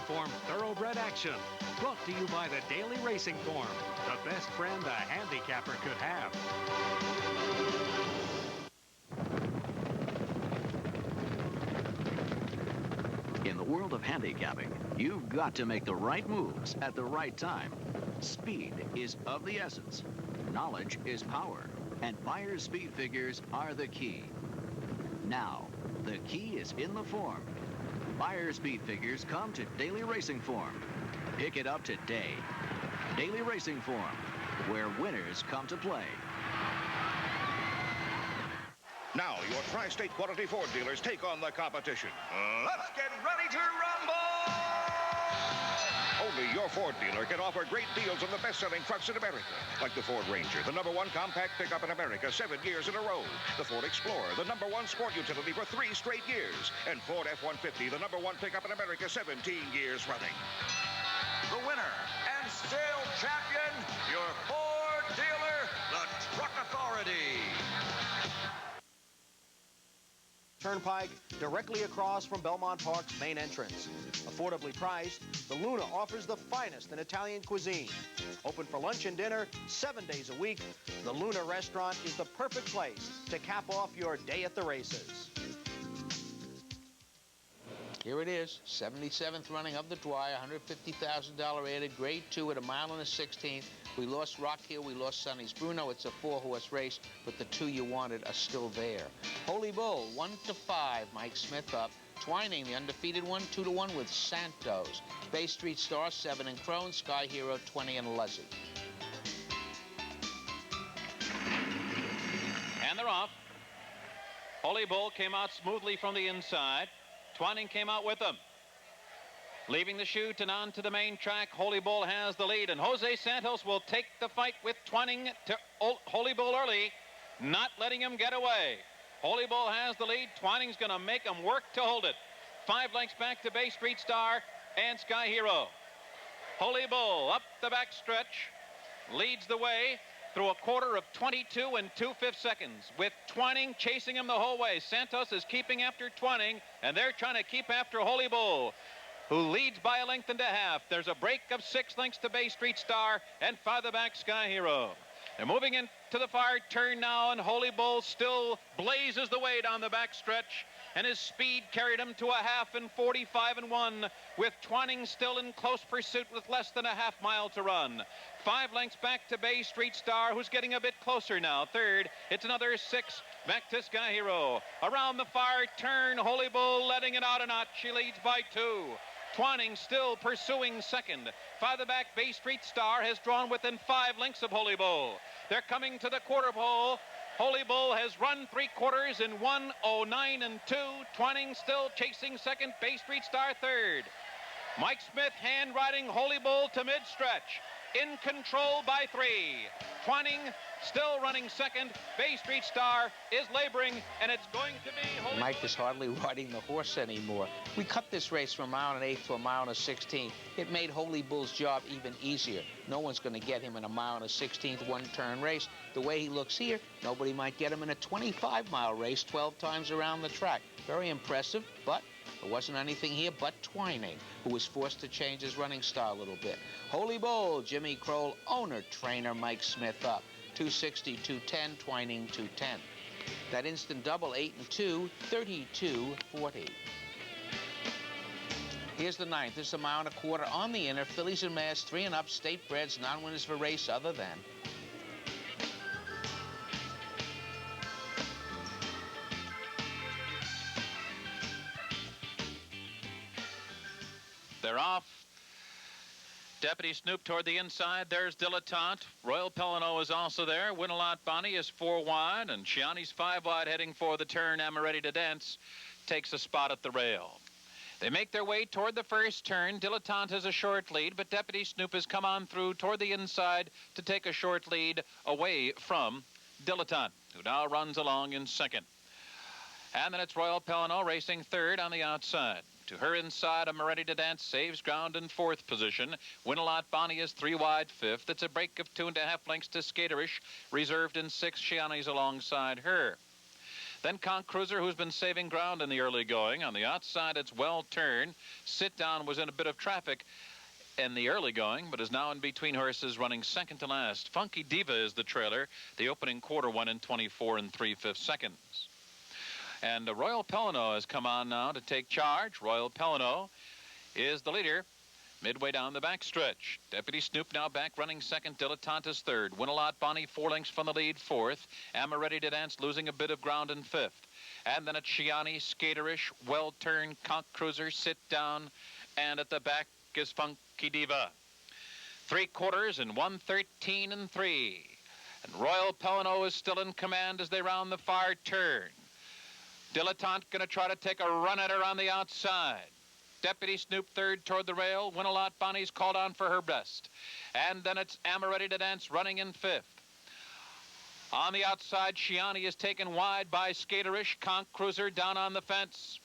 Form Thoroughbred Action. Brought to you by the Daily Racing Form, the best friend a handicapper could have. In the world of handicapping, you've got to make the right moves at the right time. Speed is of the essence. Knowledge is power. And buyer's speed figures are the key. Now, the key is in the form. Buyer's speed figures come to Daily Racing Form. Pick it up today. Daily Racing Form, where winners come to play. Now, your tri-state quality Ford dealers take on the competition. Let's get ready to rumble! Only your Ford dealer can offer great deals on the best-selling trucks in America, like the Ford Ranger, the #1 compact pickup in America 7 years in a row, the Ford Explorer, the #1 sport utility for 3 straight years, and Ford F-150, the #1 pickup in America 17 years running. The winner and still champion, your Ford dealer, the Truck Authority. Turnpike directly across from Belmont Park's main entrance. Affordably priced, the Luna offers the finest in Italian cuisine. Open for lunch and dinner 7 days a week, the Luna restaurant is the perfect place to cap off your day at the races. Here it is, 77th running of the Dwyer, $150,000 added, grade 2 at 1 1/16. We lost Rock Hill, we lost Sonny's Bruno. It's a 4-horse race, but the 2 you wanted are still there. Holy Bull, 1-5, Mike Smith up. Twining, the undefeated one, 2-1 with Santos. Bay Street Star, 7 and Crone. Sky Hero, 20 and Luzzy. And they're off. Holy Bull came out smoothly from the inside. Twining came out with them. Leaving the chute and on to the main track, Holy Bull has the lead, and Jose Santos will take the fight with Twining to Holy Bull early, not letting him get away. Holy Bull has the lead. Twining's going to make him work to hold it. 5 lengths back to Bay Street Star and Sky Hero. Holy Bull up the back stretch, leads the way through a quarter of 22 and 2/5 seconds, with Twining chasing him the whole way. Santos is keeping after Twining, and they're trying to keep after Holy Bull, who leads by 1.5 lengths. There's a break of 6 lengths to Bay Street Star and farther back Sky Hero. They're moving into the far turn now, and Holy Bull still blazes the way down the back stretch, and his speed carried him to a half in 45 and 1, with Twining still in close pursuit with less than a half mile to run. 5 lengths back to Bay Street Star, who's getting a bit closer now. Third, it's another 6 back to Sky Hero. Around the far turn, Holy Bull letting it out a notch. She leads by 2. Twining still pursuing second. Farther back, Bay Street Star has drawn within 5 lengths of Holy Bull. They're coming to the quarter pole. Holy Bull has run 3/4 in 1:09 and 2. Twining still chasing second. Bay Street Star third. Mike Smith hand riding Holy Bull to mid-stretch. In control by 3. Twining still running second. Bay Street Star is laboring, and it's going to be Holy Mike Bull. is hardly riding the horse anymore. We cut this race from 1 1/8 to 1 1/16. It made Holy Bull's job even easier. No one's going to get him in a 1 1/16 one-turn race. The way he looks here, nobody might get him in a 25-mile race 12 times around the track. Very impressive, but there wasn't anything here but Twining, who was forced to change his running style a little bit. Holy Bull, Jimmy Kroll, owner, trainer Mike Smith up. 260, 210, Twining 210. That instant double, 8 and 2, 32-40. Here's the 9th. This is 1 1/4 on the inner. Fillies and Mass, 3 and up, state breds, non-winners for race other than. They're off. Deputy Snoop toward the inside. There's Dilettante. Royal Pelleneau is also there. Win-A-Lot Bonnie is 4 wide, and Chiani's 5 wide heading for the turn. Ready to Dance takes a spot at the rail. They make their way toward the first turn. Dilettante has a short lead, but Deputy Snoop has come on through toward the inside to take a short lead away from Dilettante, who now runs along in second. And then it's Royal Pelleneau racing third on the outside. To her inside, Ready to Dance saves ground in 4th position. Win-A-Lot Bonnie is 3 wide 5th. It's a break of 2.5 lengths to Skaterish, reserved in 6th. Chiani's alongside her. Then Conch Cruiser, who's been saving ground in the early going. On the outside, it's Well Turn. Sit Down was in a bit of traffic in the early going, but is now in between horses, running second to last. Funky Diva is the trailer. The opening quarter won in 24 3/5 seconds. And Royal Pelano has come on now to take charge. Royal Pelano is the leader midway down the backstretch. Deputy Snoop now back running second. Dilettante is third. Win-A-Lot Bonnie 4 lengths from the lead, fourth. Am I Ready to Dance losing a bit of ground in fifth. And then it's Chiani, Skaterish, Well Turn, Conch Cruiser, Sit Down, and at the back is Funky Diva. 3/4 and 1:13 3. And Royal Pelano is still in command as they round the far turn. Dilettante going to try to take a run at her on the outside. Deputy Snoop third toward the rail. Win-A-Lot Bonnie's called on for her best. And then it's Am I Ready to Dance running in fifth. On the outside, Chiani is taken wide by Skaterish. Conch Cruiser down on the fence.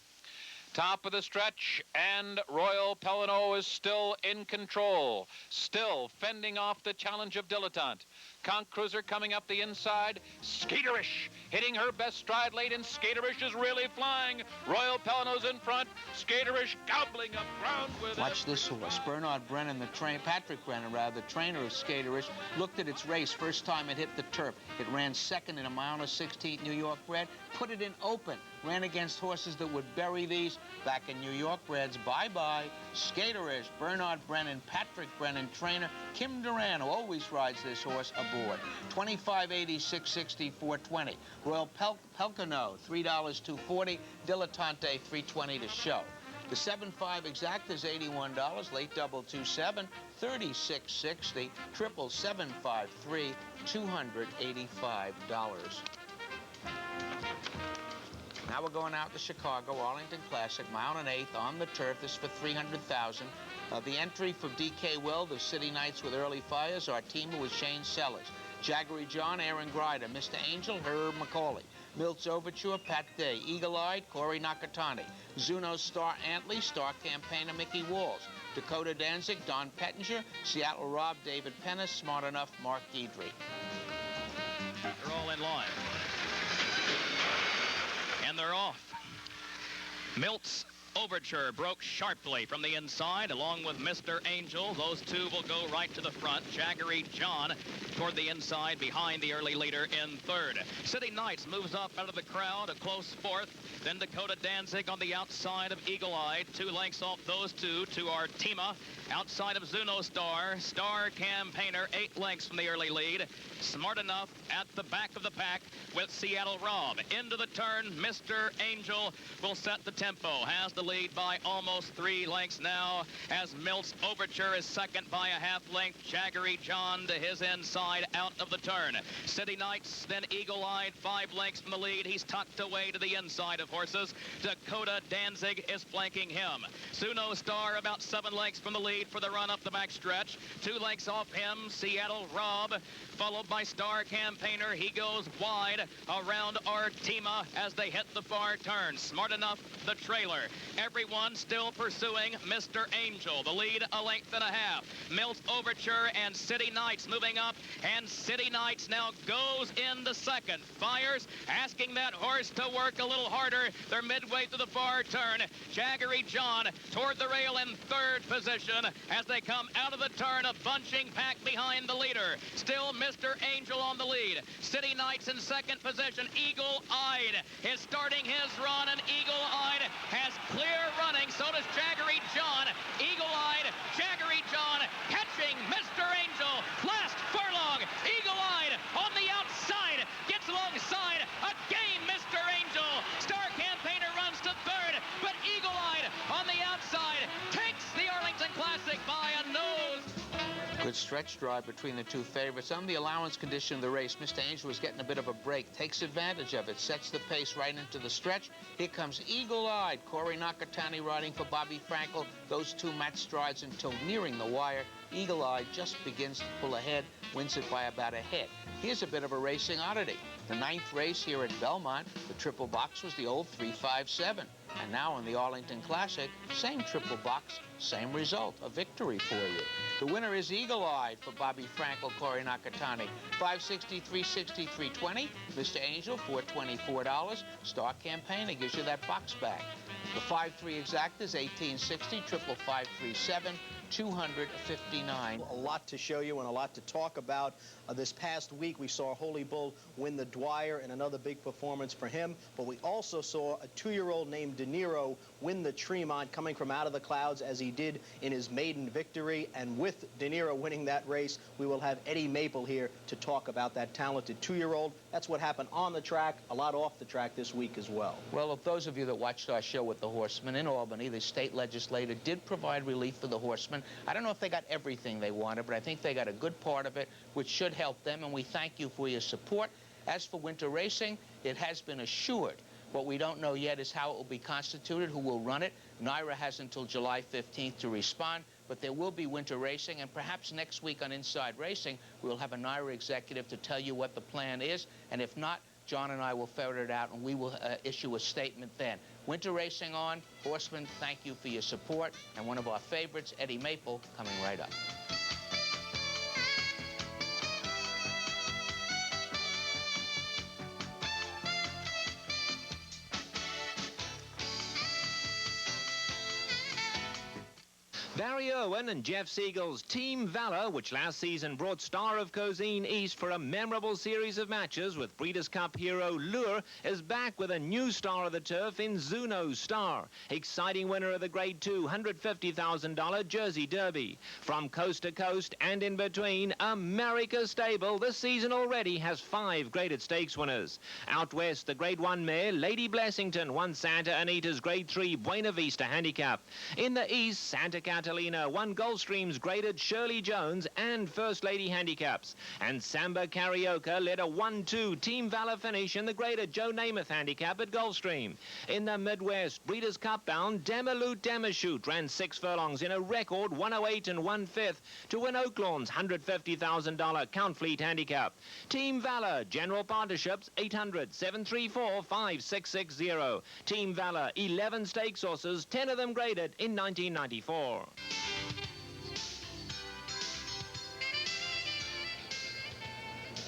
Top of the stretch, and Royal Pelano is still in control, still fending off the challenge of Dilettante. Conch Cruiser coming up the inside. Skaterish hitting her best stride late, and Skaterish is really flying. Royal Pelano's in front. Skaterish gobbling up ground with Watch this horse. Bernard Brennan, Patrick Brennan, rather, the trainer of Skaterish, looked at its race. First time it hit the turf. It ran second in a mile and 16 New York bred. Put it in open. Ran against horses that would bury these. Back in New York breds, bye-bye. Skaterish, Bernard Brennan, Patrick Brennan, trainer. Kim Duran, who always rides this horse, aboard. 25.80, 660, 420. Royal Pelcano, $3, 240. Dilettante, $320 to show. The 7.5 exact is $81. Late double 2.7, 36.60. Triple 753, $285. Now we're going out to Chicago, Arlington Classic, mile and eighth on the turf. This is for $300,000. The entry for D.K. Will, the City Knights with Early Fires. Our teamer was Shane Sellers. Jaggery John, Aaron Grider. Mr. Angel, Herb McCauley. Milt's Overture, Pat Day. Eagle-Eyed, Corey Nakatani. Zuno's Star Antley, Star Campaigner, Mickey Walls. Dakota Danzig, Don Pettinger. Seattle Rob, David Pennis. Smart Enough, Mark Guidry. They're all in line. And they're off. Milt's Overture broke sharply from the inside along with Mr. Angel. Those two will go right to the front. Jaggery John toward the inside behind the early leader in third. City Knights moves up out of the crowd, a close fourth. Then Dakota Danzig on the outside of Eagle-Eyed. 2 lengths off those two to Artima. Outside of Zuno Star. Star Campaigner 8 lengths from the early lead. Smart Enough at the back of the pack with Seattle Rob. Into the turn, Mr. Angel will set the tempo. Has the lead by almost 3 lengths now as Milt's Overture is second by a half length. Jaggery John to his inside out of the turn. City Knights, then Eagle-Eyed 5 lengths from the lead. He's tucked away to the inside of horses. Dakota Danzig is flanking him. Zuno Star about 7 lengths from the lead for the run up the backstretch. 2 lengths off him, Seattle Rob, followed by Star Campaigner. He goes wide around Artima as they hit the far turn. Smart Enough, the trailer. Everyone still pursuing Mr. Angel. The lead a length and a half. Milt's Overture and City Knights moving up, and City Knights now goes into second. Fires, asking that horse to work a little harder. They're midway through the far turn. Jaggery John toward the rail in third position as they come out of the turn, a bunching pack behind the leader. Still Mr. Angel on the lead. City Knights in second position. Eagle-Eyed is starting his run, and Eagle-Eyed has clear running. So does Jaggery John. Eagle-Eyed, Jaggery John catching Mr. Angel. Last furlong, Eagle-Eyed on the outside gets alongside again Mr. Angel. Star Campaigner runs to third, but Eagle-Eyed on the outside takes the Arlington Classic by a nose. Good stretch drive between the two favorites. On the allowance condition of the race, Mr. Angel was getting a bit of a break. Takes advantage of it. Sets the pace right into the stretch. Here comes Eagle-Eyed. Corey Nakatani riding for Bobby Frankel. Those two match strides until nearing the wire. Eagle-Eyed just begins to pull ahead. Wins it by about a head. Here's a bit of a racing oddity. The 9th race here at Belmont, the triple box was the old 357. And now in the Arlington Classic, same triple box, same result, a victory for you. The winner is Eagle-Eyed for Bobby Frankel, Corey Nakatani. 560, 360, 320. Mr. Angel, $424. Star Campaigner gives you that box back. The 5-3 exact is 1860, triple 537. 259. A lot to show you and a lot to talk about. This past week, we saw Holy Bull win the Dwyer in another big performance for him, but we also saw a 2-year-old named De Niro win the Tremont, coming from out of the clouds as he did in his maiden victory. And with De Niro winning that race, we will have Eddie Maple here to talk about that talented 2-year-old. That's what happened on the track, a lot off the track this week as well. Well, if those of you that watched our show with the horsemen in Albany, the state legislature did provide relief for the horsemen. I don't know if they got everything they wanted, but I think they got a good part of it, which should help them, and we thank you for your support. As for winter racing, it has been assured. What we don't know yet is how it will be constituted, who will run it. NYRA has until July 15th to respond, but there will be winter racing, and perhaps next week on Inside Racing, we'll have a NYRA executive to tell you what the plan is, and if not, John and I will ferret it out, and we will issue a statement then. Winter racing on. Horsemen, thank you for your support. And one of our favorites, Eddie Maple, coming right up. Barry Irwin and Jeff Siegel's Team Valor, which last season brought Star of Cozine East for a memorable series of matches with Breeders' Cup hero Lure, is back with a new star of the turf in Zuno Star. Exciting winner of the Grade 2 $150,000 Jersey Derby. From coast to coast and in between, America's stable this season already has 5 graded stakes winners. Out west, the Grade 1 mare Lady Blessington won Santa Anita's Grade 3 Buena Vista Handicap. In the east, Santa Catalina won Gulfstream's graded Shirley Jones and First Lady Handicaps. And Samba Carioca led a 1-2 Team Valor finish in the graded Joe Namath Handicap at Gulfstream. In the Midwest, Breeders' Cup bound Demiloot Demishoot ran 6 furlongs in a record 108 and 1/5 to win Oaklawn's $150,000 Count Fleet Handicap. Team Valor, General Partnerships 800-734-5660. Team Valor, 11 stakes horses, 10 of them graded in 1994.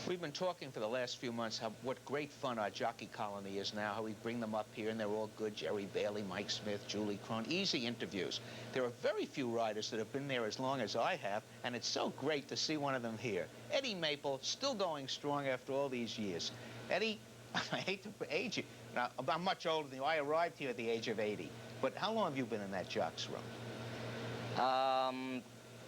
We've been talking for the last few months what great fun our jockey colony is now, how we bring them up here, and they're all good. Jerry Bailey, Mike Smith, Julie Crone, easy interviews. There are very few riders that have been there as long as I have, and it's so great to see one of them here. Eddie Maple, still going strong after all these years. Eddie, I hate to age you. Now, I'm much older than you. I arrived here at the age of 80. But how long have you been in that jock's room?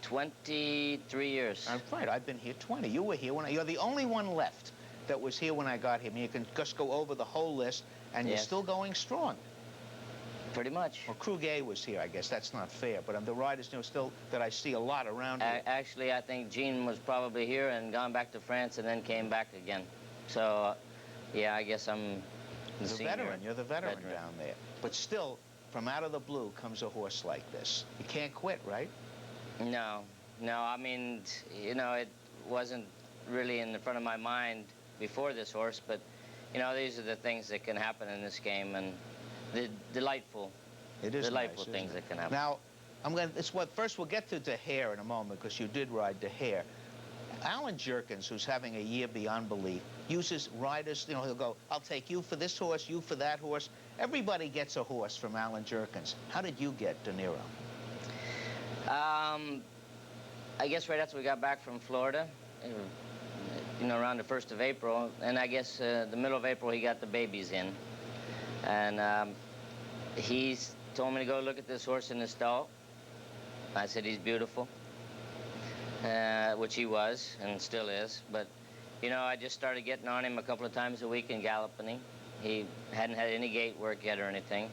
23 years. I'm right. I've been here 20. You were here when you're the only one left that was here when I got here. I mean, you can just go over the whole list, and you're still going strong. Pretty much. Well, Kruger was here, I guess. That's not fair. But the riders, still that I see a lot around here. Actually, I think Gene was probably here and gone back to France and then came back again. So, yeah, I guess I'm the senior. Veteran. You're the veteran down there. But still, from out of the blue comes a horse like this. You can't quit, right? No. I mean, it wasn't really in the front of my mind before this horse, but, these are the things that can happen in this game, and the delightful things that can happen. Now, first we'll get to De Hare in a moment, because you did ride De Hare. Alan Jerkins, who's having a year beyond belief, uses riders, he'll go, I'll take you for this horse, you for that horse. Everybody gets a horse from Alan Jerkins. How did you get De Niro? I guess right after we got back from Florida, around the 1st of April, and I guess the middle of April he got the babies in. And he told me to go look at this horse in the stall. I said, he's beautiful, which he was and still is. But, I just started getting on him a couple of times a week and galloping him. He hadn't had any gate work yet or anything.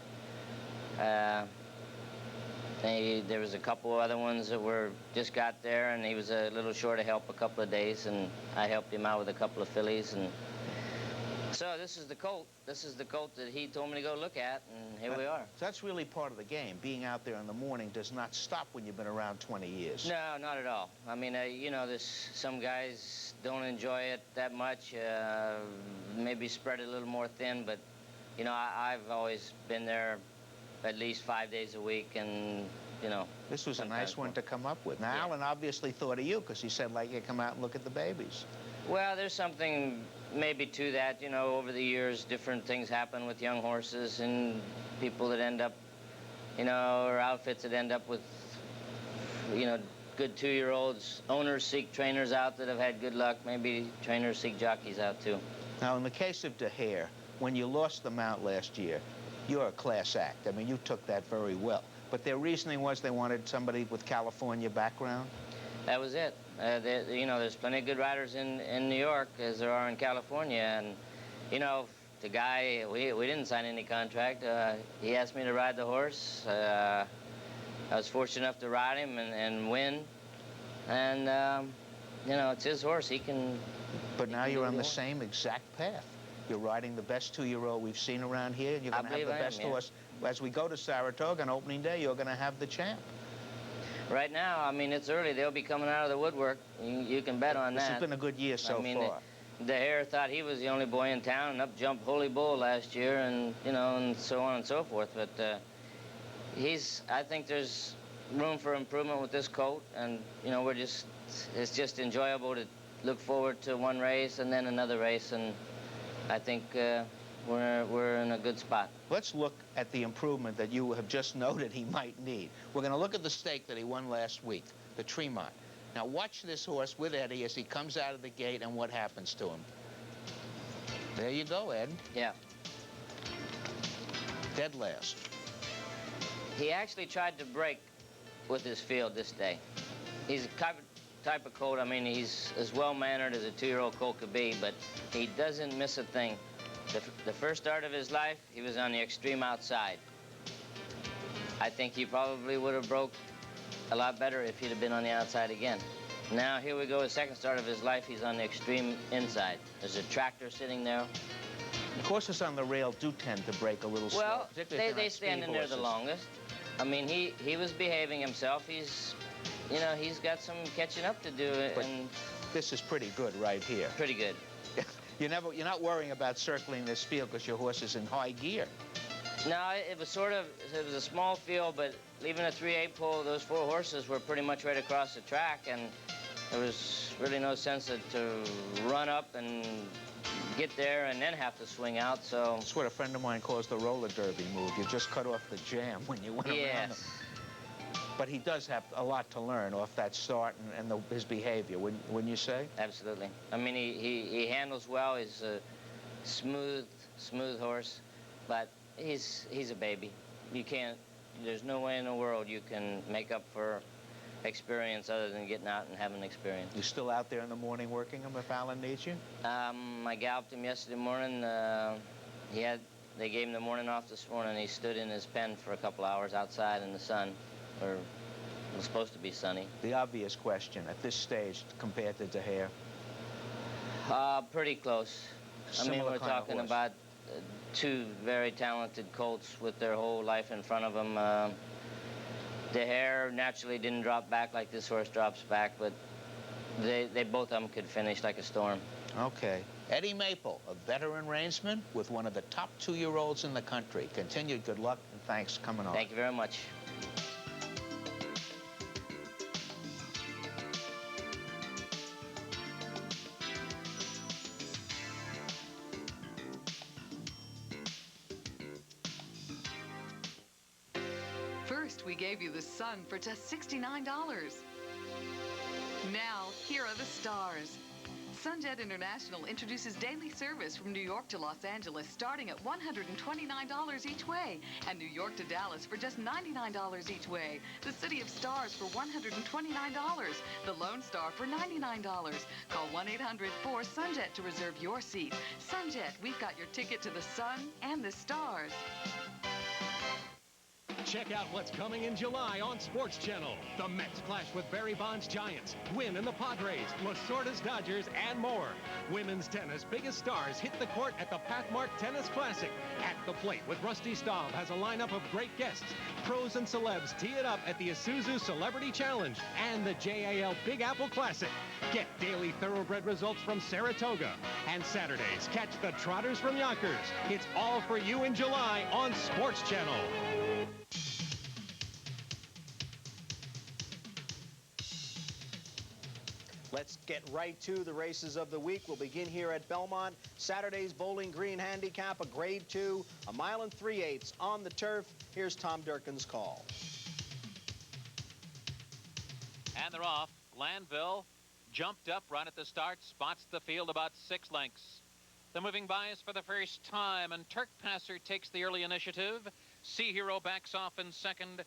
There was a couple other ones that just got there, and he was a little short of help a couple of days, and I helped him out with a couple of fillies. And so this is the colt. This is the colt that he told me to go look at, and here we are. So that's really part of the game. Being out there in the morning does not stop when you've been around 20 years. No, not at all. I mean, there's some guys don't enjoy it that much. Maybe spread it a little more thin, but you know, I've always been there at least 5 days a week, and you know. This was a nice one to come up with. Now, Alan obviously thought of you because he said, like, you come out and look at the babies. Well, there's something maybe to that. You know, over the years, different things happen with young horses and people that end up, you know, or outfits that end up with, you know, good 2-year-olds. Owners seek trainers out that have had good luck. Maybe trainers seek jockeys out, too. Now, in the case of DeHare, when you lost the mount last year, you're a class act. I mean, you took that very well. But their reasoning was they wanted somebody with California background? That was it. You know, there's plenty of good riders in New York as there are in California. And, you know, the guy, we didn't sign any contract. He asked me to ride the horse. I was fortunate enough to ride him and win. And, you know, it's his horse. He can... But now you're on the same exact path. You're riding the best 2-year-old we've seen around here, and you're going to have the best horse. As we go to Saratoga on opening day, you're going to have the champ. Right now, I mean, it's early. They'll be coming out of the woodwork. You can bet on that. This has been a good year so far. DeHare thought he was the only boy in town, and up jumped Holy Bull last year, and, you know, and so on and so forth. But I think there's room for improvement with this colt, and, you know, it's just enjoyable to look forward to one race and then another race, and I think we're in a good spot. Let's look at the improvement that you have just noted he might need. We're going to look at the stake that he won last week, the Tremont. Now watch this horse with Eddie as he comes out of the gate and what happens to him. There you go, Ed. Yeah. Dead last. He actually tried to break with his field this day. He's a type of colt, I mean, he's as well-mannered as a 2-year-old colt could be, but he doesn't miss a thing. The first start of his life, he was on the extreme outside. I think he probably would have broke a lot better if he'd have been on the outside again. Now, here we go, his second start of his life, he's on the extreme inside. There's a tractor sitting there. The horses on the rail do tend to break a little slow. Well, they stand in there the longest. I mean, he was behaving himself. You know, he's got some catching up to do. But this is pretty good right here. Pretty good. You're not worrying about circling this field because your horse is in high gear. No, it was a small field, but leaving a 3/8 pole, those 4 horses were pretty much right across the track, and there was really no sense to run up and get there and then have to swing out, so... That's what a friend of mine calls the roller derby move. You just cut off the jam when you went around them. But he does have a lot to learn off that start and his behavior, wouldn't you say? Absolutely. I mean, he handles well. He's a smooth horse, but he's a baby. There's no way in the world you can make up for experience other than getting out and having experience. You still out there in the morning working him if Alan needs you? I galloped him yesterday morning. They gave him the morning off this morning. He stood in his pen for a couple hours outside in the sun. Or it was supposed to be sunny. The obvious question at this stage compared to DeHare? Pretty close. I mean, we're talking about 2 very talented colts with their whole life in front of them. DeHare naturally didn't drop back like this horse drops back, but they both of them could finish like a storm. Okay. Eddie Maple, a veteran reinsman with one of the top 2-year-olds in the country. Continued good luck and thanks for coming on. Thank you very much. First, we gave you the sun for just $69. Now, here are the stars. Sunjet International introduces daily service from New York to Los Angeles starting at $129 each way, and New York to Dallas for just $99 each way. The City of Stars for $129. The Lone Star for $99. Call 1-800-4-SUNJET to reserve your seat. Sunjet, we've got your ticket to the sun and the stars. Check out what's coming in July on Sports Channel. The Mets clash with Barry Bonds' Giants, Wynn and the Padres, Lasorda's Dodgers, and more. Women's tennis biggest stars hit the court at the Pathmark Tennis Classic. At the plate with Rusty Staub has a lineup of great guests. Pros and celebs tee it up at the Isuzu Celebrity Challenge and the JAL Big Apple Classic. Get daily thoroughbred results from Saratoga. And Saturdays, catch the Trotters from Yonkers. It's all for you in July on Sports Channel. Let's get right to the races of the week. We'll begin here at Belmont. Saturday's Bowling Green Handicap, a Grade 2, a mile and 3/8 on the turf. Here's Tom Durkin's call. And they're off. Glanville jumped up right at the start, spots the field about 6 lengths. The moving bias for the first time, and Turk Passer takes the early initiative. Sea Hero backs off in second,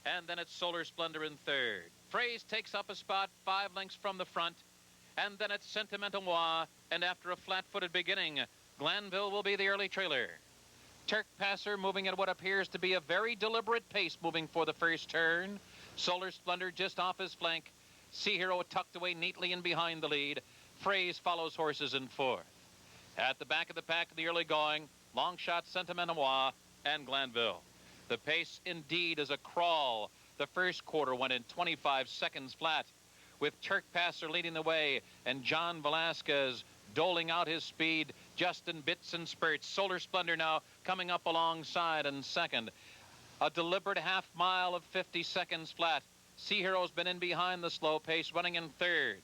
and then it's Solar Splendor in third. Phrase takes up a spot 5 lengths from the front, and then it's Sentimental Moi, and after a flat-footed beginning, Glanville will be the early trailer. Turk Passer moving at what appears to be a very deliberate pace moving for the first turn. Solar Splendor just off his flank. Sea Hero tucked away neatly in behind the lead. Phrase follows horses in fourth. At the back of the pack, the early going, long shot Sentimental Moi and Glanville. The pace indeed is a crawl. The first quarter went in 25 seconds flat, with Turk Passer leading the way and John Velasquez doling out his speed just in bits and spurts. Solar Splendor now coming up alongside in second. A deliberate half mile of 50 seconds flat. Sea Hero's been in behind the slow pace, running in third.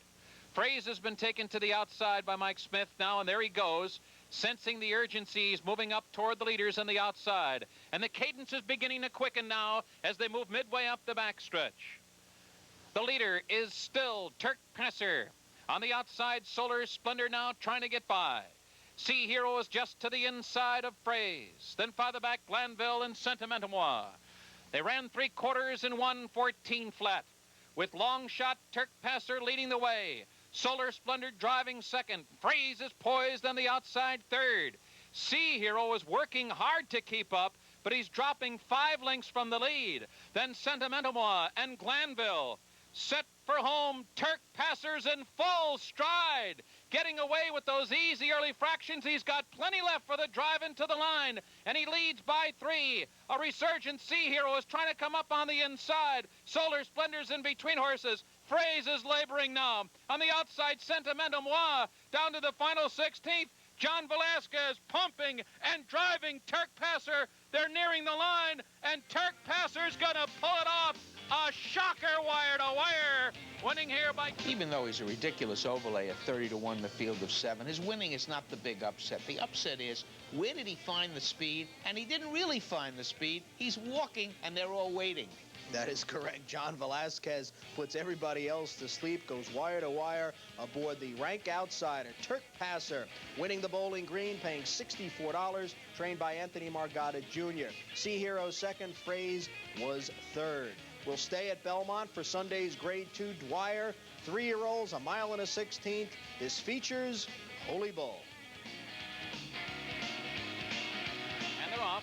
Phrase has been taken to the outside by Mike Smith now, and there he goes, sensing the urgencies, moving up toward the leaders on the outside. And the cadence is beginning to quicken now as they move midway up the backstretch. The leader is still Turk Passer. On the outside, Solar Splendor now trying to get by. Sea Hero is just to the inside of Phrase. Then farther back, Glanville and Sentimental Moi. They ran 3 quarters and 1:14 flat, with long shot Turk Passer leading the way. Solar Splendor driving second. Phrase is poised on the outside third. Sea Hero is working hard to keep up, but he's dropping 5 lengths from the lead. Then Sentimental Moi and Glanville. Set for home, Turk Passer's in full stride. Getting away with those easy early fractions. He's got plenty left for the drive into the line, and he leads by 3. A resurgent Sea Hero is trying to come up on the inside. Solar Splendor's in between horses. Phrase is laboring now. On the outside, Sentimental Moi down to the final 16th. John Velasquez pumping and driving Turk Passer. They're nearing the line, and Turk Passer's gonna pull it off. A shocker wire to wire. Winning here by... Even though he's a ridiculous overlay at 30-1 in the field of 7, his winning is not the big upset. The upset is, where did he find the speed? And he didn't really find the speed. He's walking, and they're all waiting. That is correct. John Velasquez puts everybody else to sleep, goes wire to wire aboard the rank outsider, Turk Passer, winning the Bowling Green, paying $64, trained by Anthony Margada Jr. Sea Hero second, Phrase was third. We'll stay at Belmont for Sunday's Grade 2 Dwyer, 3-year-olds, a mile and a 16th. This features Holy Bull. And they're off.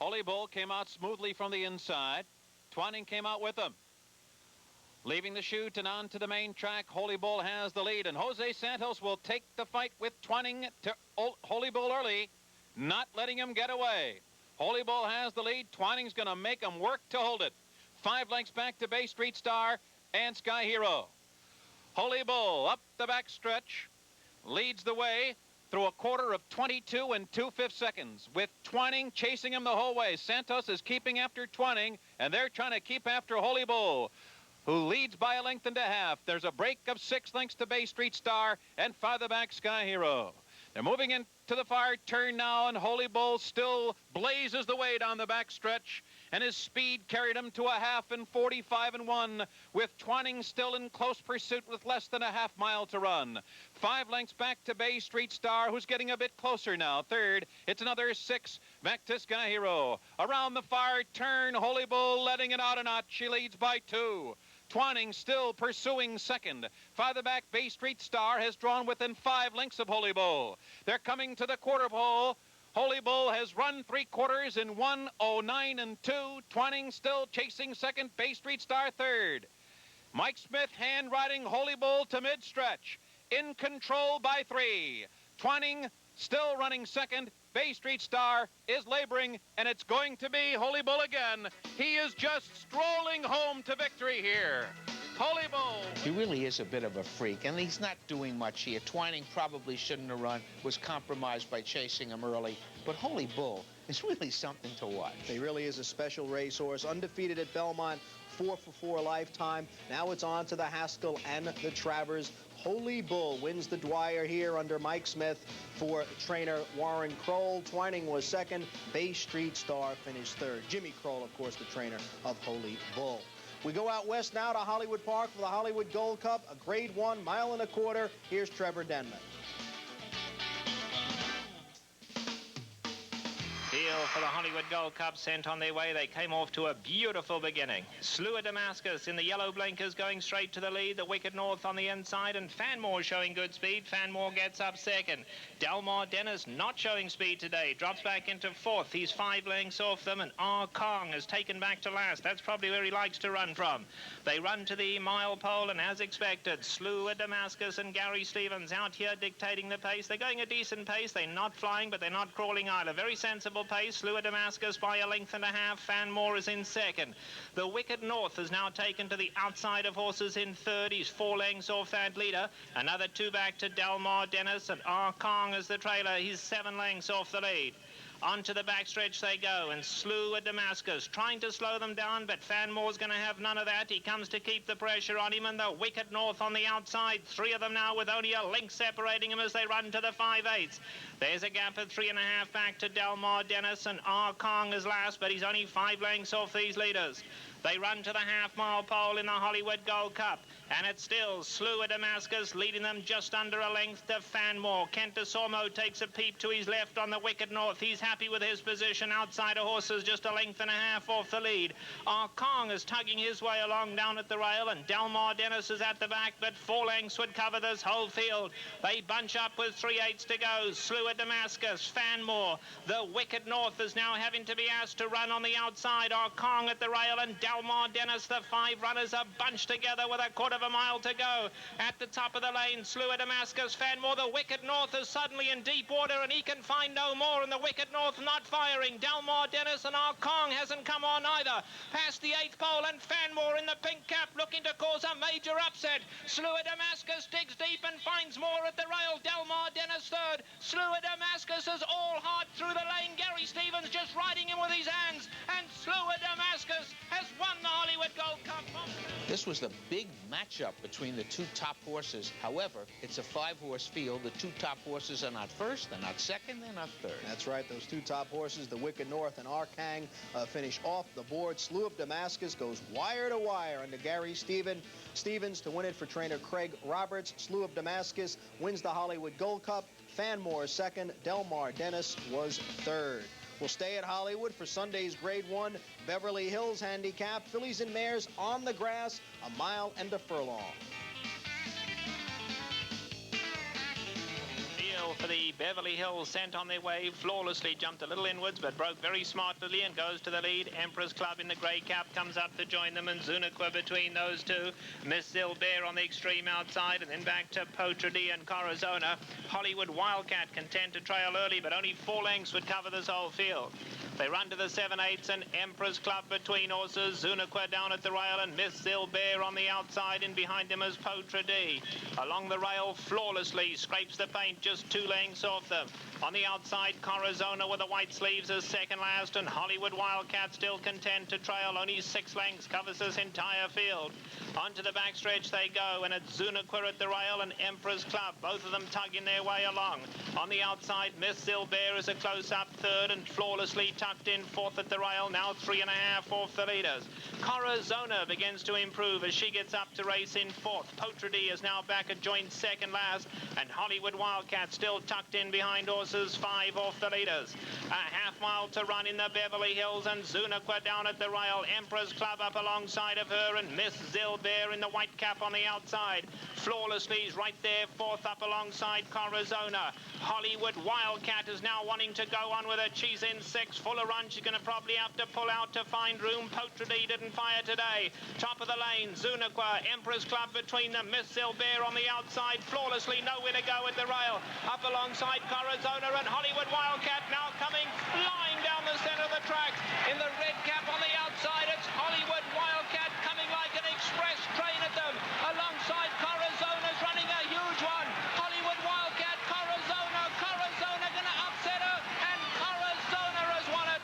Holy Bull came out smoothly from the inside. Twining came out with them. Leaving the chute and on to the main track, Holy Bull has the lead, and Jose Santos will take the fight with Twining to Holy Bull early, not letting him get away. Holy Bull has the lead. Twining's going to make him work to hold it. 5 lengths back to Bay Street Star and Sky Hero. Holy Bull up the back stretch, leads the way through a quarter of 22 and 2/5 seconds, with Twining chasing him the whole way. Santos is keeping after Twining, and they're trying to keep after Holy Bull, who leads by a length and a half. There's a break of 6 lengths to Bay Street Star and farther back Sky Hero. They're moving into the far turn now, and Holy Bull still blazes the way down the back stretch, and his speed carried him to a half in 45 and 1, with Twining still in close pursuit with less than a half mile to run. 5 lengths back to Bay Street Star, who's getting a bit closer now. Third, it's another 6 back to Sky Hero. Around the far turn, Holy Bull letting it out a notch. She leads by 2. Twining still pursuing second. Farther back, Bay Street Star has drawn within 5 lengths of Holy Bull. They're coming to the quarter pole. Holy Bull has run 3/4 in 1:09 and 2. Twining still chasing second. Bay Street Star third. Mike Smith hand riding Holy Bull to mid-stretch. In control by 3. Twining still running second. Bay Street Star is laboring, and it's going to be Holy Bull again. He is just strolling home to victory here. Holy Bull. He really is a bit of a freak, and he's not doing much here. Twining probably shouldn't have run, was compromised by chasing him early. But Holy Bull is really something to watch. He really is a special racehorse, undefeated at Belmont, 4 for 4 lifetime. Now it's on to the Haskell and the Travers. Holy Bull wins the Dwyer here under Mike Smith for trainer Warren Kroll. Twining was second. Bay Street Star finished third. Jimmy Kroll, of course, the trainer of Holy Bull. We go out west now to Hollywood Park for the Hollywood Gold Cup, a Grade 1, 1.25 miles. Here's Trevor Denman. Deal for the Hollywood Gold Cup sent on their way. They came off to a beautiful beginning. Slew of Damascus in the yellow blinkers going straight to the lead. The Wicked North on the inside, and Fanmore showing good speed. Fanmore gets up second. Delmar Dennis not showing speed today. Drops back into fourth. He's 5 lengths off them, and R. Kong is taken back to last. That's probably where he likes to run from. They run to the mile pole, and as expected, Slew of Damascus and Gary Stevens out here dictating the pace. They're going a decent pace. They're not flying, but they're not crawling either. Very sensible pace. Slew of Damascus by 1.5 lengths. Fanmore is in second. The Wicked North is now taken to the outside of horses in third. He's 4 lengths off that leader. Another 2 back to Delmar Dennis, and R. Kong is the trailer. He's 7 lengths off the lead. Onto the backstretch they go, and Slew of Damascus trying to slow them down, but Fanmore's going to have none of that. He comes to keep the pressure on him, and the Wicked North on the outside. 3 of them now with only a length separating him as they run to the 5/8. There's a gap of 3.5 back to Delmar Dennis, and R. Kong is last, but he's only 5 lengths off these leaders. They run to the half-mile pole in the Hollywood Gold Cup, and it's still Slew of Damascus leading them just under a length to Fanmore. Kent DeSormo takes a peep to his left on the Wicked North. He's happy with his position. Outside of horses just 1.5 lengths off the lead. R. Kong is tugging his way along down at the rail, and Delmar Dennis is at the back, but 4 lengths would cover this whole field. They bunch up with 3/8 to go. Slew of Damascus, Fanmore. The Wicked North is now having to be asked to run on the outside. R. Kong at the rail, and Delmar Dennis, the 5 runners, are bunched together with 1/4 mile to go. At the top of the lane, Slew of Damascus, Fanmore. The Wicked North is suddenly in deep water, and he can find no more, and the Wicked North not firing. Delmar Dennis and R. Kong hasn't come on either. Past the 8th pole, and Fanmore in the pink cap looking to cause a major upset. Slew of Damascus digs deep and finds more at the rail. Delmar Dennis third. Slew of Damascus is all hard through the lane. Gary Stevens just riding him with his hands, and Slew of Damascus has won the Hollywood Gold Cup. This was the big matchup between the 2 top horses. However, it's a 5-horse field. The 2 top horses are not first, they're not second, they're not third. That's right. Those 2 top horses, the Wicked North and R. Kang, finish off the board. Slew of Damascus goes wire to wire under Gary Stevens to win it for trainer Craig Roberts. Slew of Damascus wins the Hollywood Gold Cup. Fanmore second. Delmar Dennis was third. We'll stay at Hollywood for Sunday's Grade 1 Beverly Hills Handicap. Fillies and mares on the grass, 1.5 miles. For the Beverly Hills sent on their way, flawlessly jumped a little inwards but broke very smartly and goes to the lead. Emperor's Club in the grey cap comes up to join them, and Zuniqua between those 2. Miss Zilbert on the extreme outside, and then back to Potrady and Corazona. Hollywood Wildcat content to trail early, but only 4 lengths would cover this whole field. They run to the 7/8 and Emperor's Club between horses. Zuniqua down at the rail, and Miss Zilbert on the outside, and behind him is Potrady. Along the rail flawlessly, scrapes the paint just 2 lengths off them. On the outside, Corazona with the white sleeves is second last, and Hollywood Wildcat still content to trail. Only 6 lengths covers this entire field. Onto the backstretch they go, and it's Zuniqua at the rail and Emperor's Club, both of them tugging their way along. On the outside, Miss Zilbert is a close-up third, and flawlessly tucked in fourth at the rail, now 3.5 off the leaders. Corazona begins to improve as she gets up to race in fourth. Potrady is now back at joint second last, and Hollywood Wildcat still tucked tucked in behind horses 5 off the leaders. A half-mile to run in the Beverly Hills, and Zuniqua down at the rail. Emperor's Club up alongside of her, and Miss Zilbear in the white cap on the outside. Flawlessly is right there, 4th up alongside Corazona. Hollywood Wildcat is now wanting to go on with her. She's in 6. Fuller Run, she's going to probably have to pull out to find room. Potrady didn't fire today. Top of the lane, Zuniqua, Emperor's Club between them. Miss Zilbear on the outside. Flawlessly, nowhere to go at the rail. Up alongside Corazona, and Hollywood Wildcat now coming flying down the center of the track. In the red cap on the outside, it's Hollywood Wildcat coming like an express train at them. Alongside Corozona's running a huge one. Hollywood Wildcat, Corazona gonna upset her, and Corazona has won it.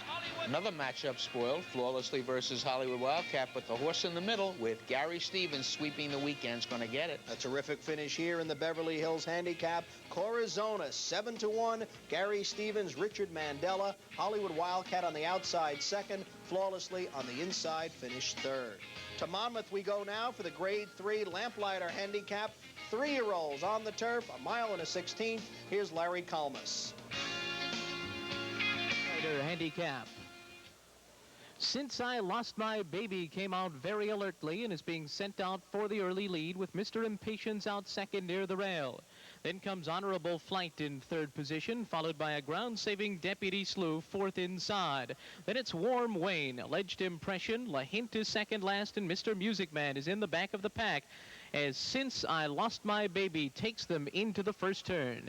Another matchup spoiled, Flawlessly versus Hollywood Wildcat, but the horse in the middle with Gary Stevens sweeping the weekend's going to get it. A terrific finish here in the Beverly Hills Handicap. Corazona 7-1. Gary Stevens, Richard Mandela. Hollywood Wildcat on the outside 2nd. Flawlessly on the inside finished 3rd. To Monmouth we go now for the Grade 3 Lamplighter Handicap. 3-year-olds on the turf, 1 mile and a 16th. Here's Larry Kalmus. Lamplighter Handicap. Since I Lost My Baby came out very alertly and is being sent out for the early lead, with Mr. Impatience out 2nd near the rail. Then comes Honorable Flight in 3rd position, followed by a ground-saving Deputy Slew 4th inside. Then it's Warm Wayne, Alleged Impression, La Hint is 2nd last, and Mr. Music Man is in the back of the pack, as Since I Lost My Baby takes them into the first turn.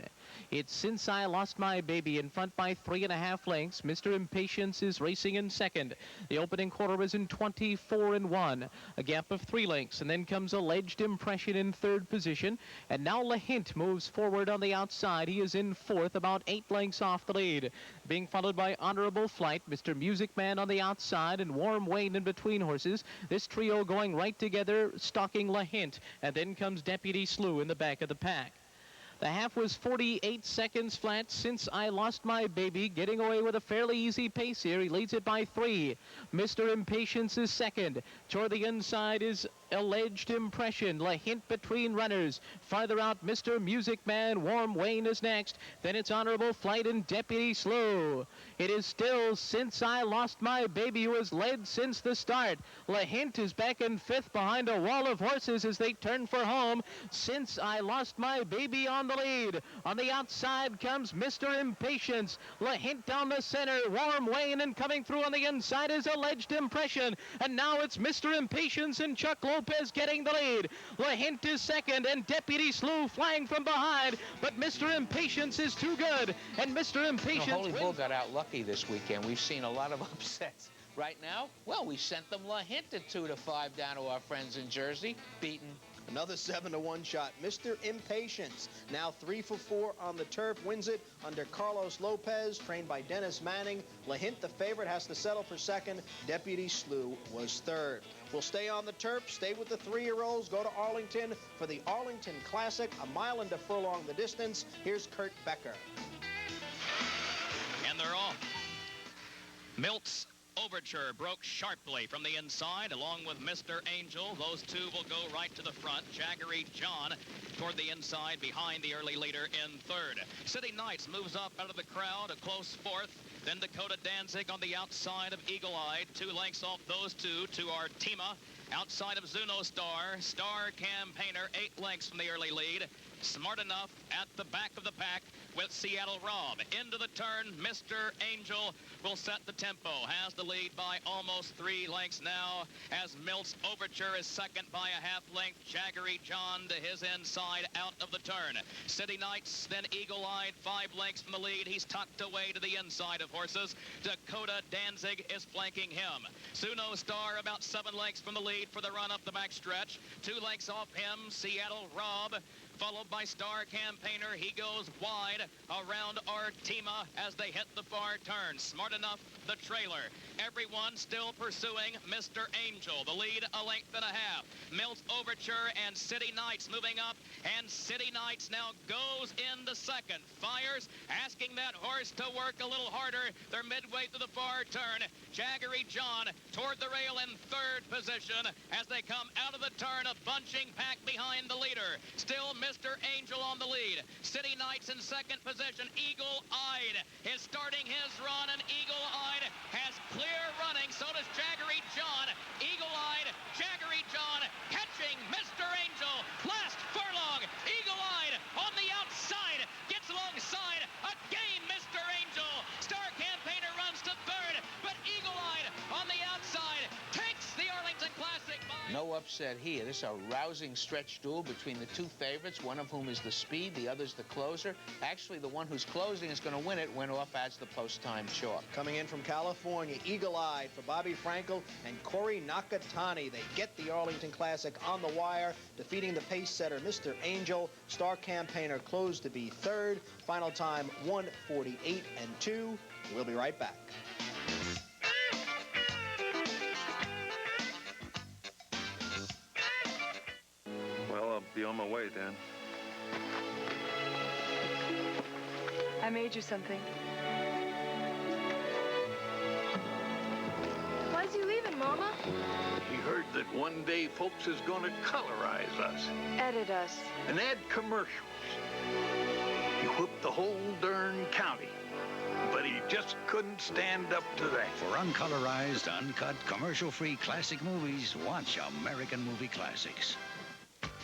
It's Since I Lost My Baby in front by 3.5 lengths. Mr. Impatience is racing in 2nd. The opening quarter is in 24-1, a gap of 3 lengths, and then comes Alleged Impression in 3rd position, and now La Hint moves forward on the outside. He is in 4th, about 8 lengths off the lead, being followed by Honorable Flight, Mr. Music Man on the outside, and Warm Wayne in between horses. This trio going right together, stalking La Hint, and then comes Deputy Slew in the back of the pack. The half was 48 seconds flat. Since I Lost My Baby, getting away with a fairly easy pace here. He leads it by 3. Mr. Impatience is 2nd. Toward the inside is Alleged Impression. La Hint between runners. Farther out, Mr. Music Man. Warm Wayne is next. Then it's Honorable Flight and Deputy Slew. It is still Since I Lost My Baby, who has led since the start. La Hint is back in 5th behind a wall of horses as they turn for home. Since I Lost My Baby on the lead. On the outside comes Mr. Impatience. La Hint down the center. Warm Wayne, and coming through on the inside is Alleged Impression. And now it's Mr. Impatience and Chuck Lopez getting the lead. La Hint is 2nd, and Deputy Slew flying from behind. But Mr. Impatience is too good. And Mr. Impatience Holy Bull got out lucky this weekend. We've seen a lot of upsets. Right now, well, we sent them La Hint at 2-5 down to our friends in Jersey, beaten. Another 7-1 shot. Mr. Impatience, now 3 for 4 on the turf, wins it under Carlos Lopez, trained by Dennis Manning. La Hint, the favorite, has to settle for 2nd. Deputy Slew was 3rd. We'll stay on the turf, stay with the 3-year-olds, go to Arlington for the Arlington Classic, 1 mile and a furlong the distance. Here's Kurt Becker. And they're off. Milt's Overture broke sharply from the inside, along with Mr. Angel. Those two will go right to the front. Jaggery John toward the inside, behind the early leader in 3rd. City Knights moves up out of the crowd, a close 4th. Then Dakota Danzig on the outside of Eagle Eye. 2 lengths off those two to Artima. Outside of Zuno Star. Star Campaigner 8 lengths from the early lead. Smart Enough at the back of the pack with Seattle Rob. Into the turn, Mr. Angel will set the tempo. Has the lead by almost 3 lengths now, as Milt's Overture is 2nd by a half length. Jaggery John to his inside out of the turn. City Knights, then Eagle Eye, 5 lengths from the lead. He's tucked away to the inside of horses. Dakota Danzig is flanking him. Zuno Star about 7 lengths from the lead for the run up the back stretch. 2 lengths off him, Seattle Rob, followed by Star Campaigner. He goes wide around Artima as they hit the far turn. Smart Enough the trailer. Everyone still pursuing Mr. Angel. The lead a length and a half. Milt's Overture and City Nights moving up, and City Nights now goes into second. Fires, asking that horse to work a little harder. They're midway through the far turn. Jaggery John toward the rail in third position as they come out of the turn, a bunching pack behind the leader. Still Mr. Angel on the lead. City Nights in second position. Eagle-Eyed is starting his run, and Eagle-Eyed has clear running. So does Jaggery John. Eagle-Eyed, Jaggery John catching Mr. Angel. Last furlong, Eagle-Eyed on the outside gets alongside again Mr. Angel. Star Campaigner runs to third, but Eagle-Eyed on the outside takes the Arlington Classic. No upset here. This is a rousing stretch duel between the two favorites, one of whom is the speed, the other's the closer. Actually, the one who's closing is going to win it. Went off as the post-time chalk. Coming in from California, Eagle-Eyed for Bobby Frankel and Corey Nakatani. They get the Arlington Classic on the wire, defeating the pace setter, Mr. Angel. Star Campaigner closed to be third. Final time, 1:48.2. We'll be right back. Well, I'll be on my way, Dan. I made you something. Why's he leaving, Mama? He heard that one day folks is gonna colorize us Edit us. and add commercials. He whooped the whole darn county, but he just couldn't stand up to that. For uncolorized, uncut, commercial-free classic movies, watch American Movie Classics.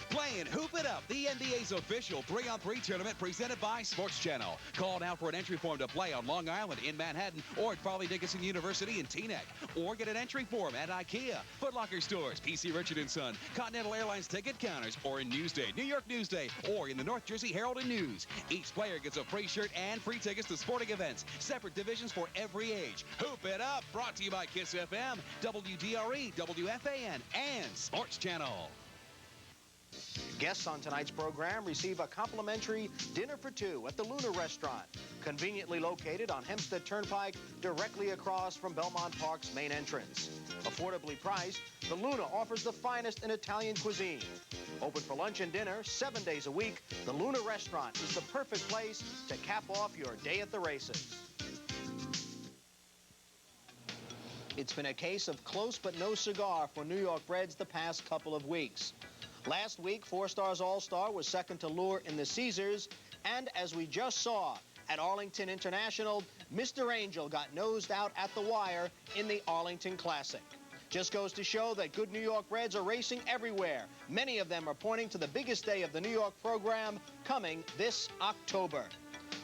Playing Hoop It Up, the NBA's official 3-on-3 tournament presented by Sports Channel. Call now for an entry form to play on Long Island, in Manhattan, or at Farley Dickinson University in Teaneck. Or get an entry form at IKEA, Foot Locker stores, PC Richard & Son, Continental Airlines ticket counters, or in Newsday, New York Newsday, or in the North Jersey Herald and News. Each player gets a free shirt and free tickets to sporting events. Separate divisions for every age. Hoop It Up, brought to you by KISS FM, WGRE, WFAN, and Sports Channel. Guests on tonight's program receive a complimentary dinner for two at the Luna Restaurant, conveniently located on Hempstead Turnpike, directly across from Belmont Park's main entrance. Affordably priced, the Luna offers the finest in Italian cuisine. Open for lunch and dinner 7 days a week, the Luna Restaurant is the perfect place to cap off your day at the races. It's been a case of close but no cigar for New York Reds the past couple of weeks. Last week, 4 Stars All-Star was second to Lure in the Caesars, and as we just saw at Arlington International, Mr. Angel got nosed out at the wire in the Arlington Classic. Just goes to show that good New York Reds are racing everywhere. Many of them are pointing to the biggest day of the New York program coming this October.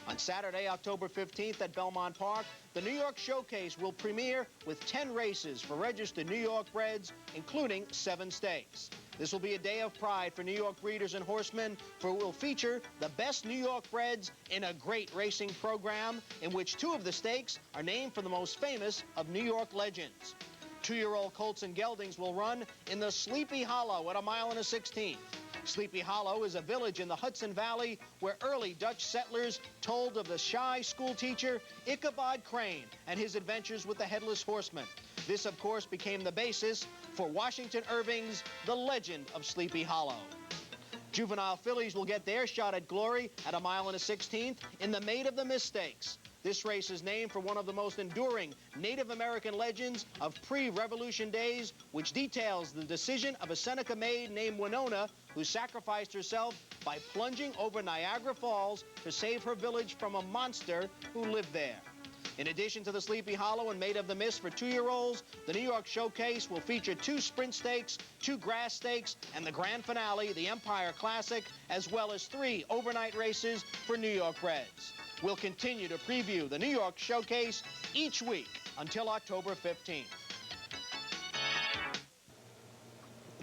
On Saturday, October 15th at Belmont Park, the New York Showcase will premiere with 10 races for registered New York Reds, including 7 stakes. This will be a day of pride for New York breeders and horsemen, for it will feature the best New York Reds in a great racing program in which 2 of the stakes are named for the most famous of New York legends. 2-year-old Colts and Geldings will run in the Sleepy Hollow at 1 1/16. Sleepy Hollow is a village in the Hudson Valley where early Dutch settlers told of the shy schoolteacher Ichabod Crane and his adventures with the Headless Horseman. This, of course, became the basis for Washington Irving's The Legend of Sleepy Hollow. Juvenile fillies will get their shot at glory at 1 1/16 in the Maid of the Mist Stakes. This race is named for one of the most enduring Native American legends of pre-Revolution days, which details the decision of a Seneca maid named Winona, who sacrificed herself by plunging over Niagara Falls to save her village from a monster who lived there. In addition to the Sleepy Hollow and Maid of the Mist for 2-year-olds, the New York Showcase will feature 2 sprint stakes, 2 grass stakes, and the grand finale, the Empire Classic, as well as 3 overnight races for New York Reds. We'll continue to preview the New York Showcase each week until October 15th.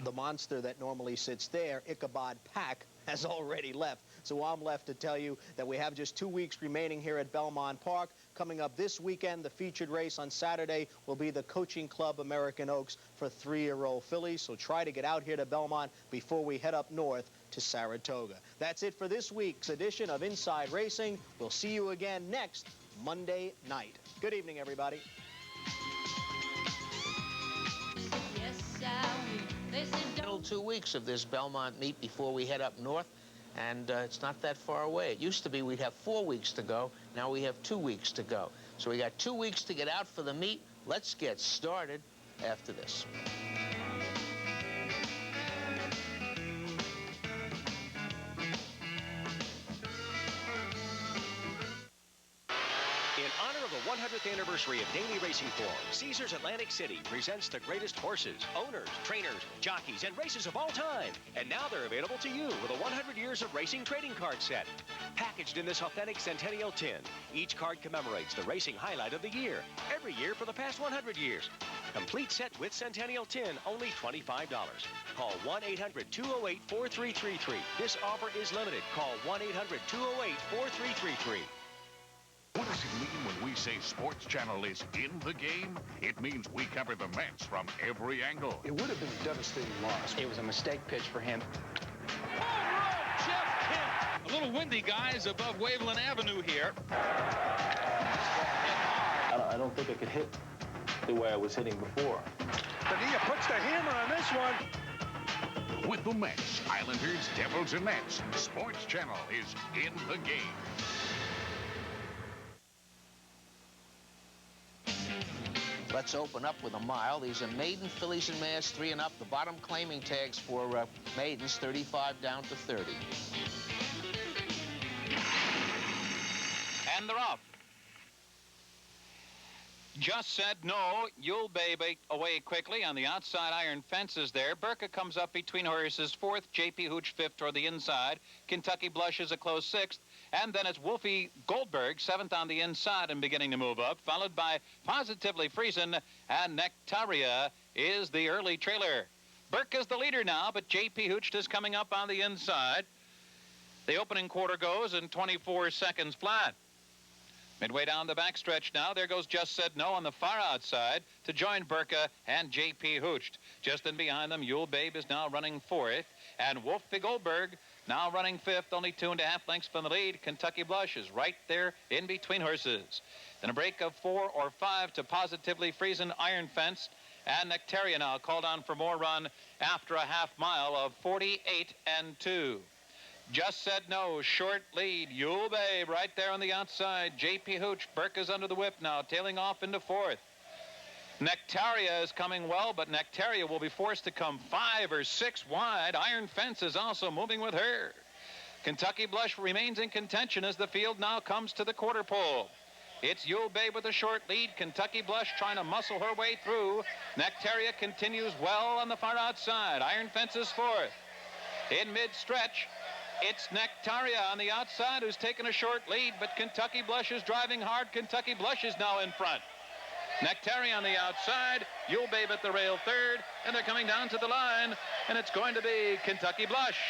The monster that normally sits there, Ichabod Pack, has already left. So I'm left to tell you that we have just 2 weeks remaining here at Belmont Park. Coming up this weekend, the featured race on Saturday will be the Coaching Club American Oaks for 3-year-old fillies. So try to get out here to Belmont before we head up north to Saratoga. That's it for this week's edition of Inside Racing. We'll see you again next Monday night. Good evening, everybody. Still 2 weeks of this Belmont meet before we head up north, and it's not that far away. It used to be we'd have 4 weeks to go. Now we have 2 weeks to go. So we got 2 weeks to get out for the meet. Let's get started after this. In honor of the 100th anniversary of Daily Racing Form, Caesars Atlantic City presents the greatest horses, owners, trainers, jockeys, and races of all time. And now they're available to you with a 100 Years of Racing trading card set. Packaged in this authentic Centennial tin, each card commemorates the racing highlight of the year, every year for the past 100 years. Complete set with Centennial tin, only $25. Call 1-800-208-4333. This offer is limited. Call 1-800-208-4333. What does it mean when we say Sports Channel is in the game? It means we cover the match from every angle. It would have been a devastating loss. It was a mistake pitch for him. A little windy, guys, above Waveland Avenue here. I don't think I could hit the way I was hitting before. Padilla puts the hammer on this one. With the match, Islanders, Devils, and Nats, Sports Channel is in the game. Let's open up with a mile. These are maiden fillies and mares, 3 and up. The bottom claiming tags for maidens, 35 down to 30. And they're off. Just Said No. You'll Baby away quickly on the outside. Iron Fences there. Burka comes up between horses, 4th. JP Hooch 5th toward the inside. Kentucky Blush is a close 6th. And then it's Wolfie Goldberg, 7th on the inside and beginning to move up, followed by Positively Friesen, and Nectaria is the early trailer. Burke is the leader now, but J.P. Hooch is coming up on the inside. The opening quarter goes in 24 seconds flat. Midway down the backstretch now, there goes Just Said No on the far outside to join Burka and J.P. Hooch. Just in behind them, Yule Babe is now running 4th, and Wolfie Goldberg now running 5th, only 2.5 lengths from the lead. Kentucky Blush is right there in between horses. Then a break of 4 or 5 to Positively Friesen, Iron Fence, and Nectaria now called on for more run after a half mile of 48 and 2. Just Said No, short lead. Yule Babe right there on the outside. J.P. Hooch, Burke is under the whip now, tailing off into 4th. Nectaria is coming well, but Nectaria will be forced to come 5 or 6 wide. Iron Fence is also moving with her. Kentucky Blush remains in contention as the field now comes to the quarter pole. It's Yule Babe with a short lead. Kentucky Blush trying to muscle her way through. Nectaria continues well on the far outside. Iron Fence is 4th. In mid-stretch, it's Nectaria on the outside who's taken a short lead, but Kentucky Blush is driving hard. Kentucky Blush is now in front. Nectaria on the outside, Yule Babe at the rail 3rd, and they're coming down to the line, and it's going to be Kentucky Blush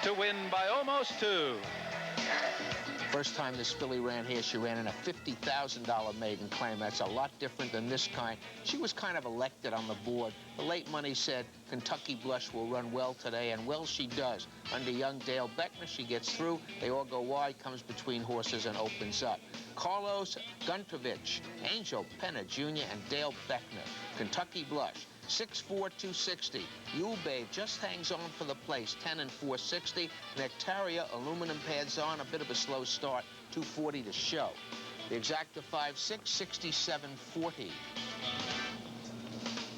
to win by almost 2. First time this filly ran here, she ran in a $50,000 maiden claim. That's a lot different than this kind. She was kind of elected on the board. The late money said Kentucky Blush will run well today, and well she does. Under young Dale Beckner, she gets through. They all go wide, comes between horses, and opens up. Carlos Guntovich, Angel Penna Jr., and Dale Beckner. Kentucky Blush, 6'4", 260. Yule Babe just hangs on for the place, 10 and 460. Nectaria, aluminum pads on, a bit of a slow start, 240 to show. The exacta 5'6", 67.40.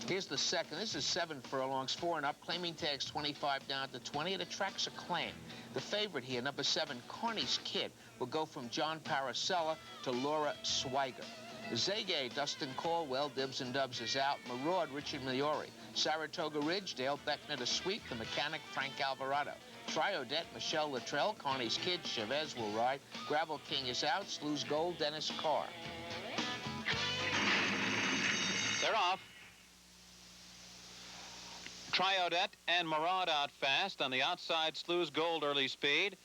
Here's the second. This is 7 furlongs, 4 and up. Claiming tags 25 down to 20. It attracts a claim. The favorite here, number 7, Carney's Kid, will go from John Paracella to Laura Swiger. Zege, Dustin Caldwell, Dibs and Dubs is out. Maraud, Richard Migliori. Saratoga Ridge, Dale Beckner to sweep. The Mechanic, Frank Alvarado. Triodet, Michelle Luttrell. Carney's Kid, Chavez will ride. Gravel King is out. Slew's Gold, Dennis Carr. They're off. Triodet and Maraud out fast. On the outside, Slew's Gold early speed.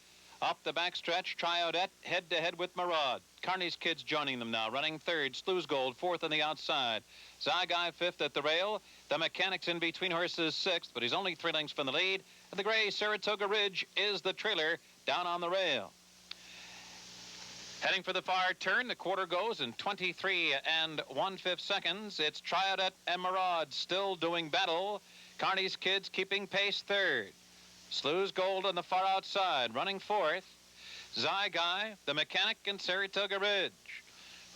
Up the backstretch, Triodet head-to-head with Maraud. Carney's Kid's joining them now, running 3rd. Slew's Gold 4th on the outside. Zygai 5th at the rail. The Mechanic's in between horses 6th, but he's only 3 lengths from the lead. And the gray Saratoga Ridge is the trailer down on the rail. Heading for the far turn, the quarter goes in 23 1/5 seconds. It's Triadet and Murad still doing battle. Carney's Kids keeping pace third. Slew's Gold on the far outside, running fourth. Zygai, the Mechanic, and Saratoga Ridge.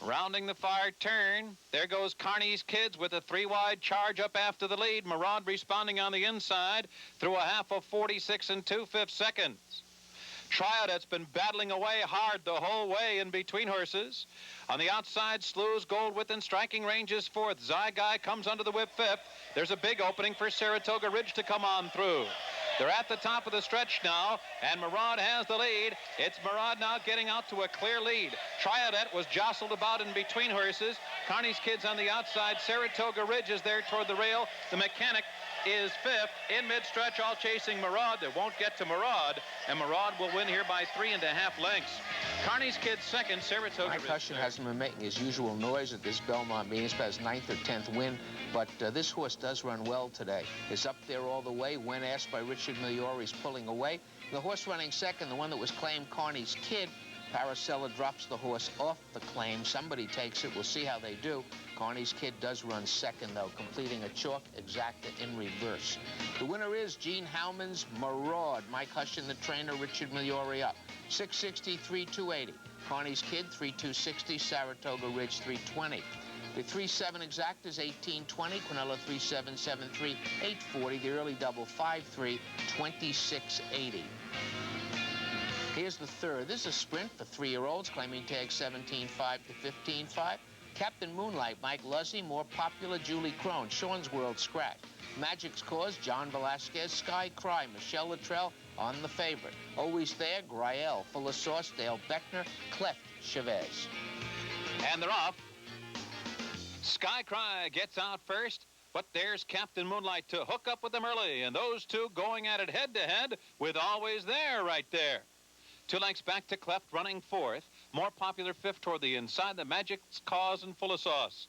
Rounding the far turn, there goes Carney's Kids with a 3-wide charge up after the lead. Murad responding on the inside through a half of 46 2/5 seconds. Triadet's been battling away hard the whole way in between horses. On the outside, Slew's Gold within striking range is fourth. Zygai comes under the whip fifth. There's a big opening for Saratoga Ridge to come on through. They're at the top of the stretch now, and Murad has the lead. It's Murad now getting out to a clear lead. Triadet was jostled about in between horses. Carney's Kids on the outside. Saratoga Ridge is there toward the rail. The Mechanic is fifth in mid-stretch, all chasing Murad. They won't get to Murad, and Murad will win here by 3.5 lengths. Carney's Kids second, Saratoga Ridge. Mike Huston hasn't been making his usual noise at this Belmont meeting. It's about his 9th or 10th win, but this horse does run well today. It's up there all the way. When asked by Richard Migliore, he's pulling away. The horse running second, the one that was claimed Carney's Kid, Paracella drops the horse off the claim. Somebody takes it. We'll see how they do. Carney's Kid does run second, though, completing a chalk exacta in reverse. The winner is Gene Howman's Murad. Mike Huston, the trainer, Richard Migliore up. 660, 3280. Carney's Kid, 3260. Saratoga Ridge, 320. The 3-7 exact is 1820. Quinella 3773, 840. The early double 5-3, 2680. Here's the third. This is a sprint for 3-year-olds, claiming tag 17.5 to 15.5. Captain Moonlight, Mike Luzzy, more popular, Julie Crone, Sean's World Scratch. Magic's Cause, John Velasquez, Sky Cry, Michelle Luttrell on the favorite. Always There, Grael, Full of Sauce, Dale Beckner, Cleft, Chavez. And they're off. Sky Cry gets out first, but there's Captain Moonlight to hook up with them early, and those two going at it head-to-head with Always There right there. 2 lengths back to Cleft, running fourth. More popular fifth toward the inside. The Magic's Cause and Full of Sauce.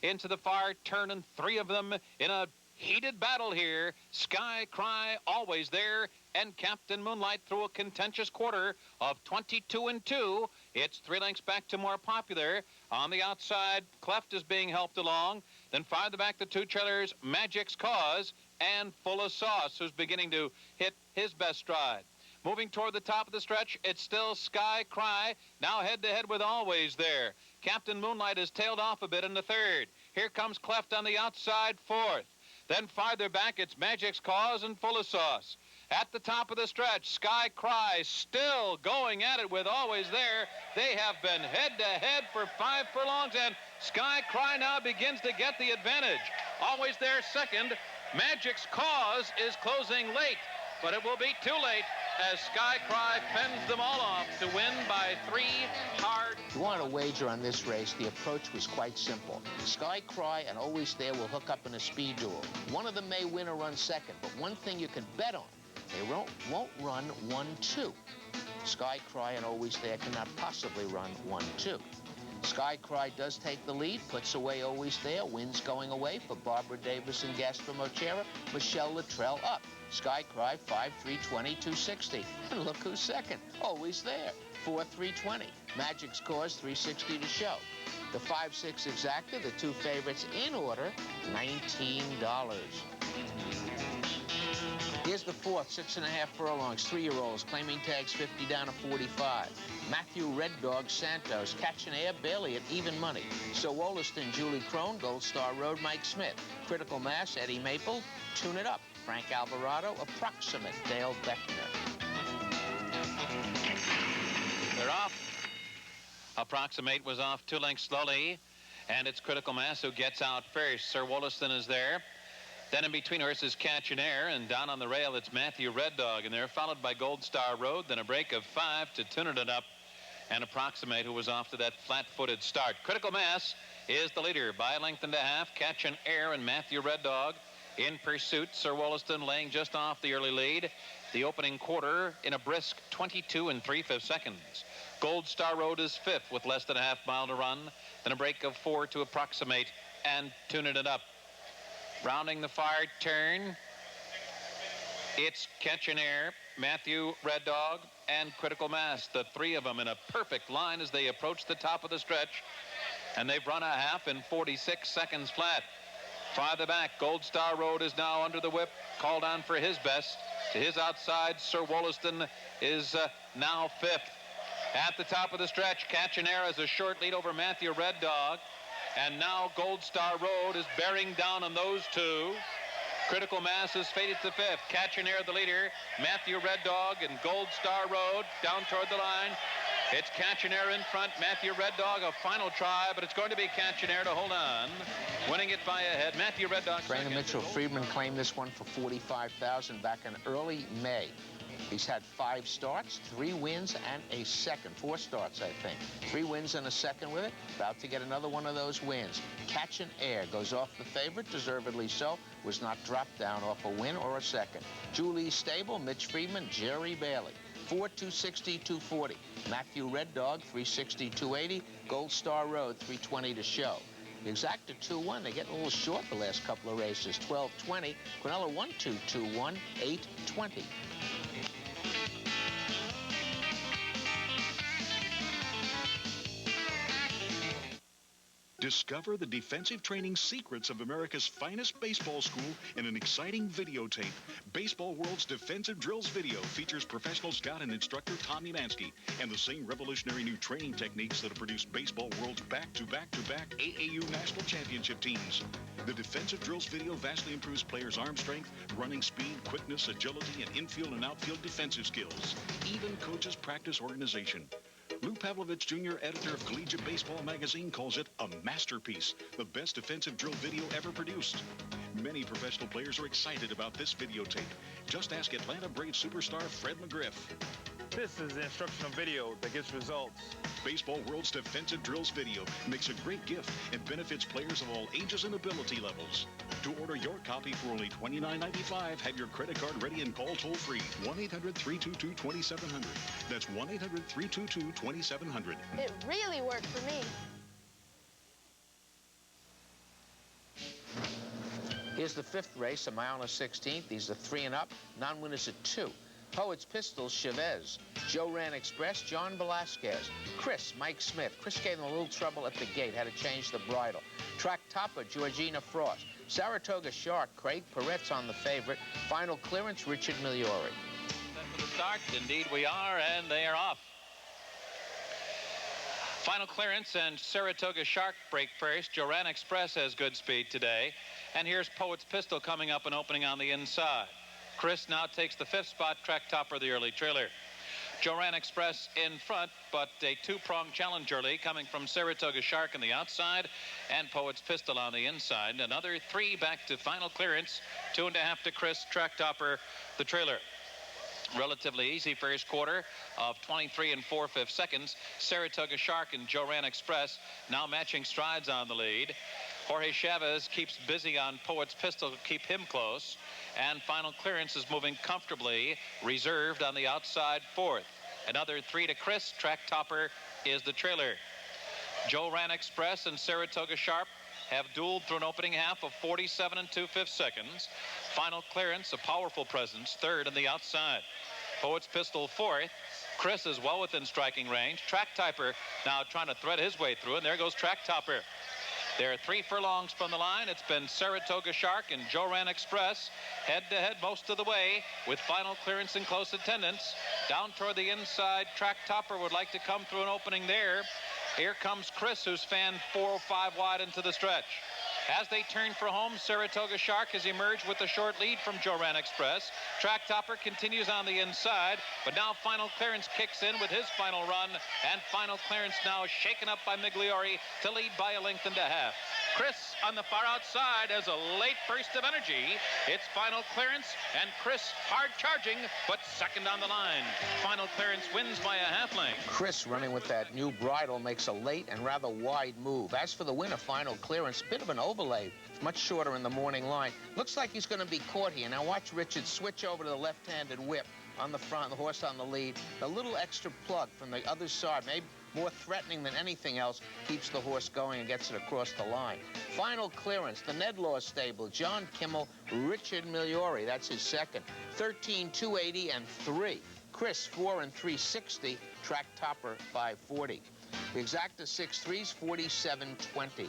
Into the far turn, and 3 of them in a heated battle here. Sky Cry, Always There, and Captain Moonlight through a contentious quarter of 22 2. It's 3 lengths back to more popular. On the outside, Cleft is being helped along. Then farther back, the 2 trailers, Magic's Cause and Full of Sauce, who's beginning to hit his best stride. Moving toward the top of the stretch, it's still Sky Cry, now head-to-head with Always There. Captain Moonlight has tailed off a bit in the third. Here comes Cleft on the outside, fourth. Then farther back, it's Magic's Cause and Full of Sauce. At the top of the stretch, Sky Cry still going at it with Always There. They have been head-to-head for 5 furlongs, and Sky Cry now begins to get the advantage. Always There second. Magic's Cause is closing late, but it will be too late as Sky Cry fends them all off to win by 3 hard. If you want to wager on this race, the approach was quite simple. Sky Cry and Always There will hook up in a speed duel. One of them may win or run second, but one thing you can bet on, they won't run 1-2. Sky Cry and Always There cannot possibly run 1-2. Sky Cry does take the lead, puts away Always There, wins going away for Barbara Davis and Gaspar Mochera. Michelle Luttrell up. Sky Cry 5-3-20, 260. And look who's second. Always There, 4-3-20. Magic's Cause 360 to show. The 5-6 exacta, the 2 favorites in order, $19. Here's the fourth, 6.5 furlongs, 3-year-olds, claiming tags 50 down to 45. Matthew Red Dog Santos, Catching Air, Bailey at even money. So Wollaston, Julie Crone, Gold Star Road, Mike Smith. Critical Mass, Eddie Maple, Tune It Up. Frank Alvarado, Approximate, Dale Beckner. They're off. Approximate was off 2 lengths slowly, and it's Critical Mass who gets out first. Sir Wollaston is there. Then in between horses, Catch an Air, and down on the rail, it's Matthew Red Dog, and they're followed by Gold Star Road, then a break of 5 to Tune It Up, and Approximate, who was off to that flat-footed start. Critical Mass is the leader by 1.5 lengths. Catch an Air and Matthew Red Dog in pursuit. Sir Wollaston laying just off the early lead. The opening quarter in a brisk 22 3/5 seconds. Gold Star Road is fifth with less than a half mile to run. Then a break of 4 to Approximate and Tune It Up. Rounding the far turn, it's Catch an Air, Matthew Red Dog, and Critical Mass, the three of them in a perfect line as they approach the top of the stretch. And they've run a half in 46 seconds flat. Farther back, Gold Star Road is now under the whip, called on for his best. To his outside, Sir Wollaston is now fifth. At the top of the stretch, Catch and Air has a short lead over Matthew Red Dog. And now Gold Star Road is bearing down on those two. Critical Mass is faded to fifth. Catch and Air the leader. Matthew Red Dog and Gold Star Road down toward the line. It's Catch and Air in front. Matthew Red Dog a final try, but it's going to be Catch and Air to hold on. Winning it by a head. Matthew Red Dog. Brandon Mitchell Friedman claimed this one for $45,000 back in early May. He's had 5 starts, 3 wins, and a second. 4 starts, I think. 3 wins and a second with it. About to get another one of those wins. Catch and Air goes off the favorite, deservedly so. Was not dropped down off a win or a second. Julie Stable, Mitch Friedman, Jerry Bailey. 4, 260, 240. Matthew Red Dog, 360, 280. Gold Star Road, 320 to show. The exacta 2-1. They're getting a little short the last couple of races. 12-20. Quinella 1-2, 2-1, 8-20. Discover the defensive training secrets of America's finest baseball school in an exciting videotape. Baseball World's Defensive Drills video features professional scout and instructor Tommy Mansky and the same revolutionary new training techniques that have produced Baseball World's back-to-back-to-back AAU national championship teams. The Defensive Drills video vastly improves players' arm strength, running speed, quickness, agility, and infield and outfield defensive skills. Even coaches practice organization. Lou Pavlovich, Jr., editor of Collegiate Baseball magazine, calls it a masterpiece, the best defensive drill video ever produced. Many professional players are excited about this videotape. Just ask Atlanta Braves superstar Fred McGriff. This is an instructional video that gets results. Baseball World's Defensive Drills video makes a great gift and benefits players of all ages and ability levels. To order your copy for only $29.95, have your credit card ready and call toll-free 1-800-322-2700. That's 1-800-322-2700. It really worked for me. Here's the 5th race, a mile and a 16th. These are 3 and up. Non-winners at 2. Poets Pistols, Chavez. Joe Ran Express, John Velasquez. Chris, Mike Smith. Chris gave them a little trouble at the gate, had to change the bridle. Track Topper, Georgina Frost. Saratoga Shark, Craig Peretz on the favorite. Final clearance, Richard Migliori. Set for the start, indeed we are, and they are off. Final clearance, and Saratoga Shark break first. Joran Express has good speed today. And here's Poet's Pistol coming up and opening on the inside. Chris now takes the 5th spot, Track Topper, the early trailer. Joran Express in front, but a 2-pronged challenge early coming from Saratoga Shark on the outside and Poet's Pistol on the inside. Another 3 back to final clearance, 2.5 to Chris, Track Topper, the trailer. Relatively easy first quarter of 23 and 4/5 seconds. Saratoga Shark and Joran Express now matching strides on the lead. Jorge Chavez keeps busy on Poet's Pistol to keep him close. And final clearance is moving comfortably, reserved on the outside 4th. Another 3 to Chris. Track Topper is the trailer. Joran Express and Saratoga Sharp have dueled through an opening half of 47 and 2/5 seconds. Final clearance, a powerful presence, 3rd on the outside. Poet's Pistol 4th. Chris is well within striking range. Track Topper now trying to thread his way through, and there goes Track Topper. They're 3 furlongs from the line. It's been Saratoga Shark and Joran Express head-to-head most of the way with final clearance in close attendance. Down toward the inside, Track Topper would like to come through an opening there. Here comes Chris, who's fanned 4 or 5 wide into the stretch. As they turn for home, Saratoga Shark has emerged with a short lead from Joran Express. Track Topper continues on the inside, but now final clearance kicks in with his final run, and final clearance now shaken up by Migliori to lead by a length and a half. Chris on the far outside has a late burst of energy. It's final clearance, and Chris hard charging, but second on the line. Final clearance wins by a half length. Chris running with that new bridle makes a late and rather wide move. As for the winner, final clearance, bit of an overlay. It's much shorter in the morning line. Looks like he's going to be caught here. Now watch Richard switch over to the left-handed whip on the front, the horse on the lead. A little extra plug from the other side, maybe more threatening than anything else, keeps the horse going and gets it across the line. Final clearance, the Ned Law stable, John Kimmel, Richard Migliori, that's his second. 13, 280, and 3. Chris, 4 and 360. Track topper, 540. The exacta 6-3s, 47.20.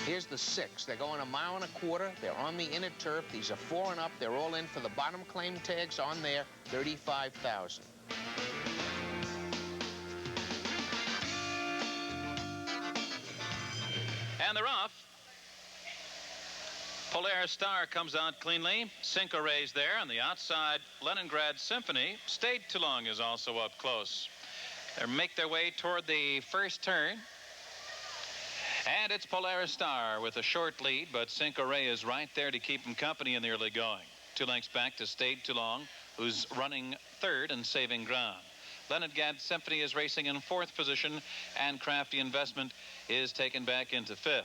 Here's the 6. They're going 1.25 miles. They're on the inner turf. These are 4 and up. They're all in for the bottom claim tags on there, 35,000. And they're off. Polaris Star comes out cleanly. Cinco Rey's there on the outside. Leningrad Symphony. Stayed Too Long is also up close. They make their way toward the first turn. And it's Polaris Star with a short lead, but Cinco Rey is right there to keep him company in the early going. 2 lengths back to Stayed Too Long, who's running third and saving ground. Leningrad Symphony is racing in 4th position, and Crafty Investment is taken back into 5th.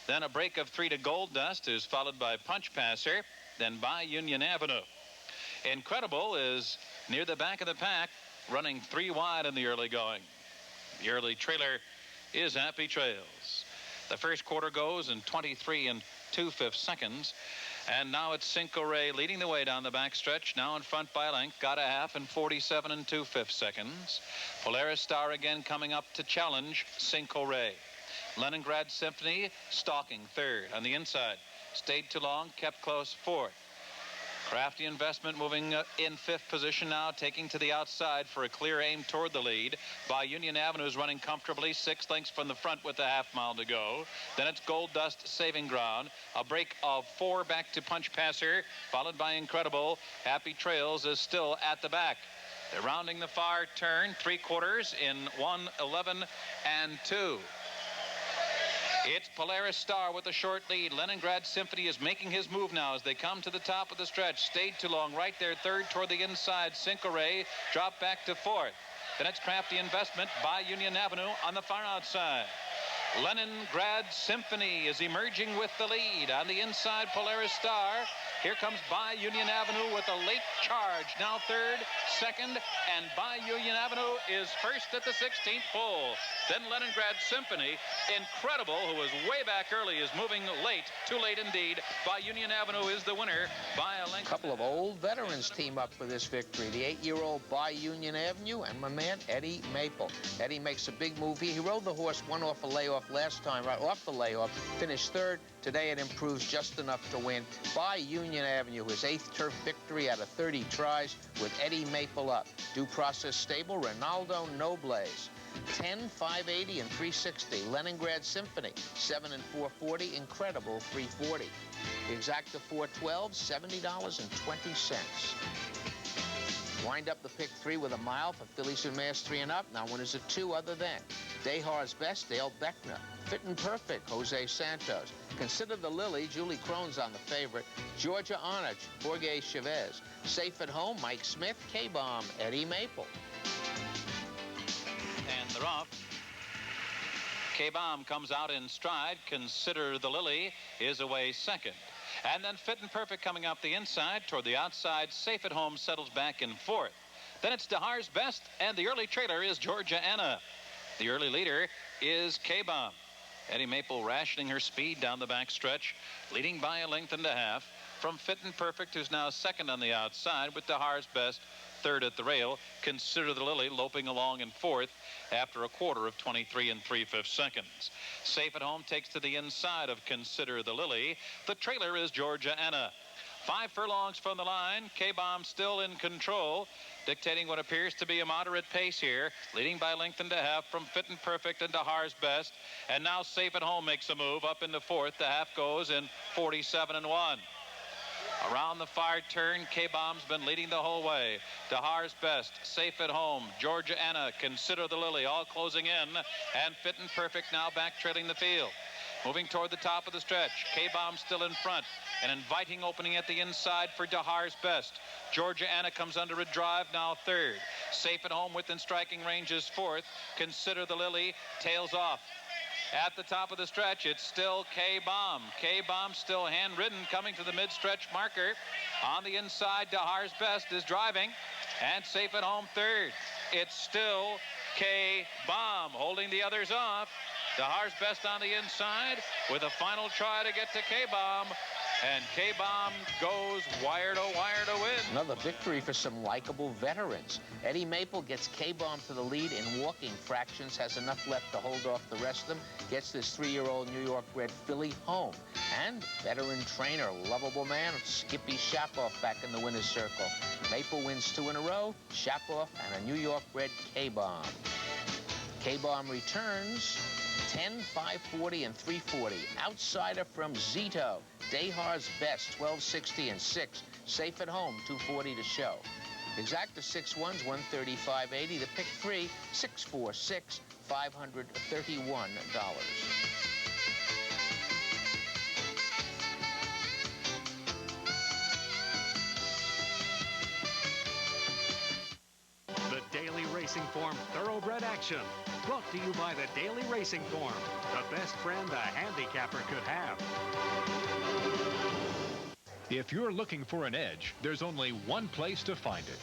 Then a break of 3 to Gold Dust is followed by Punch Passer, then by Union Avenue. Incredible is near the back of the pack, running 3 wide in the early going. The early trailer is Happy Trails. The first quarter goes in 23 2/5 seconds. And now it's Cinco Rey leading the way down the backstretch. Now in front by a length. Got a half in 47 2/5 seconds. Polaris Star again coming up to challenge Cinco Rey. Leningrad Symphony stalking third on the inside. Stayed Too Long, kept close 4th. Crafty Investment moving in 5th position now, taking to the outside for a clear aim toward the lead. By Union Avenue is running comfortably, 6 lengths from the front with a half mile to go. Then it's Gold Dust saving ground. A break of 4 back to Punch Passer, followed by Incredible. Happy Trails is still at the back. They're rounding the far turn, 3/4 in 1:11 2. It's Polaris Star with a short lead. Leningrad Symphony is making his move now as they come to the top of the stretch. Stayed Too Long right there, third toward the inside. Cinco Rey drop back to 4th. Then it's Crafty Investment by Union Avenue on the far outside. Leningrad Symphony is emerging with the lead. On the inside, Polaris Star. Here comes By Union Avenue with a late charge. Now third, second, and By Union Avenue is first at the 16th pole. Then Leningrad Symphony, Incredible, who was way back early, is moving late. Too late indeed. By Union Avenue is the winner by a length. A couple of old veterans team up for this victory. The 8-year-old By Union Avenue and my man Eddie Maple. Eddie makes a big move here. He rode the horse, one off a layoff last time, right off the layoff, finished third. Today it improves just enough to win. By Union Avenue, his 8th turf victory out of 30 tries with Eddie Maple up. Due Process Stable, Ronaldo Nobles. 10, 580, and 360. Leningrad Symphony, 7 and 440. Incredible, 340. The exacta 412, $70.20. Wind up the pick 3 with a mile for fillies and mares 3 and up. Now winners of 2 other than Dehar's Best, Dale Beckner. Fit and Perfect, Jose Santos. Consider the Lily, Julie Crone's on the favorite. Georgia Honor, Jorge Chavez. Safe at Home, Mike Smith. K-Bomb, Eddie Maple. And they're off. K-Bomb comes out in stride. Consider the Lily is away second. And then Fit and Perfect coming up the inside. Toward the outside, Safe at Home settles back in 4th. Then it's Dehar's Best, and the early trailer is Georgia Anna. The early leader is K-Bomb. Eddie Maple rationing her speed down the back stretch, leading by a length and a half from Fit and Perfect, who's now second on the outside, with Dehar's Best third at the rail. Consider the Lily loping along in 4th after a quarter of 23 3/5 seconds. Safe at Home takes to the inside of Consider the Lily. The trailer is Georgia Anna. 5 furlongs from the line. K-Bomb still in control, dictating what appears to be a moderate pace here, leading by length and a half from Fit and Perfect and Dehar's Best. And now Safe at Home makes a move up into 4th. The half goes in 47 1. Around the far turn, K-Bomb's been leading the whole way. Dehar's Best, Safe at Home, Georgia Anna, Consider the Lily, all closing in, and Fit and Perfect now back trailing the field. Moving toward the top of the stretch, K-Bomb still in front. An inviting opening at the inside for Dehar's Best. Georgia Anna comes under a drive, now third. Safe at Home within striking range is 4th. Consider the Lily tails off. At the top of the stretch, it's still K-Bomb. K-Bomb still hand-ridden, coming to the mid-stretch marker. On the inside, Dehar's Best is driving, and Safe at Home third. It's still K-Bomb holding the others off. Dehar's Best on the inside with a final try to get to K-Bomb. And K-Bomb goes wire to win. Another victory for some likable veterans. Eddie Maple gets K-Bomb to the lead in walking fractions, has enough left to hold off the rest of them, gets this 3-year-old New York-bred filly home. And veteran trainer, lovable man, Skippy Shapoff back in the winner's circle. Maple wins 2 in a row, Shapoff and a New York-bred K-Bomb. K-Bomb returns 10, 540, and 340. Outsider from Zito. Dehar's best, 1260 and 6. Safe at home, 240 to show. Exacta 6-1s, 135.80. The pick 3, 646, $531. The Daily Racing Form Thoroughbred Action. Brought to you by the Daily Racing Form, the best friend a handicapper could have. If you're looking for an edge, there's only one place to find it.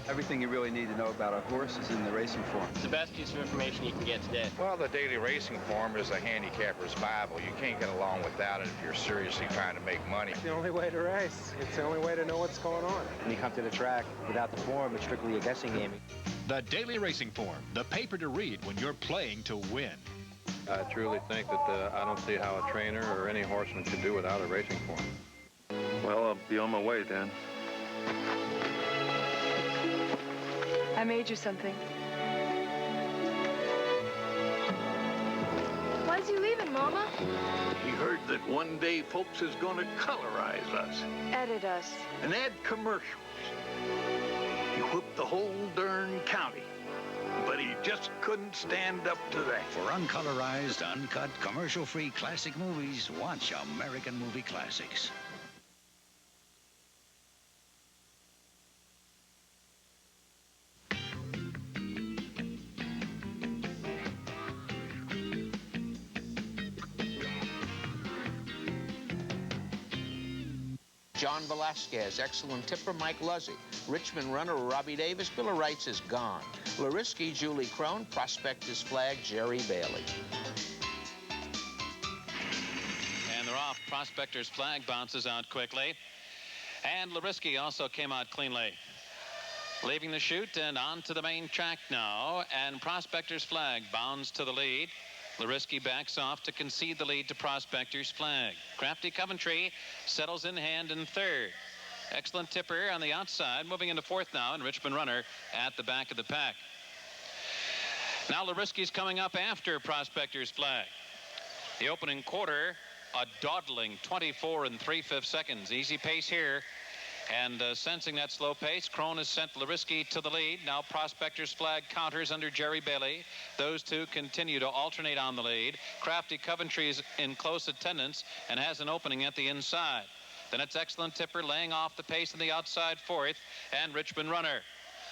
Everything you really need to know about a horse is in the racing form. It's the best piece of information you can get today. Well, the Daily Racing Form is a handicapper's Bible. You can't get along without it if you're seriously trying to make money. It's the only way to race. It's the only way to know what's going on. When you come to the track without the form, it's strictly a guessing game. The Daily Racing Form, the paper to read when you're playing to win. I truly think that I don't see how a trainer or any horseman could do without a racing form. Well, I'll be on my way then. I made you something. Why's he leaving, Mama? He heard that one day folks is going to colorize us. Edit us. And add commercials. He whooped the whole darn county. But he just couldn't stand up to that. For uncolorized, uncut, commercial-free classic movies, watch American Movie Classics. John Velasquez, excellent tipper, Mike Luzzy. Richmond runner, Robbie Davis. Bill of Rights is gone. Larisky, Julie Crone. Prospector's flag, Jerry Bailey. And they're off. Prospector's flag bounces out quickly. And Larisky also came out cleanly. Leaving the chute and onto the main track now. And Prospector's flag bounds to the lead. Larisky backs off to concede the lead to Prospector's flag. Crafty Coventry settles in hand in third. Excellent tipper on the outside, moving into fourth now, and Richmond runner at the back of the pack. Now Larisky's coming up after Prospector's flag. The opening quarter, a dawdling 24 3/5 seconds. Easy pace here. And sensing that slow pace, Crone has sent Larisky to the lead. Now Prospector's flag counters under Jerry Bailey. Those two continue to alternate on the lead. Crafty Coventry is in close attendance and has an opening at the inside. Then it's Excellent Tipper laying off the pace in the outside fourth, and Richmond runner.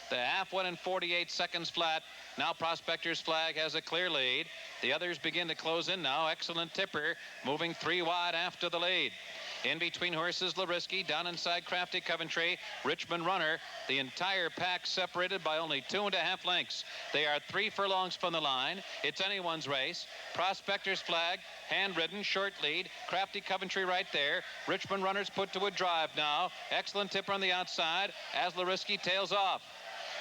The half went in 48 seconds flat. Now Prospector's flag has a clear lead. The others begin to close in now. Excellent Tipper moving 3 wide after the lead. In between horses, Larisky, down inside Crafty Coventry, Richmond runner. The entire pack separated by only 2.5 lengths. They are 3 furlongs from the line. It's anyone's race. Prospector's flag, hand-ridden, short lead. Crafty Coventry right there. Richmond runners put to a drive now. Excellent Tipper on the outside as Larisky tails off.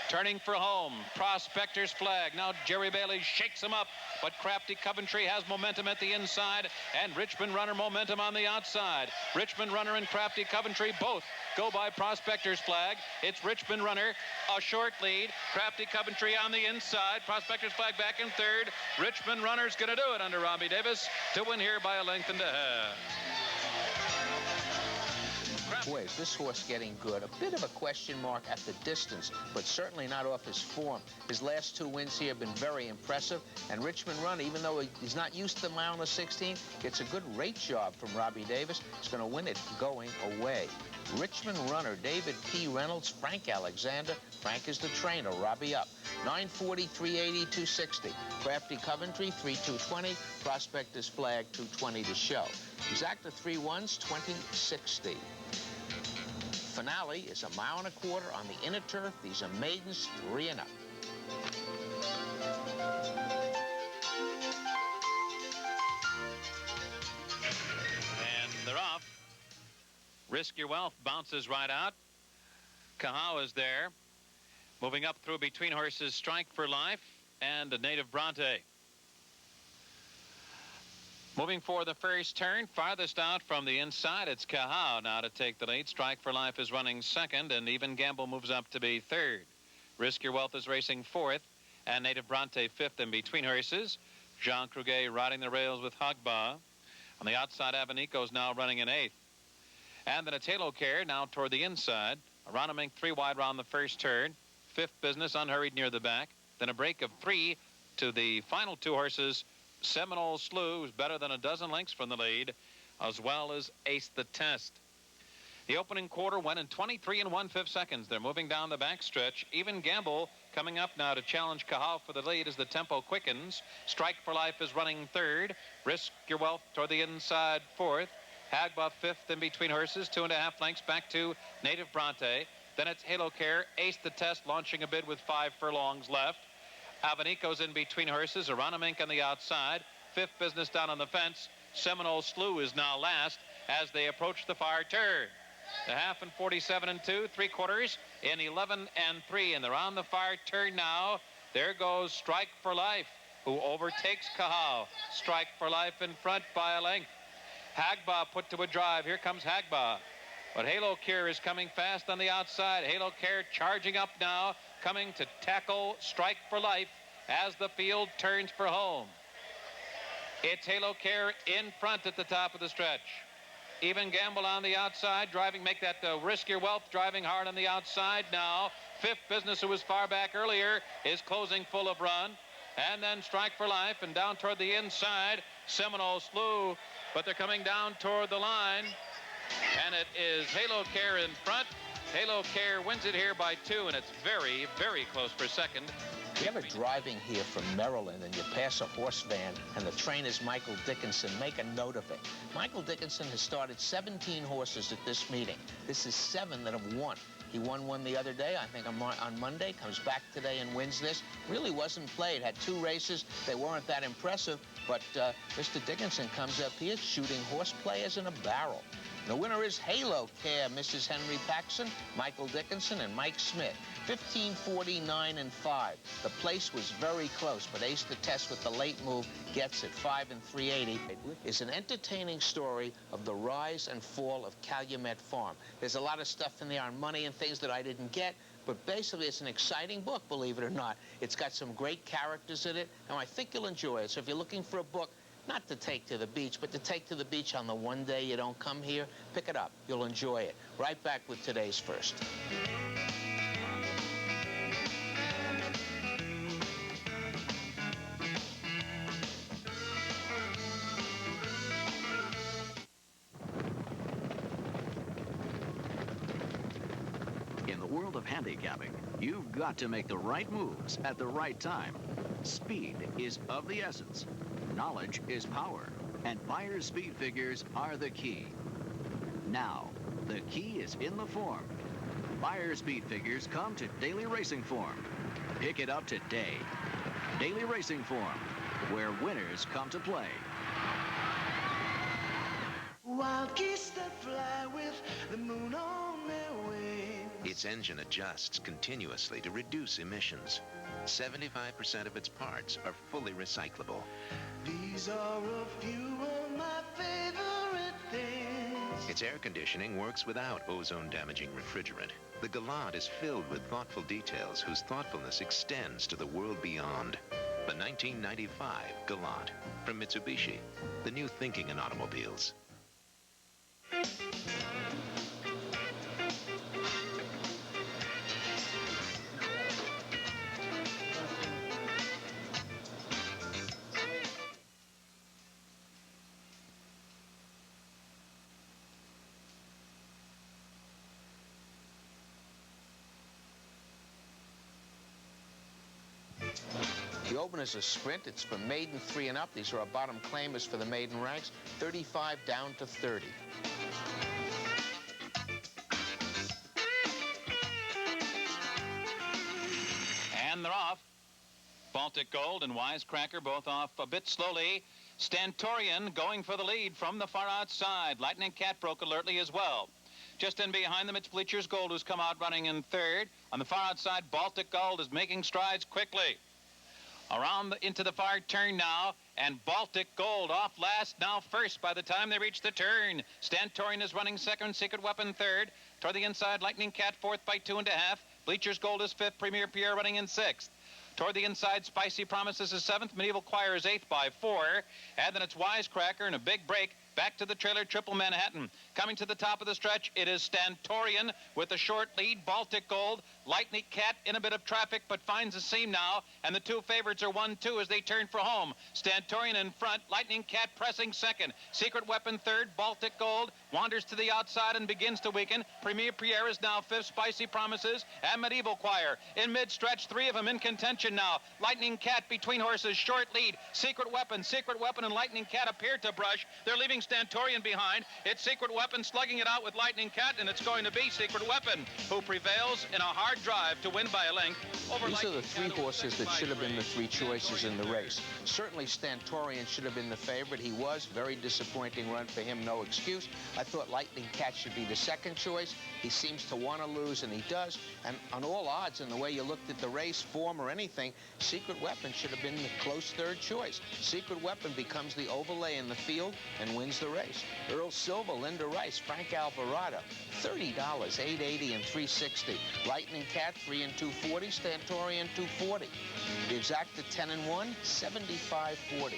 Turning for home, Prospector's flag. Now Jerry Bailey shakes him up, but Crafty Coventry has momentum at the inside, and Richmond runner momentum on the outside. Richmond runner and Crafty Coventry both go by Prospector's flag. It's Richmond runner, a short lead. Crafty Coventry on the inside. Prospector's flag back in third. Richmond runner's going to do it under Robbie Davis to win here by a length and a half. Boy, is this horse getting good. A bit of a question mark at the distance, but certainly not off his form. His last 2 wins here have been very impressive, and Richmond Run, even though he's not used to the mile on the 16, gets a good rate job from Robbie Davis. He's going to win it going away. Richmond Runner, David P. Reynolds, Frank Alexander. Frank is the trainer. Robbie up. 940, 380, 260. Crafty Coventry, 3220. Prospector's flag, 220 to show. Exacta 3-1s, 2060. Finale is 1.25 miles on the inner turf. These are maidens, 3 and up. And they're off. Risk Your Wealth bounces right out. Cahao is there. Moving up through between horses, Strike for Life and Native Bronte. Moving for the first turn, farthest out from the inside, it's Cahao now to take the lead. Strike for Life is running second, and Even Gamble moves up to be third. Risk Your Wealth is racing fourth, and Native Bronte fifth in between horses. Jean Cruguet riding the rails with Hogba. On the outside, Avanico is now running in eighth. And then it's Halo Care now toward the inside. Aronimink 3 wide round the first turn. Fifth Business unhurried near the back. Then a break of 3 to the final 2 horses. Seminole Slew, who's better than a dozen lengths from the lead, as well as Ace the Test. The opening quarter went in 23 1/5 seconds. They're moving down the backstretch. Even Gamble coming up now to challenge Cahao for the lead as the tempo quickens. Strike for Life is running third. Risk Your Wealth toward the inside fourth. Hagba fifth in between horses, 2.5 lengths back to Native Bronte. Then it's Halo Care, Ace the Test launching a bid with 5 furlongs left. Avanico's in between horses, Aronimink on the outside. Fifth Business down on the fence. Seminole Slew is now last as they approach the far turn. The half in 47 2, 3/4 in 11 3, and they're on the far turn now. There goes Strike for Life, who overtakes Cahao. Strike for Life in front by a length. Hagba put to a drive. Here comes Hagba. But Halo Care is coming fast on the outside. Halo Care charging up now, coming to tackle Strike for Life as the field turns for home. It's Halo Care in front at the top of the stretch. Even Gamble on the outside, driving, make that Risk Your Wealth, driving hard on the outside now. Fifth Business, who was far back earlier, is closing full of run. And then Strike for Life, and down toward the inside, Seminole Slew. But they're coming down toward the line. And it is Halo Care in front. Halo Care wins it here by 2, and it's very, very close for second. If you're ever driving here from Maryland and you pass a horse van and the trainer's Michael Dickinson, make a note of it. Michael Dickinson has started 17 horses at this meeting. This is 7 that have won. He won one the other day, I think on Monday, comes back today and wins this. Really wasn't played, had 2 races. They weren't that impressive, but Mr. Dickinson comes up here shooting horse players in a barrel. The winner is Halo Care, Mrs. Henry Paxson, Michael Dickinson, and Mike Smith. 1549 5. The place was very close, but Ace the Test with the late move gets it. 5 3/80. It's an entertaining story of the rise and fall of Calumet Farm. There's a lot of stuff in there on money and things that I didn't get, but basically it's an exciting book, believe it or not. It's got some great characters in it, and I think you'll enjoy it. So if you're looking for a book, not to take to the beach, but to take to the beach on the one day you don't come here, pick it up. You'll enjoy it. Right back with today's first. In the world of handicapping, you've got to make the right moves at the right time. Speed is of the essence. Knowledge is power, and buyer's speed figures are the key. Now, the key is in the form. Buyer's speed figures come to Daily Racing Form. Pick it up today. Daily Racing Form, where winners come to play. Wild geese that fly with the moon on their wings. Its engine adjusts continuously to reduce emissions. 75% of its parts are fully recyclable. These are a few of my favorite things. Its air conditioning works without ozone-damaging refrigerant. The Gallant is filled with thoughtful details whose thoughtfulness extends to the world beyond. The 1995 Gallant from Mitsubishi, the new thinking in automobiles. The open is a sprint. It's for maiden 3 and up. These are our bottom claimers for the maiden ranks. 35 down to 30. And they're off. Baltic Gold and Wisecracker both off a bit slowly. Stentorian going for the lead from the far outside. Lightning Cat broke alertly as well. Just in behind them, it's Bleachers Gold, who's come out running in third. On the far outside, Baltic Gold is making strides quickly. Into the far turn now, and Baltic Gold off last, now first by the time they reach the turn. Stantorian is running second, Secret Weapon third. Toward the inside, Lightning Cat fourth by 2.5. Bleachers Gold is fifth, Premier Pierre running in sixth. Toward the inside, Spicy Promises is seventh, Medieval Choir is eighth by 4. And then it's Wisecracker and a big break back to the trailer, Triple Manhattan. Coming to the top of the stretch, it is Stantorian with a short lead. Baltic Gold, Lightning Cat in a bit of traffic, but finds a seam now, and the two favorites are 1-2 as they turn for home. Stantorian in front, Lightning Cat pressing second. Secret Weapon third, Baltic Gold wanders to the outside and begins to weaken. Premier Pierre is now fifth, Spicy Promises, and Medieval Choir. In mid-stretch, three of them in contention now. Lightning Cat between horses, short lead. Secret Weapon, and Lightning Cat appear to brush. They're leaving Stantorian behind. It's Secret Weapon slugging it out with Lightning Cat, and it's going to be Secret Weapon who prevails in a hard drive to win by a length over These Lightning are the three horses that should have been the three choices in the race. Certainly Stantorian should have been the favorite. He was. Very disappointing run for him, no excuse. I thought Lightning Cat should be the second choice. He seems to want to lose, and he does. And on all odds, in the way you looked at the race, form, or anything, Secret Weapon should have been the close third choice. Secret Weapon becomes the overlay in the field and wins the race. Earl Silva, Linda Rice, Frank Alvarado, $30, $8.80 and $3.60. Lightning Cat, 3 and 240. Stantorian, 240. The exacta 10 and 1, $75.40.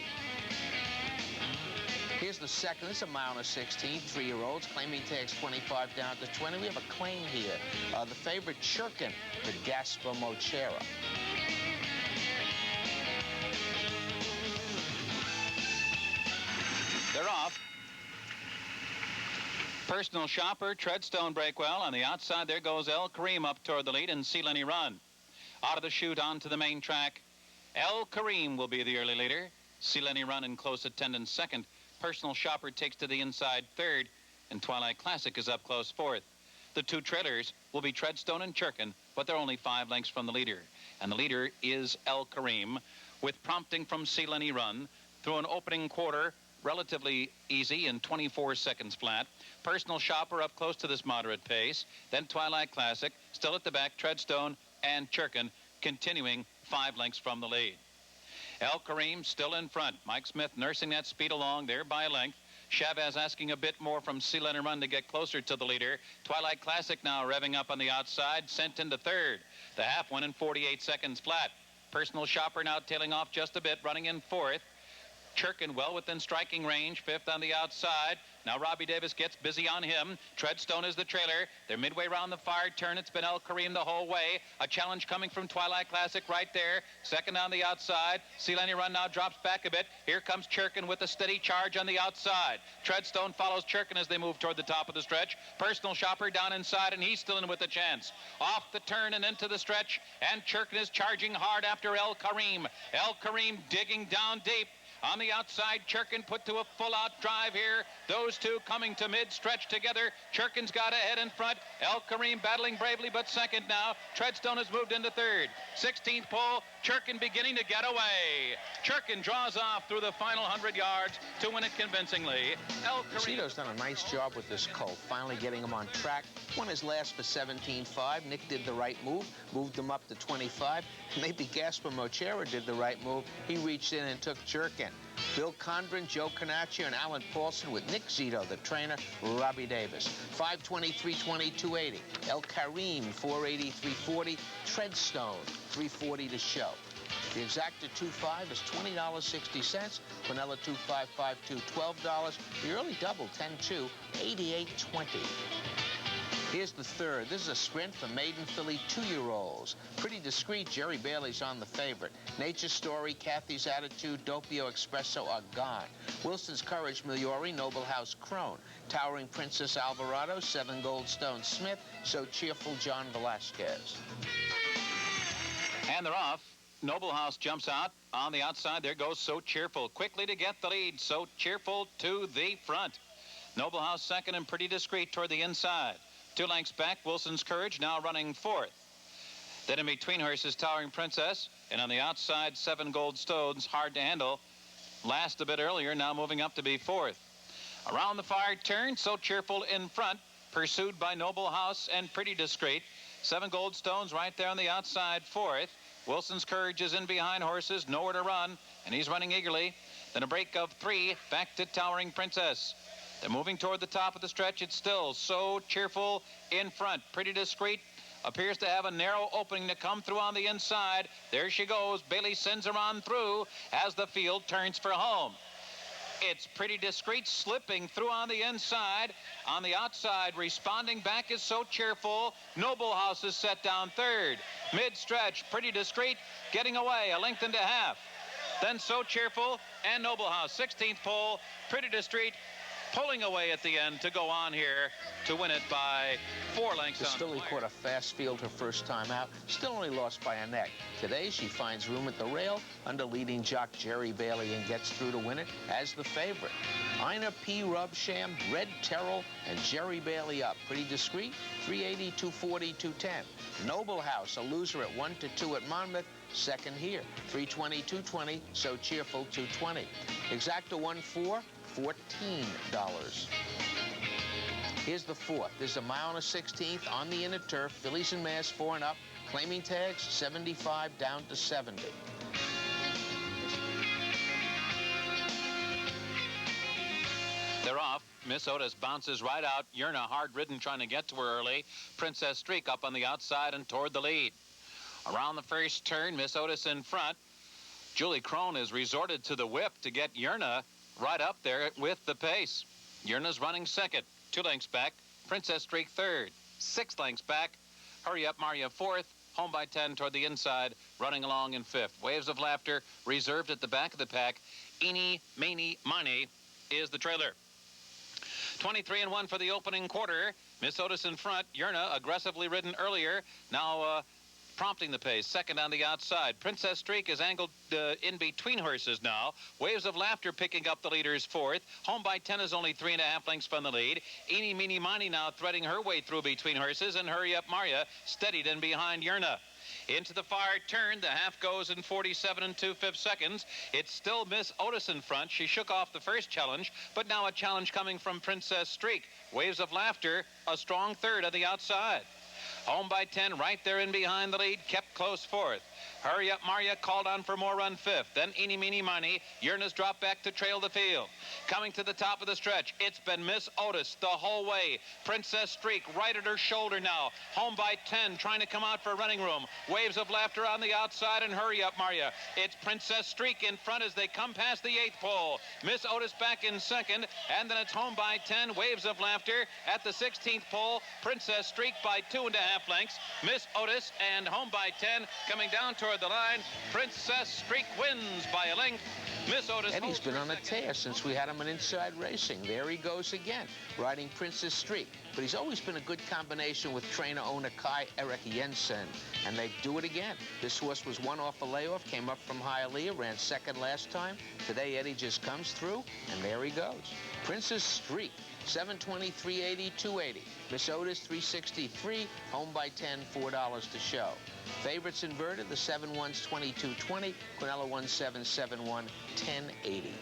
Here's the second. This is a mile and a 16, 3-year-olds. Claiming tags 25 down to 20. We have a claim here. The favorite, Chirkin, the Gaspar Mochera. They're off. Personal Shopper, Treadstone Breakwell. On the outside, there goes El Kareem up toward the lead, and See Lenny Run. Out of the chute onto the main track, El Kareem will be the early leader. See Lenny Run in close attendance second. Personal Shopper takes to the inside third, and Twilight Classic is up close fourth. The two trailers will be Treadstone and Chirkin, but they're only 5 lengths from the leader. And the leader is El Kareem, with prompting from See Lenny Run through an opening quarter, relatively easy in 24 seconds flat. Personal Shopper up close to this moderate pace. Then Twilight Classic, still at the back, Treadstone and Chirkin, continuing 5 lengths from the lead. El Kareem still in front. Mike Smith nursing that speed along there by a length. Chavez asking a bit more from See Lenny Run to get closer to the leader. Twilight Classic now revving up on the outside, sent into third. The half went in 48 seconds flat. Personal Shopper now tailing off just a bit, running in fourth. Chirkin well within striking range, fifth on the outside. Now Robbie Davis gets busy on him. Treadstone is the trailer. They're midway around the far turn. It's been El Kareem the whole way. A challenge coming from Twilight Classic right there. Second on the outside. See Lenny Run now drops back a bit. Here comes Chirkin with a steady charge on the outside. Treadstone follows Chirkin as they move toward the top of the stretch. Personal Shopper down inside, and he's still in with a chance. Off the turn and into the stretch, and Chirkin is charging hard after El Kareem. El Kareem digging down deep. On the outside, Chirkin put to a full-out drive here. Those two coming to mid-stretch together. Chirkin's got ahead in front. El Kareem battling bravely, but second now. Treadstone has moved into third. 16th pole, Chirkin beginning to get away. Chirkin draws off through the final 100 yards to win it convincingly. El Kareem... Cito's done a nice job with this colt, finally getting him on track. Won his last for 17.5. Nick did the right move, moved him up to 25. Maybe Gaspar Mochera did the right move. He reached in and took Chirkin. Bill Condren, Joe Canaccio, and Alan Paulson with Nick Zito, the trainer, Robbie Davis. 5:23:20, 280. El Kareem, 4:83:40. Treadstone, 3:40 to show. The exacta 2.5 is $20.60. Quinella 2.552, $12. The early double 10-2, $88.20. Here's the third. This is a sprint for maiden filly 2-year-olds. Pretty discreet. Jerry Bailey's on the favorite. Nature's Story, Kathy's Attitude, Doppio Espresso are gone. Wilson's Courage, Miliori, Noble House, Crone. Towering Princess Alvarado, 7 Goldstone Smith, So Cheerful, John Velasquez. And they're off. Noble House jumps out. On the outside, there goes So Cheerful. Quickly to get the lead. So Cheerful to the front. Noble House second and pretty discreet toward the inside. 2 lengths back, Wilson's Courage now running fourth. Then in between horses, Towering Princess. And on the outside, 7 Gold Stones, hard to handle. Last a bit earlier, now moving up to be fourth. Around the far turn, So Cheerful in front. pursued by Noble House and Pretty Discreet. 7 Goldstones right there on the outside, 4th. Wilson's Courage is in behind horses, nowhere to run, and he's running eagerly. Then a break of 3, back to Towering Princess. They're moving toward the top of the stretch. It's still So Cheerful in front. Pretty Discreet appears to have a narrow opening to come through on the inside. There she goes. Bailey sends her on through as the field turns for home. It's Pretty Discreet slipping through on the inside. On the outside, responding back is So Cheerful. Noble House is set down 3rd. Mid-stretch, Pretty Discreet getting away, a length and a half. Then So Cheerful and Noble House. 16th pole, Pretty Discreet pulling away at the end to go on here to win it by 4 lengths The on filly Dwyer. caught a fast field her first time out, still only lost by a neck. Today, she finds room at the rail under leading jock Jerry Bailey and gets through to win it as the favorite. Ina P. Rubsham, Red Terrell, and Jerry Bailey up. Pretty Discreet, 380, 240, 210. Noble House, a loser at 1-2 at Monmouth, second here. 320, 220, So Cheerful, 220. Exacta 1-4, $14. Here's the 4th. There's a mile and a 16th on the inner turf. Fillies and mares 4 and up. Claiming tags 75 down to 70. They're off. Miss Otis bounces right out. Yerna hard-ridden trying to get to her early. Princess Streak up on the outside and toward the lead. Around the first turn, Miss Otis in front. Julie Crone has resorted to the whip to get Yerna right up there with the pace. Yerna's running second, 2 lengths back. Princess Streak 3rd, 6 lengths back. Hurry Up Maria 4th. Home by 10 toward the inside, running along in 5th. Waves of Laughter reserved at the back of the pack. Eeny, Meeny, Miny is the trailer. 23-1 for the opening quarter. Miss Otis in front. Yerna aggressively ridden earlier. Now prompting the pace. Second on the outside. Princess Streak is angled in between horses now. Waves of Laughter picking up the leaders 4th. Home by 10 is only 3.5 lengths from the lead. Eeny, Meeny, Miny now threading her way through between horses. And Hurry Up Maria steadied in behind Yerna. Into the far turn, the half goes in 47 2/5 seconds. It's still Miss Otis in front. She shook off the first challenge, but now a challenge coming from Princess Streak. Waves of Laughter, a strong 3rd on the outside. Home by 10, right there in behind the lead, kept close 4th. Hurry Up Maria called on for more run 5th. Then Eeny, Meeny, Miny. Yerna's dropped back to trail the field. Coming to the top of the stretch, it's been Miss Otis the whole way. Princess Streak right at her shoulder now. Home by 10, trying to come out for running room. Waves of Laughter on the outside and Hurry Up Maria. It's Princess Streak in front as they come past the 8th pole. Miss Otis back in second, and then it's Home by 10, Waves of Laughter at the 16th pole. Princess Streak by 2.5 lengths. Miss Otis and Home by 10 coming down toward the line. Princess Streak wins by a length. Miss Otis. Eddie's been on a tear since we had him in Inside Racing. There he goes again, riding Princess Streak. But he's always been a good combination with trainer-owner Kai Erik Jensen. And they do it again. This horse was one off a layoff, came up from Hialeah, ran second last time. Today, Eddie just comes through, and there he goes. Princess Streak, 720, 380, 280. Miss Otis, 363. Home by 10, $4 to show. Favorites inverted, the 7-1's 22.20. Quinella 1771, 1080.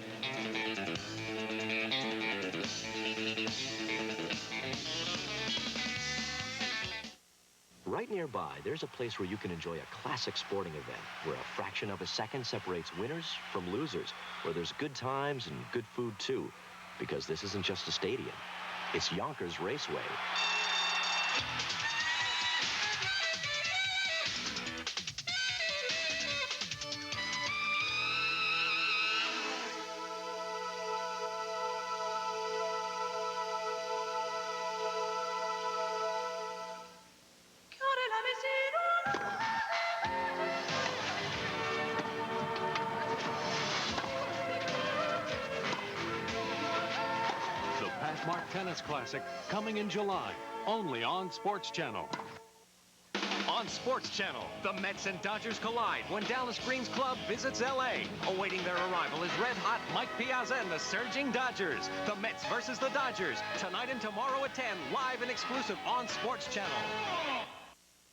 Right nearby, there's a place where you can enjoy a classic sporting event, where a fraction of a second separates winners from losers, where there's good times and good food too, because this isn't just a stadium, it's Yonkers Raceway. Tennis Classic coming in July, only on Sports Channel. On Sports Channel, the Mets and Dodgers collide when Dallas Green's club visits L.A. Awaiting their arrival is red-hot Mike Piazza and the surging Dodgers. The Mets versus the Dodgers, tonight and tomorrow at 10, live and exclusive on Sports Channel.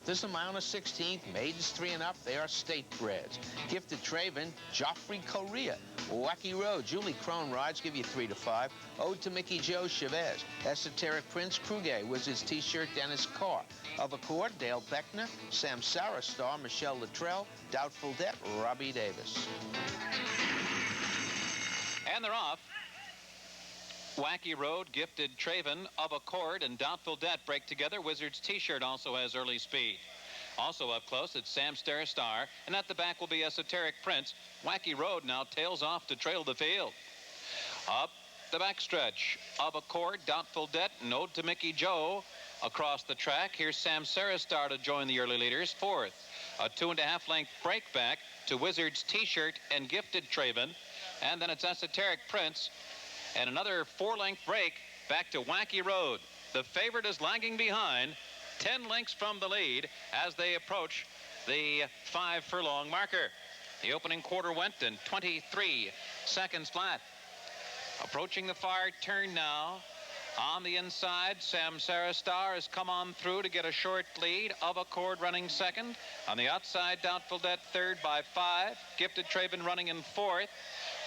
This amount of 16th, maidens 3 and up, they are state breds. Gifted Traven, Joffrey Correa. Wacky Road, Julie Crone rides, give you 3 to 5. Ode to Mickey Joe Chavez. Esoteric Prince, Kruger, Wizards T-shirt, Dennis Carr. Of Accord, Dale Beckner. Samsara star, Michelle Luttrell. Doubtful Debt, Robbie Davis. And they're off. Wacky Road, Gifted Traven, Of Accord, and Doubtful Debt break together. Wizards T-shirt also has early speed. Also up close, it's Sam Star, and at the back will be Esoteric Prince. Wacky Road now tails off to trail the field. Up the backstretch, Of Accord, Doubtful Debt, and Ode to Mickey Joe. Across the track, here's Sam Star to join the early leaders, 4th. A 2.5 length break back to Wizards T-shirt and Gifted Traven. And then it's Esoteric Prince. And another 4-length break back to Wacky Road. The favorite is lagging behind, 10 lengths from the lead as they approach the 5-furlong marker. The opening quarter went in 23 seconds flat. Approaching the far turn now. On the inside, Sam Star has come on through to get a short lead. Of Accord running second. On the outside, Doubtful Debt third by 5. Gifted Traven running in 4th.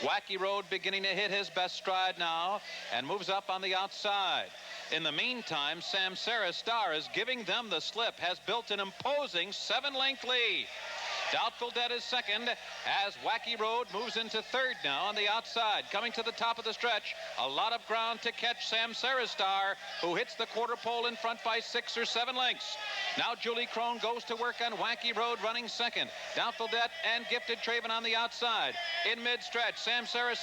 Wacky Road beginning to hit his best stride now and moves up on the outside. In the meantime, Sam Star is giving them the slip, has built an imposing 7-length lead. Doubtful Debt is second as Wacky Road moves into 3rd now on the outside. Coming to the top of the stretch, a lot of ground to catch Sam Star, who hits the quarter pole in front by 6 or 7 lengths. Now Julie Crone goes to work on Wacky Road running second. Doubtful Debt and Gifted Traven on the outside. In mid-stretch, Sam Star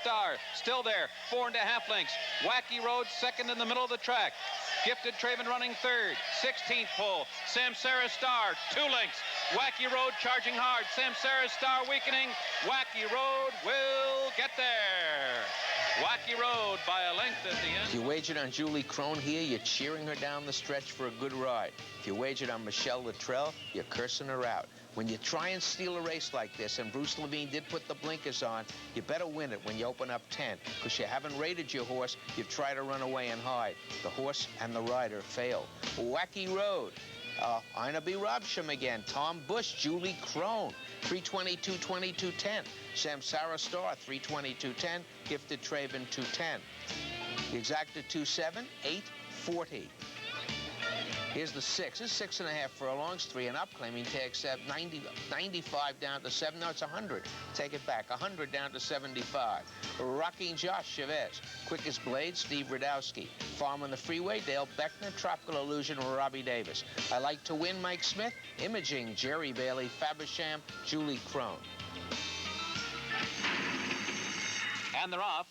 still there, 4.5 lengths. Wacky Road second in the middle of the track. Gifted Traven running 3rd. 16th pole, Sam Star, 2 lengths. Wacky Road charging hard. Sam Star weakening. Wacky Road will get there. Wacky Road by a length at the end. If you wagered on Julie Crone here, you're cheering her down the stretch for a good ride. If you wagered on Michelle Luttrell, you're cursing her out. When you try and steal a race like this, and Bruce Levine did put the blinkers on, you better win it when you open up 10, because you haven't rated your horse. You've tried to run away and hide. The horse and the rider failed. Wacky Road. Ina B. Robsham again. Tom Bush, Julie Crone, 322.22.10. Sam Star, 322.10. Gifted Traven, 210. The exacta 2.7, 8.40. Here's the 6. This is 6.5 furlongs, 3 and up. Claiming to accept 95 down to 7. No, it's 100. Take it back. 100 down to 75. Rocking Josh Chavez. Quickest Blade, Steve Radowski. Farm on the Freeway, Dale Beckner. Tropical Illusion, Robbie Davis. I Like to Win, Mike Smith. Imaging, Jerry Bailey. Fabersham, Julie Crone. And they're off.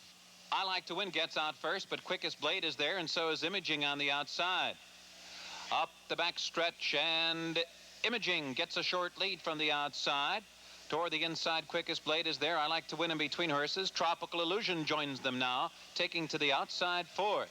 I Like to Win gets out first, but Quickest Blade is there, and so is Imaging on the outside. Up the back stretch, and Imaging gets a short lead from the outside. Toward the inside, Quickest Blade is there. I Like to Win in between horses. Tropical Illusion joins them now, taking to the outside 4th.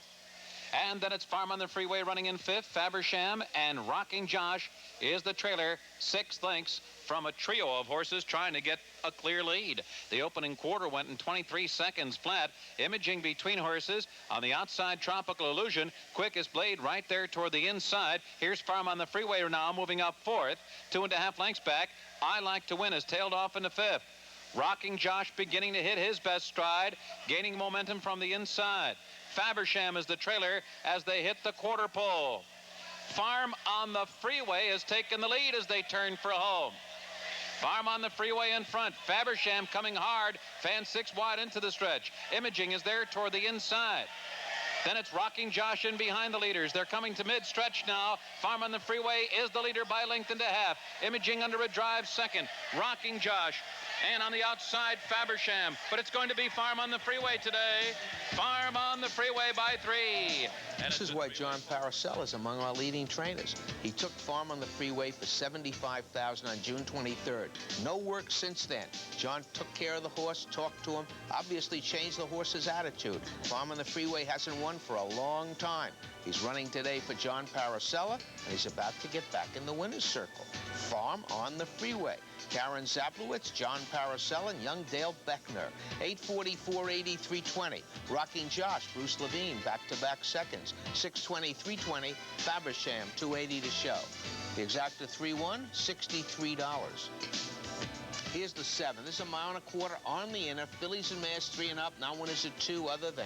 And then it's Farm on the Freeway running in 5th. Fabersham and Rocking Josh is the trailer, 6 lengths from a trio of horses trying to get a clear lead. The opening quarter went in 23 seconds flat. Imaging between horses. On the outside, Tropical Illusion. Quickest Blade right there toward the inside. Here's Farm on the Freeway now moving up 4th. 2.5 lengths back. I Like to Win has tailed off into 5th. Rocking Josh beginning to hit his best stride, gaining momentum from the inside. Fabersham is the trailer as they hit the quarter pole. Farm on the Freeway has taken the lead as they turn for home. Farm on the Freeway in front. Fabersham coming hard. Fan 6 wide into the stretch. Imaging is there toward the inside. Then it's Rocking Josh in behind the leaders. They're coming to mid-stretch now. Farm on the Freeway is the leader by length and a half. Imaging under a drive second. Rocking Josh. And on the outside, Fabersham. But it's going to be Farm on the Freeway today. Farm on the Freeway by 3. This is why John Paracel is among our leading trainers. He took Farm on the Freeway for $75,000 on June 23rd. No work since then. John took care of the horse, talked to him, obviously changed the horse's attitude. Farm on the Freeway hasn't won for a long time. He's running today for John Paracella, and he's about to get back in the winner's circle. Farm on the Freeway. Karen Zaplowitz, John Paracella, and young Dale Beckner. 8:44, 83:20. Rocking Josh Bruce Levine, back-to-back seconds. 620, 320, Fabersham, 280 to show. The exacta 3-1, $63. Here's the 7. This is a mile and a quarter on the inner. Fillies and mares 3 and up. Now winners at 2 other than.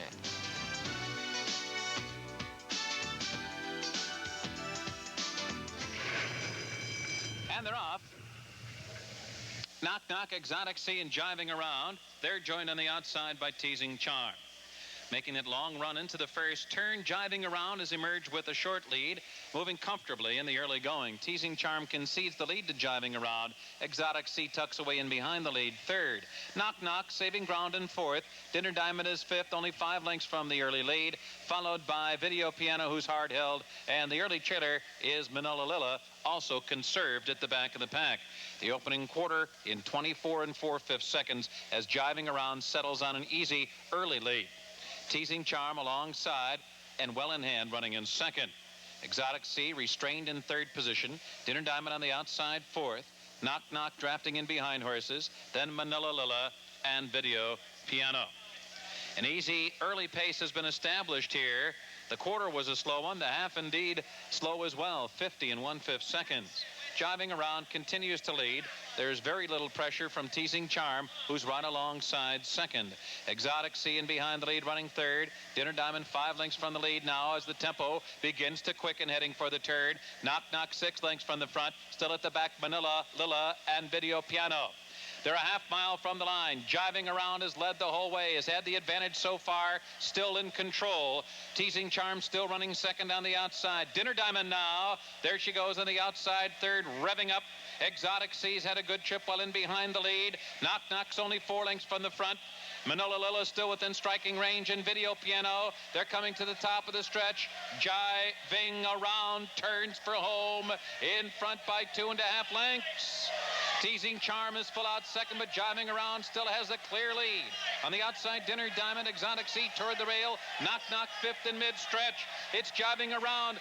And they're off. Knock Knock, Exotic Sea, and Jiving Around. They're joined on the outside by Teasing Charm. Making that long run into the first turn, Jiving Around has emerged with a short lead, moving comfortably in the early going. Teasing Charm concedes the lead to Jiving Around. Exotic Sea tucks away in behind the lead, third. Knock Knock saving ground in fourth. Dinner Diamond is fifth, only 5 lengths from the early lead, followed by Video Piano, who's hard held, and the early trailer is Manila Lilla, also conserved at the back of the pack. The opening quarter in 24 4/5 seconds as Jiving Around settles on an easy early lead. Teasing Charm alongside and well in hand running in second. Exotic Sea restrained in third position. Dinner Diamond on the outside fourth. Knock Knock drafting in behind horses. Then Manila Lilla and Video Piano. An easy early pace has been established here. The quarter was a slow one. The half indeed slow as well, 50 1/5 seconds. Jiving Around continues to lead. There's very little pressure from Teasing Charm, who's run alongside second. Exotic Sea in behind the lead, running third. Dinner Diamond 5 lengths from the lead now as the tempo begins to quicken, heading for the turn. Knock Knock 6 lengths from the front. Still at the back, Manila Lilla and Video Piano. They're a half mile from the line. Jiving Around has led the whole way, has had the advantage so far, still in control. Teasing Charm still running second on the outside. Dinner Diamond now. There she goes on the outside third, revving up. Exotic Sea's had a good trip well in behind the lead. Knock Knock's only 4 lengths from the front. Manila Lilla still within striking range, and Video Piano. They're coming to the top of the stretch. Jiving Around turns for home in front by 2.5 lengths. Teasing Charm is full out second, but Jiving Around still has a clear lead. On the outside, Dinner Diamond, Exotic Sea toward the rail. Knock Knock fifth in mid-stretch. It's Jiving Around.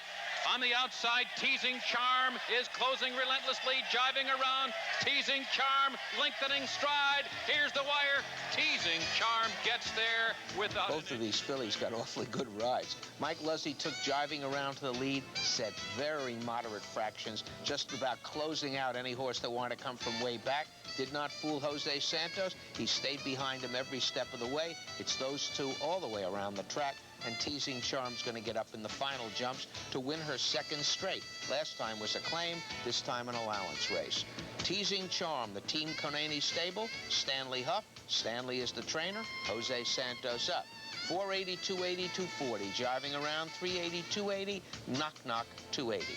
On the outside, Teasing Charm is closing relentlessly. Jiving Around, Teasing Charm lengthening stride. Here's the wire. Teasing Charm gets there without. Both of these fillies got awfully good rides. Mike Leslie took Jiving Around to the lead, set very moderate fractions, just about closing out any horse that wanted to come from way back. Did not fool Jose Santos. He stayed behind him every step of the way. It's those two all the way around the track. And Teasing Charm's going to get up in the final jumps to win her second straight. Last time was a claim, this time an allowance race. Teasing Charm, the Team Konani stable, Stanley Huff. Stanley is the trainer, Jose Santos up. 480, 280, 240. Jiving Around, 380, 280. Knock Knock, 280.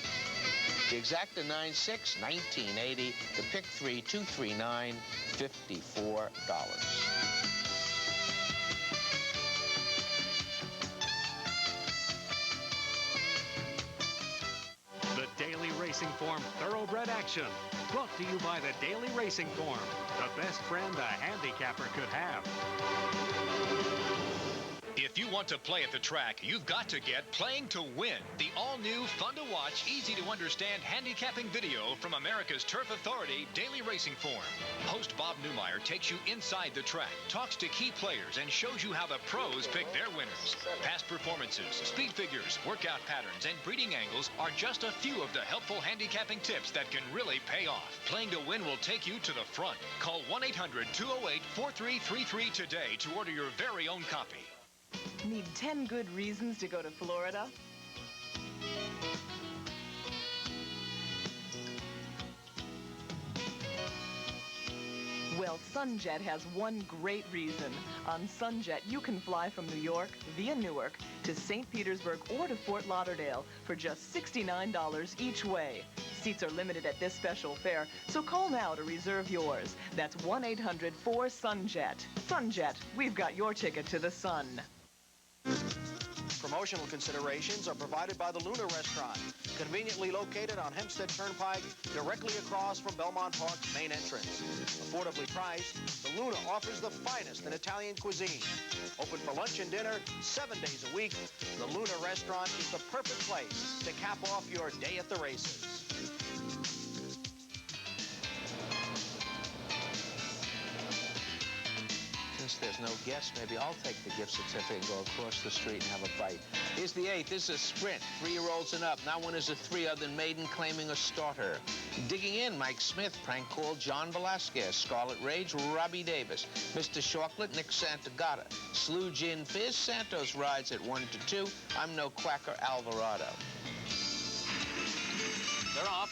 The exacta 9-6, 1980. The pick 3, 239, $54. The Daily Racing Form Thoroughbred Action. Brought to you by the Daily Racing Form, the best friend a handicapper could have. If you want to play at the track, you've got to get Playing to Win, the all-new, fun-to-watch, easy-to-understand handicapping video from America's Turf Authority Daily Racing Form. Host Bob Newmeyer takes you inside the track, talks to key players, and shows you how the pros pick their winners. Past performances, speed figures, workout patterns, and breeding angles are just a few of the helpful handicapping tips that can really pay off. Playing to Win will take you to the front. Call 1-800-208-4333 today to order your very own copy. Need 10 good reasons to go to Florida? Well, Sunjet has one great reason. On Sunjet, you can fly from New York via Newark to St. Petersburg or to Fort Lauderdale for just $69 each way. Seats are limited at this special fare, so call now to reserve yours. That's 1-800-4-SUNJET. Sunjet, we've got your ticket to the sun. Promotional considerations are provided by the Luna Restaurant, conveniently located on Hempstead Turnpike, directly across from Belmont Park's main entrance. Affordably priced, the Luna offers the finest in Italian cuisine. Open for lunch and dinner 7 days a week, the Luna Restaurant is the perfect place to cap off your day at the races. since there's no guest, maybe I'll take the gift certificate and go across the street and have a bite. Here's the 8th. This is a sprint. 3-year-olds and up. Now one is a 3 other than Maiden claiming a starter. Digging in, Mike Smith, prank call John Velasquez. Scarlet Rage, Robbie Davis. Mr. Chocolate, Nick Santagata. Slew Gin Fizz, Santos rides at 1-2. I'm No Quacker, Alvarado. They're off.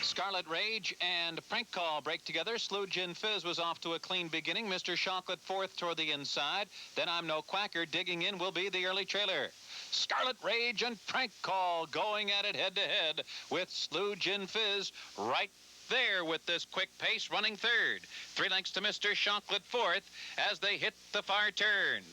Scarlet Rage and Prank Call break together. Slew Gin Fizz was off to a clean beginning. Mr. Chocolate 4th toward the inside. Then I'm No Quacker. Digging in will be the early trailer. Scarlet Rage and Prank Call going at it head-to-head with Slew Gin Fizz right there with this quick pace, running 3rd. 3 lengths to Mr. Chocolate 4th as they hit the far turn.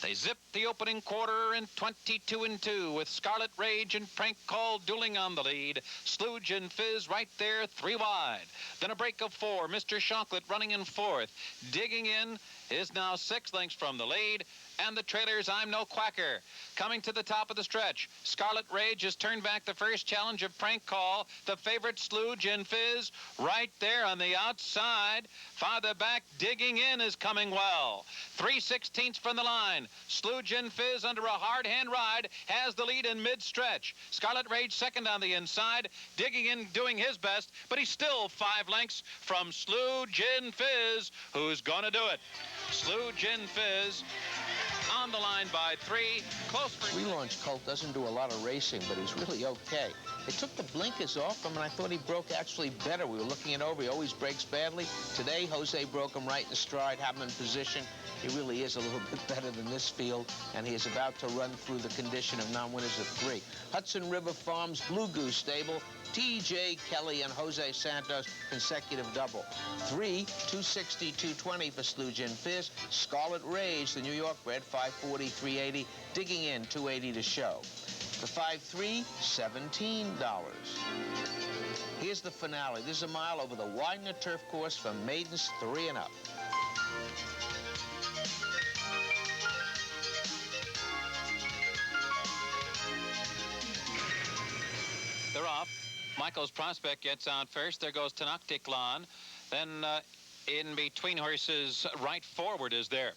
They zip the opening quarter in 22-2 with Scarlet Rage and Prank Call dueling on the lead. Slew Gin Fizz right there, 3 wide. Then a break of 4. Mr. Chocolate running in 4th. Digging in is now 6 lengths from the lead. And the trailer's I'm No Quacker. Coming to the top of the stretch, Scarlet Rage has turned back the first challenge of Prank Call. The favorite Slew Gin Fizz right there on the outside. Farther back, Digging in is coming well. 3/16 from the line. Slew Gin Fizz under a hard hand ride has the lead in mid-stretch. Scarlet Rage second on the inside. Digging in doing his best, but he's still 5 lengths from Slew Gin Fizz, who's gonna do it. Slew Gin Fizz on the line by 3. Close for... Relaunch Colt doesn't do a lot of racing, but he's really okay. They took the blinkers off him, and I thought he broke actually better. We were looking it over. He always breaks badly. Today, Jose broke him right in stride, have him in position. He really is a little bit better than this field, and he is about to run through the condition of non-winners of 3. Hudson River Farms, Blue Goose Stable, T.J. Kelly and Jose Santos, consecutive double. 3, 260, 220 for Slew Gin Fizz. Scarlet Rage, the New York bred, 540, 380. Digging in, 280 to show. The 5-3, $17. Here's the finale. This is a mile over the Widener turf course for maidens 3 and up. They're off. Michael's Prospect gets out first. There goes Tenochtitlan. Then in between horses, right forward is there.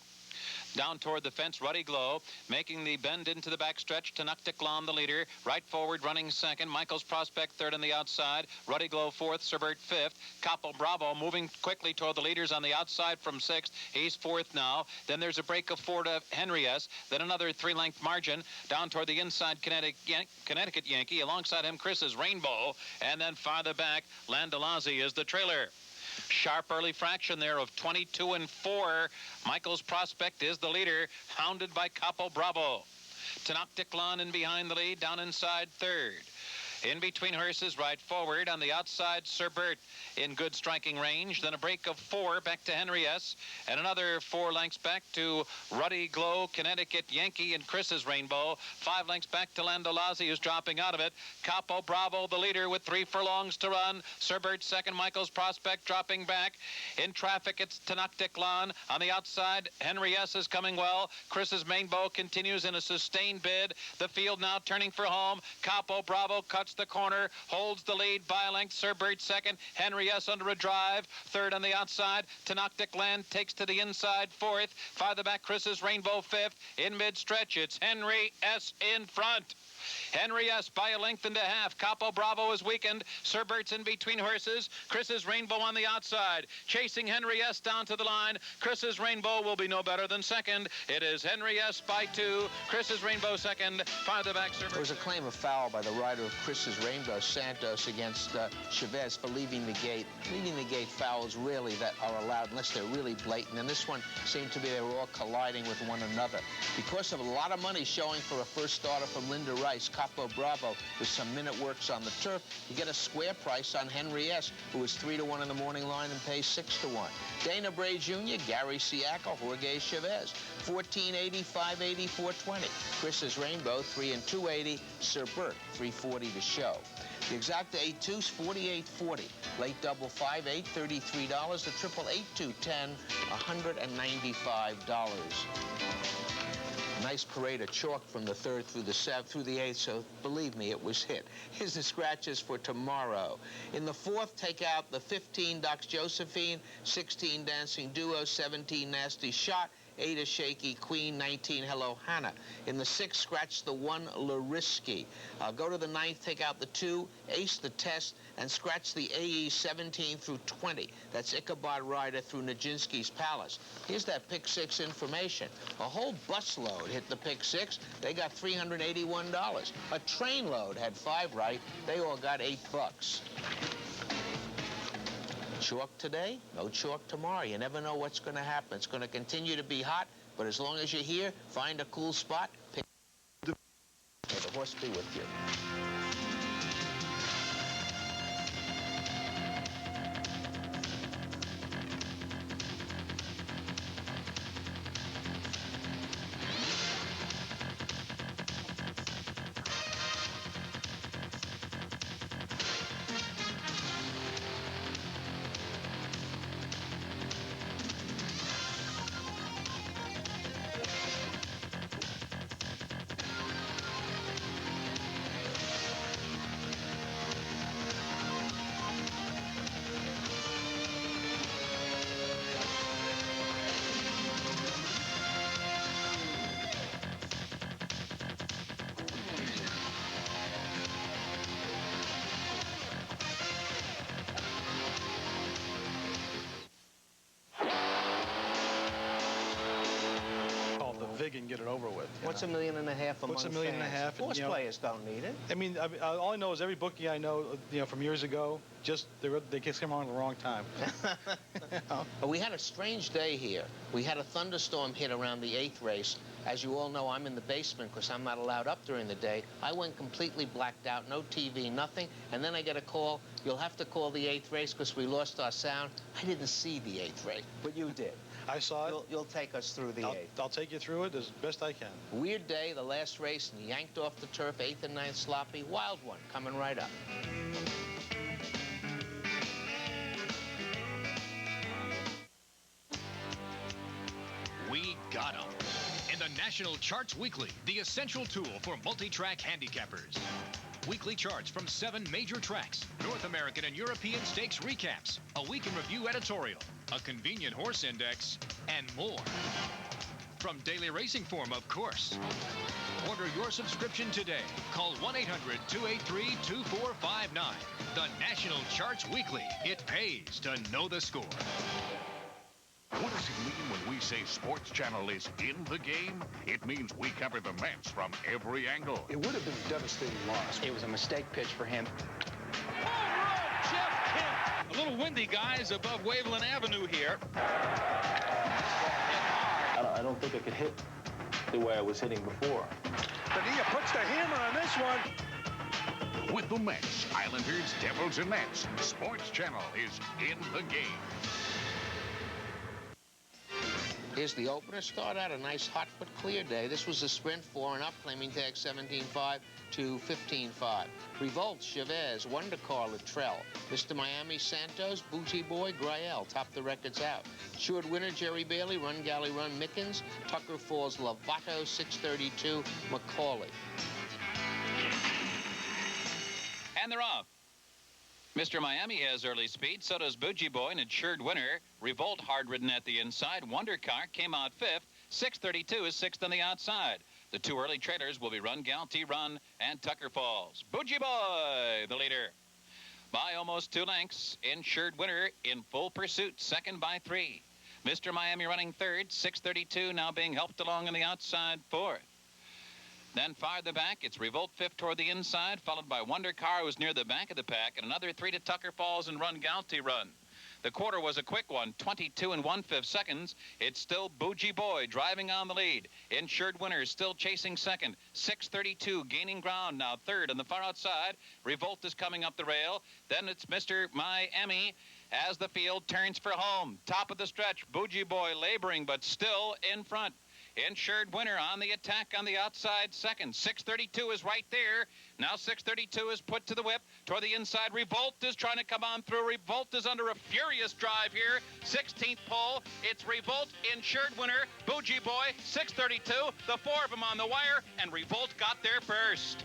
Down toward the fence, Ruddy Glow, making the bend into the backstretch. Tenochtitlan, the leader. Right forward, running second. Michael's Prospect, 3rd on the outside. Ruddy Glow, 4th. Cerbert, 5th. Capo Bravo moving quickly toward the leaders on the outside from 6th. He's 4th now. Then there's a break of 4 to Henry S. Then another 3-length margin down toward the inside Connecticut Yankee. Alongside him, Chris's Rainbow. And then farther back, Landolazzi is the trailer. Sharp early fraction there of 22-4. Michael's Prospect is the leader, hounded by Capo Bravo. Tenochtitlan in behind the lead, down inside 3rd. In between horses, right forward. On the outside, Cerbert in good striking range. Then a break of 4 back to Henry S. And another 4 lengths back to Ruddy Glow, Connecticut Yankee, and Chris's Rainbow. 5 lengths back to Landolazzi, who's dropping out of it. Capo Bravo, the leader, with 3 furlongs to run. Cerbert second. Michael's Prospect dropping back. In traffic, it's Tenochtitlan. On the outside, Henry S. is coming well. Chris's Rainbow continues in a sustained bid. The field now turning for home. Capo Bravo cuts the corner, holds the lead by a length. Cerbert second. Henry S. under a drive. 3rd on the outside. Tenochtitlan takes to the inside. 4th. Farther back, Chris's Rainbow 5th. In mid-stretch, it's Henry S. in front. Henry S. by a length and a half. Capo Bravo is weakened. Cerbert's in between horses. Chris's Rainbow on the outside. Chasing Henry S. down to the line. Chris's Rainbow will be no better than second. It is Henry S. by 2. Chris's Rainbow second. Farther back, Cerbert. There was a claim of foul by the rider of Chris's Rainbow, Santos, against Chavez for leaving the gate. Leaving the gate fouls really that are allowed unless they're really blatant. And this one seemed to be they were all colliding with one another. Because of a lot of money showing for a first starter from Linda Rice, Capo Bravo, with some minute works on the turf, you get a square price on Henry S., who is 3-1 in the morning line and pays 6-1. Dana Bray Jr., Gary Siaka, Jorge Chavez, 1480, 580, 420. Chris's Rainbow, 3 and 280. Cerbert, 340 to show. The exacta 8-2's 48.40. Late double 5-8, $33. The triple 8-2, 10, $195. nice parade of chalk from the 3rd through the 7th through the 8th, so believe me, it was hit. Here's the scratches for tomorrow. In the 4th, take out the 15 Docs Josephine, 16 Dancing Duo, 17 Nasty Shot, 8 a Shaky Queen, 19 Hello Hannah. In the 6th, scratch the 1 Larisky. Go to the 9th, take out the 2, Ace the Test, and scratch the AE 17 through 20. That's Ichabod Rider through Nijinsky's Palace. Here's that pick 6 information. A whole busload hit the pick 6. They got $381. A trainload had 5 right. They all got $8. Chalk today, no chalk tomorrow. You never know what's going to happen. It's going to continue to be hot, but as long as you're here, find a cool spot. May the horse be with you. Vig and get it over with. What's $1.5 million among What's $1.5 million? Horse players don't need it. I mean, all I know is every bookie I know, from years ago, just they just came along at the wrong time. But we had a strange day here. We had a thunderstorm hit around the 8th race. As you all know, I'm in the basement because I'm not allowed up during the day. I went completely blacked out, no TV, nothing. And then I get a call, you'll have to call the 8th race because we lost our sound. I didn't see the 8th race, but you did. I saw it. You'll take us through the 8th. I'll take you through it as best I can. Weird day, the last race, and yanked off the turf, 8th and 9th sloppy. Wild one, coming right up. We got 'em. In the National Charts Weekly, the essential tool for multi-track handicappers. Weekly charts from 7 major tracks, North American and European stakes recaps, a week in review editorial, a convenient horse index, and more. From Daily Racing Form, of course. Order your subscription today. Call 1-800-283-2459. The National Charts Weekly. It pays to know the score. What does it mean when we say Sports Channel is in the game? It means we cover the Mets from every angle. It would have been a devastating loss. It was a mistake pitch for him. Jeff Kemp. A little windy, guys, above Waveland Avenue here. I don't think I could hit the way I was hitting before. Padilla puts the hammer on this one. With the Mets, Islanders, Devils, and Nats, Sports Channel is in the game. Here's the opener. Start out a nice hot but clear day. This was a sprint 4 and up, claiming tag 17.5 to 15.5. Revolt, Chavez, Wonder Car, Luttrell, Mr. Miami, Santos, Booty Boy, Grael top the records out. Assured winner, Jerry Bailey, Run Galley Run, Mickens, Tucker Falls, Lovato, 632, Macaulay. And they're off. Mr. Miami has early speed, so does Bougie Boy, an insured winner. Revolt hard-ridden at the inside. Wonder Car came out 5th. 632 is 6th on the outside. The 2 early trailers will be Run Gal, T-Run, and Tucker Falls. Bougie Boy, the leader, by almost 2 lengths. Insured winner in full pursuit, second by 3. Mr. Miami running 3rd. 632 now being helped along on the outside, 4th. Then farther back, it's Revolt 5th toward the inside, followed by Wonder Car, who's near the back of the pack, and another 3 to Tucker Falls and Run Galty Run. The quarter was a quick one, 22 1/5 seconds. It's still Bougie Boy driving on the lead. Insured winner is still chasing second. 632 gaining ground now, 3rd on the far outside. Revolt is coming up the rail. Then it's Mr. Miami as the field turns for home. Top of the stretch, Bougie Boy laboring, but still in front. Insured Winner on the attack on the outside second. 632 is right there. Now 632 is put to the whip toward the inside. Revolt is trying to come on through. Revolt is under a furious drive here. 16th pole. It's Revolt, Insured Winner, Bougie Boy, 632. The four of them on the wire, and Revolt got there first.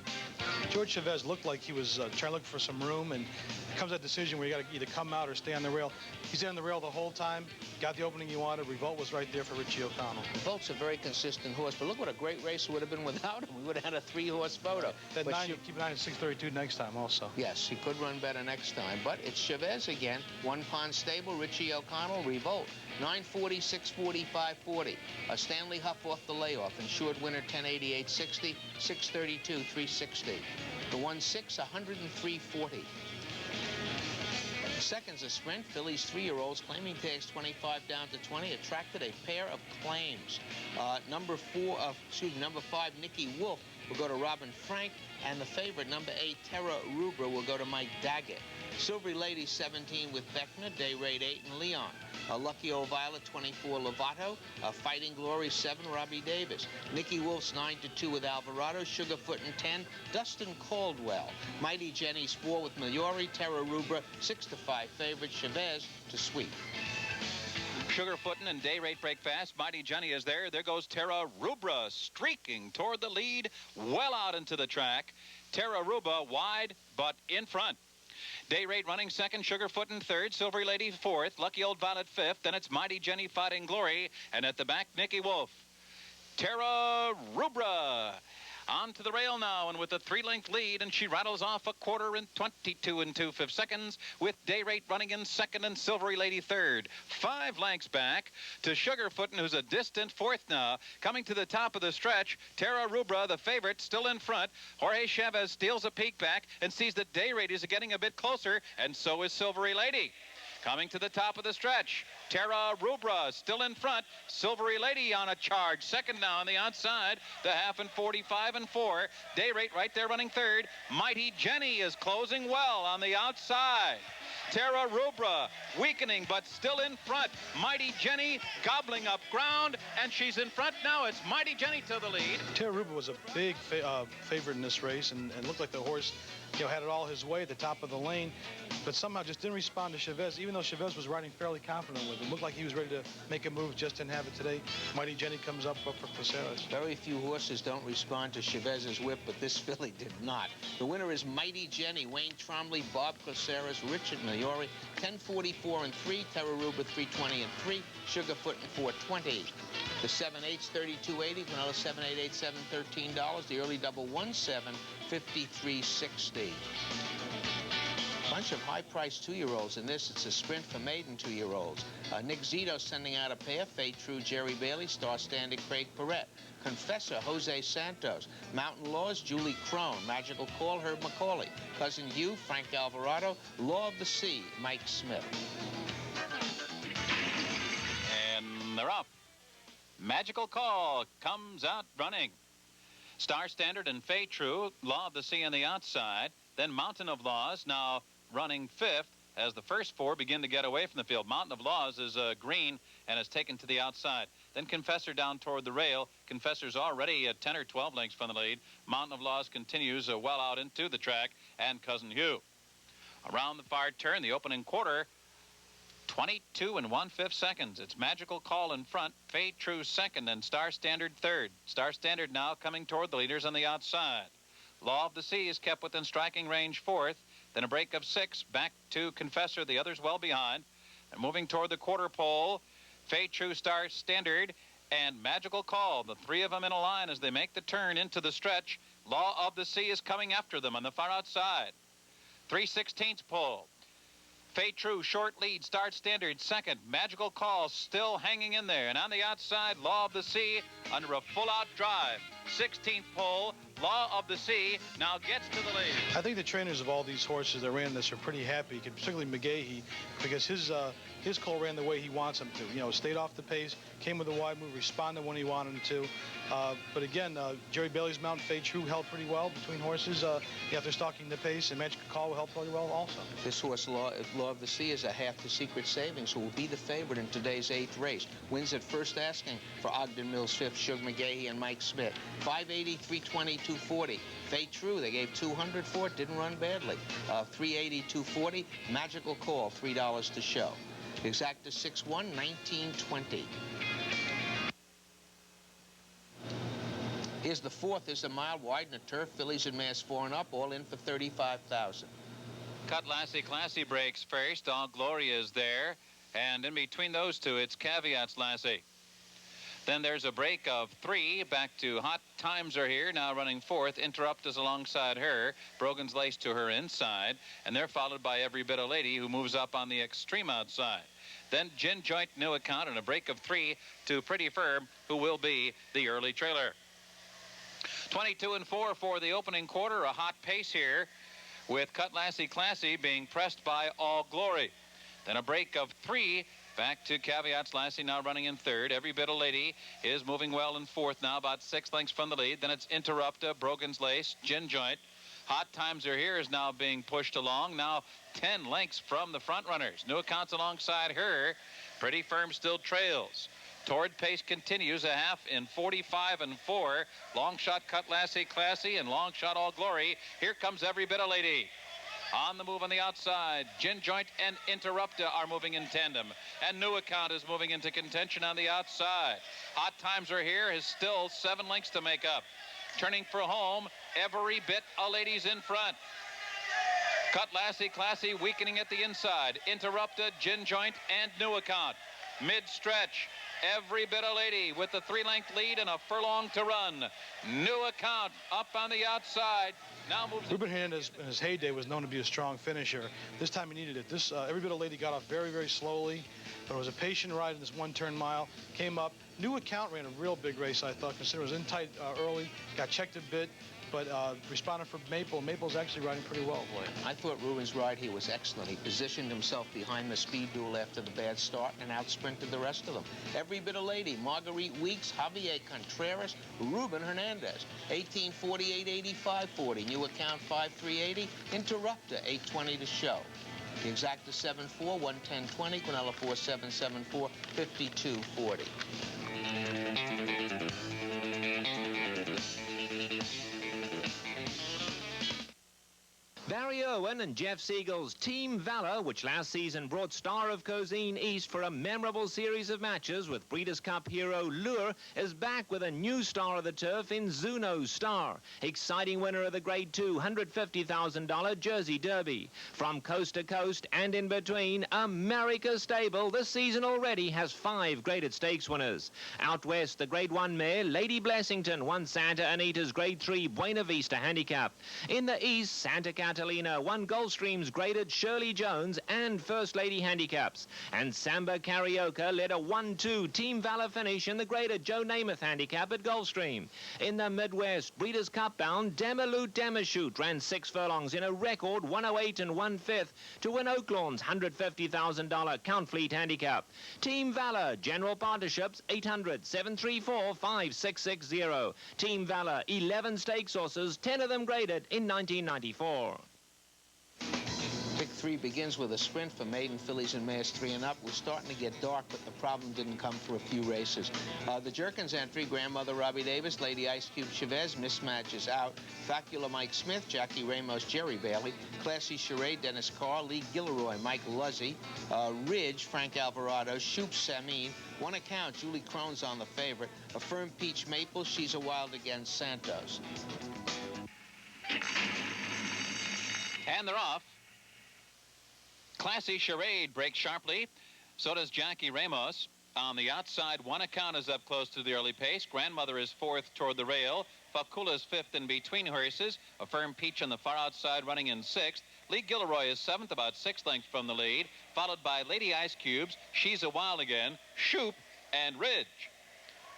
George Chavez looked like he was trying to look for some room, and it comes that decision where you got to either come out or stay on the rail. He's on the rail the whole time, got the opening he wanted. Revolt was right there for Richie O'Connell. Revolt's a very consistent horse, but look what a great race it would have been without him. We would have had a 3-horse photo. That keep an eye on 632 next time also. Yes, he could run better next time, but it's Chavez again. One Pond Stable, Richie O'Connell, Revolt. 940, 640, 540. A Stanley Huff off the layoff. Insured Winner 1088.60, 632, 360. The 1-6, 103.40. Seconds a sprint. Phillies 3-year-olds claiming tags 25 down to 20 attracted a pair of claims. Number 5, Nikki Wolf will go to Robin Frank, and the favorite, number 8, Terra Rubra, will go to Mike Daggett. Silvery Lady 17 with Beckner, Day Raid 8 and Leon. Lucky Old Violet 24 Lovato, Fighting Glory 7 Robbie Davis. Nikki Wolf's 9-2 with Alvarado, Sugarfoot and 10 Dustin Caldwell. Mighty Jenny's 4 with Miliori, Terra Rubra 6-5 favorite, Chavez to sweep. Sugarfootin' and Day Rate break fast. Mighty Jenny is there. There goes Terra Rubra streaking toward the lead, well out into the track. Terra Rubra wide, but in front. Day Rate running second, Sugarfootin' third, Silvery Lady fourth, Lucky Old Violet fifth, then it's Mighty Jenny Fighting Glory, and at the back, Nikki Wolf. Terra Rubra on to the rail now, and with a 3-length lead, and she rattles off a quarter in 22 2/5 seconds, with Day Rate running in second and Silvery Lady third. 5 lengths back to Sugarfootin', who's a distant fourth now. Coming to the top of the stretch, Terra Rubra, the favorite, still in front. Jorge Chavez steals a peek back and sees that Day Rate is getting a bit closer, and so is Silvery Lady. Coming to the top of the stretch, Terra Rubra still in front. Silvery Lady on a charge. Second now on the outside. The half in 45 and 4. Day Rate right there running third. Mighty Jenny is closing well on the outside. Terra Rubra weakening but still in front. Mighty Jenny gobbling up ground, and she's in front now. It's Mighty Jenny to the lead. Terra Rubra was a big favorite in this race, and looked like the horse had it all his way at the top of the lane, but somehow just didn't respond to Chavez, even though Chavez was riding fairly confident with him. Looked like he was ready to make a move, just didn't have it today. Mighty Jenny comes up for Caceres. Very few horses don't respond to Chavez's whip, but this filly did not. The winner is Mighty Jenny, Wayne Trombley, Bob Caceres, Richard Miliori, 1044 and 3, Terra Rubra 320 and 3, Sugarfoot and 420. The 7/8's 32.80, another 7/8, 7 $13. The early double 1/7, 53.60. Bunch of high-priced 2-year-olds in this. It's a sprint for maiden 2-year-olds. Nick Zito sending out a pair. Fate True, Jerry Bailey. Star Standing, Craig Perrette. Confessor, Jose Santos. Mountain Laws, Julie Crone. Magical Call, Herb McCauley. Cousin Hugh, Frank Alvarado. Law of the Sea, Mike Smith. And they're off. Magical Call comes out running. Star Standard and Fate True, Law of the Sea on the outside. Then Mountain of Laws now running fifth as the first 4 begin to get away from the field. Mountain of Laws is green and is taken to the outside. Then Confessor down toward the rail. Confessor's already at 10 or 12 lengths from the lead. Mountain of Laws continues well out into the track, and Cousin Hugh. Around the far turn, the opening quarter, 22 1/5 seconds. It's Magical Call in front, Fate True second, and Star Standard third. Star Standard now coming toward the leaders on the outside. Law of the Sea is kept within striking range fourth. Then a break of 6 back to Confessor, the others well behind. And moving toward the quarter pole, Fate True, Star Standard, and Magical Call. The 3 of them in a line as they make the turn into the stretch. Law of the Sea is coming after them on the far outside. 3/16 pole. Fate True, short lead, Star Standard second. Magical Call still hanging in there. And on the outside, Law of the Sea under a full-out drive. 16th pole, Law of the Sea now gets to the lead. I think the trainers of all these horses that ran this are pretty happy, particularly McGahee, because his colt ran the way he wants him to. You know, stayed off the pace, came with a wide move, responded when he wanted him to. But again, Jerry Bailey's Mountain Fade True held pretty well between horses. After stalking the pace, and Magic Call held pretty well also. This horse, Law of the Sea, is a half the secret savings, who will be the favorite in today's 8th race. Wins at first asking for Ogden Mills 5th, Shug McGahee and Mike Smith. 580, 320, 240. Fade True, they gave 200 for it, didn't run badly. 380, 240. Magical Call, $3 to show. Exacta 6-1, 1920. Here's the 4th, is a mile wide and a turf. Fillies and Mass 4 and up, all in for 35,000. Cut Lassie Classy breaks first. All Glory is there. And in between those two, it's Caveats Lassie. Then there's a break of 3. Back to Hot Times Are Here, now running 4th. Interrupt is alongside her. Brogan's Lace to her inside. And they're followed by Every Bit a Lady, who moves up on the extreme outside. Then Gin Joint, New Account, and a break of 3 to Pretty Firm, who will be the early trailer. 22 and 4 for the opening quarter. A hot pace here, with Cut Lassie Classy being pressed by All Glory. Then a break of 3. Back to Caveats Lassie, now running in 3rd. Every Bit a Lady is moving well in 4th now, about 6 lengths from the lead. Then it's Interrupta, Brogan's Lace, Gin Joint. Hot Times Are Here is now being pushed along, now 10 lengths from the front runners. New Accounts alongside her. Pretty Firm still trails. Torrid Pace continues, a half in 45 and 4. Long shot Cut Lassie Classy and long shot All Glory. Here comes Every Bit a Lady. On the move on the outside, Gin Joint and Interrupta are moving in tandem. And New Account is moving into contention on the outside. Hot Times Are Here is still 7 lengths to make up. Turning for home, Every Bit a Lady's in front. Cut Lassie Classy weakening at the inside. Interrupta, Gin Joint, and New Account. Mid-stretch, Every Bit a Lady with the 3-length lead and a furlong to run. New Account up on the outside. Now moves. Ruben Hernandez in his heyday was known to be a strong finisher. This time he needed it. This Every Bit a Lady got off very, very slowly, but it was a patient ride in this 1-turn mile. Came up. New Account ran a real big race, I thought, considering it was in tight early. Got checked a bit, but responded for Maple. Maple's actually riding pretty well. I thought Ruben's ride here was excellent. He positioned himself behind the speed duel after the bad start and out-sprinted the rest of them. Every Bit a Lady, Marguerite Weeks, Javier Contreras, Ruben Hernandez. 1848, 8540. New Account 5380. Interrupta 820 to show. The Exacta 74, 11020. Quinella 4774, 5240. Barry Irwin and Jeff Siegel's Team Valor, which last season brought Star of Cozine East for a memorable series of matches with Breeders' Cup hero Lure, is back with a new star of the turf in Zuno Star. Exciting winner of the Grade 2 $150,000 Jersey Derby. From coast to coast and in between, America's stable this season already has 5 graded stakes winners. Out west, the Grade 1 mare Lady Blessington won Santa Anita's Grade 3 Buena Vista Handicap. In the east, Santa Catalina won Gulfstream's graded Shirley Jones and First Lady handicaps. And Samba Carioca led a 1-2 Team Valor finish in the graded Joe Namath handicap at Gulfstream. In the Midwest, Breeders' Cup bound Demiloot Demishoot ran 6 furlongs in a record 108 and 1/5 to win Oaklawn's $150,000 Count Fleet handicap. Team Valor, General Partnerships 800-734-5660. Team Valor, 11 stakes horses, 10 of them graded in 1994. Pick 3 begins with a sprint for maiden fillies and mares 3 and up. We're starting to get dark, but the problem didn't come for a few races. The Jerkins entry, Grandmother Robbie Davis, Lady Ice Cube Chavez, Mismatch is out. Facula Mike Smith, Jackie Ramos, Jerry Bailey, Classy Charade, Dennis Carr, Lee Gilroy, Mike Luzzy, Ridge, Frank Alvarado, Shoop Samin, One Account, Julie Crone's on the favorite, a Firm Peach Maple, She's a Wild Against Santos. And they're off. Classy Charade breaks sharply. So does Jackie Ramos. On the outside, One Account is up close to the early pace. Grandmother is 4th toward the rail. Facula is 5th in between horses. A Firm Peach on the far outside running in 6th. Lee Gilroy is 7th, about 6 lengths from the lead. Followed by Lady Ice Cubes, She's a Wild Again, Shoop, and Ridge.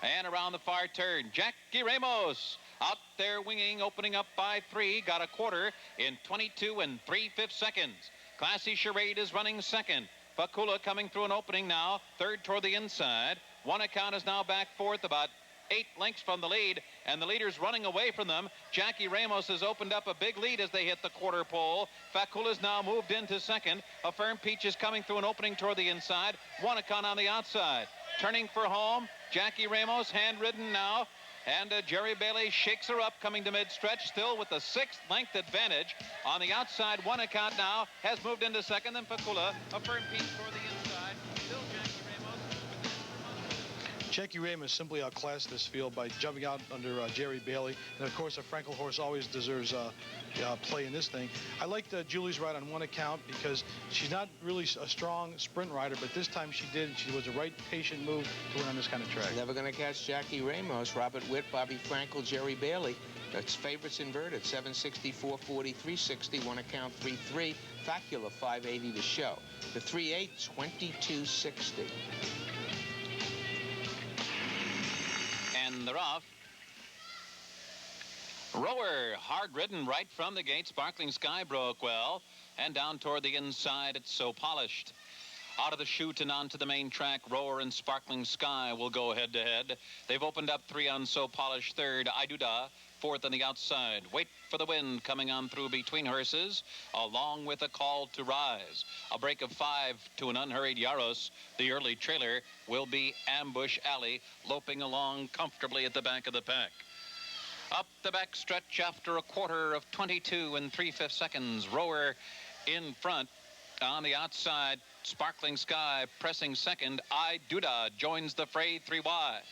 And around the far turn, Jackie Ramos Out there winging, opening up by 3, got a quarter in 22 3/5 seconds. Classy Charade is running second. Fakula coming through an opening now, third toward the inside. One Account is now back fourth, about 8 lengths from the lead, and the leader's running away from them. Jackie Ramos has opened up a big lead as they hit the quarter pole. Fakula's now moved into second. A Firm Peach is coming through an opening toward the inside. One Account on the outside. Turning for home, Jackie Ramos, hand-ridden now. And Jerry Bailey shakes her up, coming to mid-stretch, still with the 6th length advantage. On the outside, One Account now has moved into second. Then Fakula, a Firm Peach toward the inside. Still Jackie Ramos. Jackie Ramos simply outclassed this field by jumping out under Jerry Bailey. And, of course, a Frankel horse always deserves play in this thing. I liked Julie's ride on One Account because she's not really a strong sprint rider, but this time she did. She was the right patient move to win on this kind of track. Never going to catch Jackie Ramos. Robert Witt, Bobby Frankel, Jerry Bailey. That's favorites inverted. 760, 440, 360. One Account, 3-3. Facula, 580 to show. The 3-8, 2260. And they're off. Rower, hard-ridden right from the gate. Sparkling Sky broke well. And down toward the inside, it's So Polished. Out of the chute and onto the main track, Rower and Sparkling Sky will go head-to-head. They've opened up 3 on So Polished, third, Iduda, fourth on the outside. Wait for the Wind coming on through between horses, along with A Call to Rise. A break of 5 to an unhurried Yaros. The early trailer will be Ambush Alley, loping along comfortably at the back of the pack. Up the back stretch after a quarter of 22 3/5 seconds. Rower in front. On the outside, Sparkling Sky pressing second. Iduda joins the fray 3 wide.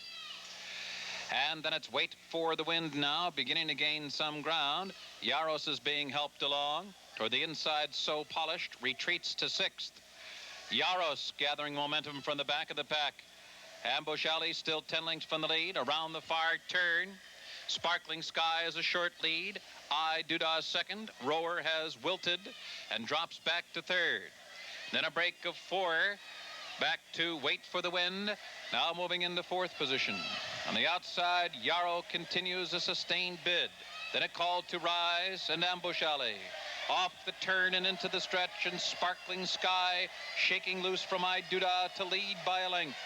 And then it's Wait for the Wind now, beginning to gain some ground. Yaros is being helped along. Toward the inside, So Polished retreats to 6th. Yaros gathering momentum from the back of the pack. Ambush Alley still 10 lengths from the lead. Around the far turn, Sparkling Sky is a short lead. Iduda second. Rower has wilted and drops back to third. Then a break of 4. Back to Wait for the Wind. Now moving into 4th position. On the outside, Yarrow continues a sustained bid. Then A Call to Rise and Ambush Alley. Off the turn and into the stretch, and Sparkling Sky shaking loose from Iduda to lead by a length.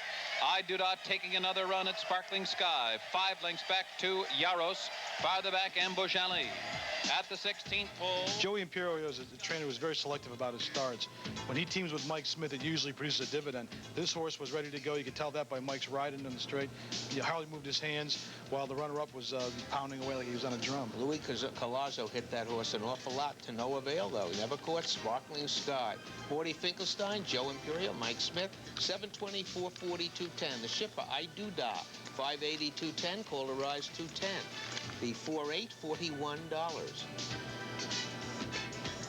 Iduda taking another run at Sparkling Sky. 5 lengths back to Yaros. Farther back, Ambush Alley. At the 16th pole. Joey Imperial, as a trainer, was very selective about his starts. When he teams with Mike Smith, it usually produces a dividend. This horse was ready to go. You could tell that by Mike's riding on the straight. He hardly moved his hands while the runner-up was pounding away like he was on a drum. Louis Collazo hit that horse an awful lot to no avail, though. He never caught Sparkling Sky. 40 Finkelstein, Joe Imperial, Mike Smith, 720, 440, 210. The shipper, Iduda, 580, 210. Call to Rise, 210. The 4-8, $41.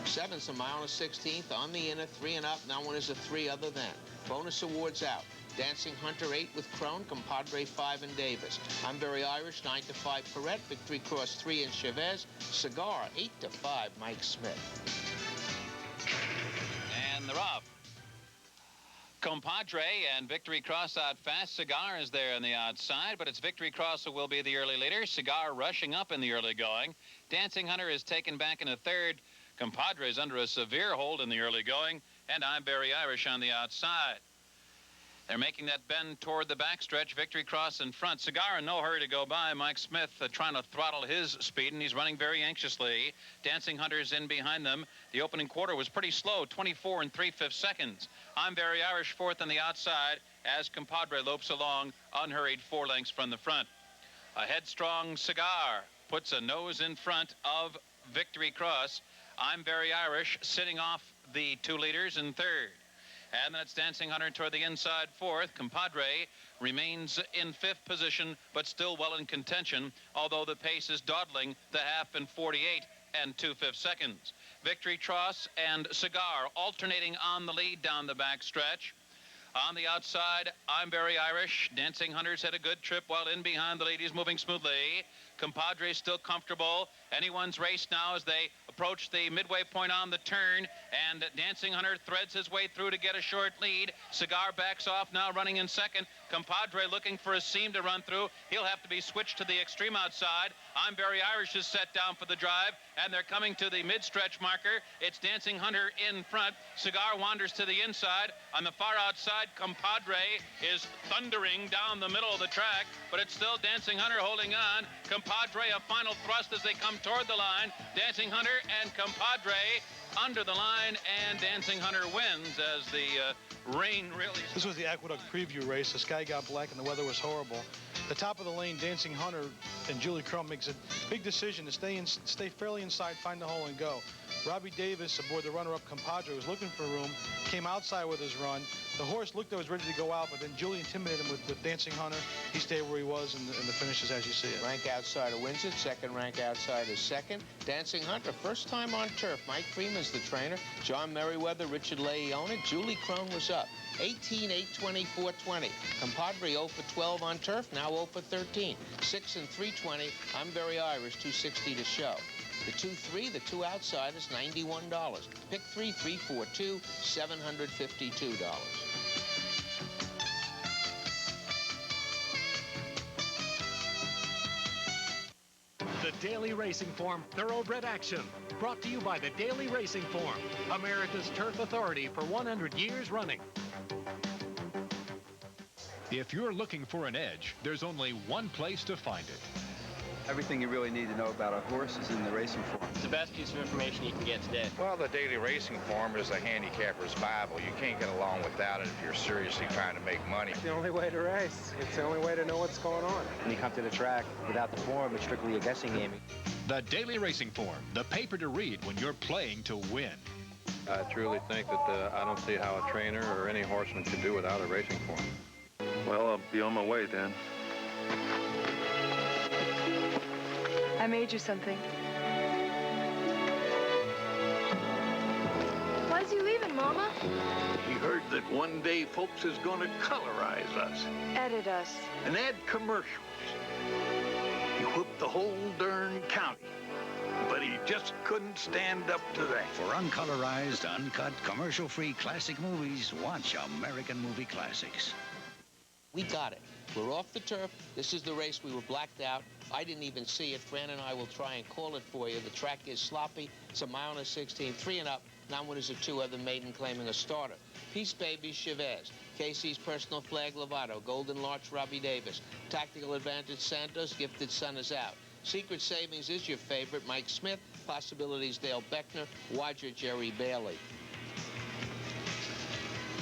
7's a mile and a 16th on the inner, 3 and up. Now one is a 3 other than. Bonus awards out. Dancing Hunter 8 with Crone, Compadre 5 and Davis. I'm Very Irish 9 to 5 Perrette, Victory Cross 3 and Chavez. Cigar 8 to 5 Mike Smith. And they're off. Compadre and Victory Cross out fast. Cigar is there on the outside, but it's Victory Cross who will be the early leader. Cigar rushing up in the early going. Dancing Hunter is taken back in a third. Compadre is under a severe hold in the early going, and I'm Very Irish on the outside. They're making that bend toward the backstretch. Victory Cross in front. Cigar in no hurry to go by. Mike Smith trying to throttle his speed, and he's running very anxiously. Dancing Hunter's in behind them. The opening quarter was pretty slow, 24 3/5 seconds. I'm Very Irish fourth on the outside as Compadre lopes along, unhurried 4 lengths from the front. A headstrong Cigar puts a nose in front of Victory Cross. I'm Very Irish sitting off the 2 leaders in third. And then it's Dancing Hunter toward the inside fourth. Compadre remains in 5th position, but still well in contention, although the pace is dawdling the half in 48 2/5 seconds. Victory Cross and Cigar alternating on the lead down the back stretch. On the outside, I'm Very Irish. Dancing Hunter's had a good trip while in behind the lead. He's moving smoothly. Compadre still comfortable. Anyone's race now as they approach the midway point on the turn, and Dancing Hunter threads his way through to get a short lead. Cigar backs off now, running in second. Compadre looking for a seam to run through. He'll have to be switched to the extreme outside. I'm Very Irish is set down for the drive, and they're coming to the mid-stretch marker. It's Dancing Hunter in front. Cigar wanders to the inside. On the far outside, Compadre is thundering down the middle of the track, but it's still Dancing Hunter holding on. Compadre, a final thrust as they come toward the line. Dancing Hunter and Compadre under the line, and Dancing Hunter wins as the rain really... This was the Aqueduct preview race. The sky got black and the weather was horrible. The top of the lane, Dancing Hunter and Julie Crum makes a big decision to stay fairly inside, find the hole, and go. Robbie Davis, aboard the runner-up Compadre, was looking for room, came outside with his run. The horse looked like it was ready to go out, but then Julie intimidated him with Dancing Hunter. He stayed where he was, and the finish is as you see it. Rank outsider wins it. Second rank outsider second. Dancing Hunter, first time on turf. Mike Freeman's the trainer. John Merriweather, Richard Leone. Julie Crone was up. 18, 8, 20, 420. Compadre 0 for 12 on turf, now 0 for 13. 6 and 320. I'm Very Irish, 260 to show. The 2-3, the two outsiders, $91. Pick 3, 342, $752. The Daily Racing Form Thoroughbred Action, brought to you by the Daily Racing Form, America's turf authority for 100 years running. If you're looking for an edge, there's only one place to find it. Everything you really need to know about a horse is in the racing form. It's the best piece of information you can get today. Well, the Daily Racing Form is a handicapper's Bible. You can't get along without it if you're seriously trying to make money. It's the only way to race. It's the only way to know what's going on. When you come to the track without the form, it's strictly a guessing game. The Daily Racing Form, the paper to read when you're playing to win. I truly think that I don't see how a trainer or any horseman could do without a racing form. Well, I'll be on my way then. I made you something. Why's he leaving, Mama? He heard that one day folks is going to colorize us. Edit us. And add commercials. He whooped the whole darn county. But he just couldn't stand up to that. For uncolorized, uncut, commercial-free classic movies, watch American Movie Classics. We got it. We're off the turf. This is the race. We were blacked out. I didn't even see it. Fran and I will try and call it for you. The track is sloppy. It's a mile and a 16, 3 and up. Non-winners are 2 other maiden claiming a starter. Peace Baby, Chavez. Casey's Personal Flag, Lovato. Golden Larch, Robbie Davis. Tactical Advantage, Santos. Gifted Son is out. Secret Savings is your favorite. Mike Smith. Possibilities, Dale Beckner. Wadger, Jerry Bailey.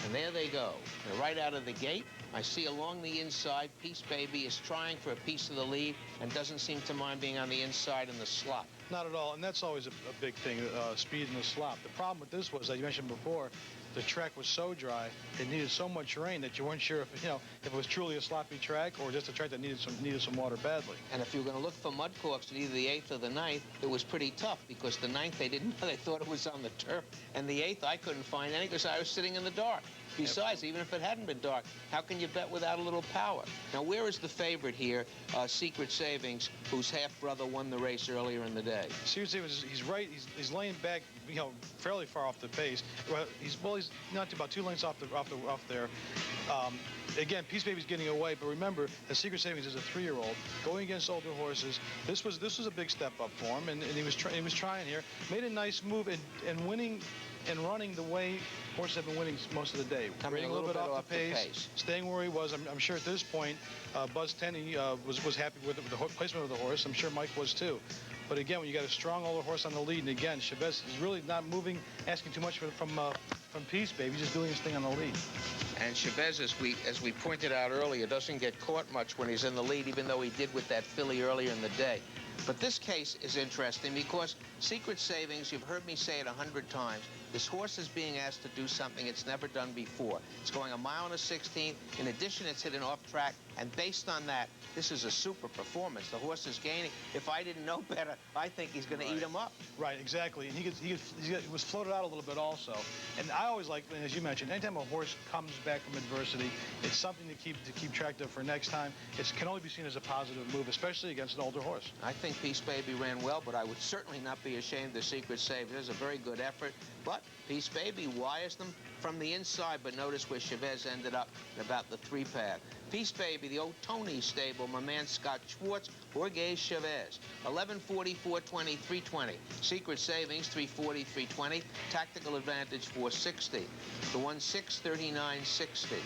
And there they go. They're right out of the gate. I see along the inside, Peace Baby is trying for a piece of the lead and doesn't seem to mind being on the inside in the slop. Not at all, and that's always a big thing, speed in the slop. The problem with this was, as you mentioned before, the track was so dry, it needed so much rain that you weren't sure if it was truly a sloppy track or just a track that needed some water badly. And if you were going to look for mud corks at either the 8th or the 9th, it was pretty tough because the 9th they didn't know, they thought it was on the turf, and the 8th I couldn't find any because I was sitting in the dark. Besides, even if it hadn't been dark, how can you bet without a little power? Now, where is the favorite here, Secret Savings, whose half-brother won the race earlier in the day? Secret Savings, he's right. He's laying back, fairly far off the pace. He's not about 2 lengths off there. Again, Peace Baby's getting away, but remember, the Secret Savings is a 3-year-old going against older horses. This was a big step up for him, and he was trying here. Made a nice move and winning and running the way horses have been winning most of the day. Coming a little bit off the pace. Staying where he was. I'm sure at this point, Buzz Tenney was happy with the placement of the horse. I'm sure Mike was too. But again, when you got a strong older horse on the lead, and again, Chavez is really not moving, asking too much from Peace Baby. He's just doing his thing on the lead. And Chavez, as we pointed out earlier, doesn't get caught much when he's in the lead, even though he did with that filly earlier in the day. But this case is interesting because Secret Savings, you've heard me say it 100 times, this horse is being asked to do something it's never done before. It's going 1 mile and a 16th. In addition, it's hit an off track. And based on that, this is a super performance. The horse is gaining. If I didn't know better, I think he's going to eat him up. Right, exactly. And he was floated out a little bit also. And I always like, as you mentioned, anytime a horse comes back from adversity, it's something to keep track of for next time. It can only be seen as a positive move, especially against an older horse. I think Peace Baby ran well, but I would certainly not be ashamed of Secret Save. It was a very good effort. But Peace Baby wires them from the inside, but notice where Chavez ended up in about the 3-pad. Peace Baby, the old Tony stable, my man Scott Schwartz, Jorge Chavez. 1140, 420, 320. Secret Savings, 340, 320. Tactical Advantage, 460. The 1-6, 39.60.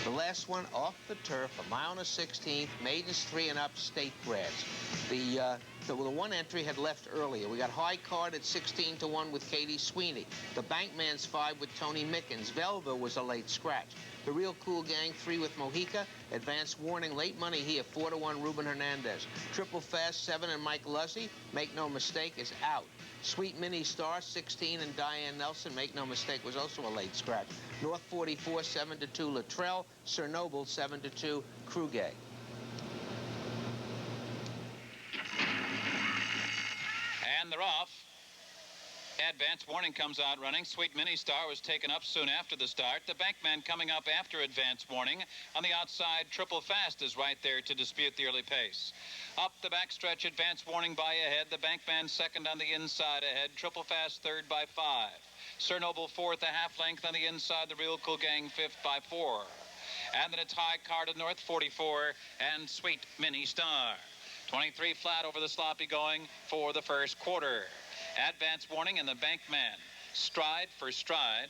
The last one off the turf, 1 mile and a 16th, maidens 3 and up, state breds. The one entry had left earlier. We got high card at 16-1 with Katie Sweeney. The Bankman's 5 with Tony Mickens. Velva was a late scratch. The Real Cool Gang 3 with Mojica. Advanced Warning, late money here, 4-1 Ruben Hernandez. Triple Fast 7 and Mike Luzzy, make no mistake, is out. Sweet Mini Star 16 and Diane Nelson, make no mistake, was also a late scratch. North 44 7-2 Luttrell. Sir Noble 7-2 Krugay. And they're off. Advance Warning comes out running. Sweet Mini Star was taken up soon after the start. The Bankman coming up after Advance Warning. On the outside, Triple Fast is right there to dispute the early pace. Up the backstretch, Advance Warning by ahead. The Bankman second on the inside ahead. Triple Fast third by 5. Sir Noble fourth, a half length on the inside. The Real Cool Gang fifth by 4. And then it's high card at North 44 and Sweet Mini Star. 23 flat over the sloppy going for the first quarter. Advance Warning and the Bankman. Stride for stride.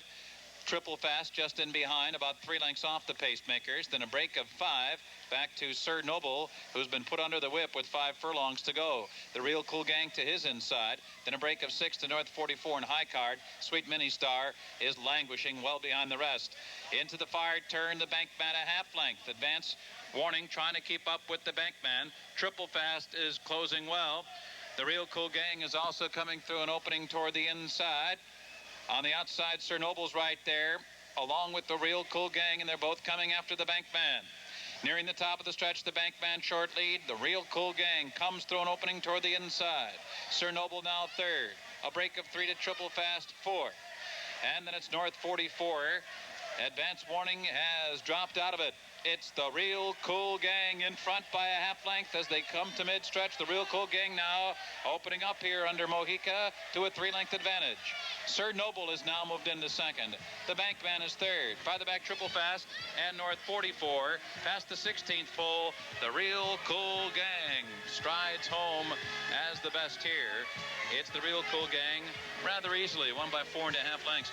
Triple Fast just in behind, about 3 lengths off the pacemakers. Then a break of 5 back to Sir Noble, who's been put under the whip with 5 furlongs to go. The Real Cool Gang to his inside. Then a break of 6 to North 44 and high card. Sweet Mini Star is languishing well behind the rest. Into the fire turn, the Bankman a half length. Advance Warning trying to keep up with the Bankman. Triple Fast is closing well. The Real Cool Gang is also coming through an opening toward the inside. On the outside, Sir Noble's right there, along with the Real Cool Gang, and they're both coming after the Bankman. Nearing the top of the stretch, the Bankman short lead. The Real Cool Gang comes through an opening toward the inside. Sir Noble now third. A break of 3 to Triple Fast, 4th. And then it's North 44. Advance Warning has dropped out of it. It's the Real Cool Gang in front by a half length as they come to mid-stretch. The Real Cool Gang now opening up here under Mojica to a 3-length advantage. Sir Noble is now moved into second. The Bankman is third. By the back, Triple Fast and North 44. Past the 16th pole, the Real Cool Gang strides home as the best here. It's the Real Cool Gang rather easily, won by 4.5 lengths.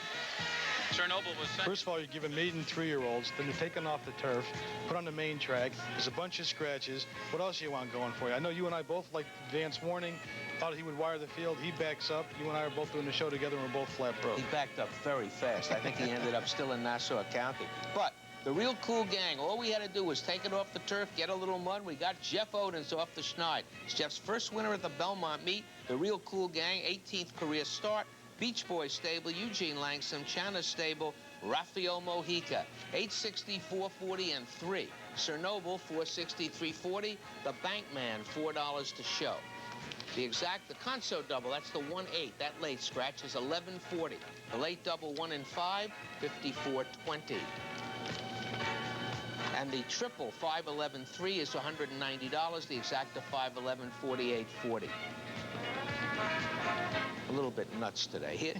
Sir Noble was second. First of all, you give a maiden 3-year-olds, then they're taken off the turf, put on the main track. There's a bunch of scratches. What else do you want going for you? I know you and I both like Advance Warning. Thought he would wire the field. He backs up. You and I are both doing the show together, and we're both flat broke. He backed up very fast. I think he ended up still in Nassau County. But the Real Cool Gang, all we had to do was take it off the turf, get a little mud. We got Jeff Odens off the schneid. It's Jeff's first winner at the Belmont meet. The Real Cool Gang, 18th career start. Beach Boys stable, Eugene Langston, Chana stable, Rafael Mojica, 860, 440, and 3. Sir Noble, 460, 340. The Bankman, $4 to show. The Conso double, that's the 1-8. That late scratch is 1140. The late double 1 and 5, 5420. And the triple 511-3 is $190. The exacta 511, 4840. A little bit nuts today.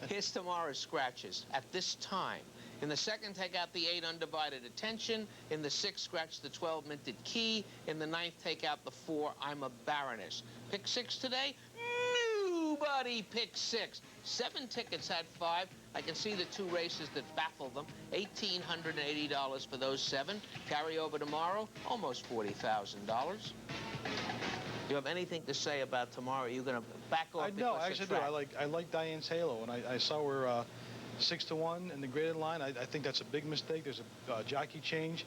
Here's tomorrow's scratches at this time. In the second, take out the 8 undivided attention. In the 6, scratch the 12 minted key. In the 9th, take out the 4, I'm a Baroness. Pick 6 today? Nobody picked 6. 7 tickets had 5. I can see the 2 races that baffled them. $1,880 for those 7. Carry over tomorrow, almost $40,000. Do you have anything to say about tomorrow? Are you going to back off? No, I actually do. I like Diane's halo, and I saw where 6-1 in the graded line. I think that's a big mistake. There's a jockey change.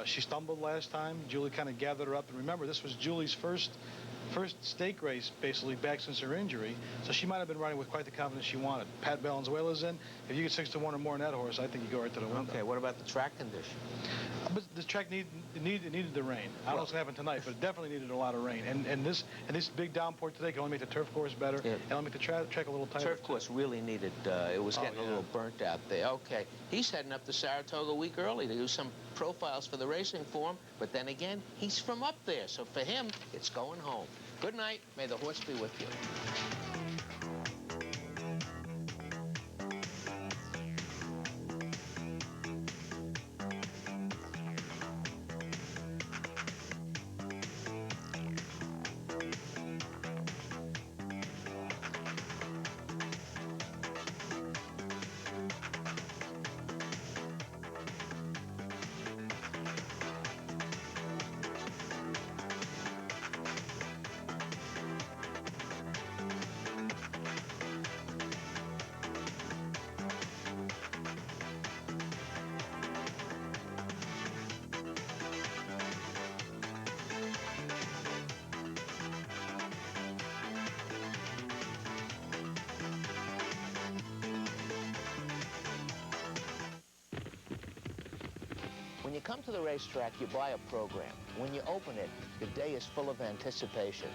She stumbled last time. Julie kind of gathered her up. And remember, this was Julie's first stake race, basically, back since her injury. So she might have been riding with quite the confidence she wanted. Pat Valenzuela's in. If you get 6-1 or more in that horse, I think you go right to the window. Okay, what about the track condition? But the track needed the rain. I don't know what's going to happen tonight, but it definitely needed a lot of rain. And this big downpour today can only make the turf course better and only make the track a little tighter. Turf course really needed, it was getting a little burnt out there. Okay, he's heading up to Saratoga a week early to do some profiles for the racing form, but then again, he's from up there, so for him, it's going home. Good night. May the horse be with you. When you come to the racetrack, you buy a program. When you open it, the day is full of anticipation.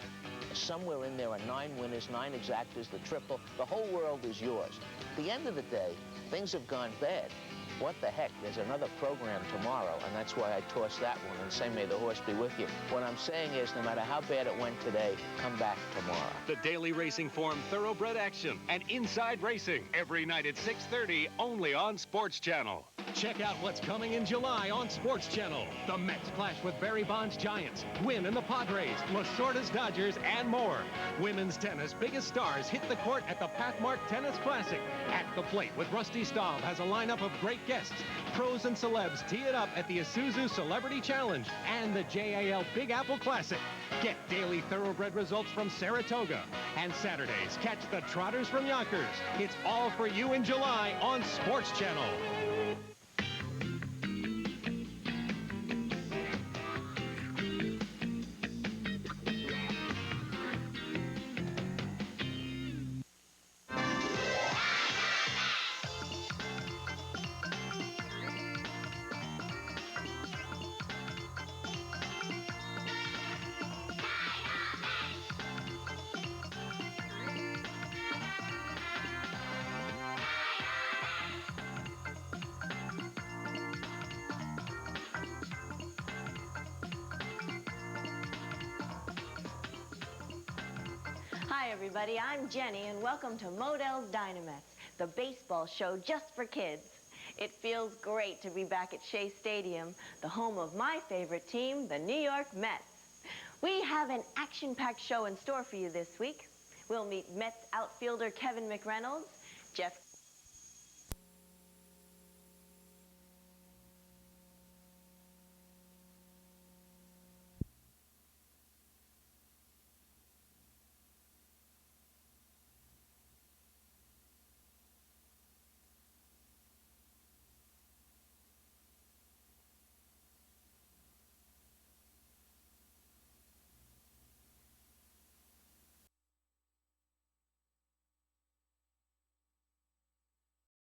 Somewhere in there are 9 winners, 9 exactas, the triple. The whole world is yours. At the end of the day, things have gone bad. What the heck? There's another program tomorrow, and that's why I tossed that one and say, may the horse be with you. What I'm saying is, no matter how bad it went today, come back tomorrow. The daily racing form, thoroughbred action, and inside racing every night at 6:30, only on Sports Channel. Check out what's coming in July on Sports Channel. The Mets clash with Barry Bonds' Giants, Wynn and the Padres, Lasorda's Dodgers, and more. Women's tennis biggest stars hit the court at the Pathmark Tennis Classic. At the plate with Rusty Staub has a lineup of great guests. Pros and celebs tee it up at the Isuzu Celebrity Challenge and the JAL Big Apple Classic. Get daily thoroughbred results from Saratoga. And Saturdays, catch the Trotters from Yonkers. It's all for you in July on Sports Channel. Hi everybody, I'm Jenny and welcome to Modell's Dynamets, the baseball show just for kids. It feels great to be back at Shea Stadium, the home of my favorite team, the New York Mets. We have an action-packed show in store for you this week. We'll meet Mets outfielder Kevin McReynolds, Jeff